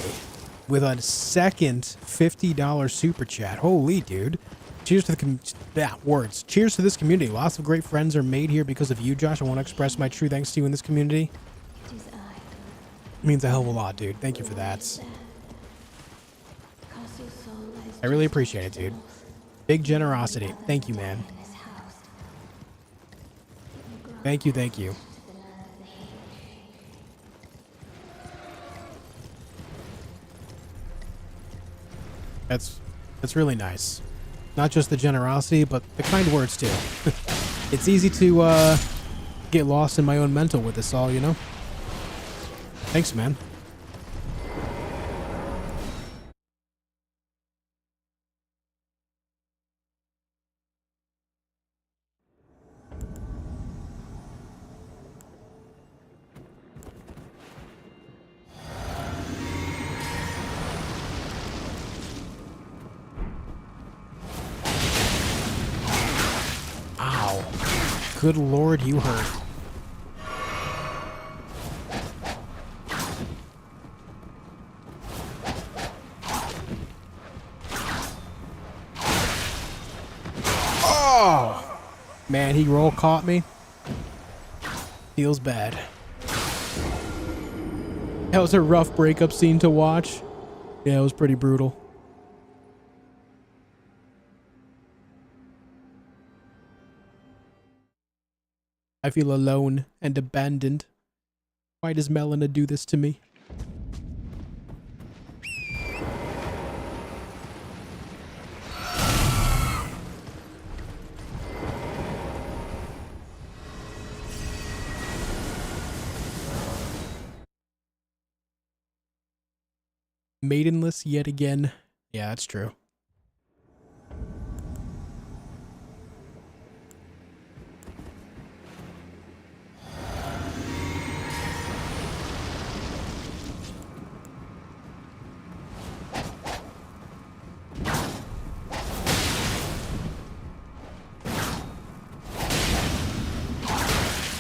[SPEAKER 1] with a second $50 super chat. Holy, dude. Cheers to the words. Cheers to this community. Lots of great friends are made here because of you, Josh. I want to express my true thanks to you in this community. It means a hell of a lot, dude. Thank you for that. I really appreciate it, dude. Big generosity. Thank you, man. Thank you, thank you. That's really nice. Not just the generosity, but the kind words too. It's easy to get lost in my own mental with this all, you know? Thanks, man. Good lord, you hurt. Oh! Man, he roll caught me. Feels bad. That was a rough breakup scene to watch. Yeah, it was pretty brutal. I feel alone and abandoned. Why does Melina do this to me? Maidenless yet again. Yeah, that's true.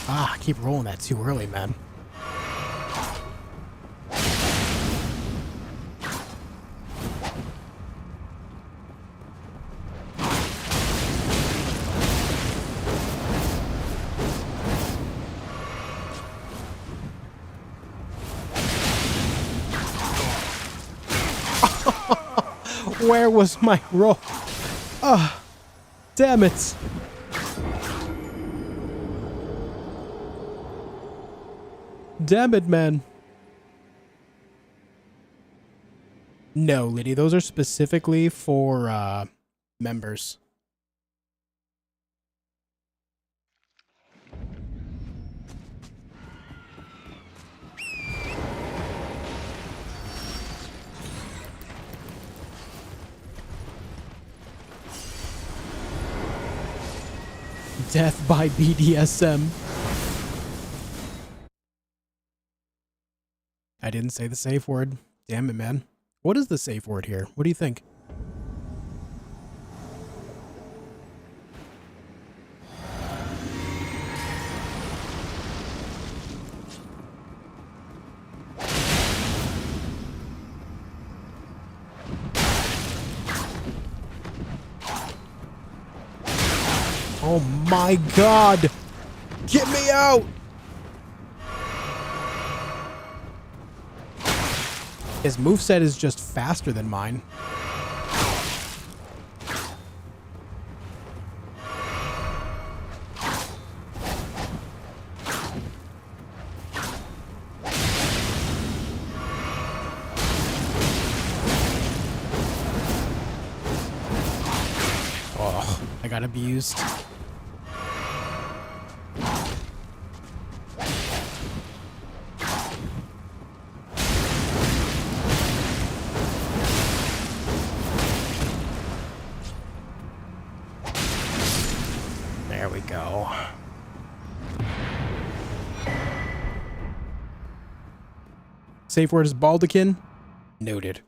[SPEAKER 1] I keep rolling that too early, man. Where was my roll? Damn it. Damn it, man. No, Liddy, those are specifically for members. Death by BDSM. I didn't say the safe word. Damn it, man. What is the safe word here? What do you think? Oh my god! Get me out! His moveset is just faster than mine. Oh, I got abused. There we go. Safe word is baldakin. Noted.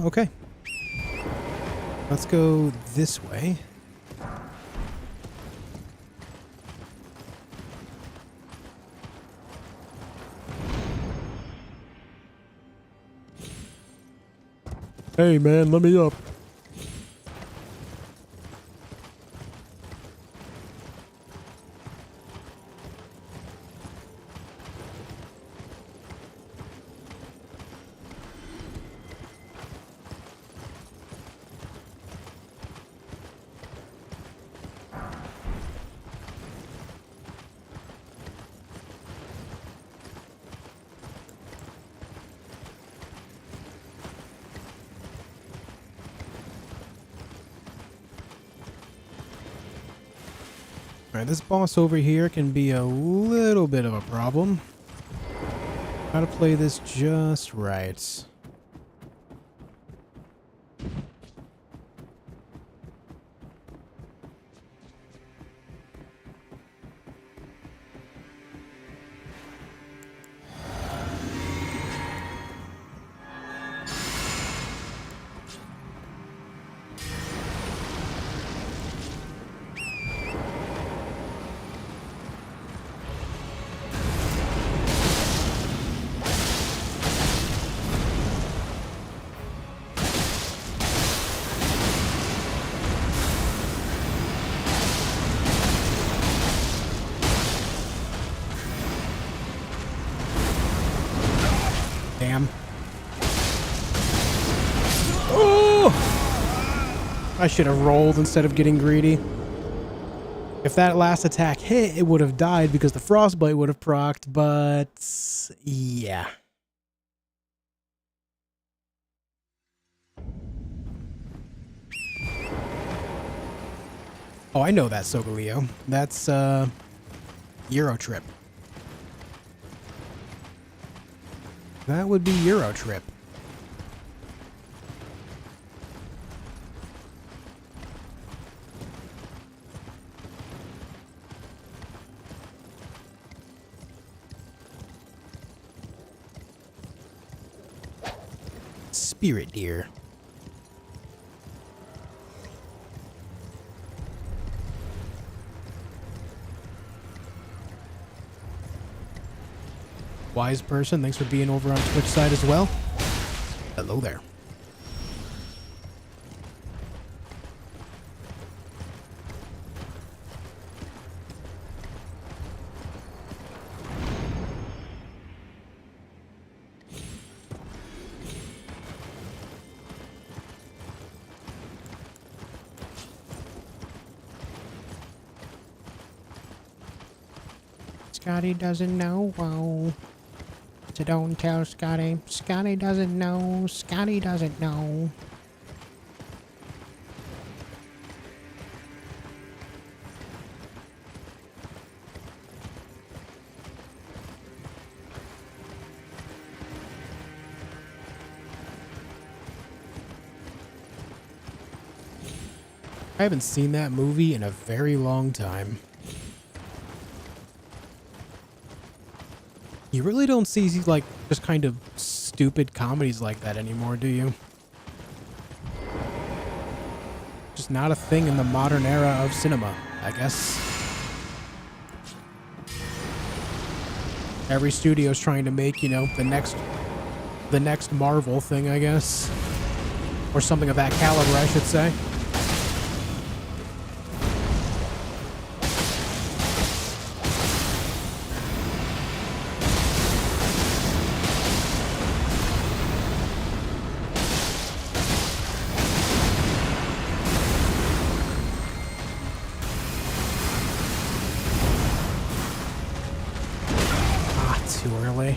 [SPEAKER 1] Okay. Let's go this way.
[SPEAKER 4] Hey man, let me up.
[SPEAKER 1] Alright, this boss over here can be a little bit of a problem. Gotta play this just right. Damn. Oh! I should have rolled instead of getting greedy. If that last attack hit, it would have died because the frostbite would have procced, but yeah. Oh, I know that, Sogaleo. That's Euro Trip. That would be Euro Trip. Spirit deer. Wise person, thanks for being over on Twitch side as well. Hello there. Scotty doesn't know. Whoa. So don't tell Scotty. Scotty doesn't know. Scotty doesn't know. I haven't seen that movie in a very long time. You really don't see, like, just kind of stupid comedies like that anymore, do you? Just not a thing in the modern era of cinema, I guess. Every studio's trying to make, you know, the next Marvel thing, I guess. Or something of that caliber, I should say. Too early.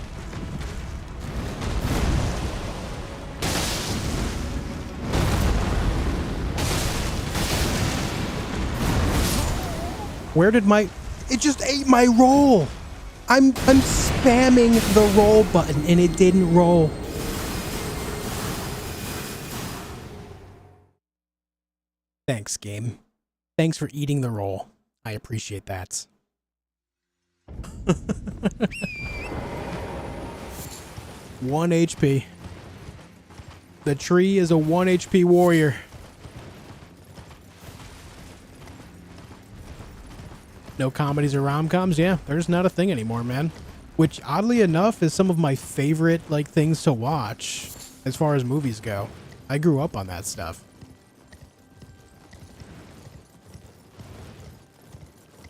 [SPEAKER 1] Where did my... It just ate my roll! I'm spamming the roll button and it didn't roll. Thanks, game. Thanks for eating the roll. I appreciate that. 1 HP. The tree is a 1 HP warrior. No comedies or rom-coms? Yeah, there's not a thing anymore, man. Which, oddly enough, is some of my favorite, like, things to watch as far as movies go. I grew up on that stuff.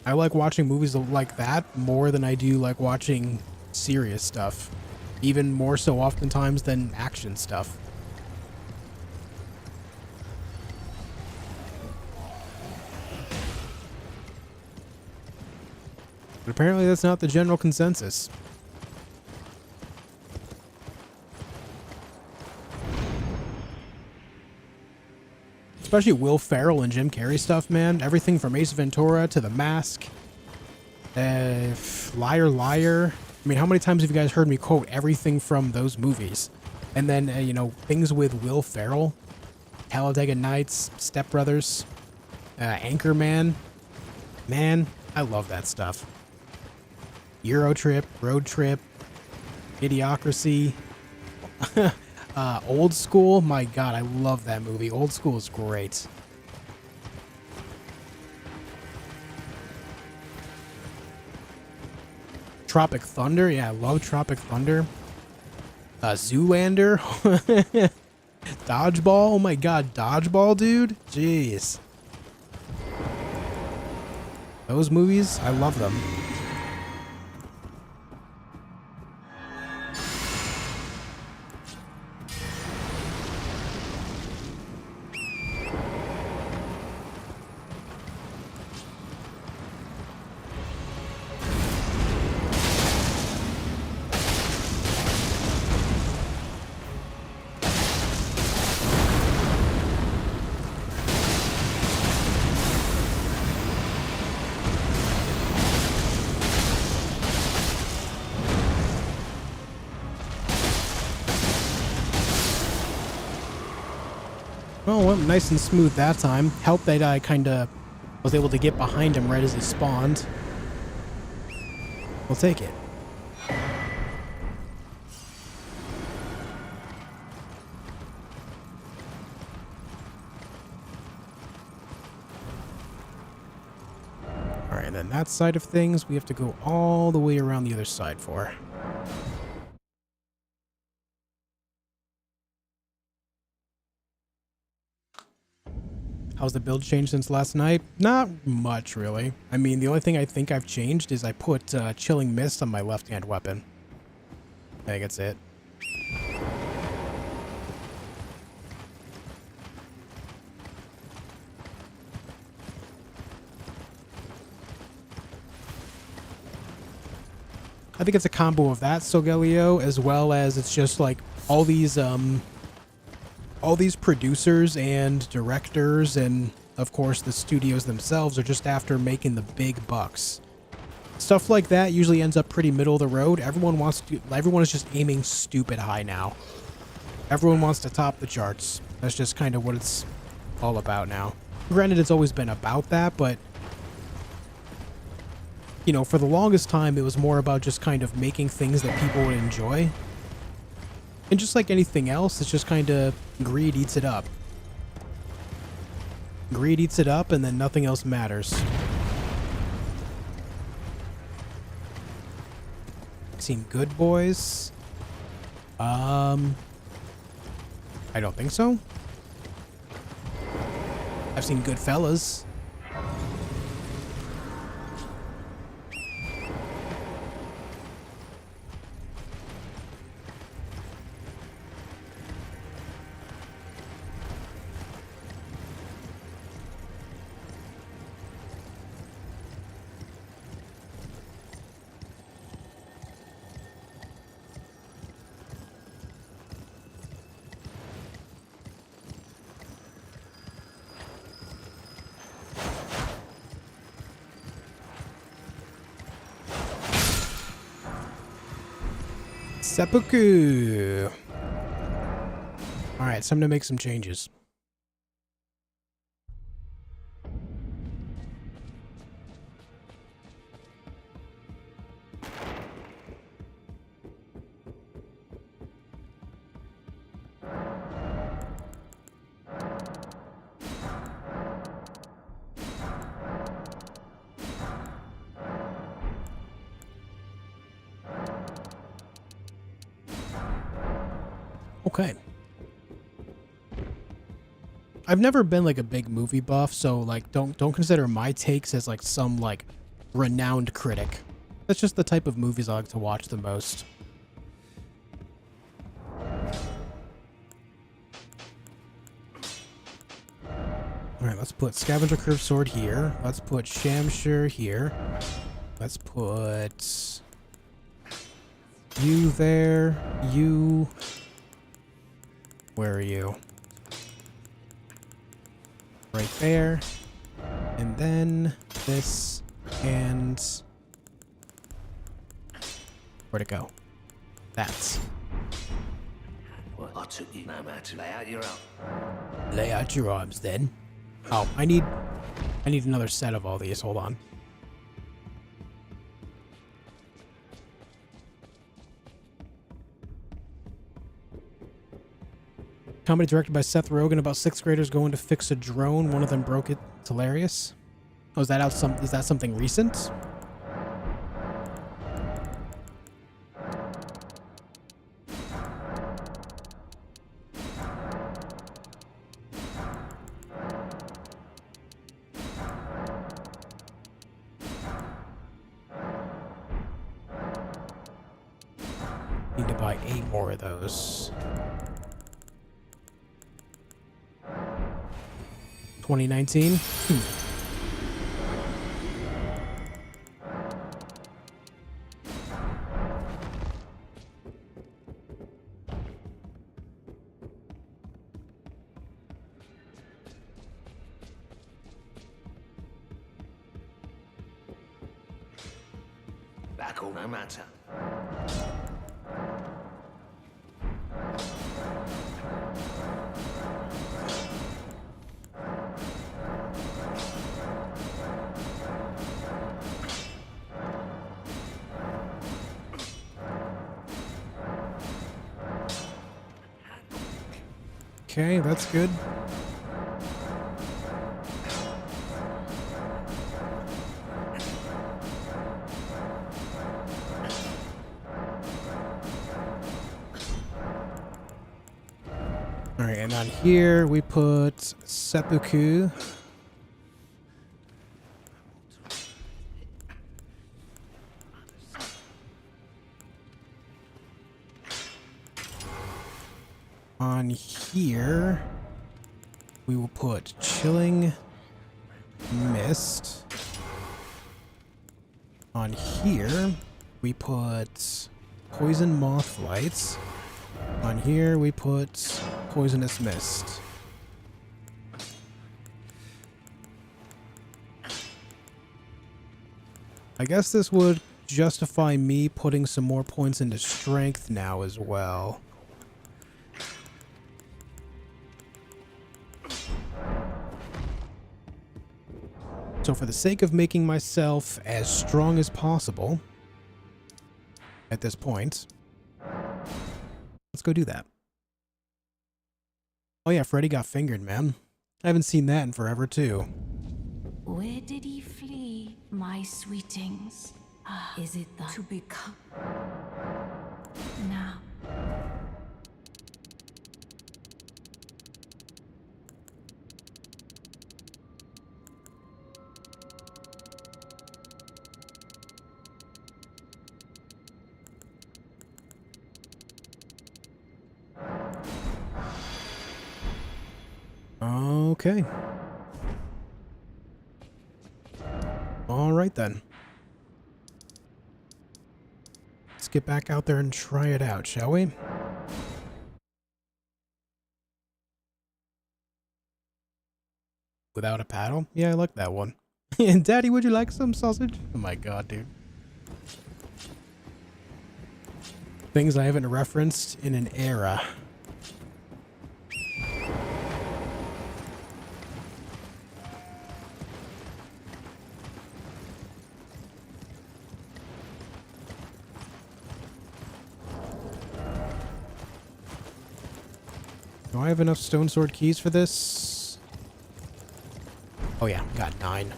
[SPEAKER 1] I like watching movies like that more than I do like watching serious stuff. Even more so oftentimes than action stuff. But apparently that's not the general consensus. Especially Will Ferrell and Jim Carrey stuff, man. Everything from Ace Ventura to The Mask. Liar Liar. I mean, how many times have you guys heard me quote everything from those movies? And then, you know, things with Will Ferrell. Talladega Nights, Step Brothers, Anchorman. Man, I love that stuff. Euro Trip, Road Trip, Idiocracy. Old School. My God, I love that movie. Old School is great. Tropic Thunder. Yeah, I love Tropic Thunder. Zoolander. Dodgeball. Oh my God, Dodgeball, dude. Jeez. Those movies, I love them. Oh, went nice and smooth that time. Helped that I kind of was able to get behind him right as he spawned. We'll take it. Alright, and then that side of things, we have to go all the way around the other side for. How's the build changed since last night? Not much, really. I mean, the only thing I think I've changed is I put Chilling Mist on my left-hand weapon. I think that's it. I think it's a combo of that Sogelio, as well as it's just like all these producers and directors and of course the studios themselves are just after making the big bucks. Stuff like that usually ends up pretty middle of the road. Everyone is just aiming stupid high now. Everyone wants to top the charts. That's just kind of what it's all about now. Granted, it's always been about that, but you know, for the longest time, it was more about just kind of making things that people would enjoy. And just like anything else, it's just kind of greed eats it up. Greed eats it up, and then nothing else matters. Seen Good Boys? I don't think so. I've seen Goodfellas. Seppuku. Alright, it's time to make some changes. Okay. I've never been like a big movie buff, so like don't consider my takes as like some like renowned critic. That's just the type of movies I like to watch the most. Alright, let's put Scavenger Curve Sword here. Let's put Shamshir here. Let's put you there. You. Where are you? Right there. And then this and where'd it go? That.
[SPEAKER 5] Well, I took you no matter. Lay out your arm.
[SPEAKER 1] Lay out your arms then. Oh, I need another set of all these. Hold on. Comedy directed by Seth Rogen about 6th graders going to fix a drone. One of them broke it. It's hilarious. Oh, is that out is that something recent? Need to buy 8 more of those. 2019.
[SPEAKER 5] Back all no matter.
[SPEAKER 1] Okay, that's good. All right, and on here we put seppuku. On here, we will put Chilling Mist. On here, we put poison moth flights. On here, we put poisonous mist. I guess this would justify me putting some more points into strength now as well. So for the sake of making myself as strong as possible at this point, let's go do that. Oh yeah, Freddy got fingered, man. I haven't seen that in forever too.
[SPEAKER 2] Where did he flee, my sweetings? Is it that
[SPEAKER 6] To become.
[SPEAKER 2] now?
[SPEAKER 1] Okay. All right then. Let's get back out there and try it out, shall we? Without a paddle? Yeah, I like that one. And Daddy, would you like some sausage? Oh my god, dude. Things I haven't referenced in an era. Do I have enough stone sword keys for this? Oh yeah, got 9.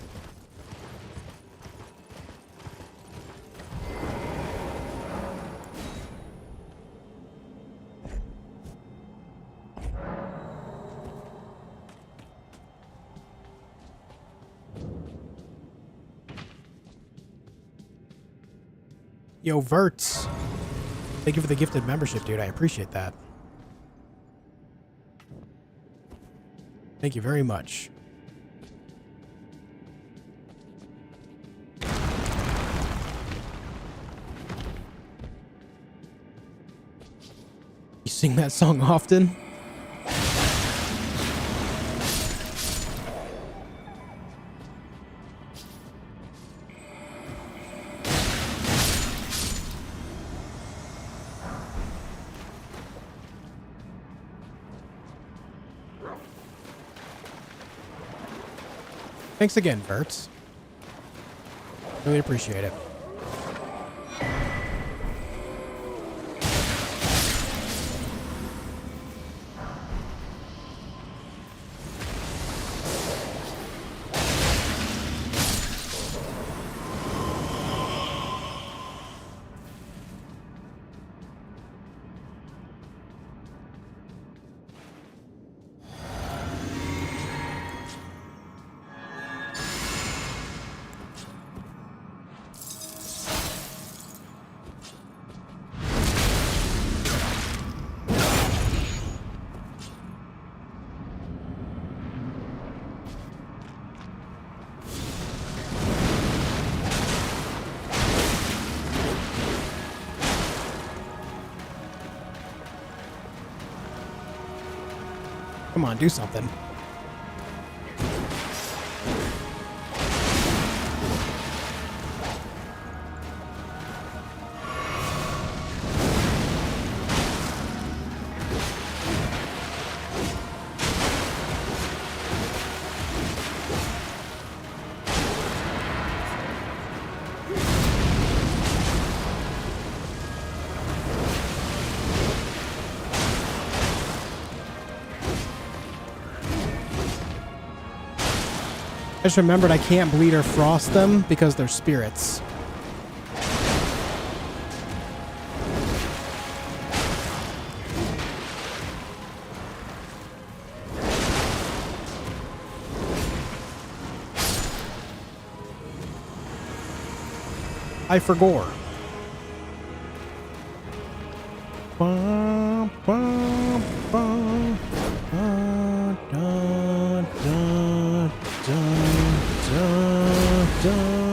[SPEAKER 1] Yo, Verts. Thank you for the gifted membership, dude. I appreciate that. Thank you very much. You sing that song often? Thanks again, Verts. Really appreciate it. Come on, do something. I just remembered I can't bleed or frost them because they're spirits. I forgot. Bum, bum, bum. Da, da, da, da, da, da.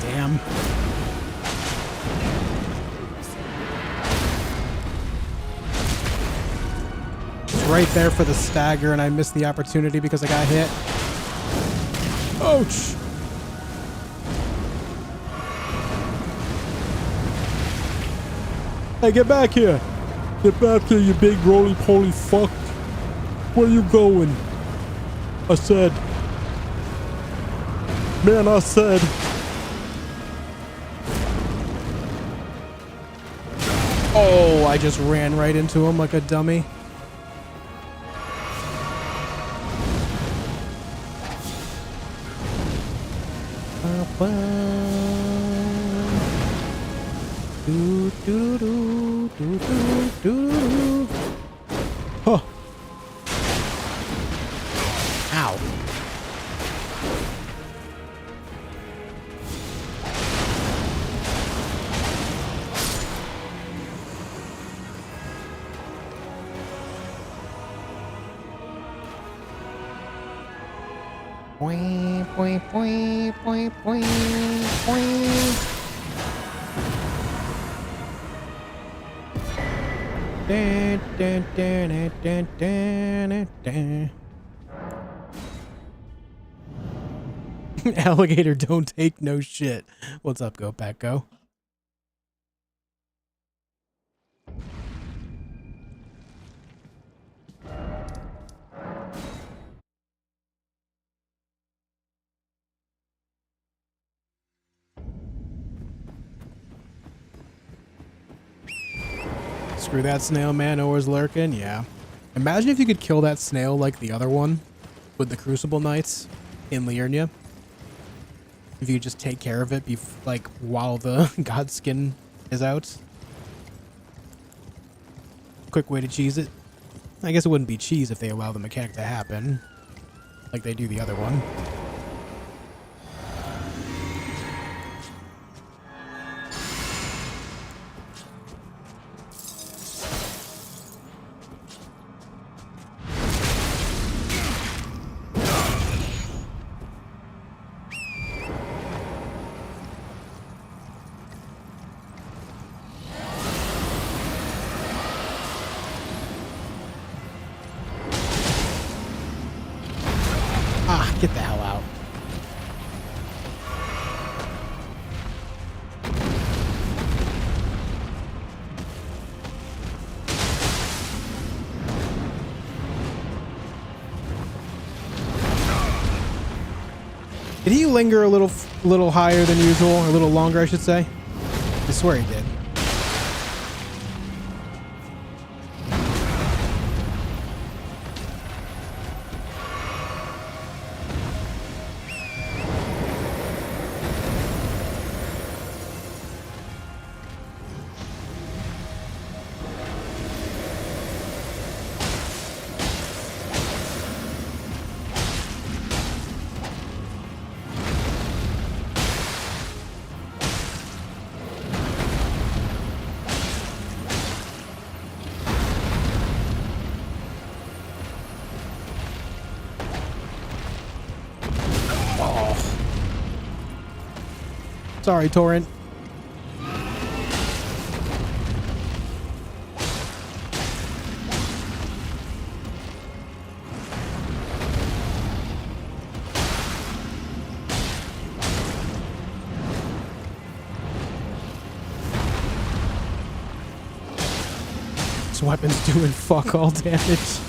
[SPEAKER 1] Damn. It's right there for the stagger, and I missed the opportunity because I got hit. Ouch!
[SPEAKER 4] Hey, get back here! Get back here, you big roly-poly fuck! Where you going? I said... Man, I said...
[SPEAKER 1] Oh, I just ran right into him like a dummy. Huh. Ow. Boing, boing, boing, boing, boing, boing. Dun, dun, dun, dun, dun, dun, dun. Alligator don't take no shit. What's up, Go Pack Go? Screw that snail, man. Always lurking. Yeah. Imagine if you could kill that snail like the other one with the Crucible Knights in Liurnia. If you just take care of it like while the god skin is out. Quick way to cheese it. I guess it wouldn't be cheese if they allow the mechanic to happen like they do the other one. Get the hell out. Did he linger a little higher than usual? Or a little longer, I should say? I swear he did. Sorry, Torrent. This weapon's doing fuck all damage.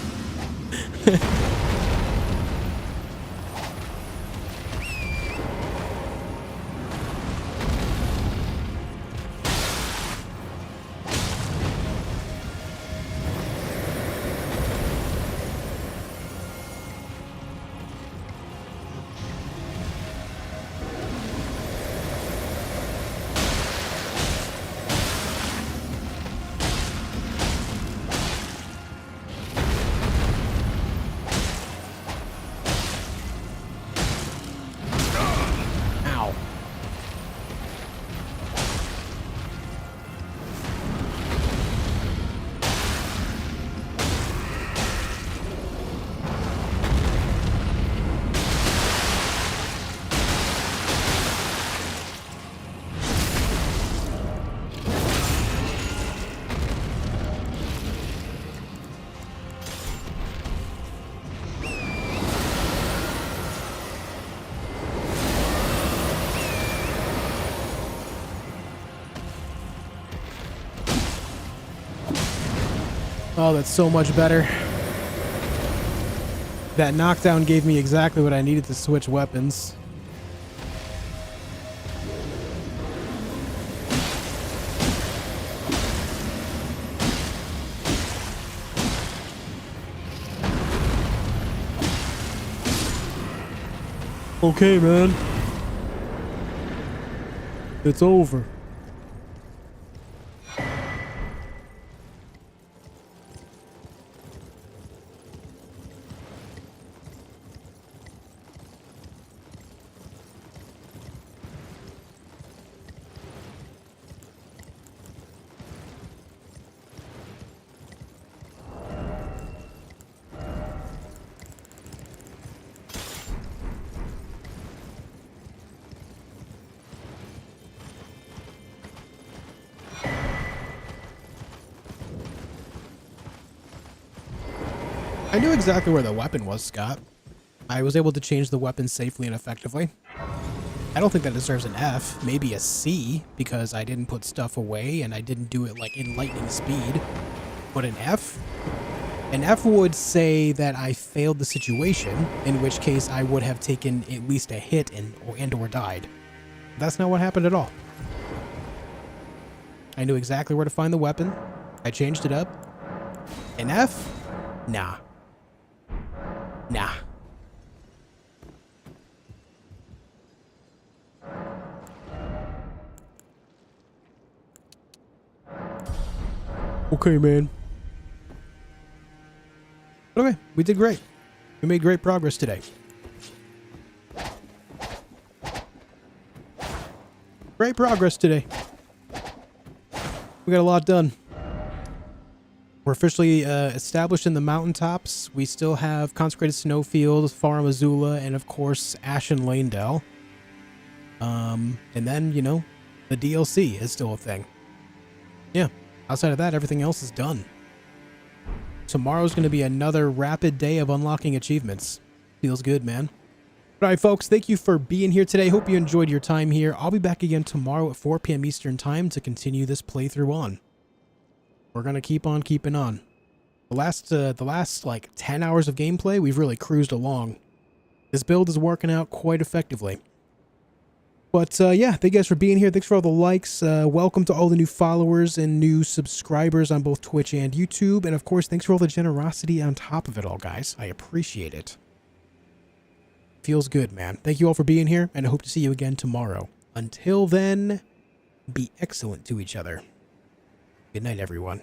[SPEAKER 1] Oh, that's so much better. That knockdown gave me exactly what I needed to switch weapons.
[SPEAKER 4] Okay, man. It's over.
[SPEAKER 1] I knew exactly where the weapon was, Scott. I was able to change the weapon safely and effectively. I don't think that deserves an F, maybe a C, because I didn't put stuff away and I didn't do it like in lightning speed. But an F? An F would say that I failed the situation, in which case I would have taken at least a hit and or died. That's not what happened at all. I knew exactly where to find the weapon. I changed it up. An F? Nah. Nah.
[SPEAKER 4] Okay, man.
[SPEAKER 1] Okay, we did great. We made great progress today. Great progress today. We got a lot done. We're officially established in the mountaintops. We still have Consecrated Snowfield, Farum Azula, and of course Ashen Leyndell. And then, you know, the DLC is still a thing. Yeah, outside of that, everything else is done. Tomorrow's going to be another rapid day of unlocking achievements. Feels good, man. All right, folks, thank you for being here today. Hope you enjoyed your time here. I'll be back again tomorrow at 4 p.m. Eastern Time to continue this playthrough on. We're going to keep on keeping on. The last like 10 hours of gameplay, we've really cruised along. This build is working out quite effectively. But yeah, thank you guys for being here. Thanks for all the likes. Welcome to all the new followers and new subscribers on both Twitch and YouTube. And of course, thanks for all the generosity on top of it all, guys. I appreciate it. Feels good, man. Thank you all for being here, and I hope to see you again tomorrow. Until then, be excellent to each other. Good night, everyone.